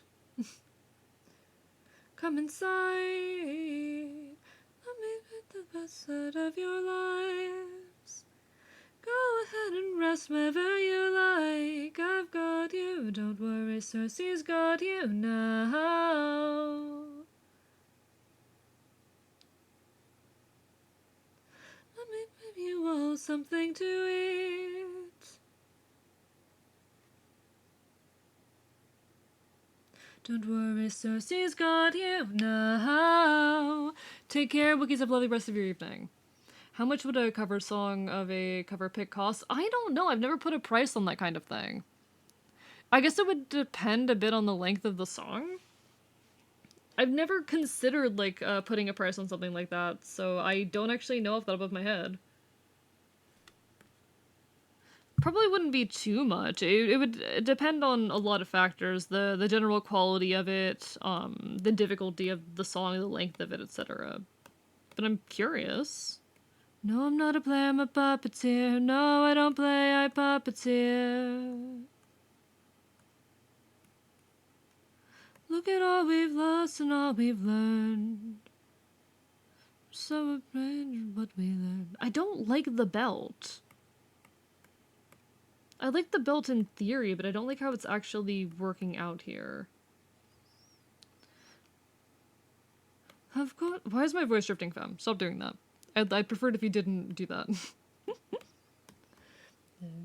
Come inside. Let me make the best out of your lives. Go ahead and rest wherever you like. I've got you. Don't worry, Cersei's got you now. Let me give you all something to eat. Don't worry, Cersei's got you now. Take care, Wookiees. Have a lovely rest of your evening. How much would a cover song of a cover pick cost? I don't know. I've never put a price on that kind of thing. I guess it would depend a bit on the length of the song. I've never considered, like, putting a price on something like that, so I don't actually know off the top of my head. Probably wouldn't be too much. It would depend on a lot of factors. The general quality of it, the difficulty of the song, the length of it, etc. But I'm curious. No, I'm not a player, I'm a puppeteer. No, I don't play, I puppeteer. Look at all we've lost and all we've learned. So afraid what we learned. I don't like the belt. I like the belt in theory, but I don't like how it's actually working out here. Of course. Why is my voice drifting, fam? Stop doing that. I'd prefer it if you didn't do that.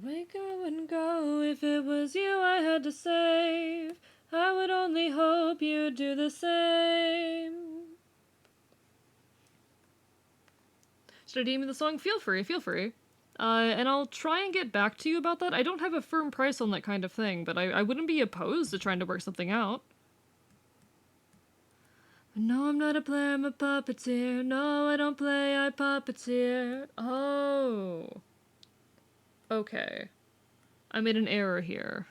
Wake up and go. If it was you I had to save, I would only hope you'd do the same. Should I DM you the song? Feel free, feel free. And I'll try and get back to you about that. I don't have a firm price on that kind of thing, but I wouldn't be opposed to trying to work something out. No, I'm not a player, I'm a puppeteer. No, I don't play, I puppeteer. Oh. Okay. I made an error here.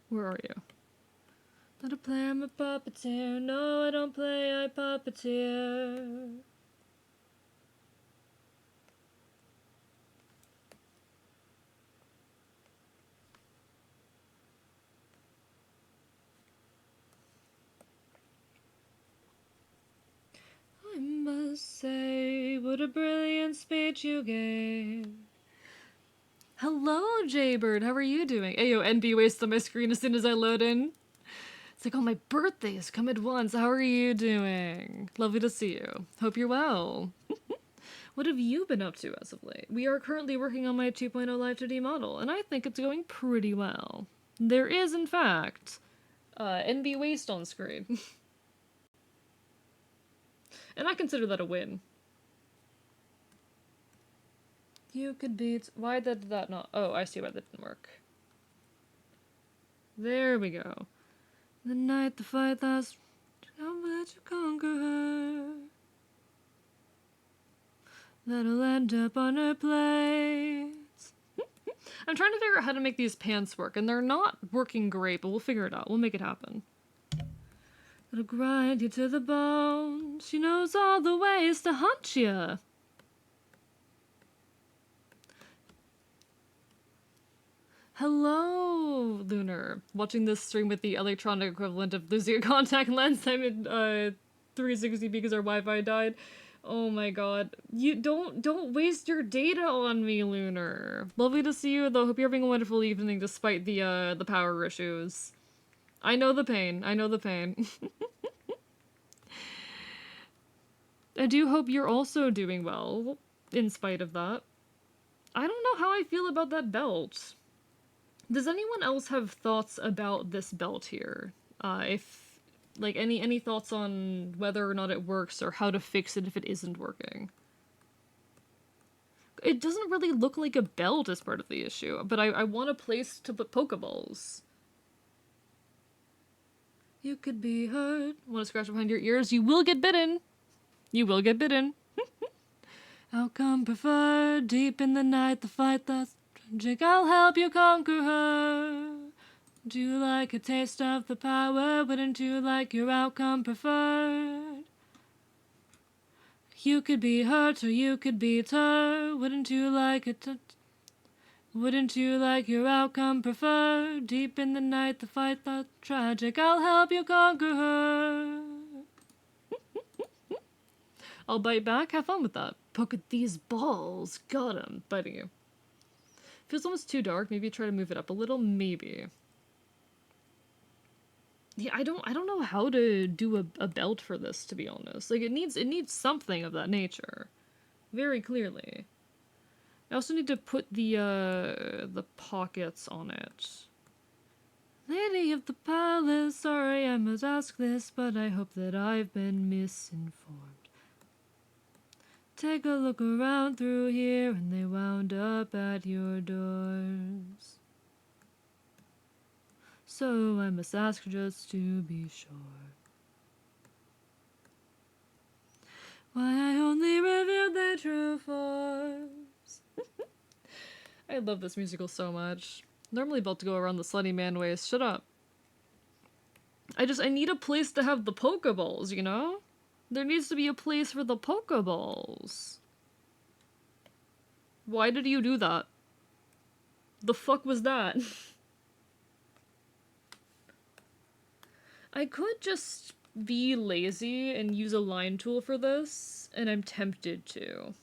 Where are you? Not a player, I'm a puppeteer. No, I don't play, I puppeteer. I must say, what a brilliant speech you gave. Hello, Jaybird. How are you doing? Ayo, NB waste on my screen as soon as I load in. It's like, oh, my birthday's come at once. How are you doing? Lovely to see you. Hope you're well. What have you been up to as of late? We are currently working on my 2.0 Live 2D model, and I think it's going pretty well. There is, in fact, NB waste on screen. And I consider that a win. You could beat... Why did that not... Oh, I see why that didn't work. There we go. The night the fight lasts, don't let you conquer her. That'll end up on her plates. I'm trying to figure out how to make these pants work, and they're not working great, but we'll figure it out. We'll make it happen. It'll grind you to the bone. She knows all the ways to hunt you. Hello, Lunar. Watching this stream with the electronic equivalent of losing a contact lens. I'm in 360 because our Wi-Fi died. Oh my god. You don't waste your data on me, Lunar. Lovely to see you, though. Hope you're having a wonderful evening despite the power issues. I know the pain. I know the pain. I do hope you're also doing well, in spite of that. I don't know how I feel about that belt. Does anyone else have thoughts about this belt here? If, like, any thoughts on whether or not it works or how to fix it if it isn't working? It doesn't really look like a belt as part of the issue, but I want a place to put Pokeballs. You could be hurt. Want to scratch behind your ears? You will get bitten. You will get bitten. Outcome preferred. Deep in the night, the fight that's tragic. I'll help you conquer her. Do you like a taste of the power? Wouldn't you like your outcome preferred? You could be hurt or you could beat her. Wouldn't you like it? Wouldn't you like your outcome preferred? Deep in the night, the fight that's tragic. I'll help you conquer her. I'll bite back. Have fun with that. Poke at these balls. Got him. Biting you. Feels almost too dark. Maybe try to move it up a little. Maybe. Yeah, I don't know how to do a belt for this, to be honest. Like, it needs something of that nature. Very clearly. I also need to put the pockets on it. Lady of the Palace, sorry I must ask this, but I hope that I've been misinformed. Take a look around through here, and they wound up at your doors. So I must ask just to be sure. Why I only revealed their true forms. I love this musical so much. Normally about to go around the slutty man ways. Shut up. I need a place to have the Pokeballs, you know? There needs to be a place for the Pokeballs. Why did you do that? The fuck was that? I could just be lazy and use a line tool for this, and I'm tempted to.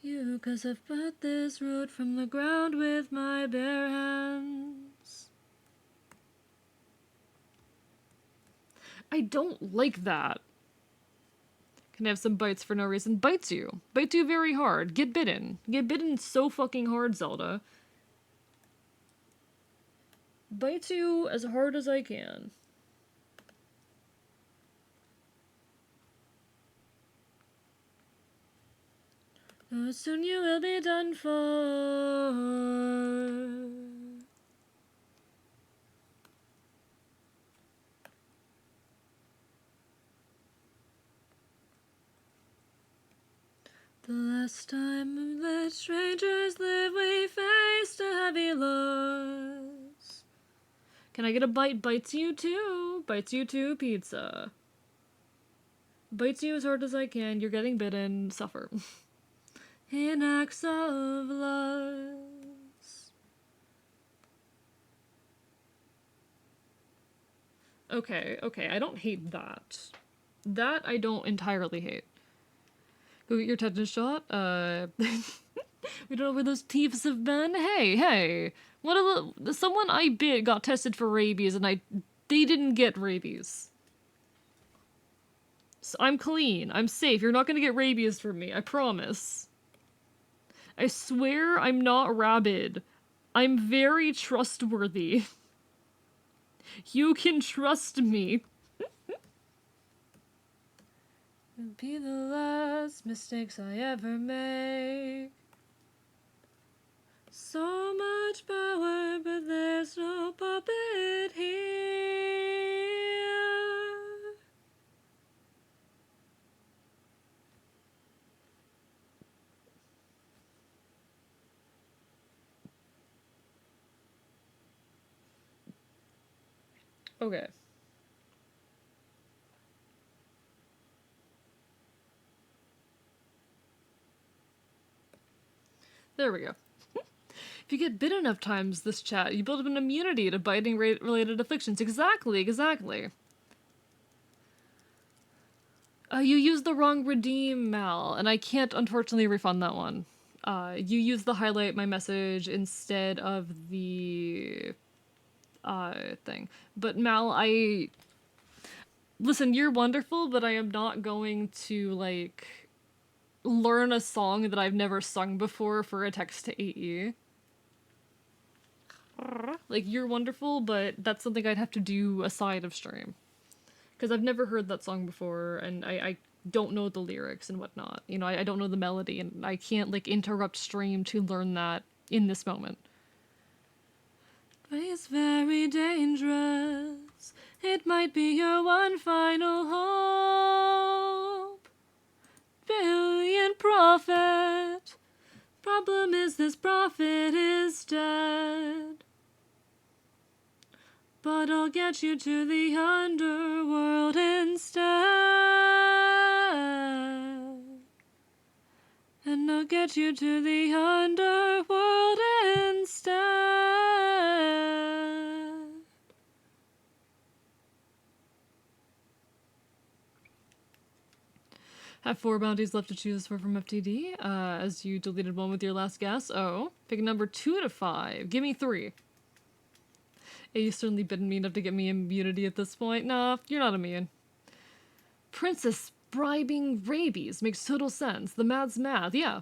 You, 'cause I've put this root from the ground with my bare hands. I don't like that. Can have some bites for no reason. Bites you. Bites you very hard. Get bitten. Get bitten so fucking hard, Zelda. Bites you as hard as I can. Oh, soon you will be done for. The last time that strangers live, we faced a heavy loss. Can I get a bite? Bites you too. Bites you too, pizza. Bites you as hard as I can. You're getting bitten. Suffer. In acts of loss. Okay, I don't hate that. That I don't entirely hate. Go get your tetanus shot. We don't know where those thieves have been. Hey. Someone I bit got tested for rabies and they didn't get rabies. So I'm clean. I'm safe. You're not gonna get rabies from me. I promise. I swear I'm not rabid. I'm very trustworthy. You can trust me. It'll be the last mistakes I ever make. So much power, but there's no puppet here. Okay. There we go. If you get bit enough times this chat, you build up an immunity to biting related afflictions. Exactly. You used the wrong redeem, Mal, and I can't unfortunately refund that one. You used the highlight my message instead of the thing. But Mal, listen, you're wonderful, but I am not going to like learn a song that I've never sung before for a text to AE. Like, you're wonderful, but that's something I'd have to do aside of stream. Because I've never heard that song before, and I don't know the lyrics and whatnot. You know, I don't know the melody, and I can't, like, interrupt stream to learn that in this moment. It's very dangerous. It might be your one final hope. Billion profit. Problem is this prophet is dead. But I'll get you to the underworld instead. And I'll get you to the underworld instead. Have 4 bounties left to choose from FTD, as you deleted one with your last guess. Oh, pick a number 2 to 5. Give me 3. Yeah, you certainly bitten me enough to get me immunity at this point. Nah, you're not immune. Princess bribing rabies makes total sense. The mad's mad, yeah.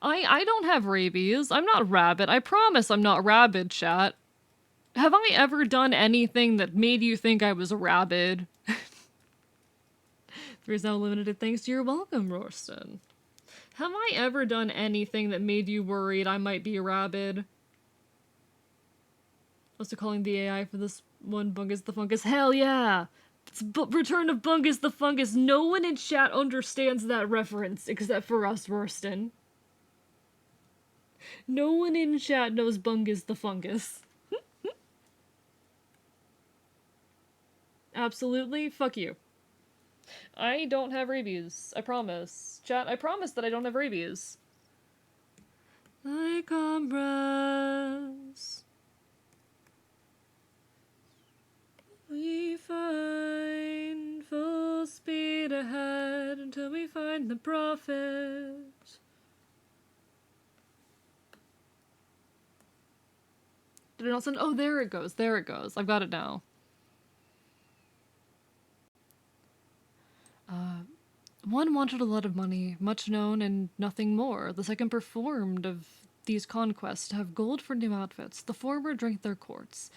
I don't have rabies. I'm not rabid. I promise I'm not rabid, chat. Have I ever done anything that made you think I was rabid? 3 is now limited thanks to your welcome, Rorston. Have I ever done anything that made you worried I might be rabid? Also calling the AI for this one Bungus the Fungus. Hell yeah! It's Return of Bungus the Fungus. No one in chat understands that reference except for us, Worston. No one in chat knows Bungus the Fungus. Absolutely. Fuck you. I don't have rabies. I promise. Chat, I promise that I don't have rabies. Like comrades, we find full speed ahead until we find the prophet. Did it not send? Oh, there it goes. There it goes. I've got it now. One wanted a lot of money, much known and nothing more. The second performed of these conquests to have gold for new outfits. The former drank their quarts.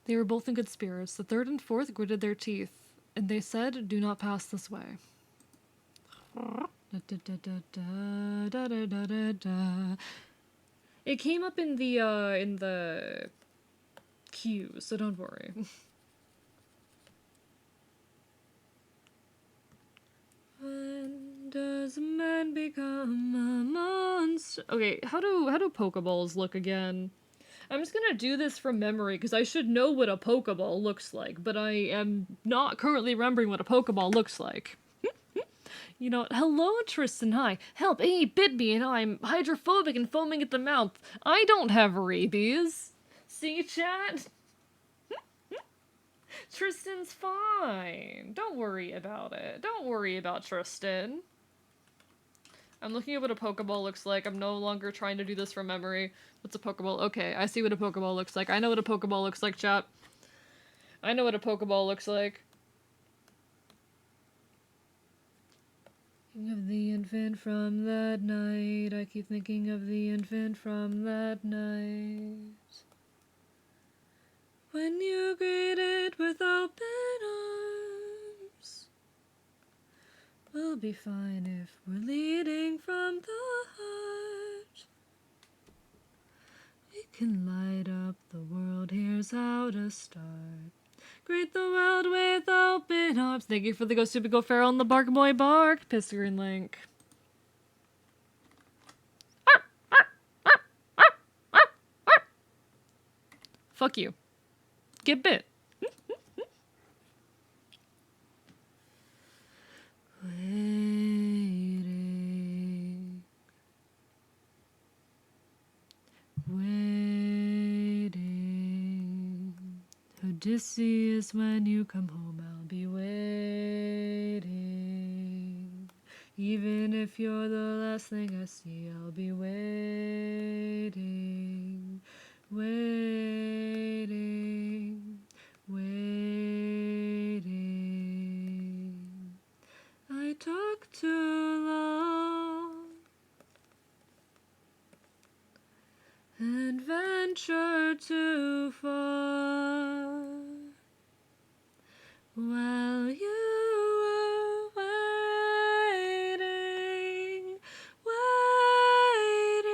They were both in good spirits. The third and fourth gritted their teeth, and they said, "Do not pass this way." It came up in the queue, so don't worry. When does a man become a monster? Okay, how do Pokeballs look again? I'm just gonna do this from memory because I should know what a Pokeball looks like, but I am not currently remembering what a Pokeball looks like. You know, hello Tristan, hi. Help, he bit me and I'm hydrophobic and foaming at the mouth. I don't have rabies. See, chat? Tristan's fine. Don't worry about it. Don't worry about Tristan. I'm looking at what a Pokeball looks like. I'm no longer trying to do this from memory. What's a Pokeball? Okay, I see what a Pokeball looks like. I know what a Pokeball looks like, chat. I know what a Pokeball looks like. Thinking of the infant from that night. I keep thinking of the infant from that night. When you greeted with open arms, we'll be fine if we're leading from the heart. We can light up the world, here's how to start. Greet the world with open arms. Thank you for the Go Stupid Go Feral and the Bark Boy Bark, Pisker and Link. Fuck you. Get bit. Waiting. Waiting. Odysseus, when you come home, I'll be waiting. Even if you're the last thing I see, I'll be waiting. Waiting, waiting. I talk too long and venture too far while you were waiting, waiting,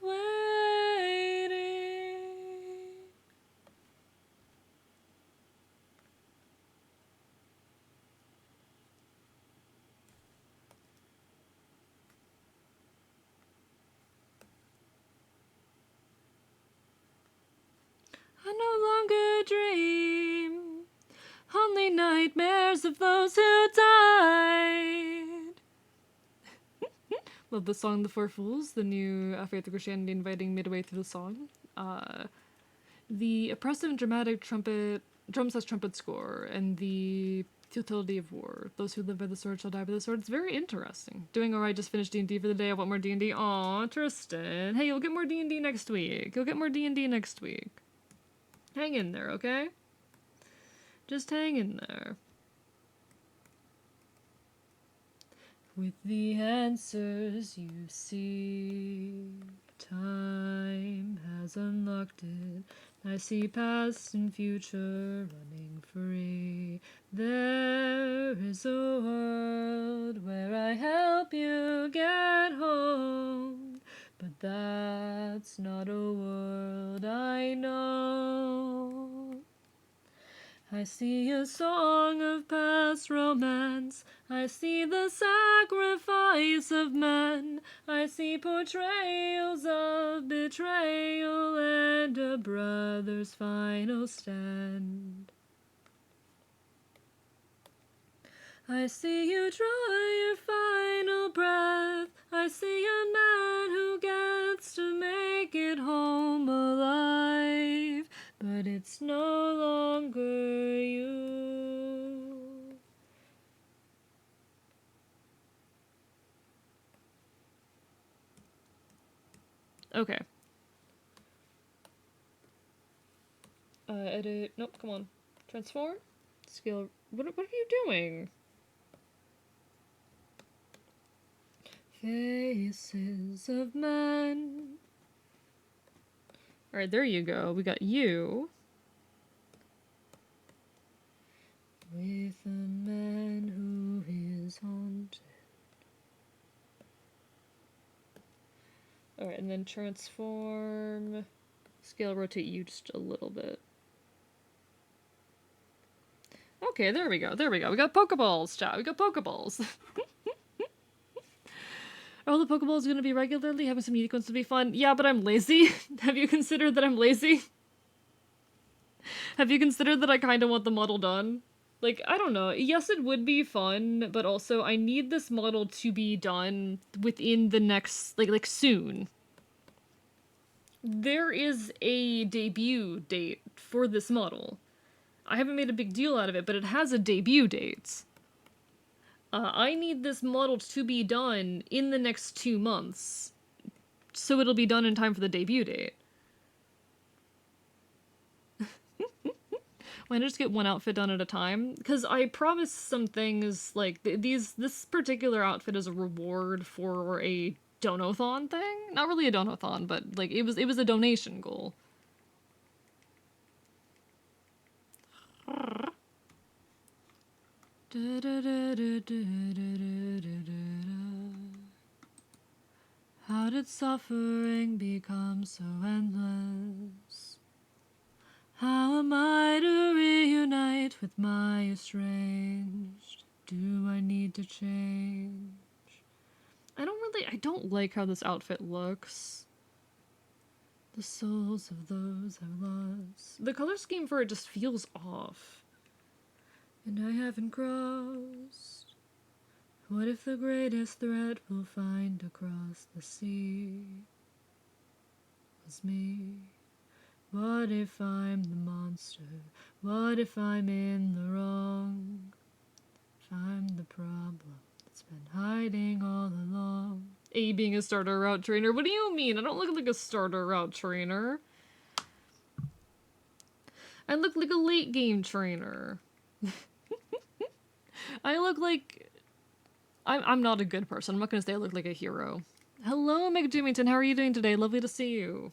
waiting. I no longer dream, only nightmares of those who died. Love the song The Four Fools, the new Faith of Christianity inviting midway through the song. The oppressive and dramatic drum/trumpet score, and the futility of war. Those who live by the sword shall die by the sword. It's very interesting. Doing alright, just finished D&D for the day. I want more D&D. Aw, Tristan. Hey, you'll get more D&D next week. You'll get more D&D next week. Hang in there, okay? Just hang in there. With the answers you see, time has unlocked it. I see past and future running free. There is a world where I help you get home, but that's not a world I know. I see a song of past romance. I see the sacrifice of men. I see portrayals of betrayal and a brother's final stand. I see you draw your final breath. I see a man who gets to make it home alive, but it's no longer you. Okay. Edit. Nope, come on. Transform? Scale. What are you doing? Faces of men. Alright, there you go. We got you. With a man who is haunted. Alright, and then transform. Scale rotate you just a little bit. Okay, there we go. There we go. We got Pokeballs, chat. We got Pokeballs. Are all the Pokeballs going to be regularly? Having some unique ones to be fun? Yeah, but I'm lazy. Have you considered that I'm lazy? Have you considered that I kind of want the model done? Like, I don't know. Yes, it would be fun, but also I need this model to be done within the next, like soon. There is a debut date for this model. I haven't made a big deal out of it, but it has a debut date. I need this model to be done in the next 2 months, so it'll be done in time for the debut date. Why not just get one outfit done at a time? Because I promised some things, like, this particular outfit is a reward for a donathon thing? Not really a donathon, but, like, it was a donation goal. How did suffering become so endless? How am I to reunite with my estranged? Do I need to change? I don't like how this outfit looks. The souls of those I've lost. The color scheme for it just feels off. And I haven't crossed. What if the greatest threat we'll find across the sea was me? What if I'm the monster? What if I'm in the wrong? If I'm the problem that's been hiding all along? A being a starter route trainer? What do you mean? I don't look like a starter route trainer. I look like a late game trainer. I look like... I'm not a good person. I'm not gonna say I look like a hero. Hello, McJimmington. How are you doing today? Lovely to see you.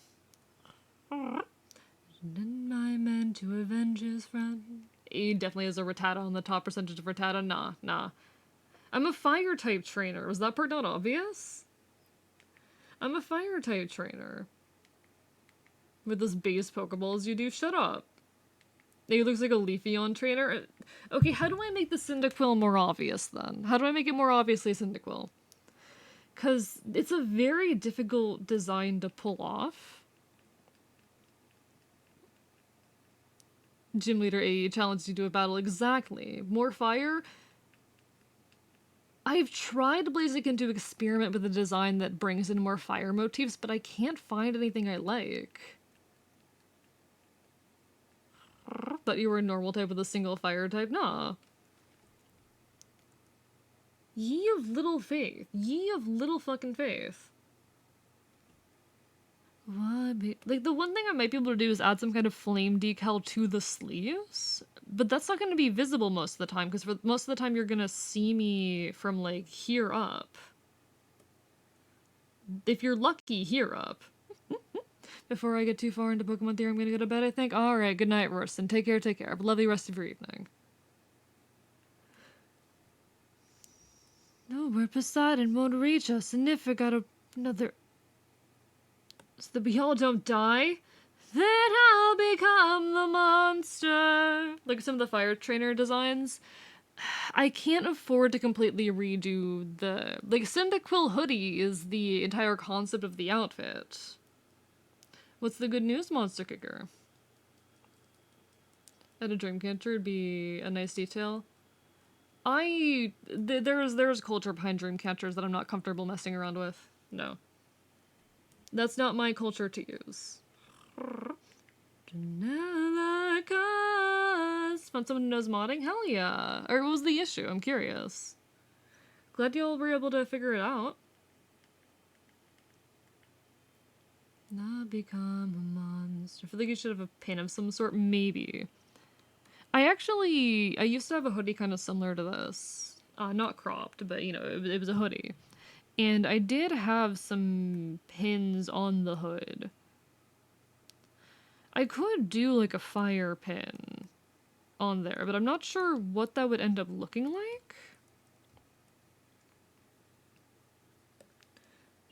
Didn't I meant to avenge his friend? He definitely has a Rattata on the top percentage of Rattata. Nah. I'm a fire type trainer. Was that part not obvious? I'm a fire type trainer. With those base Pokeballs you do. Shut up. He looks like a Leafeon trainer. Okay, how do I make the Cyndaquil more obvious then? How do I make it more obviously Cyndaquil? Because it's a very difficult design to pull off. Gym Leader AE challenged you to a battle. Exactly. More fire? I've tried Blaziken to experiment with a design that brings in more fire motifs, but I can't find anything I like. Thought you were a normal type with a single fire type? Nah. Ye of little faith. Ye of little fucking faith. Like, the one thing I might be able to do is add some kind of flame decal to the sleeves, but that's not going to be visible most of the time, because for most of the time you're going to see me from, like, here up. If you're lucky, here up. Before I get too far into Pokemon Theory, I'm gonna go to bed, I think. Alright, good night, Royston. Take care. Have a lovely rest of your evening. No, where Poseidon won't reach us, and if I got another... So that we all don't die? Then I'll become the monster. like some of the fire trainer designs. I can't afford to completely redo the like Cyndaquil hoodie is the entire concept of the outfit. What's the good news, Monster Kicker? At a Dreamcatcher would be a nice detail. There's culture behind Dreamcatchers that I'm not comfortable messing around with. No. That's not my culture to use. Found someone who knows modding? Hell yeah. Or what was the issue? I'm curious. Glad y'all were able to figure it out. Not become a monster. I feel like you should have a pin of some sort. Maybe. I used to have a hoodie kind of similar to this. Not cropped, but you know, it was a hoodie. And I did have some pins on the hood. I could do like a fire pin on there, but I'm not sure what that would end up looking like.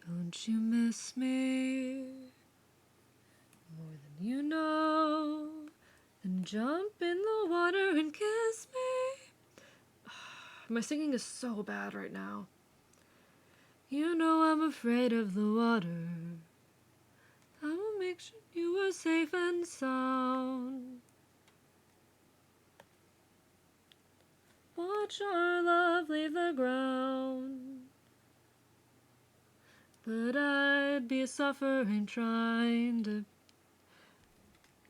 Don't you miss me more than you know? Then jump in the water and kiss me. My singing is so bad right now. You know I'm afraid of the water. I will make sure you are safe and sound. Watch our love leave the ground. But I'd be suffering trying to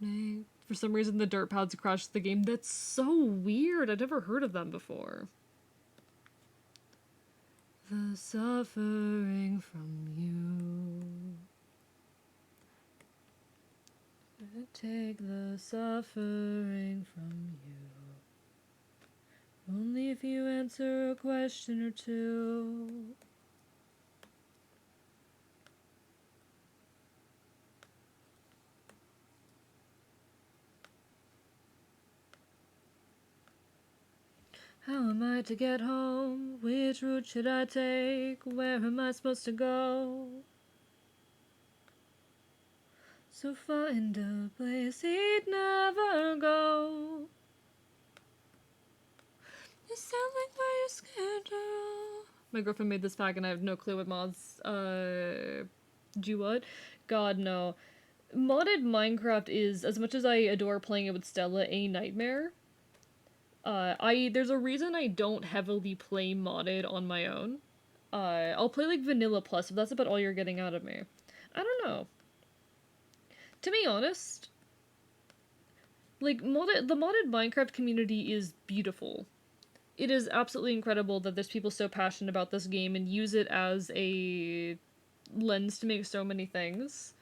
make... For some reason the dirt pads crashed the game. That's so weird. I'd never heard of them before. The suffering from you. Take the suffering from you. Only if you answer a question or two. How am I to get home? Which route should I take? Where am I supposed to go? So find a place he'd never go. You sound like where you're scared to roll. My girlfriend made this pack and I have no clue what mods, do what? God, no. Modded Minecraft is, as much as I adore playing it with Stella, a nightmare. There's a reason I don't heavily play modded on my own. I'll play like Vanilla Plus if that's about all you're getting out of me. I don't know. To be honest, like, the modded Minecraft community is beautiful. It is absolutely incredible that there's people so passionate about this game and use it as a lens to make so many things.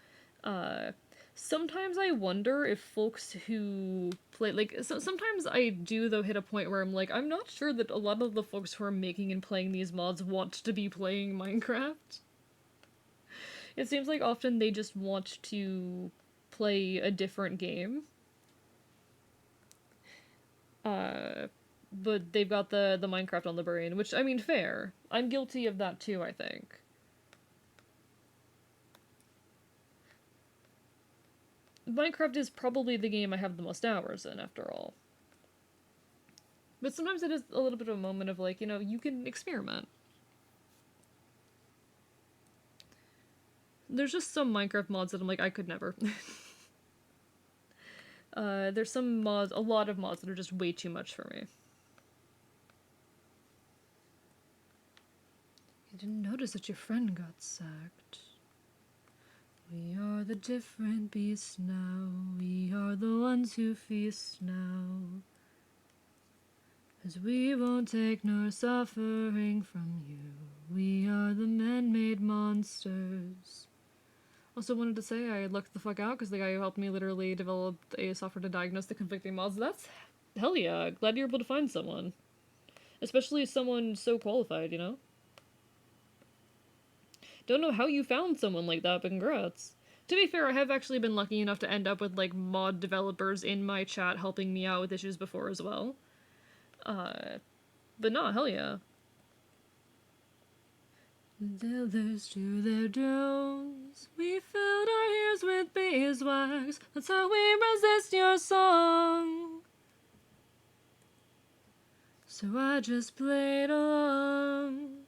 Sometimes I wonder if folks who play, like, sometimes I do, though, hit a point where I'm like, I'm not sure that a lot of the folks who are making and playing these mods want to be playing Minecraft. It seems like often they just want to play a different game. But they've got the Minecraft on the brain, which, I mean, fair. I'm guilty of that too, I think. Minecraft is probably the game I have the most hours in, after all. But sometimes it is a little bit of a moment of, like, you know, you can experiment. There's just some Minecraft mods that I'm like, I could never. There's some mods, a lot of mods that are just way too much for me. You didn't notice that your friend got sacked. We are the different beasts now. We are the ones who feast now. 'Cause we won't take nor suffering from you. We are the man-made monsters. Also wanted to say I lucked the fuck out because the guy who helped me literally developed a software to diagnose the conflicting mods. That's... hell yeah. Glad you're able to find someone. Especially someone so qualified, you know? Don't know how you found someone like that, but congrats. To be fair, I have actually been lucky enough to end up with, like, mod developers in my chat helping me out with issues before as well. But no, hell yeah. Dealers to their drones. We filled our ears with beeswax. That's how we resist your song. So I just played along.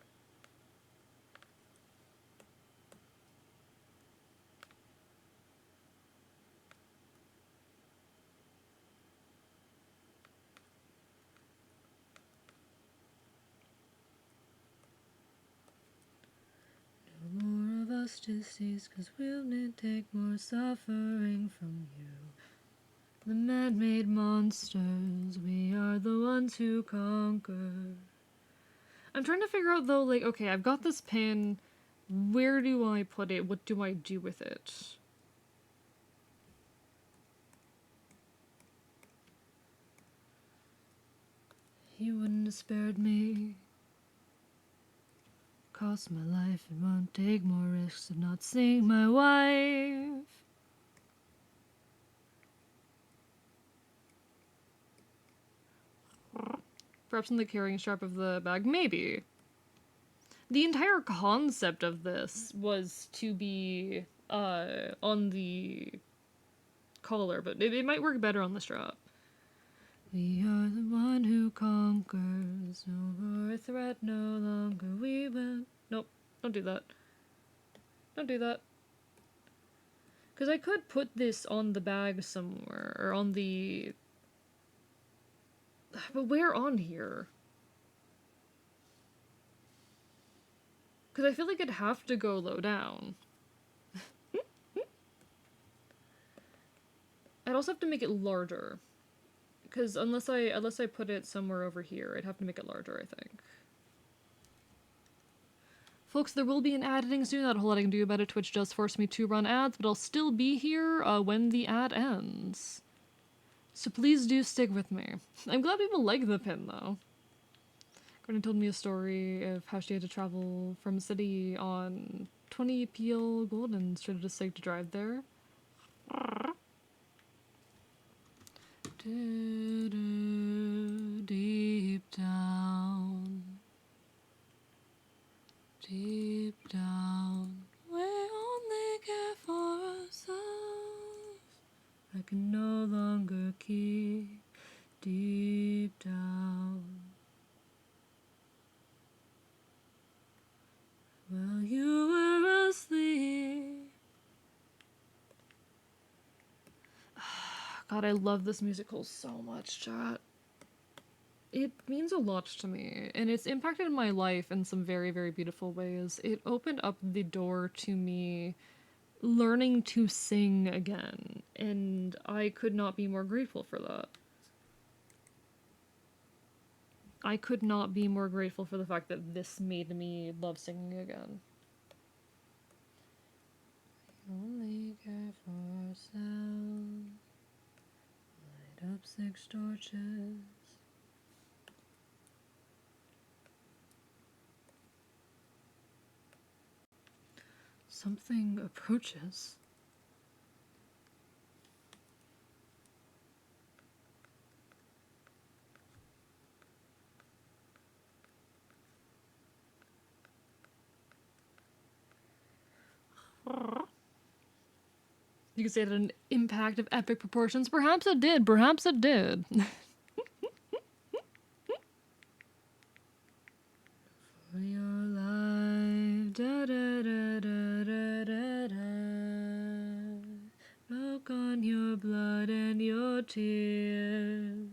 No more of us to cease, 'cause we'll need take more suffering from you. The man-made monsters, we are the ones who conquer. I'm trying to figure out though, like, okay, I've got this pin. Where do I put it? What do I do with it? He wouldn't have spared me. Cost my life and won't take more risks of not seeing my wife. Perhaps in the carrying strap of the bag, maybe. The entire concept of this was to be on the collar, but it might work better on the strap. We are the one who conquers, over a threat no longer we will. Nope, don't do that. Don't do that. Because I could put this on the bag somewhere, or on the... But where on here? Because I feel like it'd have to go low down. I'd also have to make it larger. Because unless I put it somewhere over here, I'd have to make it larger, I think. Folks, there will be an ad ending soon. Not a whole lot I can do about it. Twitch does force me to run ads, but I'll still be here when the ad ends. So please do stick with me. I'm glad people like the pin, though. Gordon told me a story of how she had to travel from a city on 20 PL gold and straight to Sig to drive there. Deep down, deep down, we only care for ourselves. I can no longer keep deep down. While you were asleep. God, I love this musical so much, chat. It means a lot to me, and it's impacted my life in some very, very beautiful ways. It opened up the door to me learning to sing again, and I could not be more grateful for that. I could not be more grateful for the fact that this made me love singing again. Only care for ourselves. Light up 6 torches. Something approaches. You could say it had an impact of epic proportions. Perhaps it did. Perhaps it did. For your life, da da da da da da da. Broke on your blood and your tears.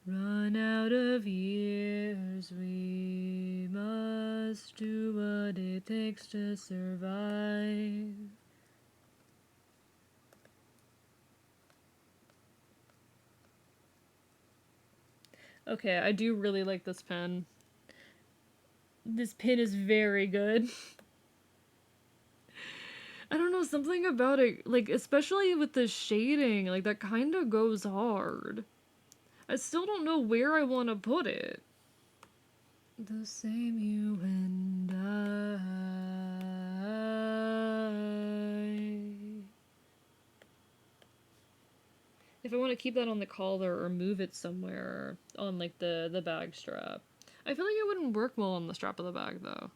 Run out of years, we must do what it takes to survive. Okay, I do really like this pen. This pin is very good. I don't know, something about it, like, especially with the shading, like, that kind of goes hard. I still don't know where I want to put it. The same you and I. If I want to keep that on the collar or move it somewhere on, like, the bag strap. I feel like it wouldn't work well on the strap of the bag, though.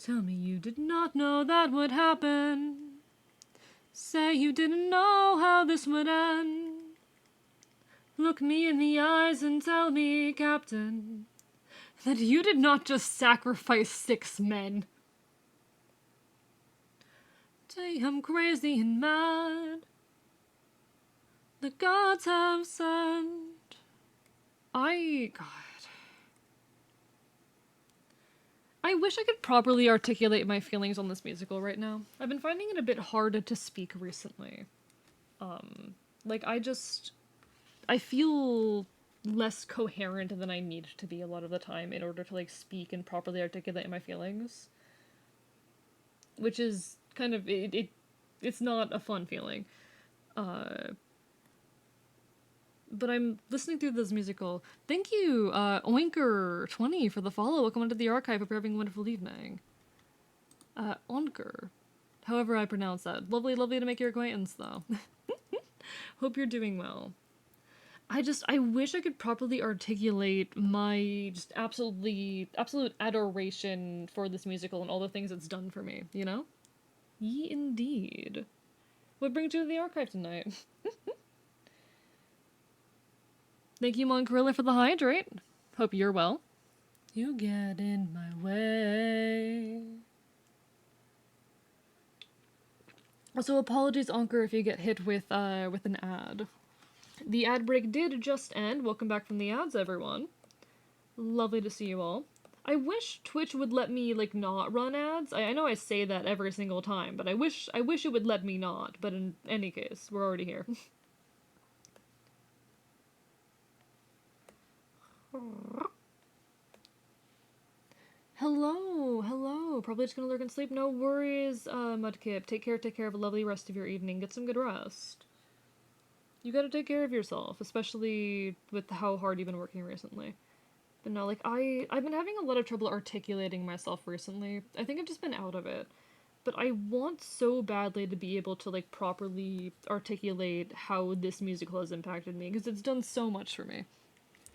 Tell me you did not know that would happen. Say you didn't know how this would end. Look me in the eyes and tell me, Captain, that you did not just sacrifice 6 men. Say I'm crazy and mad. The gods have sent. God. I wish I could properly articulate my feelings on this musical right now. I've been finding it a bit hard to speak recently. Like, I feel less coherent than I need to be a lot of the time in order to, like, speak and properly articulate my feelings. Which is kind of, it's not a fun feeling. But I'm listening through this musical. Thank you, Oinker20 for the follow. Welcome onto the archive. Hope you're having a wonderful evening. Onker. However I pronounce that. Lovely to make your acquaintance, though. Hope you're doing well. I wish I could properly articulate my just absolute adoration for this musical and all the things it's done for me, you know? Ye indeed. What brings you to the archive tonight? Thank you, Moncarilla, for the hydrate. Hope you're well. You get in my way. Also, apologies, Onker, if you get hit with an ad. The ad break did just end. Welcome back from the ads, everyone. Lovely to see you all. I wish Twitch would let me, like, not run ads. I know I say that every single time, but I wish it would let me not. But in any case, we're already here. Hello. Probably just gonna lurk and sleep. No worries, Mudkip. Take care. Have a lovely rest of your evening. Get some good rest. You gotta take care of yourself, especially with how hard you've been working recently. But no, like, I've been having a lot of trouble articulating myself recently. I think I've just been out of it. But I want so badly to be able to, like, properly articulate how this musical has impacted me, because it's done so much for me.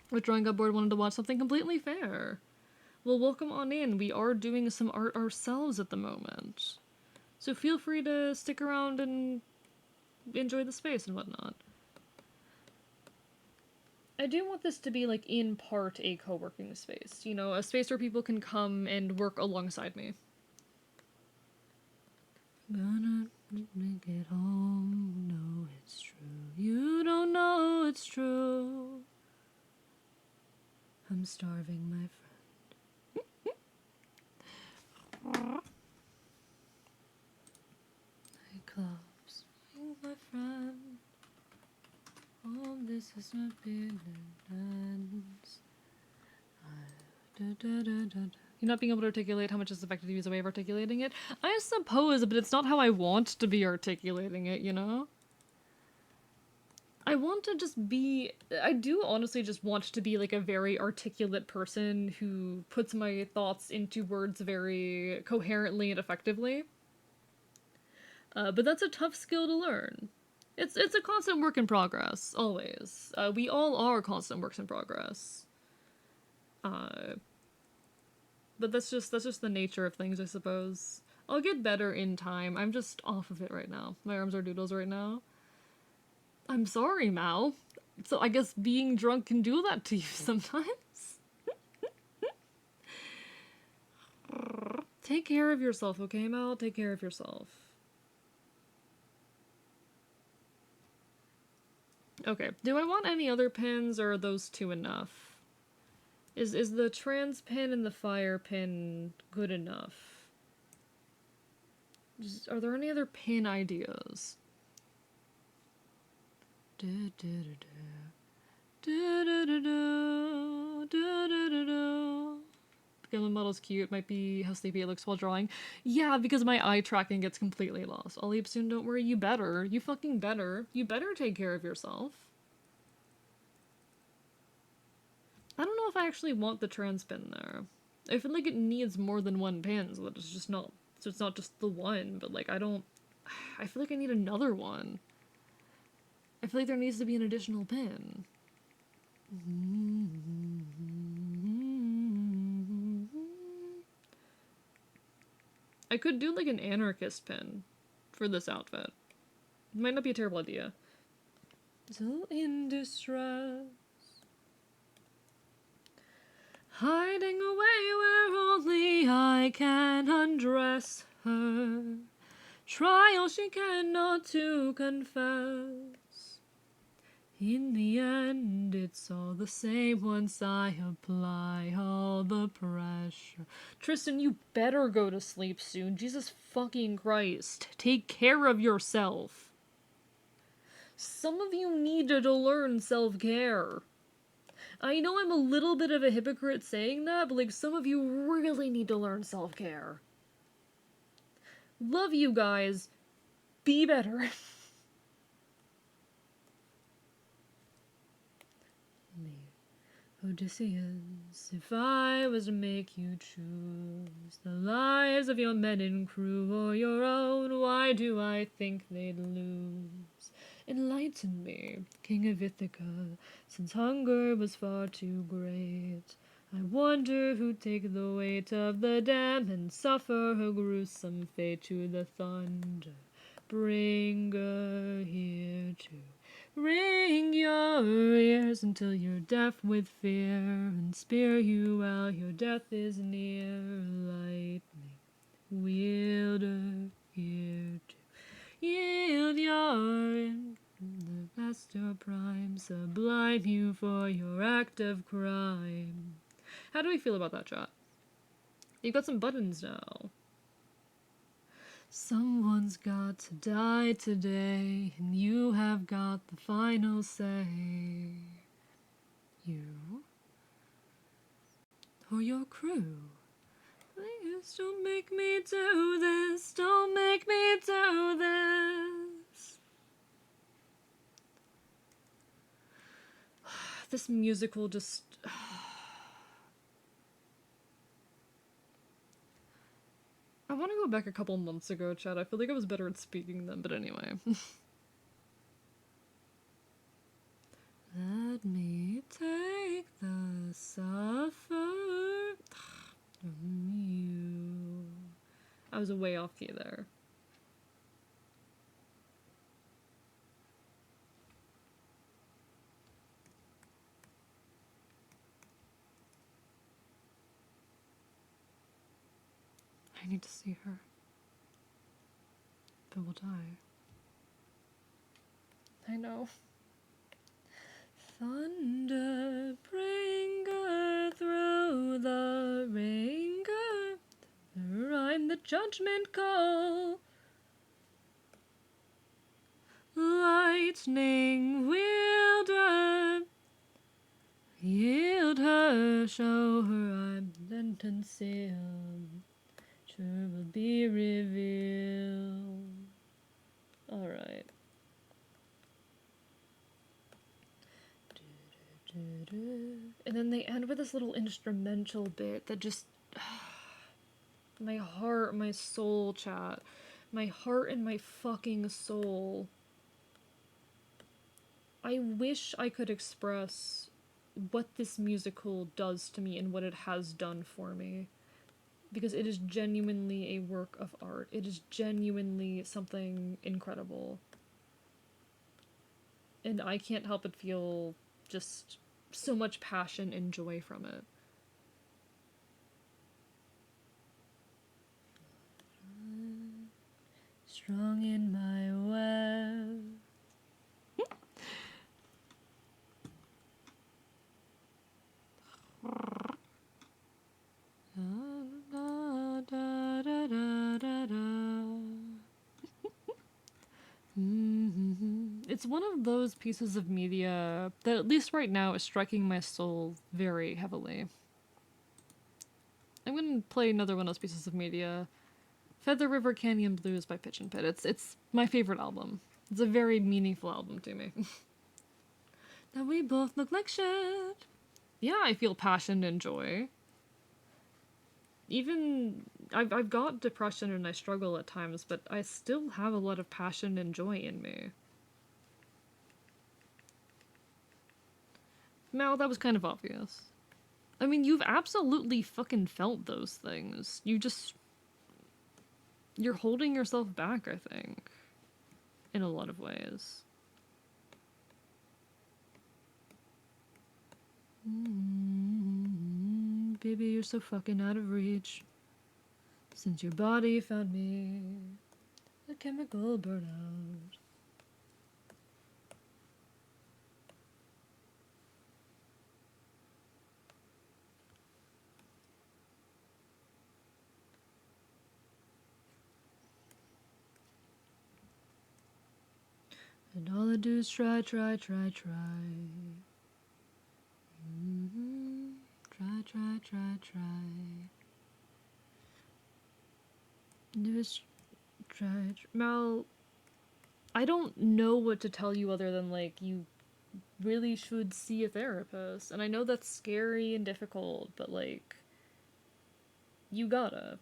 Withdrawing got bored, wanted to watch something completely fair. Well, welcome on in. We are doing some art ourselves at the moment. So feel free to stick around and enjoy the space and whatnot. I do want this to be, like, in part a co-working space. You know, a space where people can come and work alongside me. Gonna make it home, no, it's true. You don't know it's true. I'm starving, my friend. Nightclubs, my friend. All this is not being ends. You not being able to articulate how much it's affected you as a way of articulating it? I suppose, but it's not how I want to be articulating it, you know? I want to just be... I do honestly just want to be, like, a very articulate person who puts my thoughts into words very coherently and effectively. But that's a tough skill to learn. It's a constant work in progress, always. We all are constant works in progress. But that's just the nature of things, I suppose. I'll get better in time. I'm just off of it right now. My arms are doodles right now. I'm sorry, Mao. So I guess being drunk can do that to you sometimes. Take care of yourself, okay, Mao? Take care of yourself. Okay, do I want any other pins, or are those two enough? Is the trans pin and the fire pin good enough? Are there any other pin ideas? The model's cute. Might be how sleepy it looks while drawing. Yeah, because my eye tracking gets completely lost. I'll leave soon, don't worry. You better. You fucking better. You better take care of yourself. I don't know if I actually want the trans pin there. I feel like it needs more than one pin, so that it's just not... So it's not just the one, but, like, I don't... I feel like I need another one. I feel like there needs to be an additional pin. I could do like an anarchist pin for this outfit. It might not be a terrible idea. Still in distress, hiding away where only I can undress her. Try all she can not to confess. In the end, it's all the same once I apply all the pressure. Tristan, you better go to sleep soon. Jesus fucking Christ. Take care of yourself. Some of you needed to learn self-care. I know I'm a little bit of a hypocrite saying that, but like some of you really need to learn self-care. Love you guys. Be better. Odysseus, if I was to make you choose the lives of your men and crew or your own, why do I think they'd lose? Enlighten me, King of Ithaca, since hunger was far too great. I wonder who'd take the weight of the dam and suffer her gruesome fate. To the thunder bringer here to ring your ears until you're deaf with fear and spear you while your death is near. Lightning wielder here to yield your the master prime, sublime you for your act of crime. How do we feel about that, chat? You've got some buttons now. Someone's got to die today, and you have got the final say. You or your crew. Please don't make me do this. Don't make me do this. This musical just... I want to go back a couple months ago, Chad. I feel like I was better at speaking then, but anyway. Let me take the suffer from you. I was way off key there. I need to see her. But we'll die. I know. Thunder bringer through the ringer, rhyme the judgment call. Lightning wielder, yield her, show her I'm lent and sealed. Sure will be revealed. Alright. And then they end with this little instrumental bit that just... my heart, my soul, chat. My heart and my fucking soul. I wish I could express what this musical does to me and what it has done for me. Because it is genuinely a work of art. It is genuinely something incredible. And I can't help but feel just so much passion and joy from it. Strong in my web. It's one of those pieces of media that, at least right now, is striking my soul very heavily. I'm gonna play another one of those pieces of media. Feather River Canyon Blues by Pitch and Pit. It's my favorite album. It's a very meaningful album to me. Now we both look like shit. Yeah, I feel passion and joy. Even I've got depression and I struggle at times, but I still have a lot of passion and joy in me. Mal, that was kind of obvious. I mean, you've absolutely fucking felt those things. You just... you're holding yourself back, I think, in a lot of ways. Baby, you're so fucking out of reach. Since your body found me, a chemical burnout. And all I do is try. Try. Just try. Mal, I don't know what to tell you other than, like, you really should see a therapist. And I know that's scary and difficult, but, like, you gotta.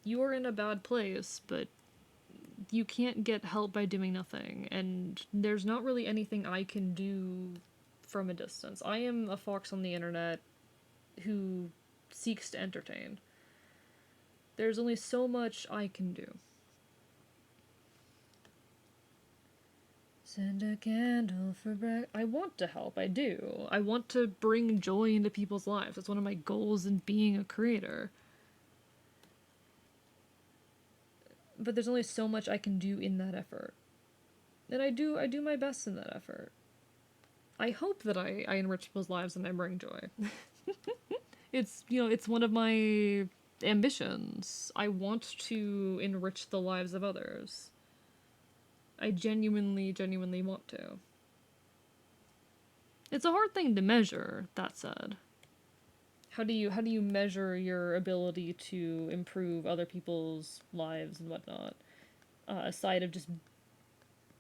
You are in a bad place, but you can't get help by doing nothing. And there's not really anything I can do from a distance. I am a fox on the internet who seeks to entertain. There's only so much I can do. Send a candle for breakfast. I want to help, I do. I want to bring joy into people's lives. That's one of my goals in being a creator. But there's only so much I can do in that effort. And I do my best in that effort. I hope that I enrich people's lives and I bring joy. It's, it's one of my ambitions. I want to enrich the lives of others. I genuinely want to. It's a hard thing to measure, that said. How do you measure your ability to improve other people's lives and whatnot? Aside of just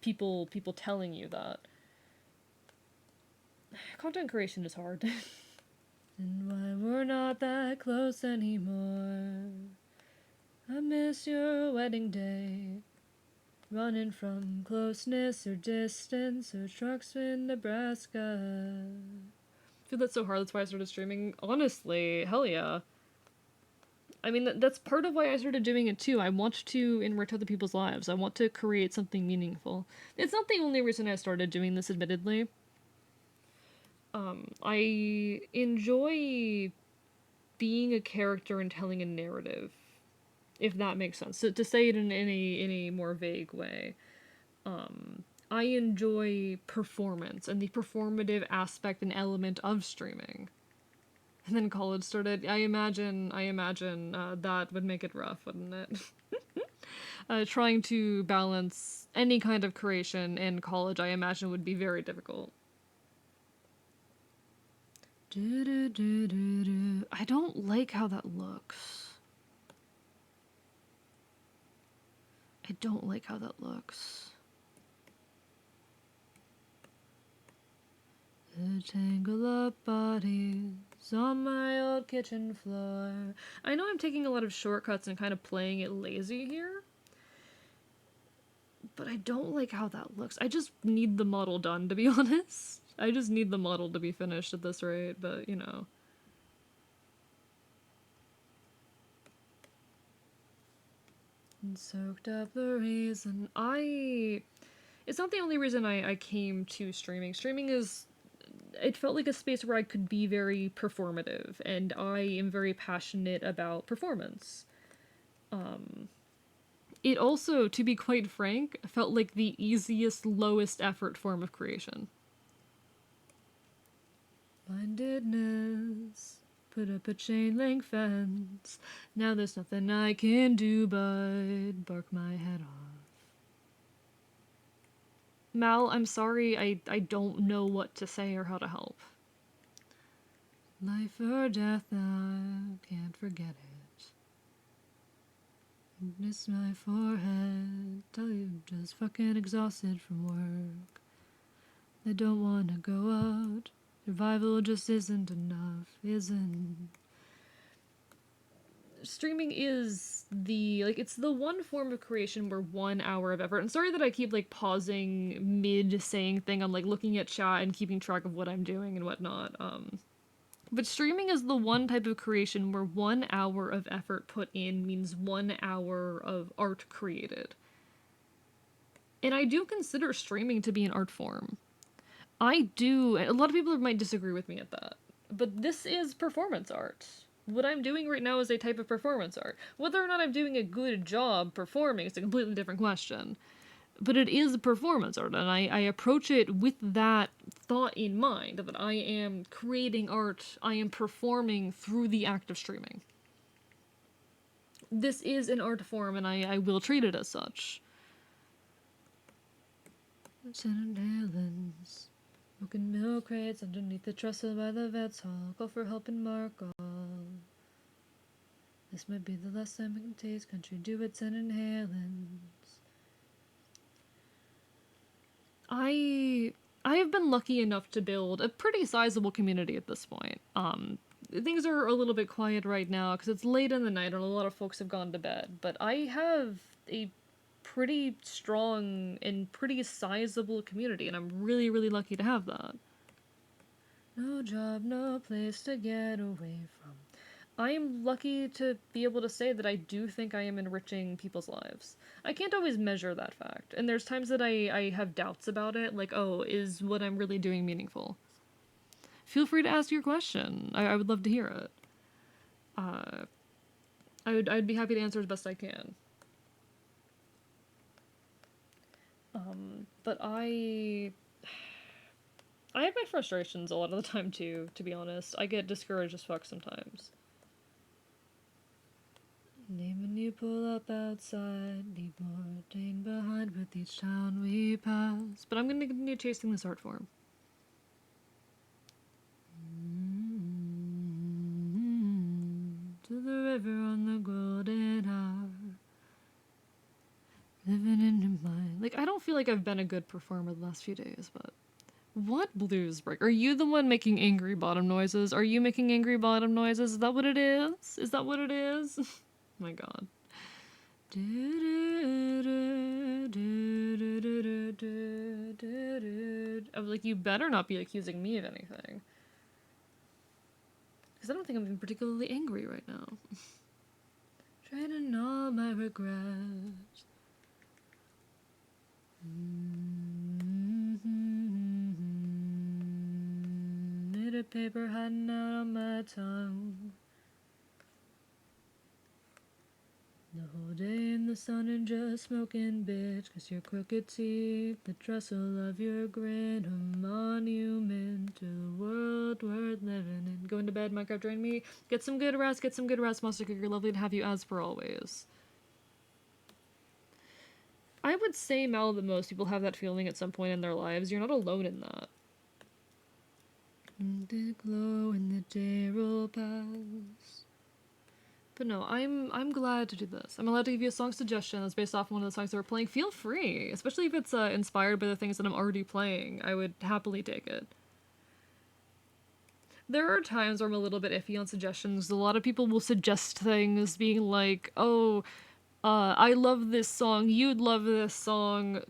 people telling you that. Content creation is hard. And why we're not that close anymore. I miss your wedding day. Running from closeness or distance or trucks in Nebraska. I feel that's so hard, that's why I started streaming. Honestly, hell yeah. I mean, that's part of why I started doing it too. I want to enrich other people's lives. I want to create something meaningful. It's not the only reason I started doing this, admittedly. I enjoy being a character and telling a narrative, if that makes sense. So to say it in a more vague way, I enjoy performance and the performative aspect and element of streaming. And then college started. I imagine that would make it rough, wouldn't it? Trying to balance any kind of creation in college, I imagine, would be very difficult. I don't like how that looks. I don't like how that looks. The tangle up bodies on my old kitchen floor. I know I'm taking a lot of shortcuts and kind of playing it lazy here, but I don't like how that looks. I just need the model done, to be honest. I just need the model to be finished at this rate, but, you know. And soaked up the reason it's not the only reason I came to streaming. Streaming is, it felt like a space where I could be very performative, and I am very passionate about performance. It also, to be quite frank, felt like the easiest, lowest effort form of creation. Mindedness, put up a chain link fence. Now there's nothing I can do but bark my head off. Mal, I'm sorry, I don't know what to say or how to help. Life or death, I can't forget it. Miss my forehead, tell you I'm just fucking exhausted from work. I don't wanna go out, survival just isn't enough, isn't. Streaming is it's the one form of creation where 1 hour of effort, and sorry that I keep, pausing mid-saying thing, I'm, looking at chat and keeping track of what I'm doing and whatnot, But streaming is the one type of creation where 1 hour of effort put in means 1 hour of art created. And I do consider streaming to be an art form. I do, a lot of people might disagree with me at that, but this is performance art. What I'm doing right now is a type of performance art. Whether or not I'm doing a good job performing is a completely different question. But it is performance art, and I approach it with that thought in mind that I am creating art, I am performing through the act of streaming. This is an art form, and I will treat it as such. Helens, smoking milk crates underneath the trestle by the vet's hall. Call for help and mark off. This might be the last time I can taste country duets and inhalants. I have been lucky enough to build a pretty sizable community at this point. Things are a little bit quiet right now because it's late in the night and a lot of folks have gone to bed, but I have a pretty strong and pretty sizable community, and I'm really, really lucky to have that. No job, no place to get away from. I am lucky to be able to say that I do think I am enriching people's lives. I can't always measure that fact, and there's times that I have doubts about it, like, oh, is what I'm really doing meaningful? Feel free to ask your question. I would love to hear it. I'd be happy to answer as best I can. But I have my frustrations a lot of the time too, to be honest. I get discouraged as fuck sometimes. Name when you pull up outside, leave more ordained behind with each town we pass. But I'm gonna continue chasing this art form. To the river on the golden hour. Living in your mind. Like, I don't feel like I've been a good performer the last few days, but... What blues break? Are you the one making angry bottom noises? Are you making angry bottom noises? Is that what it is? Is that what it is? My god. I was like, you better not be accusing me of anything. Because I don't think I'm even particularly angry right now. Trading all my regrets. Little paper hiding out on my tongue. The whole day in the sun and just smoking, bitch. Cause your crooked teeth, the trestle of your grin, a monument to the world worth living in. Going to bed, Minecraft join me. Get some good rest, Monster Cooker. Lovely to have you as per always. I would say, Mal, that most people have that feeling at some point in their lives. You're not alone in that. The glow in the day roll past. But no, I'm glad to do this. I'm allowed to give you a song suggestion that's based off one of the songs that we're playing. Feel free, especially if it's inspired by the things that I'm already playing. I would happily take it. There are times where I'm a little bit iffy on suggestions. A lot of people will suggest things being like, oh, I love this song, you'd love this song,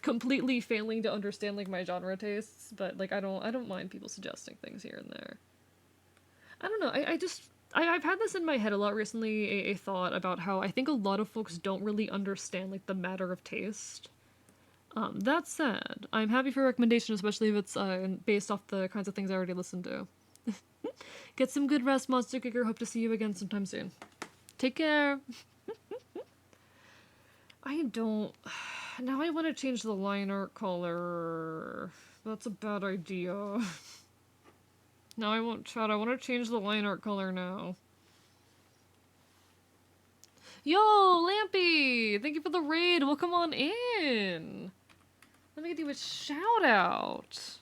completely failing to understand like my genre tastes, but like I don't mind people suggesting things here and there. I don't know, I've had this in my head a lot recently, a thought about how I think a lot of folks don't really understand like the matter of taste. That said, I'm happy for a recommendation, especially if it's based off the kinds of things I already listened to. Get some good rest, Monster Kicker. Hope to see you again sometime soon. Take care. I don't... Now I want to change the line art color. That's a bad idea. No, I won't chat. I want to change the line art color now. Yo, Lampy! Thank you for the raid. Welcome on in. Let me give you a shout out.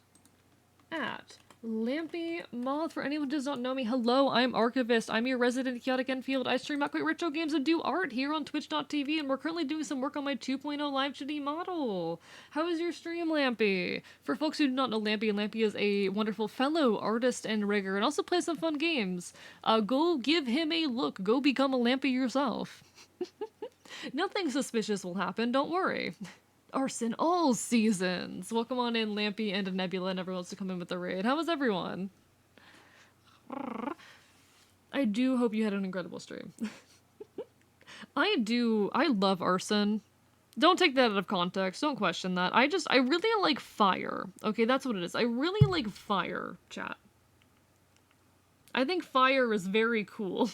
At Lampy Moth. For anyone who does not know me, hello, I'm Archivist. I'm your resident chaotic Enfield. I stream Not Quite Retro Games and do art here on Twitch.tv, and we're currently doing some work on my 2.0 live 2D model. How is your stream, Lampy? For folks who do not know Lampy, Lampy is a wonderful fellow artist and rigger, and also plays some fun games. Go give him a look. Go become a Lampy yourself. Nothing suspicious will happen, don't worry. Arson all seasons. Welcome on in, Lampy and Nebula, and everyone wants to come in with the raid. How is everyone? I do hope you had an incredible stream. I love arson. Don't take that out of context. Don't question that. I really like fire. Okay, that's what it is. I really like fire, chat. I think fire is very cool.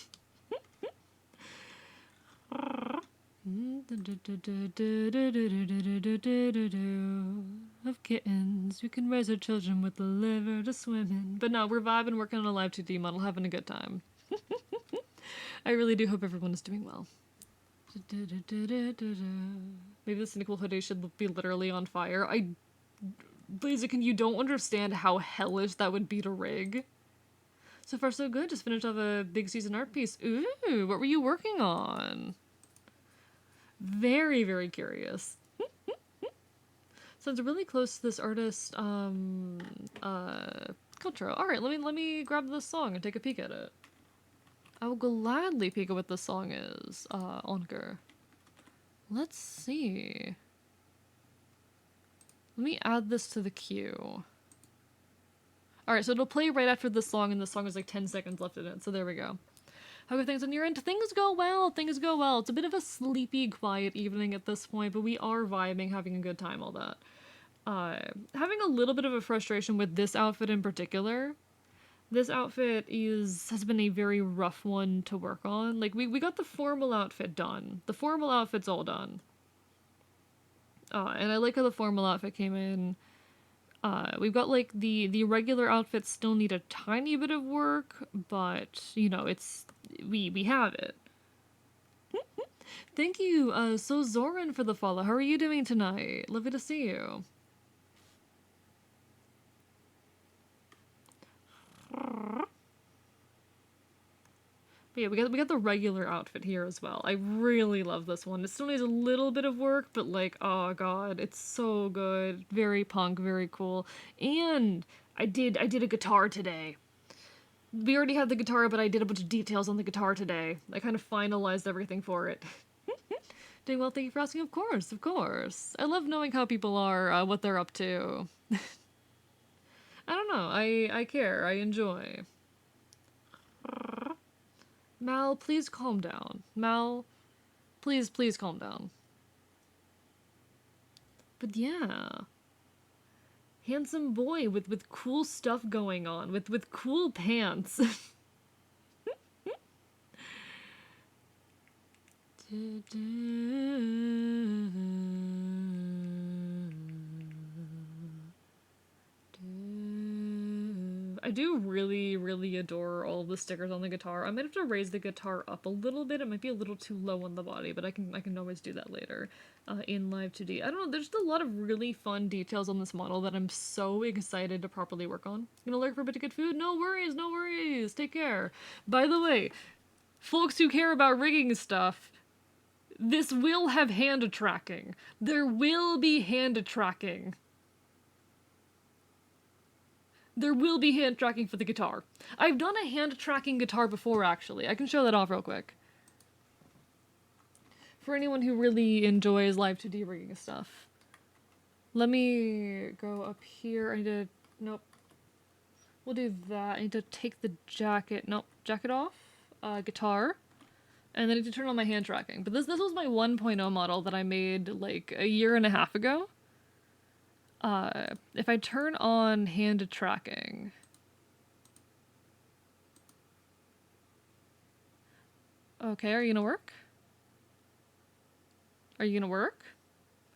Of kittens, we can raise our children with the liver to swim in. But no, we're vibing, working on a live 2D model, having a good time. I really do hope everyone is doing well. Maybe the cynical hoodie should be literally on fire. Blaziken, you don't understand how hellish that would be to rig. So far so good, just finished off a big season art piece. Ooh, what were you working on? Very, very curious. Sounds really close to this artist, Culture. Alright, let me grab this song and take a peek at it. I will gladly peek at what this song is, Onker. Let's see. Let me add this to the queue. Alright, so it'll play right after this song, and the song is like 10 seconds left in it, so there we go. How are things on your end? Things go well, things go well. It's a bit of a sleepy, quiet evening at this point, but we are vibing, having a good time, all that. Having a little bit of a frustration with this outfit in particular. This outfit has been a very rough one to work on. Like, we got the formal outfit done. The formal outfit's all done. And I like how the formal outfit came in. We've got, like, the regular outfits still need a tiny bit of work, but, you know, we have it. Thank you, so Zoran for the follow. How are you doing tonight? Lovely to see you. But yeah, we got the regular outfit here as well. I really love this one. It still needs a little bit of work, but like, oh god, it's so good. Very punk, very cool. And I did a guitar today. We already had the guitar, but I did a bunch of details on the guitar today. I kind of finalized everything for it. Doing well, thank you for asking. Of course, of course. I love knowing how people are, what they're up to. I don't know. I care. I enjoy. Mal, please calm down. Mal, please calm down. But yeah. Handsome boy with cool stuff going on. With cool pants. I do really, really adore all the stickers on the guitar. I might have to raise the guitar up a little bit. It might be a little too low on the body, but I can always do that later in Live 2D. I don't know, there's just a lot of really fun details on this model that I'm so excited to properly work on. Gonna lurk for a bit to get food? No worries, no worries. Take care. By the way, folks who care about rigging stuff, this will have hand tracking. There will be hand tracking. There will be hand tracking for the guitar. I've done a hand tracking guitar before, actually. I can show that off real quick. For anyone who really enjoys live 2D rigging stuff. Let me go up here. I need to... Nope. We'll do that. I need to take the jacket... Nope. Jacket off. Guitar. And then I need to turn on my hand tracking. But this was my 1.0 model that I made, like, a year and a half ago. If I turn on hand tracking... Okay, are you gonna work? Are you gonna work?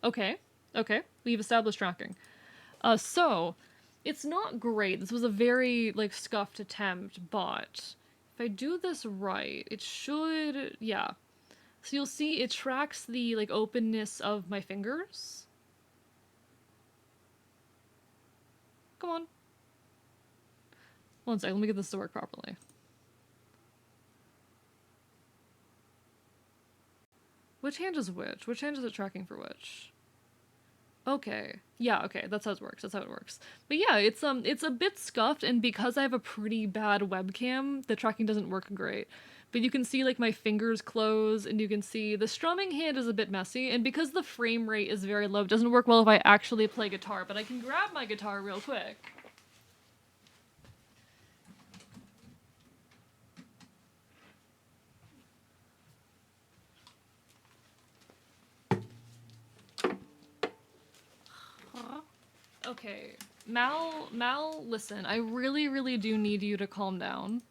Okay, okay, we've established tracking. So, it's not great. This was a very, like, scuffed attempt, but if I do this right, it should, yeah. So you'll see it tracks the, like, openness of my fingers. Come on. One sec, let me get this to work properly. Which hand is which? Which hand is it tracking for which? Okay. Yeah, okay, that's how it works. That's how it works. But yeah, it's a bit scuffed, and because I have a pretty bad webcam, the tracking doesn't work great. But you can see, like, my fingers close, and you can see the strumming hand is a bit messy, and because the frame rate is very low, it doesn't work well if I actually play guitar, but I can grab my guitar real quick. Okay, Mal, listen, I really, really do need you to calm down.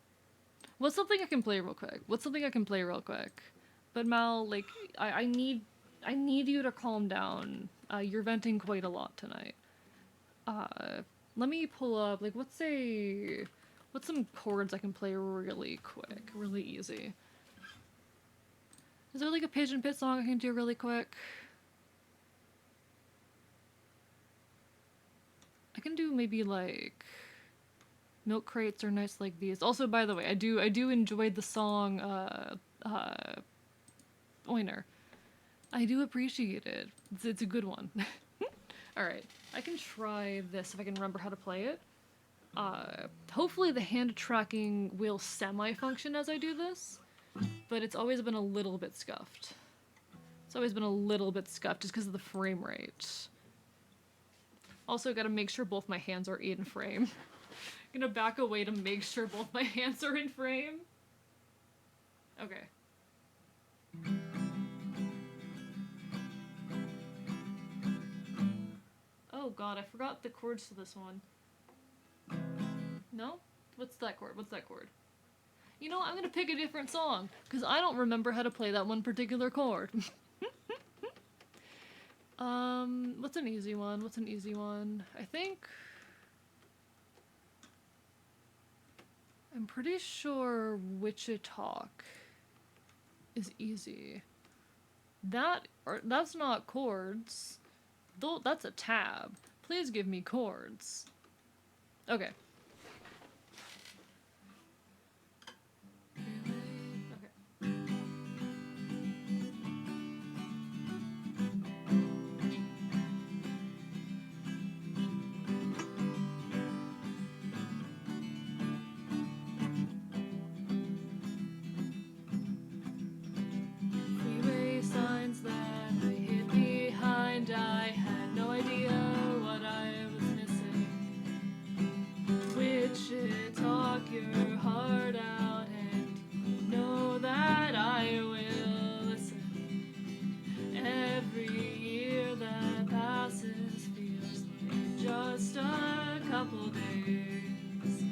What's something I can play real quick? What's something I can play real quick? But Mal, like, I need you to calm down. You're venting quite a lot tonight. Uh, Let me pull up, like, what's some chords I can play really quick, really easy? Is there like a Pigeon Pit song I can do really quick? I can do maybe like Milk Crates or Nights Like These. Also, by the way, I do enjoy the song Oiner. I do appreciate it. It's a good one. Alright, I can try this if I can remember how to play it. Hopefully the hand tracking will semi-function as I do this, but it's always been a little bit scuffed. It's always been a little bit scuffed just because of the frame rate. Also gotta make sure both my hands are in frame. Gonna back away to make sure both my hands are in frame. Okay. Oh god, I forgot the chords to this one. No? What's that chord? What's that chord? You know what? I'm gonna pick a different song, because I don't remember how to play that one particular chord. What's an easy one? What's an easy one? I think... I'm pretty sure Wichita is easy. That's not chords. Though that's a tab. Please give me chords. Okay. Freeway signs that I hid behind. I had no idea what I was missing. Wichita, your heart out, and you know that I will listen. Every year that passes feels like just a couple days.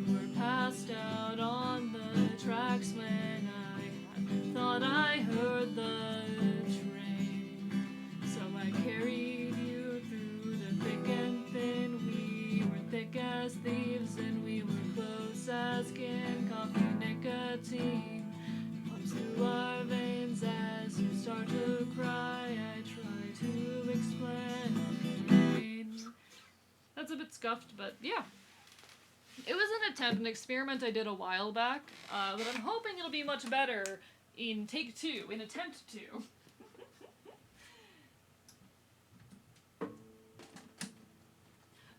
We were passed out on the tracks when I thought I heard the train. So I carried you through the thick and thin. We were thick as thieves and we were close as skin. Coffee, nicotine pumps through our veins as you start to cry. I try to explain. That's a bit scuffed, but yeah. It was an attempt, an experiment I did a while back, but I'm hoping it'll be much better in take two, in attempt two.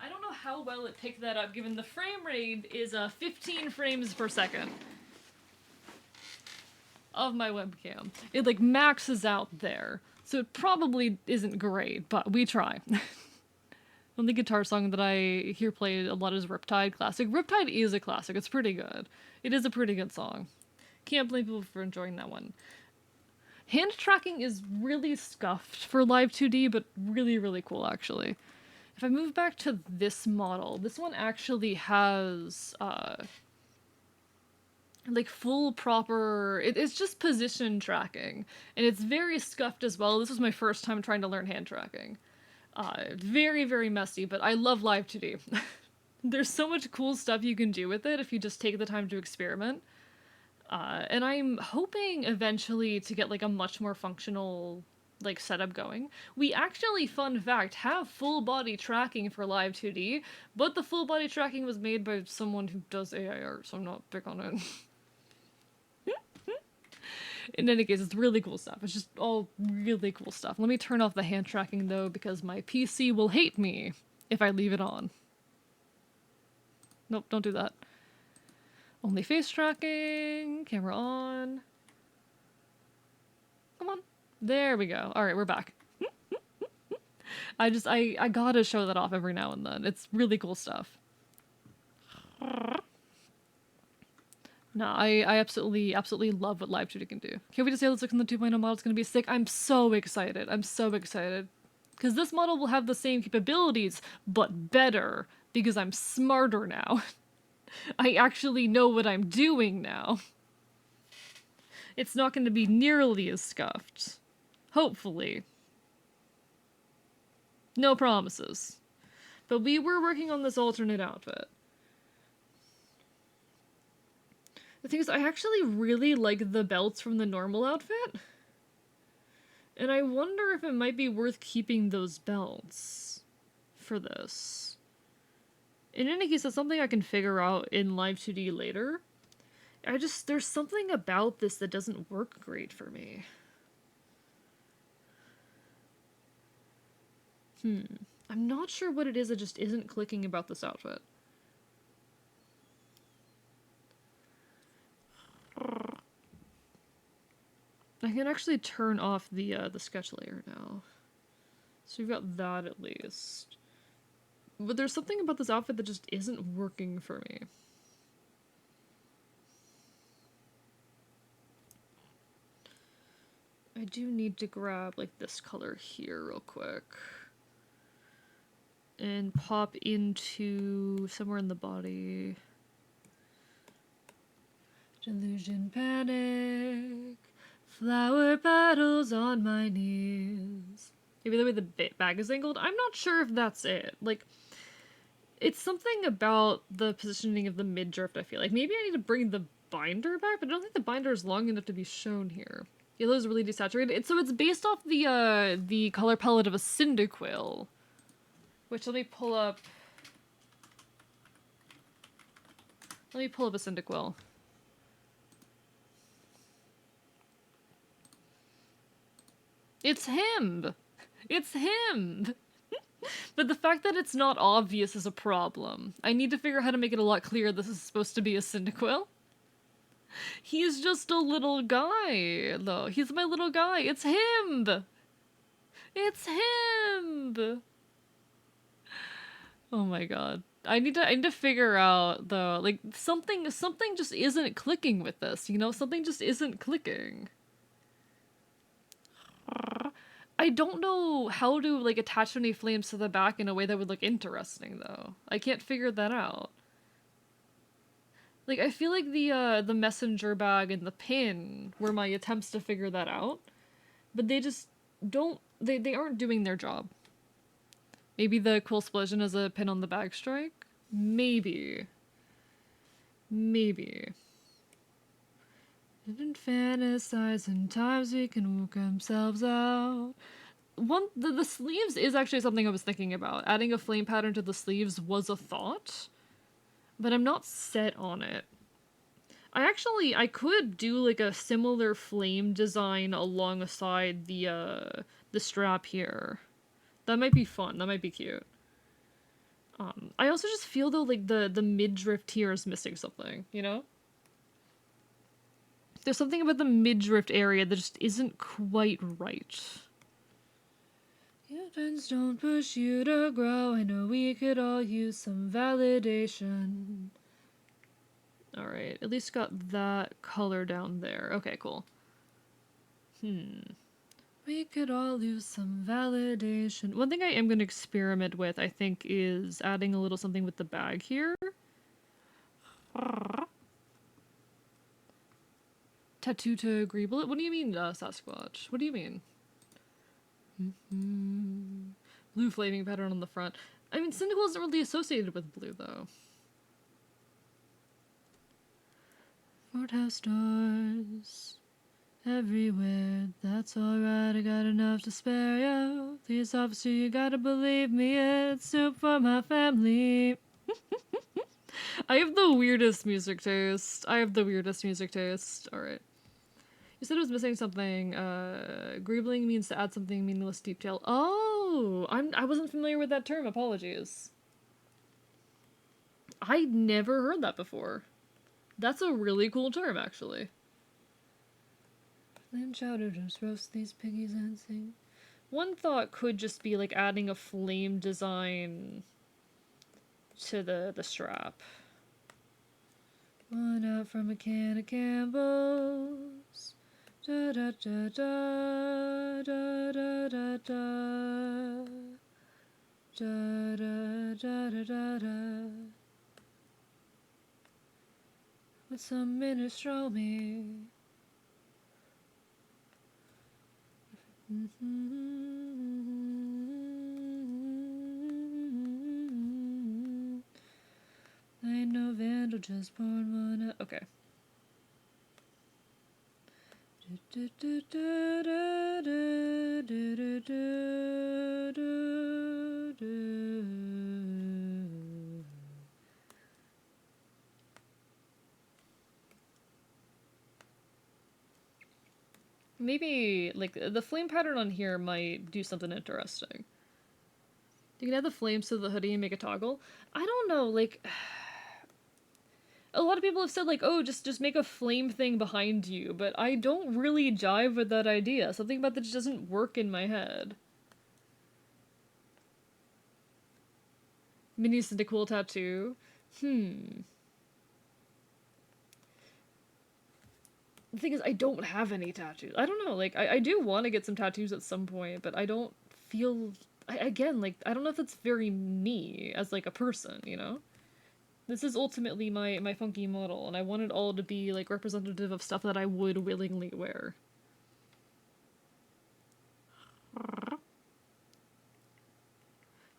I don't know how well it picked that up, given the frame rate is 15 frames per second of my webcam. It like maxes out there, so it probably isn't great, but we try. The only guitar song that I hear played a lot is Riptide Classic. Riptide is a classic, it's pretty good. It is a pretty good song. Can't blame people for enjoying that one. Hand tracking is really scuffed for Live 2D, but really, really cool actually. If I move back to this model, this one actually has like full proper, it's just position tracking, and it's very scuffed as well. This was my first time trying to learn hand tracking. Very, very messy, but I love Live 2D. There's so much cool stuff you can do with it if you just take the time to experiment. And I'm hoping eventually to get like a much more functional like setup going. We actually, fun fact, have full body tracking for Live 2D, but the full body tracking was made by someone who does AI art, so I'm not big on it. In any case, it's really cool stuff. It's just all really cool stuff. Let me turn off the hand tracking though, because my PC will hate me if I leave it on. Nope, don't do that. Only face tracking, camera on. Come on. There we go. Alright, we're back. I gotta show that off every now and then. It's really cool stuff. No, I absolutely love what Live 2D can do. Can't wait to see how this looks in the 2.0 model. It's gonna be sick. I'm so excited. I'm so excited. Because this model will have the same capabilities, but better, because I'm smarter now. I actually know what I'm doing now. It's not going to be nearly as scuffed. Hopefully. No promises. But we were working on this alternate outfit. The thing is, I actually really like the belts from the normal outfit. And I wonder if it might be worth keeping those belts for this. In any case, that's something I can figure out in Live 2D later. There's something about this that doesn't work great for me. I'm not sure what it is that just isn't clicking about this outfit. I can actually turn off the sketch layer now. So we've got that at least. But there's something about this outfit that just isn't working for me. I do need to grab, like, this color here real quick. And pop into somewhere in the body. Delusion, panic, flower petals on my knees. Maybe the way the bag is angled? I'm not sure if that's it. Like, it's something about the positioning of the mid-drift, I feel like. Maybe I need to bring the binder back, but I don't think the binder is long enough to be shown here. Yellow is really desaturated. So it's based off the color palette of a Cyndaquil. Which, let me pull up a Cyndaquil. It's him! It's him! But the fact that it's not obvious is a problem. I need to figure out how to make it a lot clearer this is supposed to be a Cyndaquil. He's just a little guy, though. He's my little guy. It's him! It's him! Oh my god. I need to figure out, though, like, something just isn't clicking with this, you know? Something just isn't clicking. I don't know how to, like, attach any flames to the back in a way that would look interesting, though. I can't figure that out. Like, I feel like the messenger bag and the pin were my attempts to figure that out. But they just don't... They aren't doing their job. Maybe the Quill Splosion as a pin on the bag strike? Maybe. Maybe. Didn't fantasize in times we can work ourselves out. The sleeves is actually something I was thinking about. Adding a flame pattern to the sleeves was a thought, but I'm not set on it. I could do like a similar flame design alongside the strap here. That might be fun. That might be cute. I also just feel though like the midriff here is missing something, you know? There's something about the midriff area that just isn't quite right. Your friends don't push you to grow. I know we could all use some validation. Alright, at least got that color down there. Okay, cool. We could all use some validation. One thing I am going to experiment with, I think, is adding a little something with the bag here. Tattoo to agree bullet? What do you mean, Sasquatch? What do you mean? Blue flaming pattern on the front. I mean, Cyndaquil isn't really associated with blue, though. Courthouse doors everywhere. That's alright, I got enough to spare you. Police officer, you gotta believe me, it's soup for my family. I have the weirdest music taste. Alright. You said it was missing something. Greebling means to add something meaningless detail. Oh! I wasn't familiar with that term. Apologies. I'd never heard that before. That's a really cool term, actually. Flame chowder, just roast these piggies and sing. One thought could just be, like, adding a flame design to the strap. One out from a can of Campbell's. Da da da da da da da da da da da da da da. With some minestrone. I ain't no vandal, just born one. Okay. Maybe, like, the flame pattern on here might do something interesting. You can add the flames to the hoodie and make a toggle. I don't know, like... A lot of people have said, like, oh, just make a flame thing behind you, but I don't really jive with that idea. Something about that just doesn't work in my head. Minnie's into cool tattoo. The thing is, I don't have any tattoos. I don't know, like, I do want to get some tattoos at some point, but I don't feel... again, like, I don't know if that's very me as, like, a person, you know? This is ultimately my funky model, and I want it all to be, like, representative of stuff that I would willingly wear.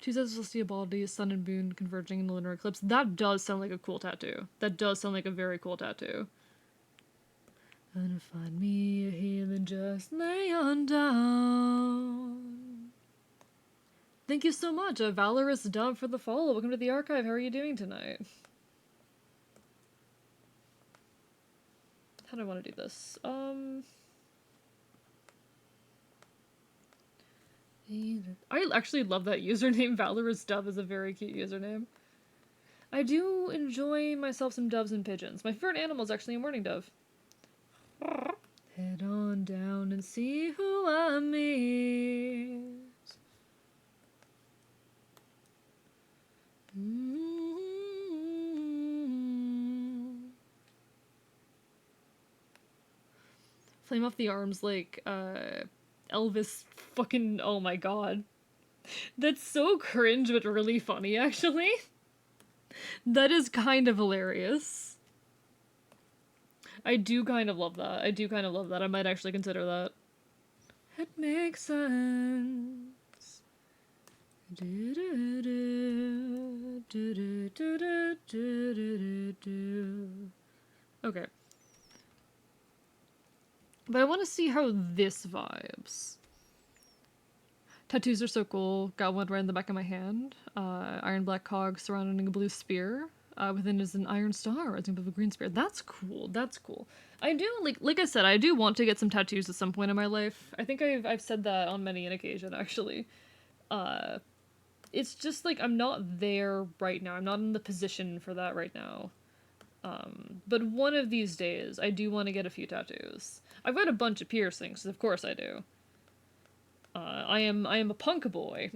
Two sets of celestial bodies, sun and moon converging in the lunar eclipse. That does sound like a cool tattoo. That does sound like a very cool tattoo. Gonna find me a healing, just lay on down. Thank you so much, a Valorous Dove, for the follow. Welcome to the archive. How are you doing tonight? How do I want to do this? I actually love that username. Valorous Dove is a very cute username. I do enjoy myself some doves and pigeons. My favorite animal is actually a mourning dove. Head on down and see who I meet. Flame off the arms like, Elvis fucking... oh my god. That's so cringe, but really funny, actually. That is kind of hilarious. I do kind of love that. I do kind of love that. I might actually consider that. It makes sense. Okay. But I want to see how this vibes. Tattoos are so cool. Got one right in the back of my hand. Iron black cog surrounding a blue spear. Within is an iron star rising above a green spear. That's cool. That's cool. I do, like I said, I do want to get some tattoos at some point in my life. I think I've said that on many an occasion, actually. It's just, like, I'm not there right now. I'm not in the position for that right now. But one of these days, I do want to get a few tattoos. I've got a bunch of piercings, of course I do. I am a punk boy.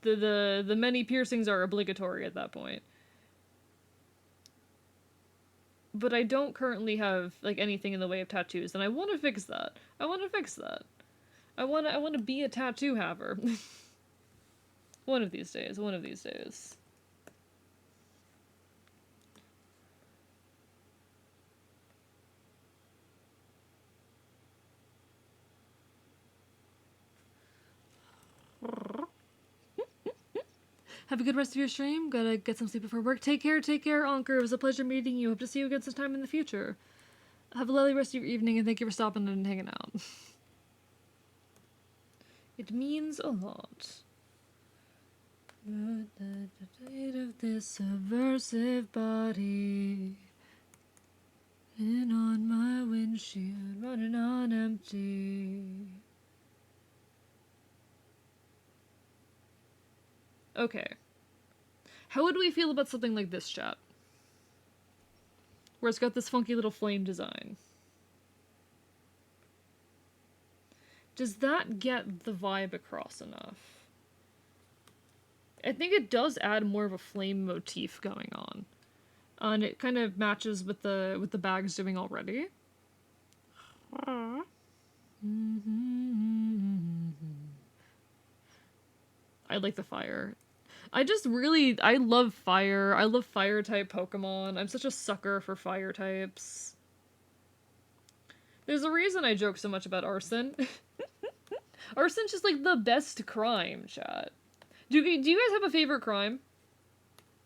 the many piercings are obligatory at that point. But I don't currently have, like, anything in the way of tattoos, and I want to fix that. I want to fix that. I want to be a tattoo haver. One of these days, one of these days. Have a good rest of your stream. Gotta get some sleep before work. Take care, Anker. It was a pleasure meeting you. Hope to see you again sometime in the future. Have a lovely rest of your evening, and thank you for stopping and hanging out. It means a lot. The date of this subversive body in on my windshield, running on empty. Okay. How would we feel about something like this, chat? Where it's got this funky little flame design. Does that get the vibe across enough? I think it does add more of a flame motif going on. And it kind of matches with the bag's doing already. I like the fire. I love fire. I love fire type Pokemon. I'm such a sucker for fire types. There's a reason I joke so much about arson. Arson's just like the best crime, chat. Do you guys have a favorite crime?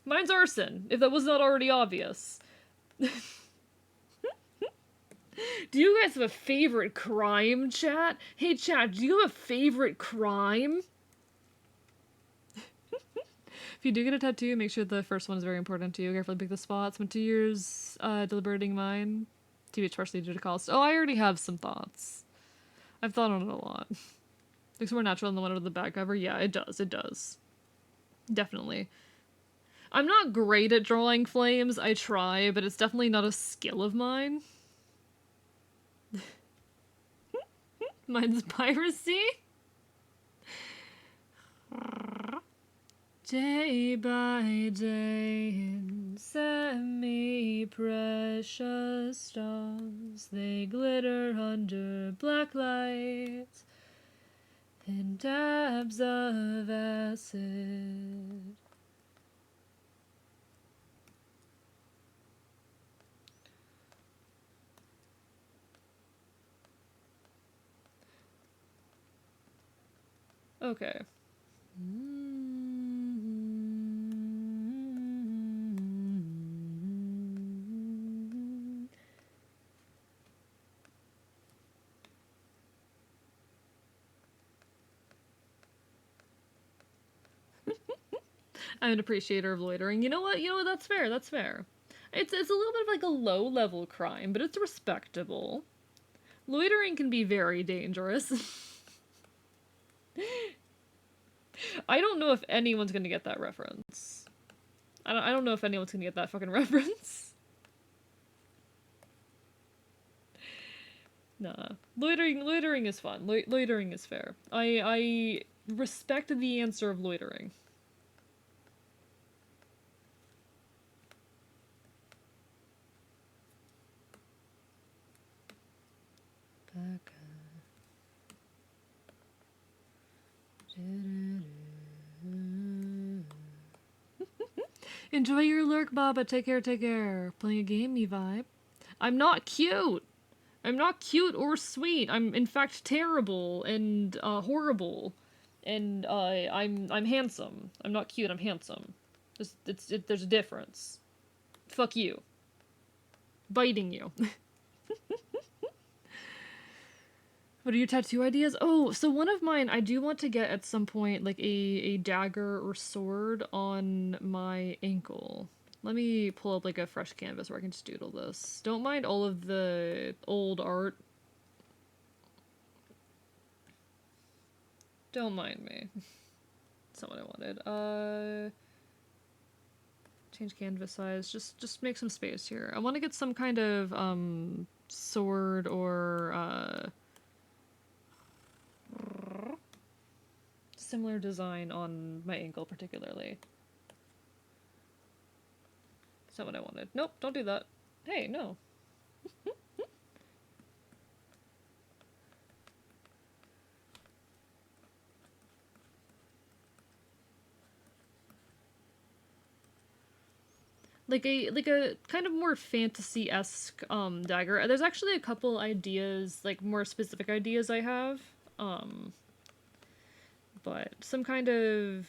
Mine's arson, if that was not already obvious. Do you guys have a favorite crime, chat? Hey, chat, do you have a favorite crime? If you do get a tattoo, make sure the first one is very important to you. Carefully pick the spots. Spent 2 years deliberating mine. TBH partially due to cost. Oh, I already have some thoughts. I've thought on it a lot. Looks more natural than the one under the back cover. Yeah, it does. It does. Definitely. I'm not great at drawing flames. I try, but it's definitely not a skill of mine. Mine's piracy. Day by day in semi-precious stars, they glitter under black lights and dabs of acid. Okay. I'm an appreciator of loitering. You know what? That's fair. That's fair. It's a little bit of like a low-level crime, but it's respectable. Loitering can be very dangerous. I don't know if anyone's gonna get that reference. I don't know if anyone's gonna get that fucking reference. Nah. Loitering is fun. Loitering is fair. I respect the answer of loitering. Enjoy your lurk, Baba. Take care, take care. Playing a game, me vibe. I'm not cute. I'm not cute or sweet. I'm in fact terrible and horrible. And I'm handsome. I'm not cute. I'm handsome. There's a difference. Fuck you. Biting you. What are your tattoo ideas? Oh, so one of mine, I do want to get at some point like a dagger or sword on my ankle. Let me pull up like a fresh canvas where I can just doodle this. Don't mind all of the old art. Don't mind me. That's not what I wanted. Change canvas size. Just make some space here. I want to get some kind of sword or similar design on my ankle particularly. That's not what I wanted. Nope, don't do that. Hey, no. like a kind of more fantasy-esque dagger. There's actually a couple ideas, like more specific ideas I have. But some kind of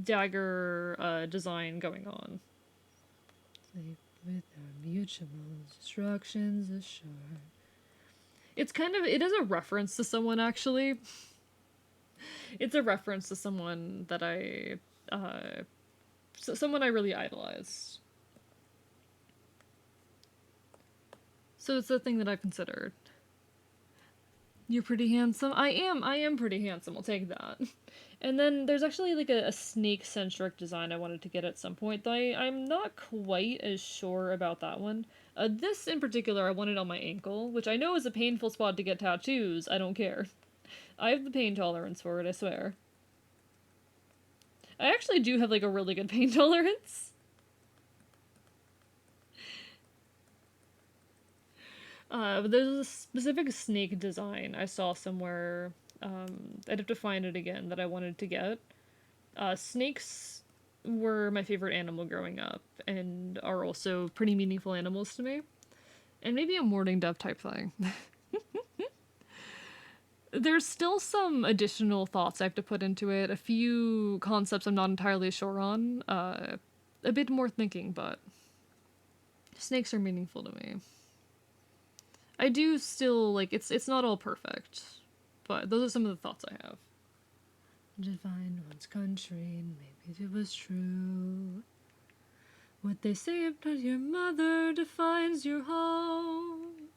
dagger design going on. With our mutual destructions assured. It is a reference to someone, actually. It's a reference to someone that someone I really idolized. So it's a thing that I've considered. You're pretty handsome? I am pretty handsome, I'll take that. And then there's actually like a snake-centric design I wanted to get at some point, though I'm not quite as sure about that one. This in particular I wanted on my ankle, which I know is a painful spot to get tattoos, I don't care. I have the pain tolerance for it, I swear. I actually do have like a really good pain tolerance. But there's a specific snake design I saw somewhere. I'd have to find it again that I wanted to get. Snakes were my favorite animal growing up, and are also pretty meaningful animals to me. And maybe a mourning dove type thing. There's still some additional thoughts I have to put into it. A few concepts I'm not entirely sure on. A bit more thinking, but snakes are meaningful to me. I do still like it's not all perfect, but those are some of the thoughts I have. Define one's country, maybe it was true. What they say about your mother defines your home.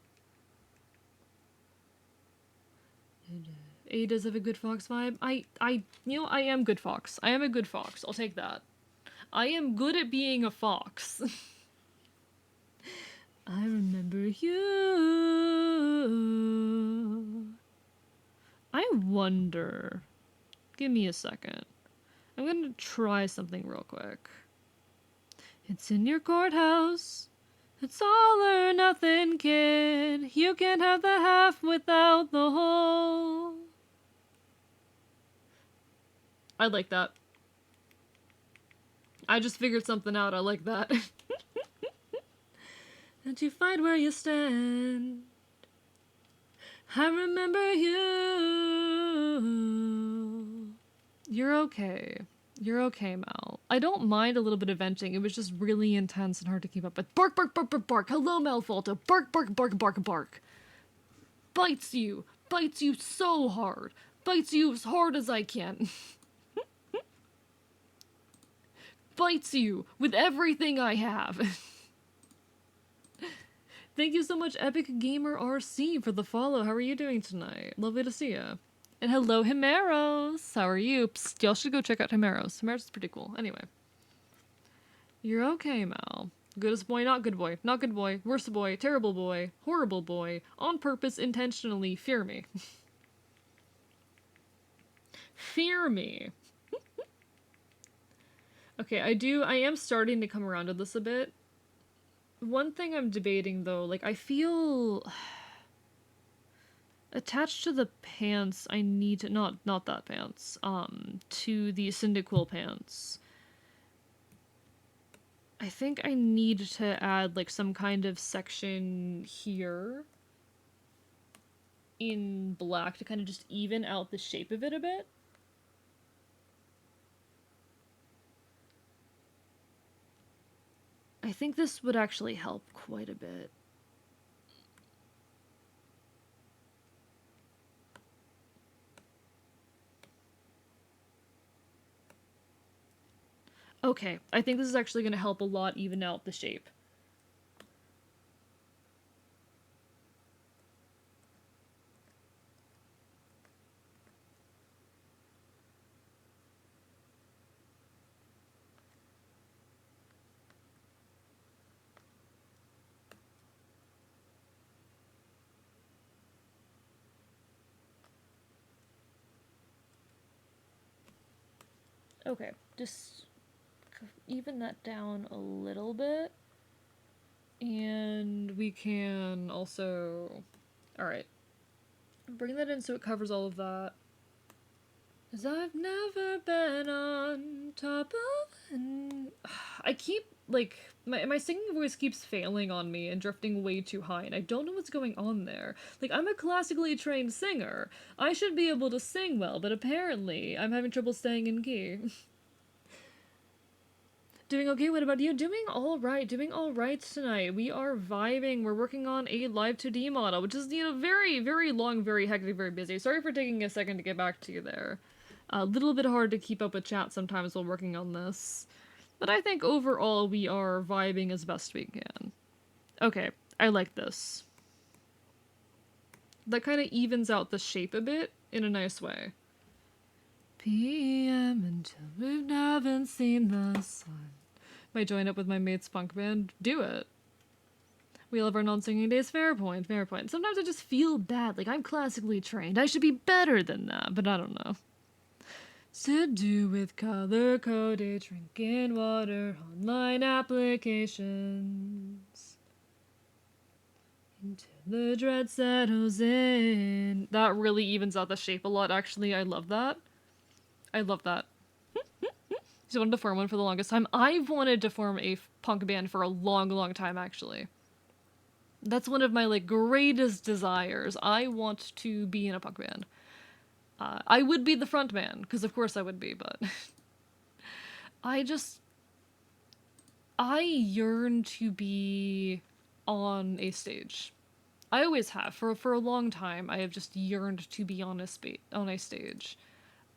A does have a good fox vibe. I am good fox. I am a good fox. I'll take that. I am good at being a fox. I remember you. I wonder. Give me a second. I'm gonna try something real quick. It's in your courthouse. It's all or nothing, kid. You can't have the half without the whole. I like that. I just figured something out. I like that. And you fight where you stand. I remember you. You're okay. You're okay, Mal. I don't mind a little bit of venting. It was just really intense and hard to keep up with. Bark, bark, bark, bark, bark. Hello, Malfolta. Bark, bark, bark, bark, bark. Bites you. Bites you so hard. Bites you as hard as I can. Bites you with everything I have. Thank you so much, Epic Gamer RC, for the follow. How are you doing tonight? Lovely to see you. And hello, Himeros. How are you? Psst, y'all should go check out Himeros. Himeros is pretty cool. Anyway. You're okay, Mal. Goodest boy, not good boy. Not good boy. Worst boy. Terrible boy. Horrible boy. On purpose, intentionally. Fear me. Fear me. Okay, I am starting to come around to this a bit. One thing I'm debating, though, like, I feel attached to the pants, I need to, not that pants, to the Cyndaquil pants. I think I need to add, like, some kind of section here in black to kind of just even out the shape of it a bit. I think this would actually help quite a bit. Okay, I think this is actually going to help a lot even out the shape. Okay, just even that down a little bit. And we can also... Alright. Bring that in so it covers all of that. 'Cause I've never been on top of... And I keep, like... My singing voice keeps failing on me and drifting way too high, and I don't know what's going on there. Like, I'm a classically trained singer. I should be able to sing well, but apparently I'm having trouble staying in key. Doing okay, what about you? Doing alright tonight. We are vibing, we're working on a live 2D model, which is, you know, very, very long, very hectic, very busy. Sorry for taking a second to get back to you there. A little bit hard to keep up with chat sometimes while working on this. But I think overall we are vibing as best we can. Okay, I like this. That kind of evens out the shape a bit in a nice way. PM until we haven't seen the sun. Might join up with my mate's punk band. Do it. We love our non-singing days. Fair point, fair point. Sometimes I just feel bad, like I'm classically trained. I should be better than that, but I don't know. To do with color-coded drinking water, online applications. Until The dread settles in. That really evens out the shape a lot, actually. I love that. I love that. Just wanted to form one for the longest time. I've wanted to form a punk band for a long, long time, actually. That's one of my, like, greatest desires. I want to be in a punk band. I would be the front man, because of course I would be, but... I just... I yearn to be on a stage. I always have. For a long time, I have just yearned to be on a stage.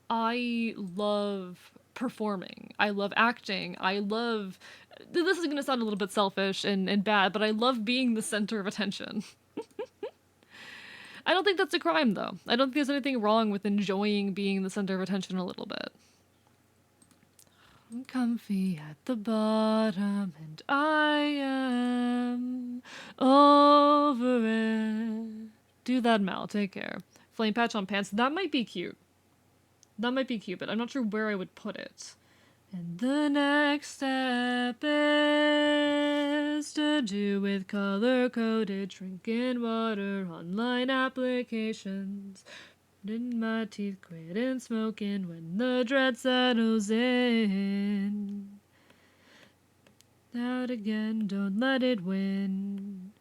I love performing. I love acting. I love... This is going to sound a little bit selfish and bad, but I love being the center of attention. I don't think that's a crime, though. I don't think there's anything wrong with enjoying being the center of attention a little bit. I'm comfy at the bottom, and I am over it. Do that, Mal. Take care. Flame patch on pants. That might be cute. That might be cute, but I'm not sure where I would put it. And the next step is to do with color-coded drinking water online applications. In my teeth, quitting smoking when the dread settles in. Out again, don't let it win.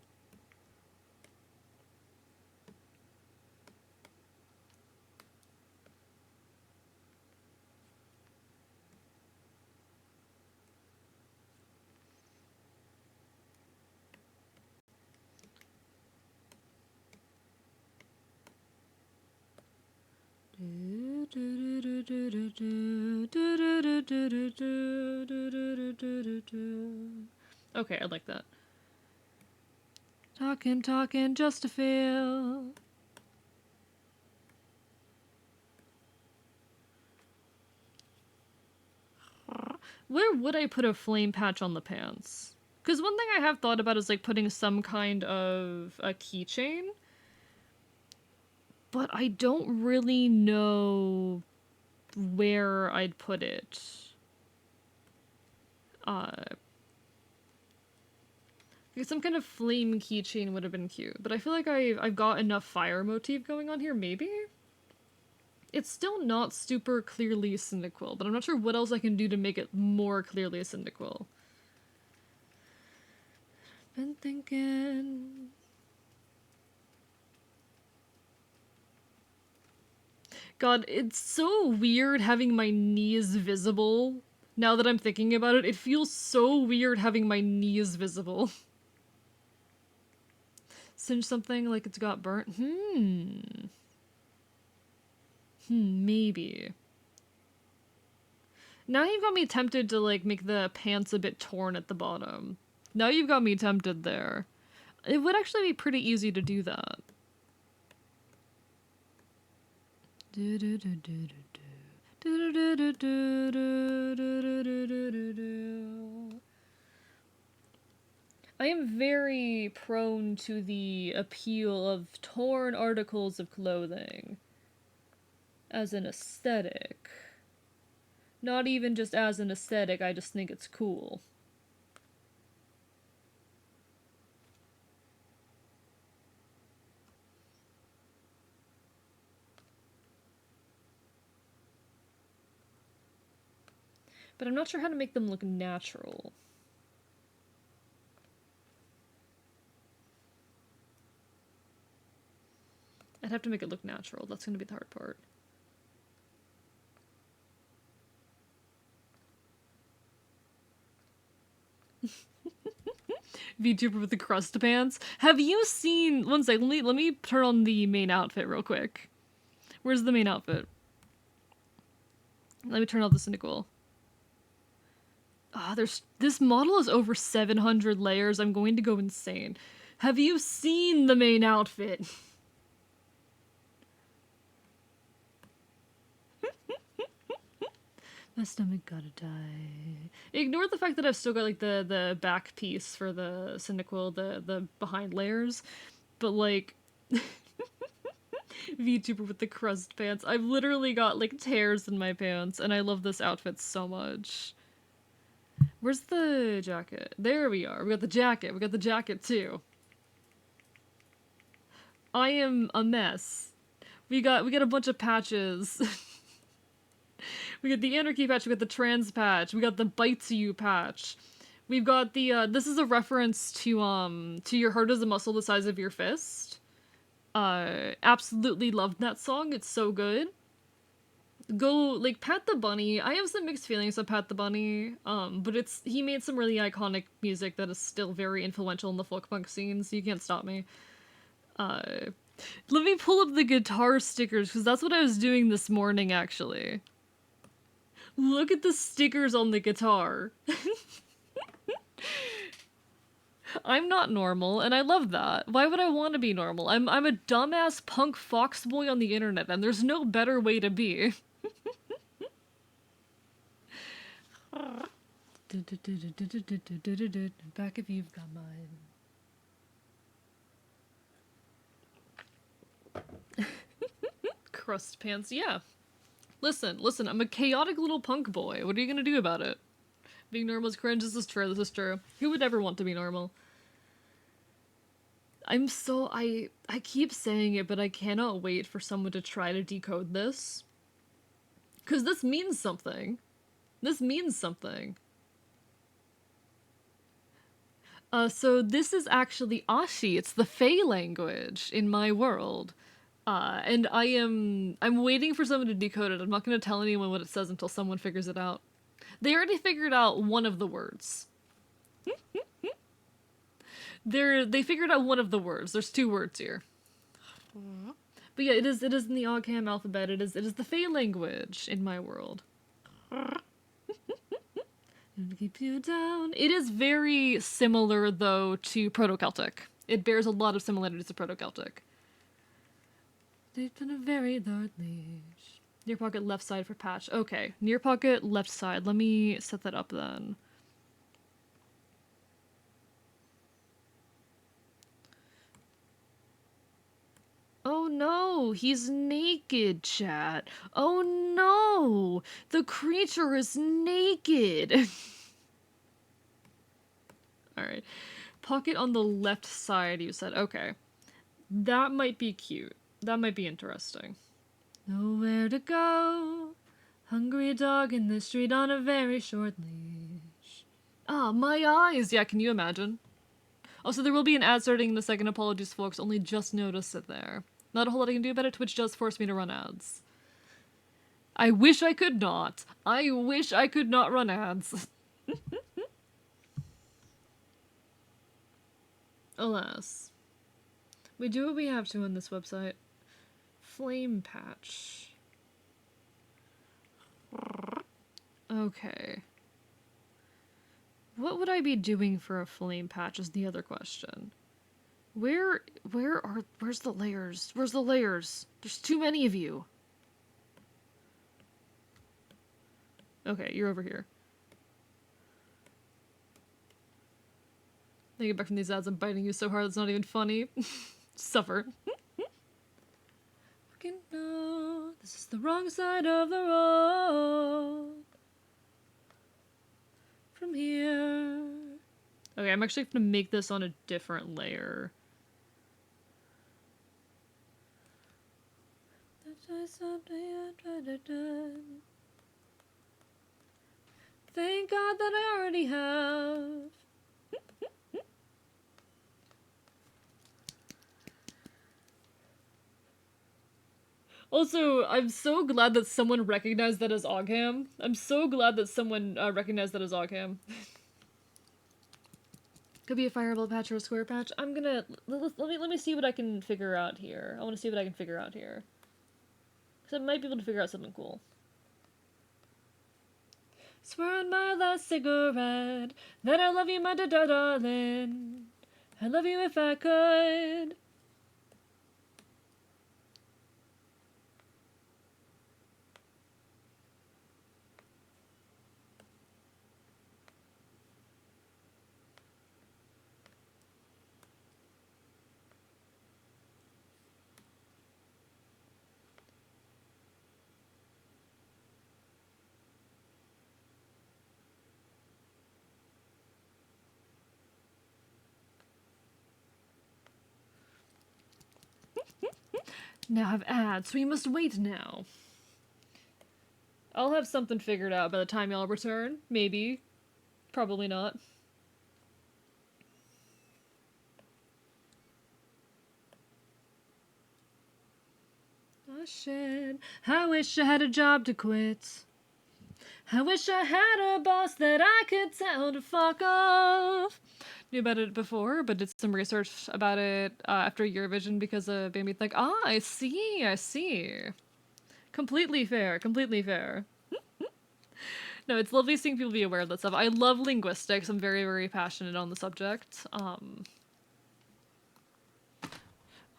Okay, I like that. Talking just to feel. Where would I put a flame patch on the pants? Because one thing I have thought about is like putting some kind of a keychain. But I don't really know where I'd put it. Some kind of flame keychain would have been cute, but I feel like I've got enough fire motif going on here, maybe? It's still not super clearly Cyndaquil, but I'm not sure what else I can do to make it more clearly Cyndaquil. Been thinking... God, it's so weird having my knees visible. Now that I'm thinking about it, it feels so weird having my knees visible. Singe something like it's got burnt? Maybe. Now you've got me tempted to, like, make the pants a bit torn at the bottom. Now you've got me tempted there. It would actually be pretty easy to do that. I am very prone to the appeal of torn articles of clothing as an aesthetic. Not even just as an aesthetic, I just think it's cool. But I'm not sure how to make them look natural. I'd have to make it look natural. That's gonna be the hard part. VTuber with the crust pants. Have you seen... One sec, let me turn on the main outfit real quick. Where's the main outfit? Let me turn off the Cyndaquil. Ah, this model is over 700 layers. I'm going to go insane. Have you seen the main outfit? My stomach gotta die. Ignore the fact that I've still got, like, the back piece for the Cyndaquil, the behind layers. But, like... VTuber with the crust pants. I've literally got, like, tears in my pants, and I love this outfit so much. Where's the jacket? There we are. We got the jacket. We got the jacket, too. I am a mess. We got a bunch of patches. We got the anarchy patch, we got the trans patch, we got the bites you patch. We've got the this is a reference to your heart as a muscle the size of your fist. Absolutely loved that song. It's so good. Go like Pat the Bunny. I have some mixed feelings of Pat the Bunny. But he made some really iconic music that is still very influential in the folk punk scene, so you can't stop me. Let me pull up the guitar stickers, because that's what I was doing this morning, actually. Look at the stickers on the guitar. I'm not normal, and I love that. Why would I want to be normal? I'm a dumbass punk fox boy on the internet, and there's no better way to be. Back if you've got mine. Crust pants, yeah. Listen, I'm a chaotic little punk boy. What are you gonna do about it? Being normal is cringe, this is true. Who would ever want to be normal? I keep saying it, but I cannot wait for someone to try to decode this. Cause this means something. This means something. So this is actually Ashi. It's the Fey language in my world. And I'm waiting for someone to decode it. I'm not gonna tell anyone what it says until someone figures it out. They already figured out one of the words. They figured out one of the words. There's 2 words here. But yeah, it is in the Ogham alphabet. It is the Fey language in my world. Keep you down. It is very similar though to Proto-Celtic. It bears a lot of similarities to Proto-Celtic. Deep in a very dark leash. Near pocket left side for patch. Okay, near pocket left side. Let me set that up then. Oh no, he's naked, chat. Oh no, the creature is naked. Alright. Pocket on the left side, you said. Okay. That might be cute. That might be interesting. Nowhere to go. Hungry dog in the street on a very short leash. Ah, my eyes! Yeah, can you imagine? Also, there will be an ad starting in a second. Apologies, folks. Only just noticed it there. Not a whole lot I can do about it. Twitch does force me to run ads. I wish I could not. I wish I could not run ads. Alas. We do what we have to on this website. Flame patch. Okay. What would I be doing for a flame patch is the other question. Where's the layers? Where's the layers? There's too many of you. Okay, you're over here. I get back from these ads, I'm biting you so hard it's not even funny. Suffer. No, this is the wrong side of the road. From here. Okay, I'm actually gonna make this on a different layer. Thank God that I already have. Also, I'm so glad that someone recognized that as Ogham. I'm so glad that someone recognized that as Ogham. Could be a fireball patch or a square patch. I'm gonna let me see what I can figure out here. I want to see what I can figure out here, because I might be able to figure out something cool. Swear on my last cigarette that I love you, my darling. I love you if I could. Now have ads. We must wait now. I'll have something figured out by the time y'all return. Maybe. Probably not. Oh shit. I wish I had a job to quit. I wish I had a boss that I could tell to fuck off. Knew about it before, but did some research about it after Eurovision because it made me think, I see. Completely fair, completely fair. No, it's lovely seeing people be aware of that stuff. I love linguistics. I'm very, very passionate on the subject.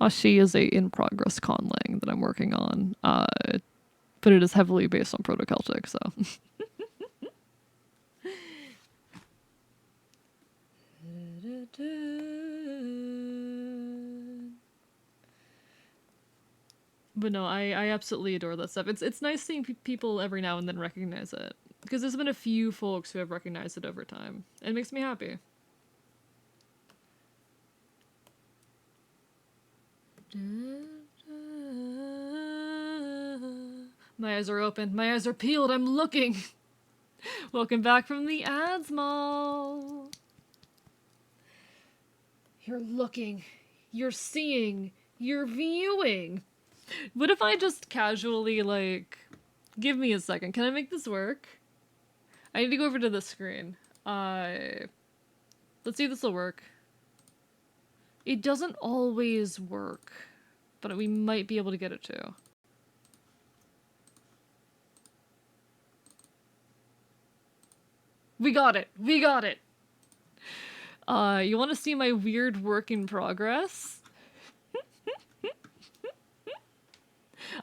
She is a in-progress conlang that I'm working on, but it is heavily based on Proto-Celtic, so... But no, I absolutely adore that stuff. It's nice seeing people every now and then recognize it. Because there's been a few folks who have recognized it over time. It makes me happy. My eyes are open. My eyes are peeled. I'm looking. Welcome back from the ads mall. You're looking. You're seeing. You're viewing. What if I just casually, like... Give me a second. Can I make this work? I need to go over to the screen. Let's see if this will work. It doesn't always work, but we might be able to get it to. We got it! We got it! You want to see my weird work in progress?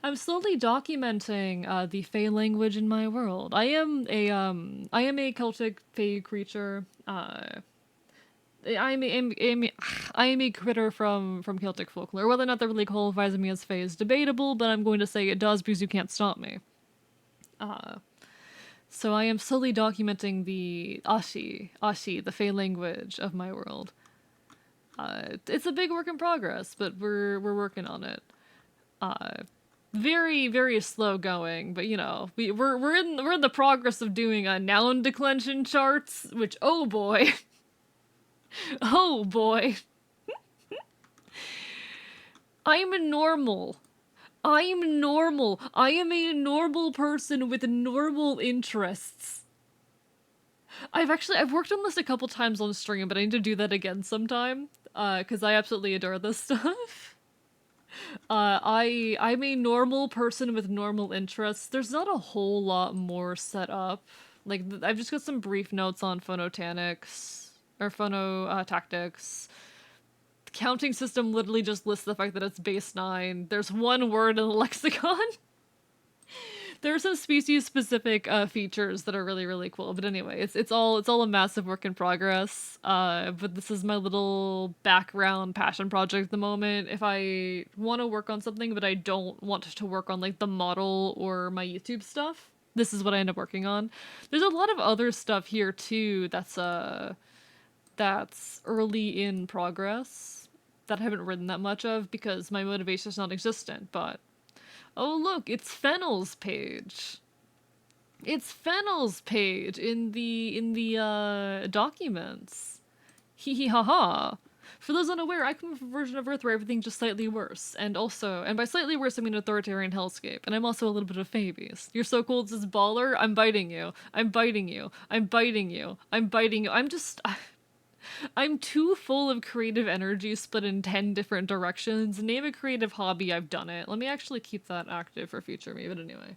I'm slowly documenting the Fae language in my world. I am a Celtic Fae creature. I am a critter from Celtic folklore. Whether or not that really qualifies me as Fae is debatable, but I'm going to say it does because you can't stop me. So I am slowly documenting the Ashi, the Fae language of my world. It's a big work in progress, but we're working on it. Very, very slow going, but you know, we're in the progress of doing a noun declension charts, which oh boy. Oh boy. I'm normal. I'm normal. I am a normal person with normal interests. I've worked on this a couple times on stream, but I need to do that again sometime, because I absolutely adore this stuff. I'm a normal person with normal interests. There's not a whole lot more set up. Like, I've just got some brief notes on phonotanics, or phonotactics. The counting system literally just lists the fact that it's base 9. There's one word in the lexicon. There are some species-specific features that are really, really cool. But anyway, it's all a massive work in progress. But this is my little background passion project at the moment. If I want to work on something, but I don't want to work on like the model or my YouTube stuff, this is what I end up working on. There's a lot of other stuff here too that's early in progress that I haven't written that much of because my motivation is non-existent, but oh look, it's Fennel's page. It's Fennel's page in the documents. Hee hee ha ha. For those unaware, I come from a version of Earth where everything's just slightly worse. And by slightly worse I mean authoritarian hellscape. And I'm also a little bit of Fabies. You're so cool, this baller, I'm biting you. I'm biting you. I'm biting you. I'm biting you. I'm too full of creative energy split in 10 different directions. Name a creative hobby, I've done it. Let me actually keep that active for future me, but anyway.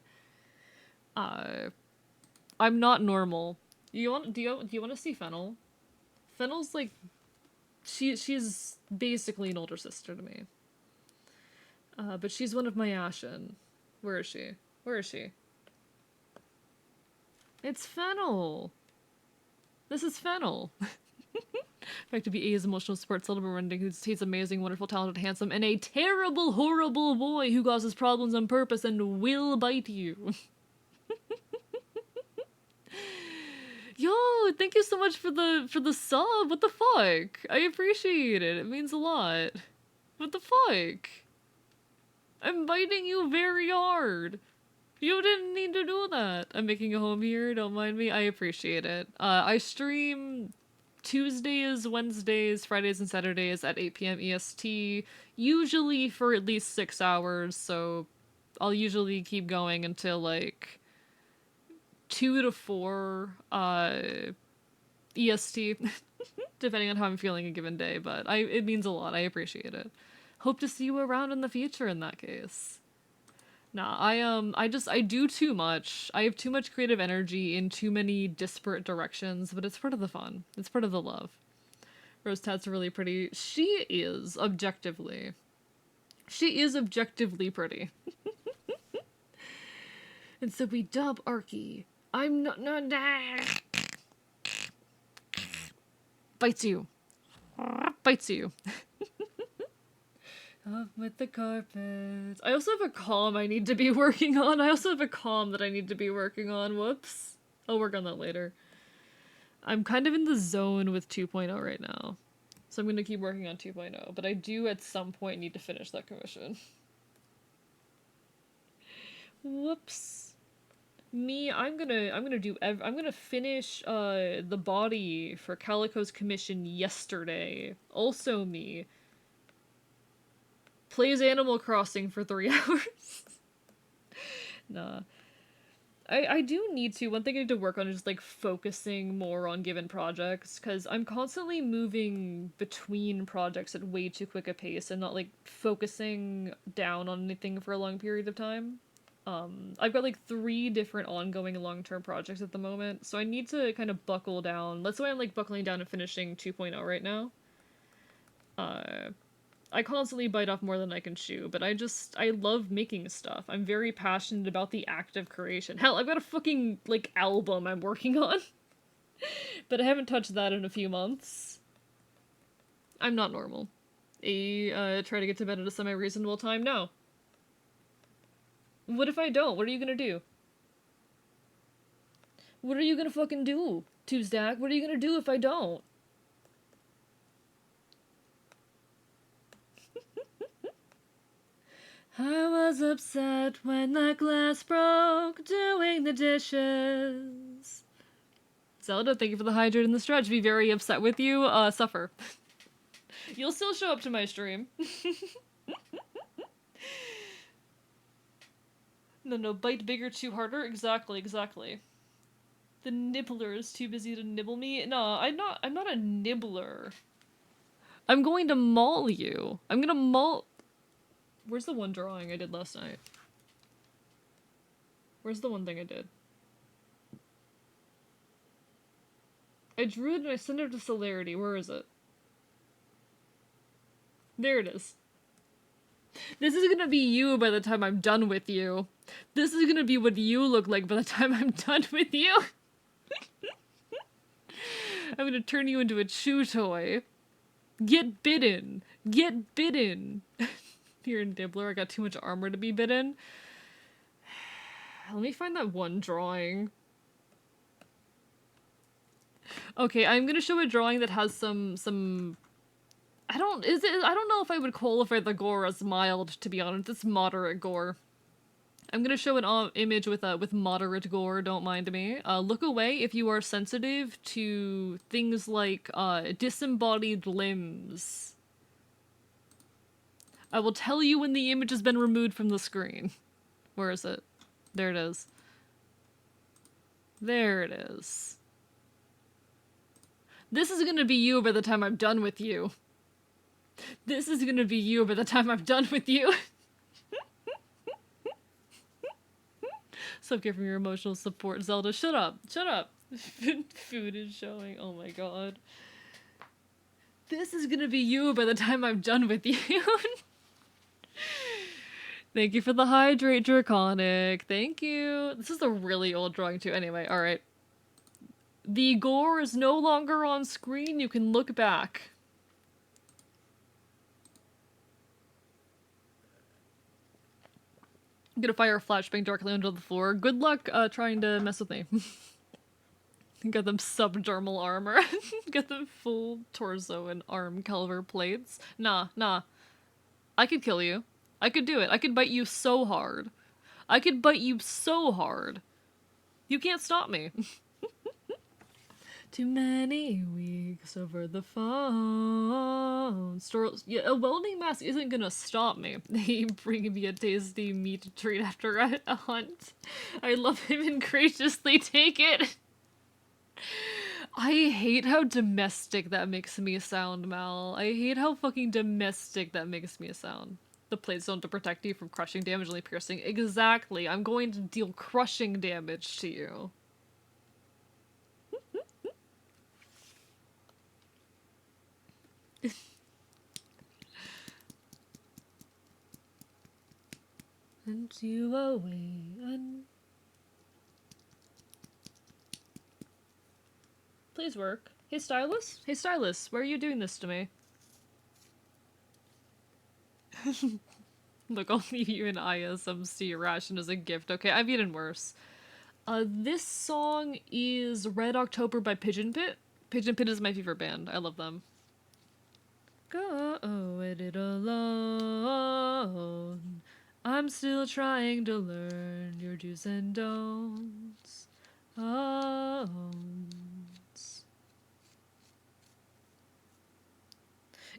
I'm not normal. Do you want to see Fennel? Fennel's like she's basically an older sister to me. But she's one of my Ashen. Where is she? Where is she? It's Fennel. This is Fennel. In fact, to be A's emotional support celebrant rending he's amazing, wonderful, talented, handsome, and a terrible, horrible boy who causes problems on purpose and will bite you. Yo, thank you so much for the sub. What the fuck? I appreciate it. It means a lot. What the fuck? I'm biting you very hard. You didn't need to do that. I'm making a home here, don't mind me. I appreciate it. I stream Tuesdays, Wednesdays, Fridays, and Saturdays at 8 p.m. EST, usually for at least 6 hours, so I'll usually keep going until like 2 to 4 EST, depending on how I'm feeling a given day, but it means a lot. I appreciate it. Hope to see you around in the future in that case. Nah, I do too much. I have too much creative energy in too many disparate directions, but it's part of the fun. It's part of the love. Rose Tat's really pretty. She is objectively. She is objectively pretty. And so we dub Arky. I'm not bites you. Bites you. Up with the carpet. I also have a calm I need to be working on. I also have a calm that I need to be working on. Whoops. I'll work on that later. I'm kind of in the zone with 2.0 right now. So I'm going to keep working on 2.0. But I do at some point need to finish that commission. Whoops. Me, I'm gonna finish the body for Calico's commission yesterday. Also me. Plays Animal Crossing for 3 hours. Nah. I do need to. One thing I need to work on is just like focusing more on given projects, because I'm constantly moving between projects at way too quick a pace and not like focusing down on anything for a long period of time. I've got like 3 different ongoing long-term projects at the moment, so I need to kind of buckle down. That's why I'm like buckling down and finishing 2.0 right now. I constantly bite off more than I can chew, but I love making stuff. I'm very passionate about the act of creation. Hell, I've got a fucking, like, album I'm working on. But I haven't touched that in a few months. I'm not normal. Try to get to bed at a semi-reasonable time? No. What if I don't? What are you gonna do? What are you gonna fucking do, Tuesdack? What are you gonna do if I don't? I was upset when that glass broke doing the dishes. Zelda, thank you for the hydrate and the stretch. Be very upset with you. Suffer. You'll still show up to my stream. No, bite bigger, chew harder? Exactly. The nibbler is too busy to nibble me? No, I'm not a nibbler. I'm going to maul you. I'm gonna maul... Where's the one drawing I did last night? Where's the one thing I did? I drew it and I sent it to Celerity. Where is it? There it is. This is gonna be you by the time I'm done with you. This is gonna be what you look like by the time I'm done with you. I'm gonna turn you into a chew toy. Get bitten. Get bitten. You're a nibbler. I got too much armor to be bitten. Let me find that one drawing. Okay, I'm gonna show a drawing that has some... I don't know if I would qualify the gore as mild, to be honest. It's moderate gore. I'm gonna show an image with moderate gore, don't mind me. Look away if you are sensitive to things like disembodied limbs. I will tell you when the image has been removed from the screen. Where is it? There it is. There it is. This is gonna be you by the time I'm done with you. This is gonna be you by the time I'm done with you. Self-care from your emotional support, Zelda. Shut up. Shut up. Food is showing. Oh my god. This is gonna be you by the time I'm done with you. Thank you for the hydrate, Draconic. Thank you. This is a really old drawing too. Anyway, alright. The gore is no longer on screen. You can look back. I'm gonna fire a flashbang directly onto the floor. Good luck trying to mess with me. Got them subdermal armor. Got them full torso and arm caliber plates. Nah. I could kill you. I could do it. I could bite you so hard. I could bite you so hard. You can't stop me. Too many weeks over the phone. Yeah, a welding mask isn't gonna stop me. He bring me a tasty meat treat after a hunt. I love him and graciously take it. I hate how domestic that makes me sound, Mal. I hate how fucking domestic that makes me sound. The plates don't to protect you from crushing damage, only piercing. Exactly. I'm going to deal crushing damage to you. And you away and please work. Hey stylus? Hey stylus, why are you doing this to me? Look, I'll leave you an ISMC ration as a gift. Okay, I've eaten worse. This song is Red October by Pigeon Pit. Pigeon Pit is my favorite band. I love them. Go it alone. I'm still trying to learn your do's and don'ts.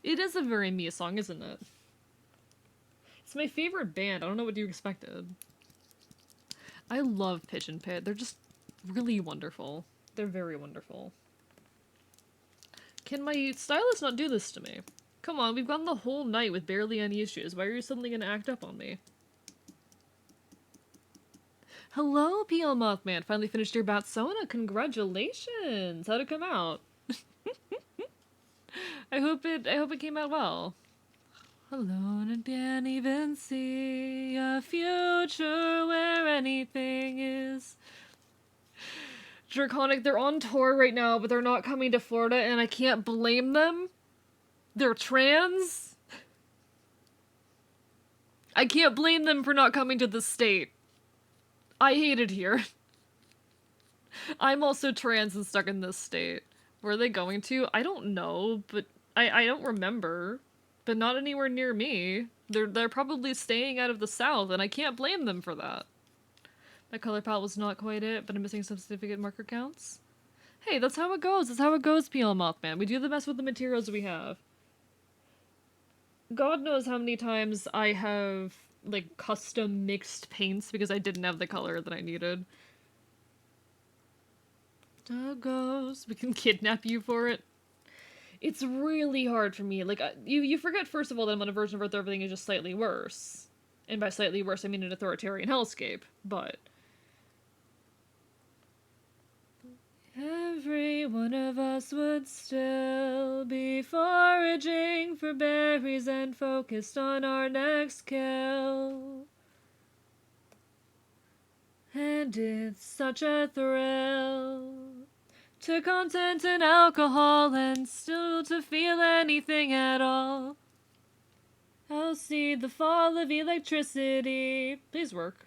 It is a very me song, isn't it? It's my favorite band. I don't know what you expected. I love Pigeon Pit. They're just really wonderful. They're very wonderful. Can my stylist not do this to me? Come on, we've gone the whole night with barely any issues. Why are you suddenly gonna act up on me? Hello, PL Mothman. Finally finished your Batsona. Congratulations. How'd it come out? I hope it came out well. Alone and can't even see a future where anything is. Draconic, they're on tour right now, but they're not coming to Florida, and I can't blame them. They're trans. I can't blame them for not coming to the state. I hate it here. I'm also trans and stuck in this state. Where are they going to? I don't know, but I don't remember. But not anywhere near me. They're probably staying out of the South, and I can't blame them for that. My color palette was not quite it, but I'm missing some significant marker counts. Hey, that's how it goes. That's how it goes, PL Mothman. We do the best with the materials we have. God knows how many times I have, like, custom mixed paints because I didn't have the color that I needed. Doggos, we can kidnap you for it. It's really hard for me. Like, you forget, first of all, that I'm on a version of Earth where everything is just slightly worse. And by slightly worse, I mean an authoritarian hellscape, but... Every one of us would still be foraging for berries and focused on our next kill. And it's such a thrill to content and alcohol and still to feel anything at all. I'll see the fall of electricity. Please work.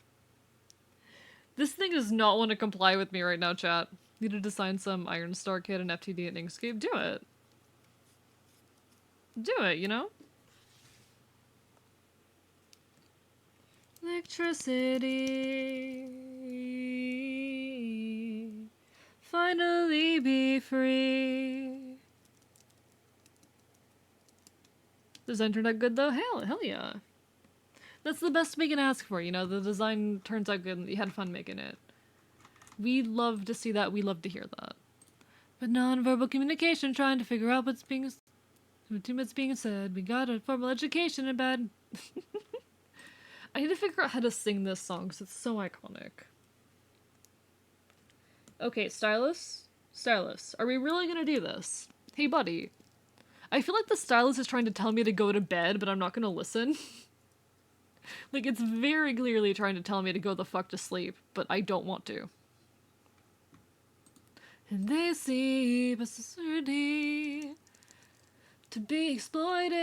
This thing does not want to comply with me right now, chat. Need to design some Iron Star kit and FTD and Inkscape. Do it. Do it, you know? Electricity. Finally be free. Is internet good though? Hell yeah. That's the best we can ask for, you know? The design turns out good and you had fun making it. We love to see that. We love to hear that. But non-verbal communication, trying to figure out what's being said. We got a formal education in bed. I need to figure out how to sing this song because it's so iconic. Okay, stylus? Stylus, are we really gonna do this? Hey, buddy. I feel like the stylus is trying to tell me to go to bed, but I'm not gonna listen. Like, it's very clearly trying to tell me to go the fuck to sleep, but I don't want to. And they see possibility to be exploited.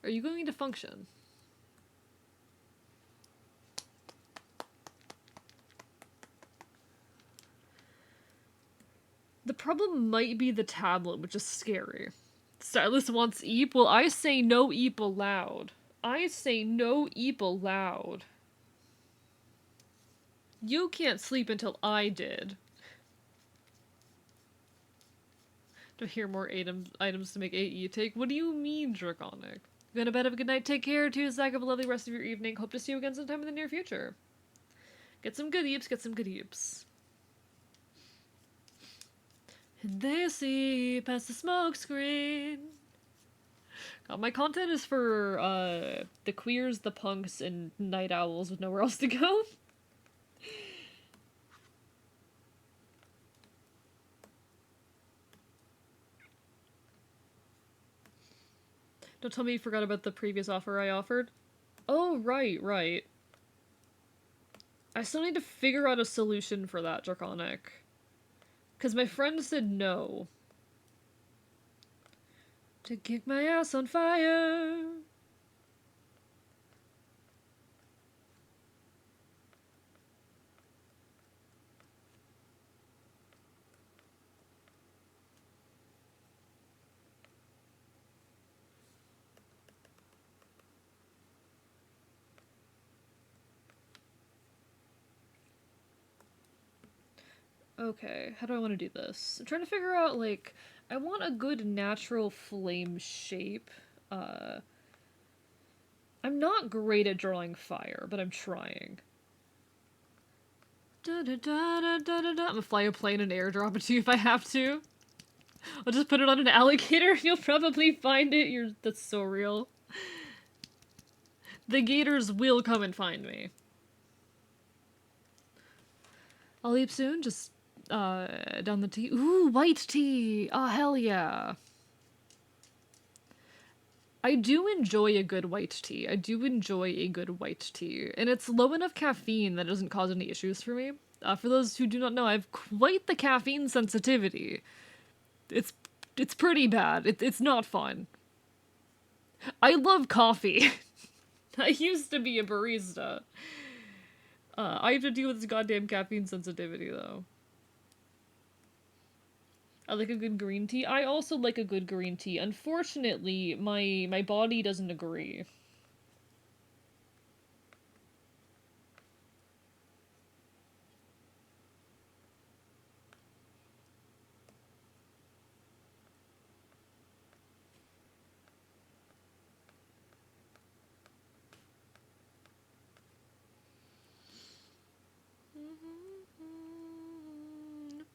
Are you going to function? The problem might be the tablet, which is scary. Stylist wants eep. Well, I say no eep allowed. I say no eep allowed. You can't sleep until I did. To hear more items to make AE take. What do you mean, Draconic? Go to bed, have a good night, take care, too, Zach, have a lovely rest of your evening. Hope to see you again sometime in the near future. Get some good eeps, get some good eeps. And they see past the smoke screen. God, my content is for the queers, the punks, and night owls with nowhere else to go. Don't tell me you forgot about the previous offer I offered. Oh, right. I still need to figure out a solution for that, Draconic. Because my friend said no. To kick my ass on fire. Okay, how do I want to do this? I'm trying to figure out, like, I want a good natural flame shape. I'm not great at drawing fire, but I'm trying. I'm gonna fly a plane and airdrop it to you if I have to. I'll just put it on an alligator and you'll probably find it. That's so real. The gators will come and find me. I'll leave soon, just down the tea. Ooh, white tea! Oh, hell yeah. I do enjoy a good white tea. And it's low enough caffeine that it doesn't cause any issues for me. For those who do not know, I have quite the caffeine sensitivity. It's pretty bad. It's not fun. I love coffee. I used to be a barista. I have to deal with this goddamn caffeine sensitivity, though. I like a good green tea. I also like a good green tea. Unfortunately, my body doesn't agree.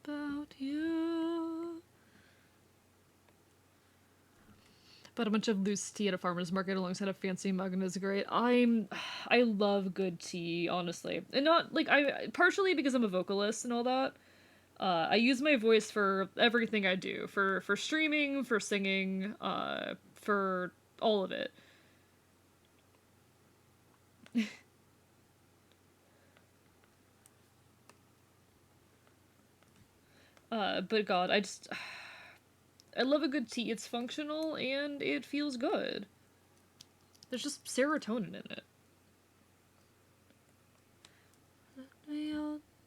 About you. But a bunch of loose tea at a farmer's market alongside a fancy mug and is great. I love good tea, honestly. And not, like, partially because I'm a vocalist and all that. I use my voice for everything I do. For streaming, for singing, for all of it. But God, I love a good tea. It's functional and it feels good. There's just serotonin in it.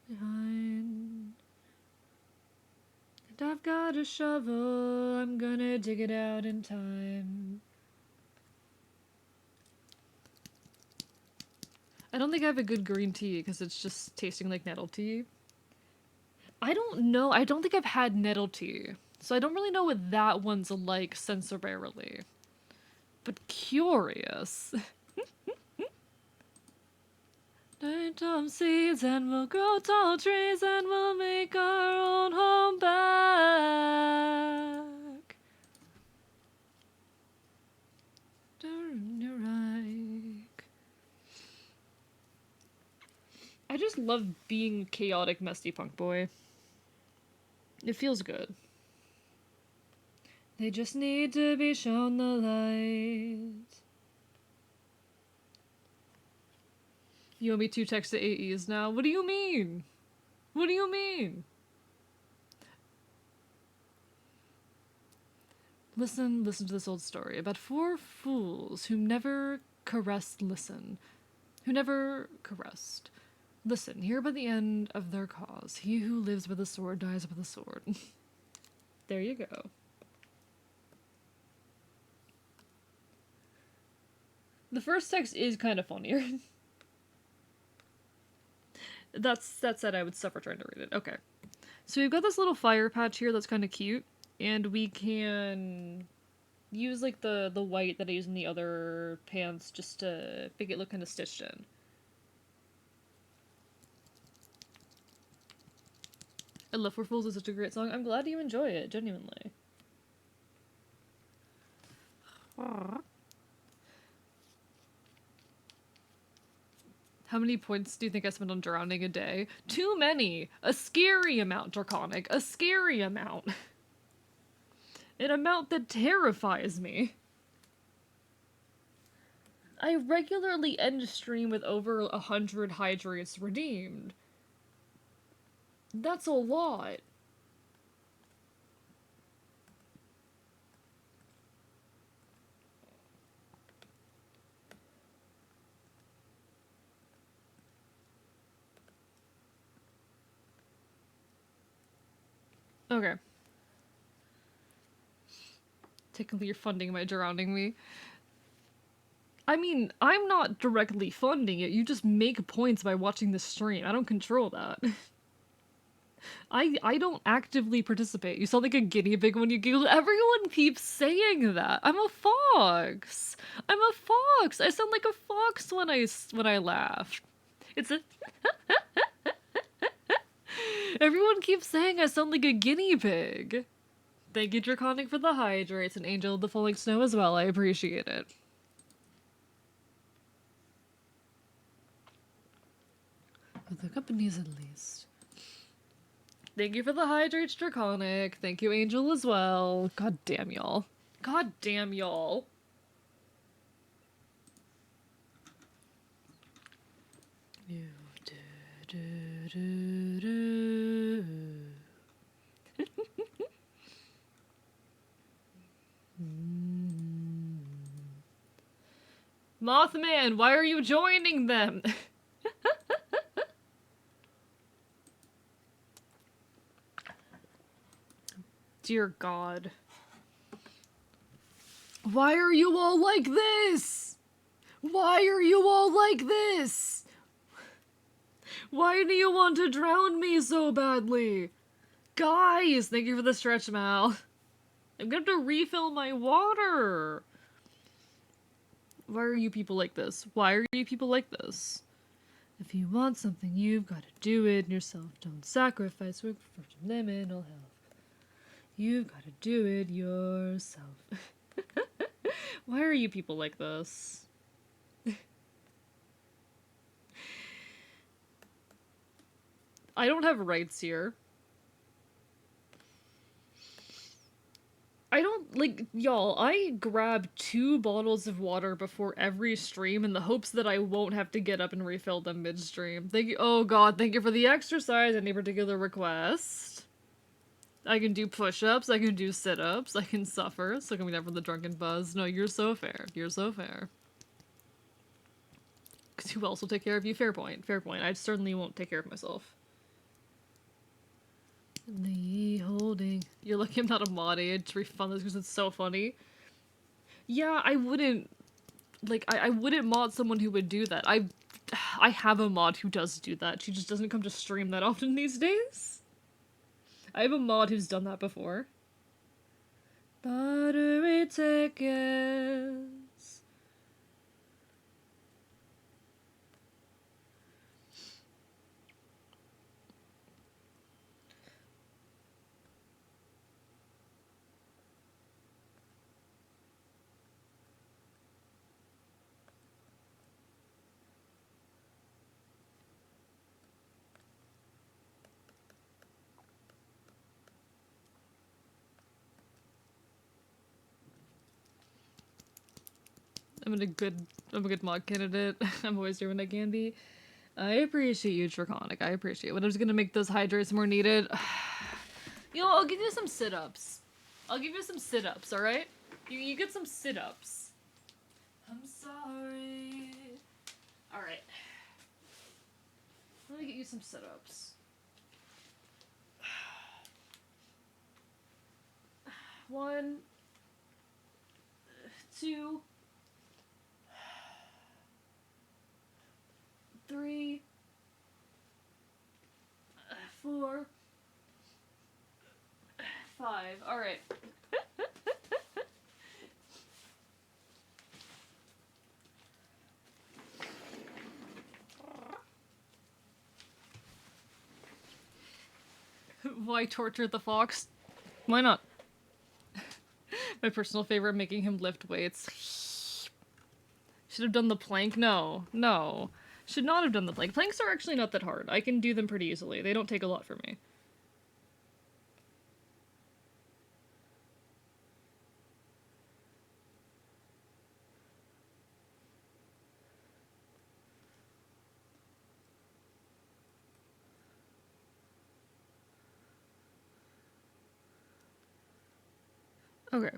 Behind. And I've got a shovel, I'm gonna dig it out in time. I don't think I have a good green tea because it's just tasting like nettle tea. I don't know. I don't think I've had nettle tea. So I don't really know what that one's like sensorily. But curious. Plant some seeds and we'll grow tall trees and we'll make our own home back. I just love being chaotic, messy punk boy. It feels good. They just need to be shown the light. You want me to text the AEs now? What do you mean? What do you mean? Listen to this old story about four fools who never caressed listen. Who never caressed. Listen, here by the end of their cause, he who lives with a sword dies with a sword. There you go. The first text is kind of funnier. That said, I would suffer trying to read it. Okay. So we've got this little fire patch here that's kind of cute, and we can use like the white that I use in the other pants just to make it look kind of stitched in. I Love for Fools is such a great song. I'm glad you enjoy it, genuinely. How many points do you think I spend on drowning a day? Too many! A scary amount, Draconic. A scary amount. An amount that terrifies me. I regularly end stream with over 100 hydrates redeemed. That's a lot. Okay. Technically, you're funding my drowning me. I mean, I'm not directly funding it. You just make points by watching the stream. I don't control that. I don't actively participate. You sound like a guinea pig when you giggle. Everyone keeps saying that. I'm a fox. I'm a fox. I sound like a fox when I laugh. It's a Everyone keeps saying I sound like a guinea pig. Thank you, Draconic, for the hydrates, and Angel of the Falling Snow as well. I appreciate it. For the companies, at least. Thank you for the hydrates, Draconic. Thank you, Angel, as well. God damn y'all. God damn y'all. You Mothman, why are you joining them? Dear God. Why are you all like this? Why are you all like this? Why do you want to drown me so badly? Guys, thank you for the stretch, Mal. I'm gonna have to refill my water. Why are you people like this? Why are you people like this? If you want something, you've got to do it yourself. Don't sacrifice work for liminal health. You've got to do it yourself. Why are you people like this? I don't have rights here. I don't, like, y'all, I grab 2 bottles of water before every stream in the hopes that I won't have to get up and refill them midstream. Thank you, oh god, thank you for the exercise. Any particular request? I can do push-ups, I can do sit-ups, I can suffer. So can we never the drunken buzz? No, you're so fair. You're so fair. Because who else will take care of you? Fair point, fair point. I certainly won't take care of myself. The holding. You're lucky I'm not a mod to refund this because it's so funny. Yeah, I wouldn't, like, I wouldn't mod someone who would do that. I have a mod who does do that. She just doesn't come to stream that often these days. I have a mod who's done that before. Lottery tickets. I'm a good mod candidate. I'm always here when I can be. I appreciate you, Draconic. I appreciate it. But I was gonna make those hydrates more needed. You know, I'll give you some sit-ups. I'll give you some sit-ups, alright? You get some sit-ups. I'm sorry. Alright. Let me get you some sit-ups. 1, 2, 3, 4, 5. Alright. Why torture the fox? Why not? My personal favorite, making him lift weights. Should have done the plank? No. No. Should not have done the plank. Planks are actually not that hard. I can do them pretty easily. They don't take a lot for me. Okay.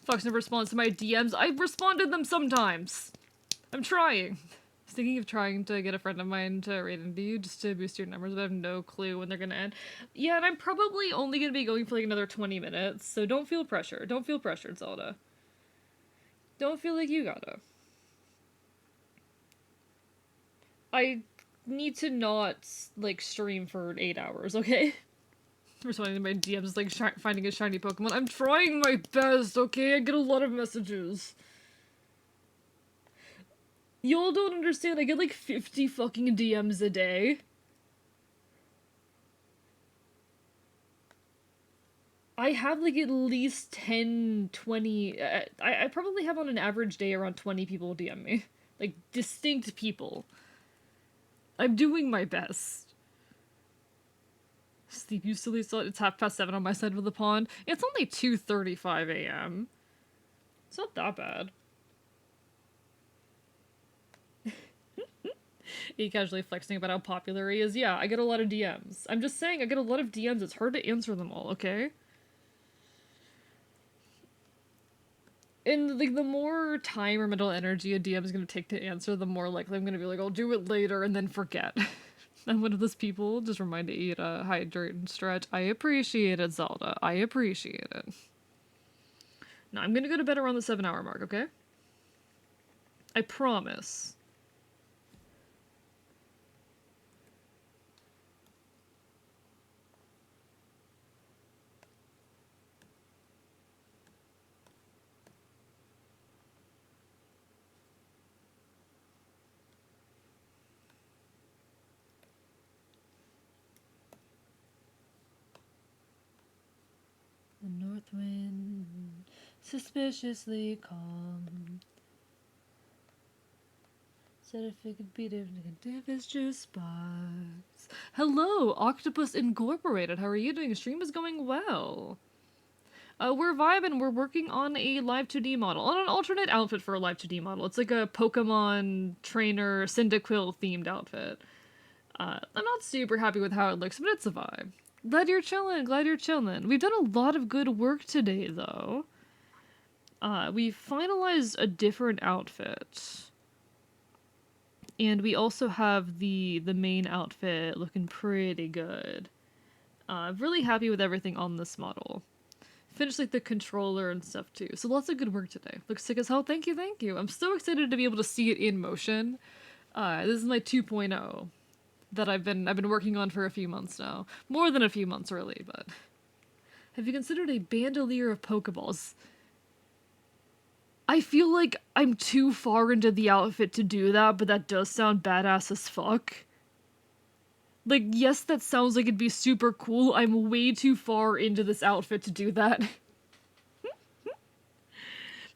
Fox never responds to my DMs. I've responded them sometimes. I'm trying. I was thinking of trying to get a friend of mine to raid into you just to boost your numbers, but I have no clue when they're gonna end. Yeah, and I'm probably only gonna be going for like another 20 minutes, so don't feel pressure. Don't feel pressured, Zelda. Don't feel like you gotta. I need to not, like, stream for 8 hours, okay? Responding to my DMs, like, finding a shiny Pokemon. I'm trying my best, okay? I get a lot of messages. Y'all don't understand, I get, like, 50 fucking DMs a day. I have, like, at least 10, 20... I probably have on an average day around 20 people DM me. Like, distinct people. I'm doing my best. Sleep, you silly slut. It's 7:30 on my side of the pond. It's only 2:35 a.m. It's not that bad. He casually flexing about how popular he is. Yeah, I get a lot of DMs. I'm just saying, I get a lot of DMs. It's hard to answer them all, okay? And, like, the more time or mental energy a DM is gonna take to answer, the more likely I'm gonna be like, I'll do it later and then forget. I'm one of those people. Just remind to eat, hydrate, and stretch. I appreciate it, Zelda. I appreciate it. Now, I'm gonna go to bed around the 7-hour mark, okay? I promise. The north wind, suspiciously calm. Said if it could be different, if it's just sparks. Hello, Octopus Incorporated. How are you doing? Stream is going well. We're vibing. We're working on a live 2D model, on an alternate outfit for a live 2D model. It's like a Pokemon trainer Cyndaquil themed outfit. I'm not super happy with how it looks, but it's a vibe. Glad you're chilling. Glad you're chilling. We've done a lot of good work today, though. We finalized a different outfit. And we also have the main outfit looking pretty good. Really happy with everything on this model. Finished, like, the controller and stuff, too. So lots of good work today. Looks sick as hell. Thank you, thank you. I'm so excited to be able to see it in motion. This is my 2.0 that I've been working on for a few months now. More than a few months, really, but... Have you considered a bandolier of Pokeballs? I feel like I'm too far into the outfit to do that, but that does sound badass as fuck. Like, yes, that sounds like it'd be super cool. I'm way too far into this outfit to do that.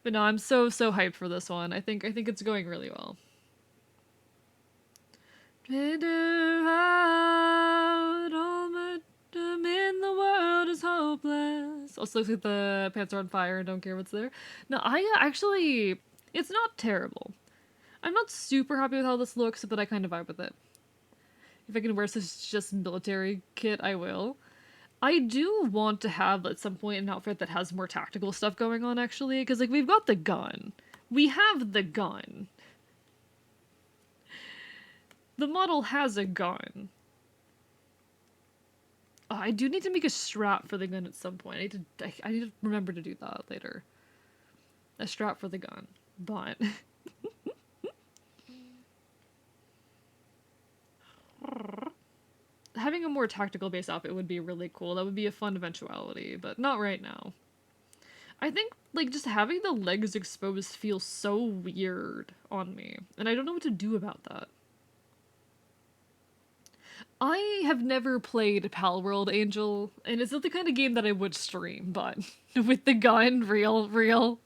But no, I'm so hyped for this one. I think it's going really well. In the world is hopeless. Also looks like the pants are on fire and don't care what's there. No, I actually... It's not terrible. I'm not super happy with how this looks, but I kind of vibe with it. If I can wear such just military kit, I will. I do want to have, at some point, an outfit that has more tactical stuff going on, actually. Because, like, we've got the gun. We have the gun. The model has a gun. Oh, I do need to make a strap for the gun at some point. I need to remember to do that later. A strap for the gun. but having a more tactical based outfit would be really cool. That would be a fun eventuality, but not right now. I think, like, just having the legs exposed feels so weird on me, and I don't know what to do about that. I have never played Palworld Angel, and it's not the kind of game that I would stream, but with the gun, real.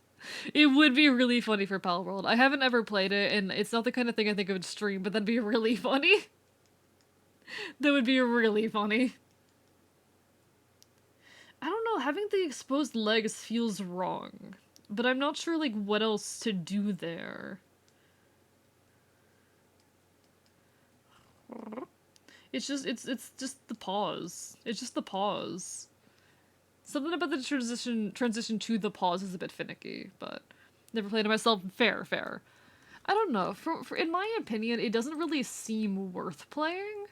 It would be really funny for Palworld. I haven't ever played it, and it's not the kind of thing I think I would stream, but that'd be really funny. That would be really funny. I don't know, having the exposed legs feels wrong, but I'm not sure, like, what else to do there. It's just the pause. It's just the pause. Something about the transition to the pause is a bit finicky, but never played it myself. Fair. I don't know. For in my opinion, it doesn't really seem worth playing.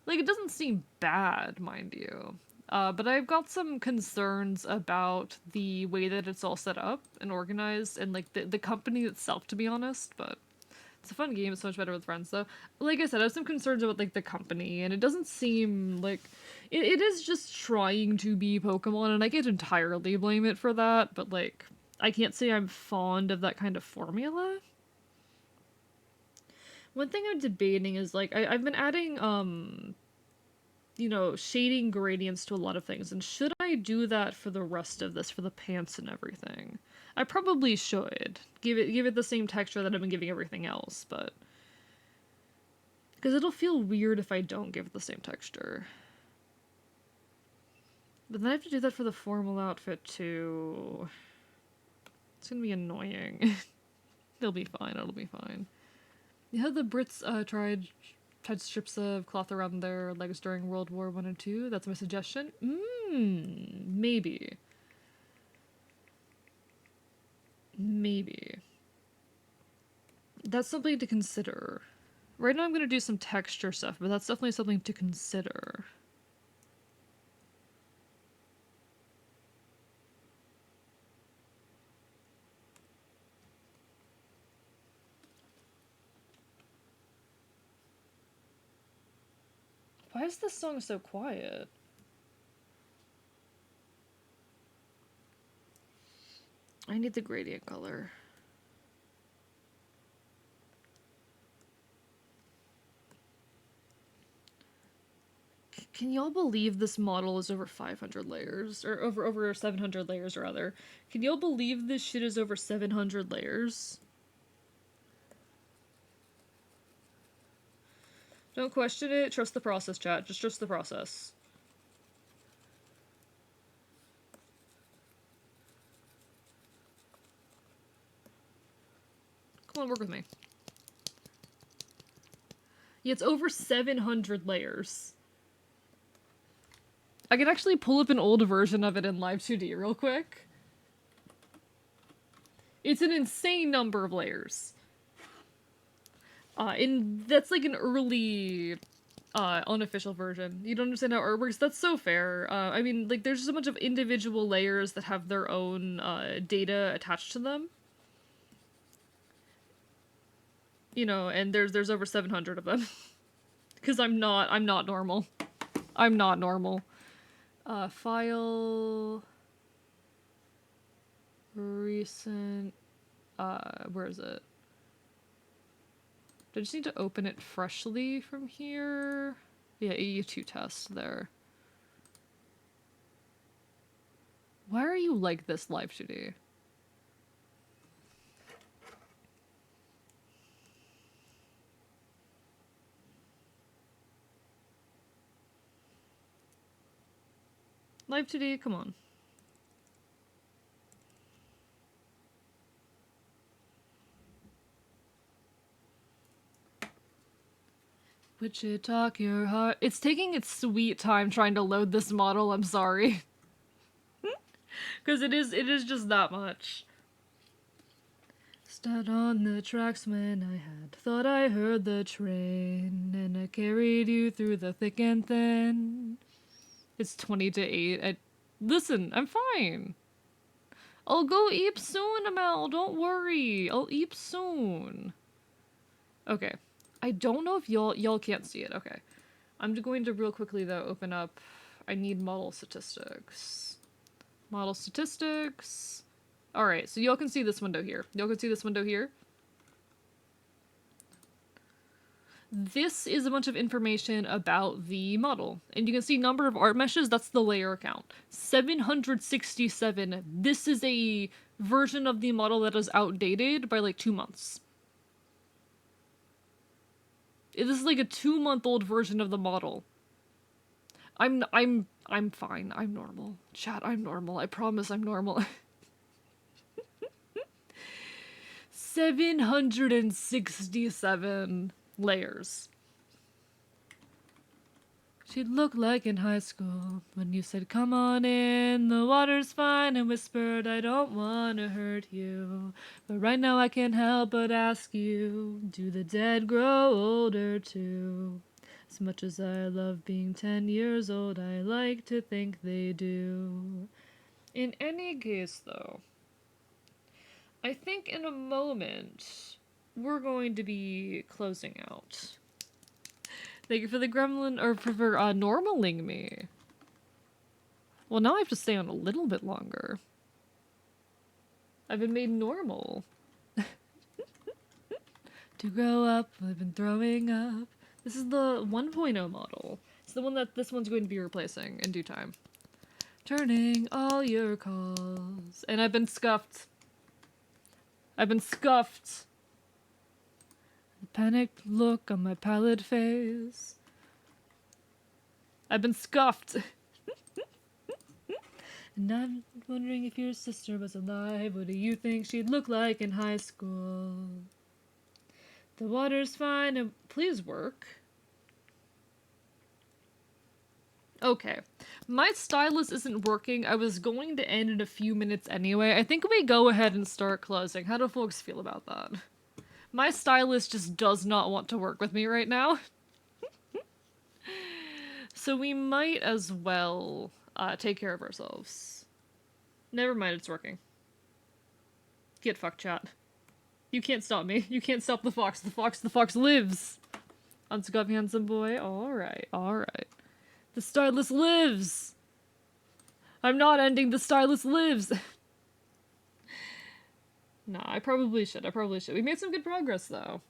Like, it doesn't seem bad, mind you. But I've got some concerns about the way that it's all set up and organized, and like the company itself, to be honest. But it's a fun game. It's so much better with friends, though. Like I said, I have some concerns about like the company, and it doesn't seem like it is just trying to be Pokemon, and I can't entirely blame it for that. But like, I can't say I'm fond of that kind of formula. One thing I'm debating is like I've been adding you know, shading gradients to a lot of things, and should I do that for the rest of this, for the pants and everything? I probably should. Give it the same texture that I've been giving everything else, but because it'll feel weird if I don't give it the same texture. But then I have to do that for the formal outfit too. It's gonna be annoying. It'll be fine. You know, the Brits tried strips of cloth around their legs during World War I and II. That's my suggestion. Maybe. That's something to consider. Right now I'm gonna do some texture stuff, but that's definitely something to consider. Why is this song so quiet? I need the gradient color. Can y'all believe this model is over 500 layers? Or over 700 layers, rather. Can y'all believe this shit is over 700 layers? Don't question it, trust the process, chat. Just trust the process. Come on, work with me. Yeah, it's over 700 layers. I can actually pull up an old version of it in Live 2D real quick. It's an insane number of layers. And that's like an early, unofficial version. You don't understand how art works? That's so fair. I mean, like, there's just a bunch of individual layers that have their own, data attached to them. You know, and there's over 700 of them. Because I'm not normal. I'm not normal. File... Recent... where is it? Do I just need to open it freshly from here? Yeah, EU2 test there. Why are you like this, Live 2D? Live 2D, come on. Wichita, your heart. It's taking its sweet time trying to load this model, I'm sorry. Because it is just that much. Stood on the tracks when I had thought I heard the train, and I carried you through the thick and thin. It's 20 to 8. Listen, I'm fine. I'll go eep soon, Amel. Don't worry. I'll eep soon. Okay. I don't know if y'all can't see it. Okay. I'm going to real quickly though open up. I need model statistics. Model statistics. All right. So y'all can see this window here. Y'all can see this window here. This is a bunch of information about the model. And you can see number of art meshes, that's the layer count. 767. This is a version of the model that is outdated by like 2 months. This is like a 2-month-old version of the model. I'm fine. I'm normal. Chat, I'm normal. I promise I'm normal. 767 layers. She'd look like in high school when you said, "Come on in, the water's fine," and whispered, "I don't want to hurt you. But right now I can't help but ask you, do the dead grow older too? As much as I love being 10 years old, I like to think they do." In any case, though, I think in a moment we're going to be closing out. Thank you for the gremlin, or for normaling me. Well, now I have to stay on a little bit longer. I've been made normal. To grow up, I've been throwing up. This is the 1.0 model. It's the one that this one's going to be replacing in due time. Turning all your calls. And I've been scuffed. I've been scuffed. The panicked look on my pallid face. I've been scuffed. And I'm wondering if your sister was alive. What do you think she'd look like in high school? The water's fine and please work. Okay. My stylus isn't working. I was going to end in a few minutes anyway. I think we go ahead and start closing. How do folks feel about that? My stylus just does not want to work with me right now. So we might as well take care of ourselves. Never mind, it's working. Get fucked, chat. You can't stop me. You can't stop the fox. The fox lives. Unscuff handsome boy. Alright, alright. The stylus lives! I'm not ending, the stylus lives! Nah, I probably should. We made some good progress, though.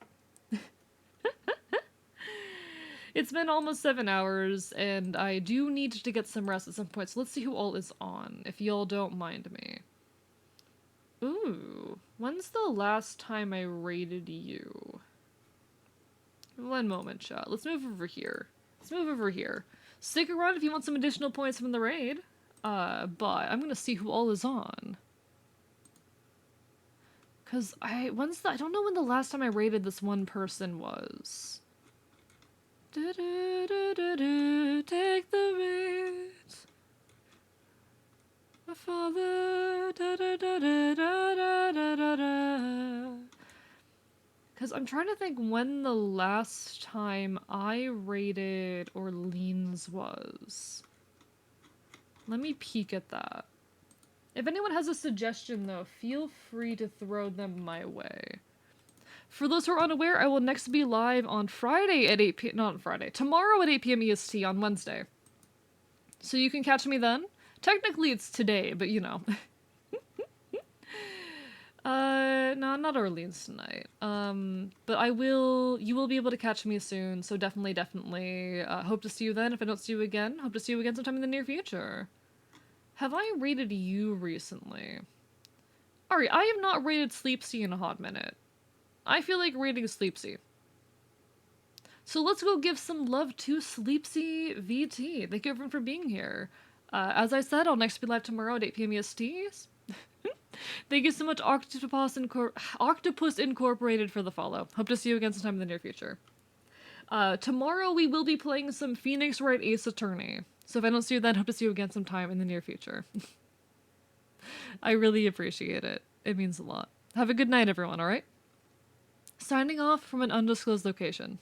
It's been almost 7 hours, and I do need to get some rest at some point, so let's see who all is on, if y'all don't mind me. Ooh, when's the last time I raided you? One moment, chat. Let's move over here. Stick around if you want some additional points from the raid, but I'm gonna see who all is on. Cause I don't know when the last time I raided this one person was. Take the reins, my father. Cause I'm trying to think when the last time I raided Orleans was. Let me peek at that. If anyone has a suggestion, though, feel free to throw them my way. For those who are unaware, I will next be live on Friday at 8 p.m. Not on Friday. Tomorrow at 8 p.m. EST on Wednesday. So you can catch me then. Technically it's today, but you know. No, not Orleans tonight. But you will be able to catch me soon, so definitely, hope to see you then. If I don't see you again, hope to see you again sometime in the near future. Have I rated you recently? Alright, I have not rated Sleepsy in a hot minute. I feel like rating Sleepsy. So let's go give some love to Sleepsy VT. Thank you everyone for being here. As I said, I'll next be live tomorrow at 8 p.m. EST. Thank you so much, Octopus Incorporated, for the follow. Hope to see you again sometime in the near future. Tomorrow we will be playing some Phoenix Wright Ace Attorney. So if I don't see you then, hope to see you again sometime in the near future. I really appreciate it. It means a lot. Have a good night, everyone, alright? Signing off from an undisclosed location.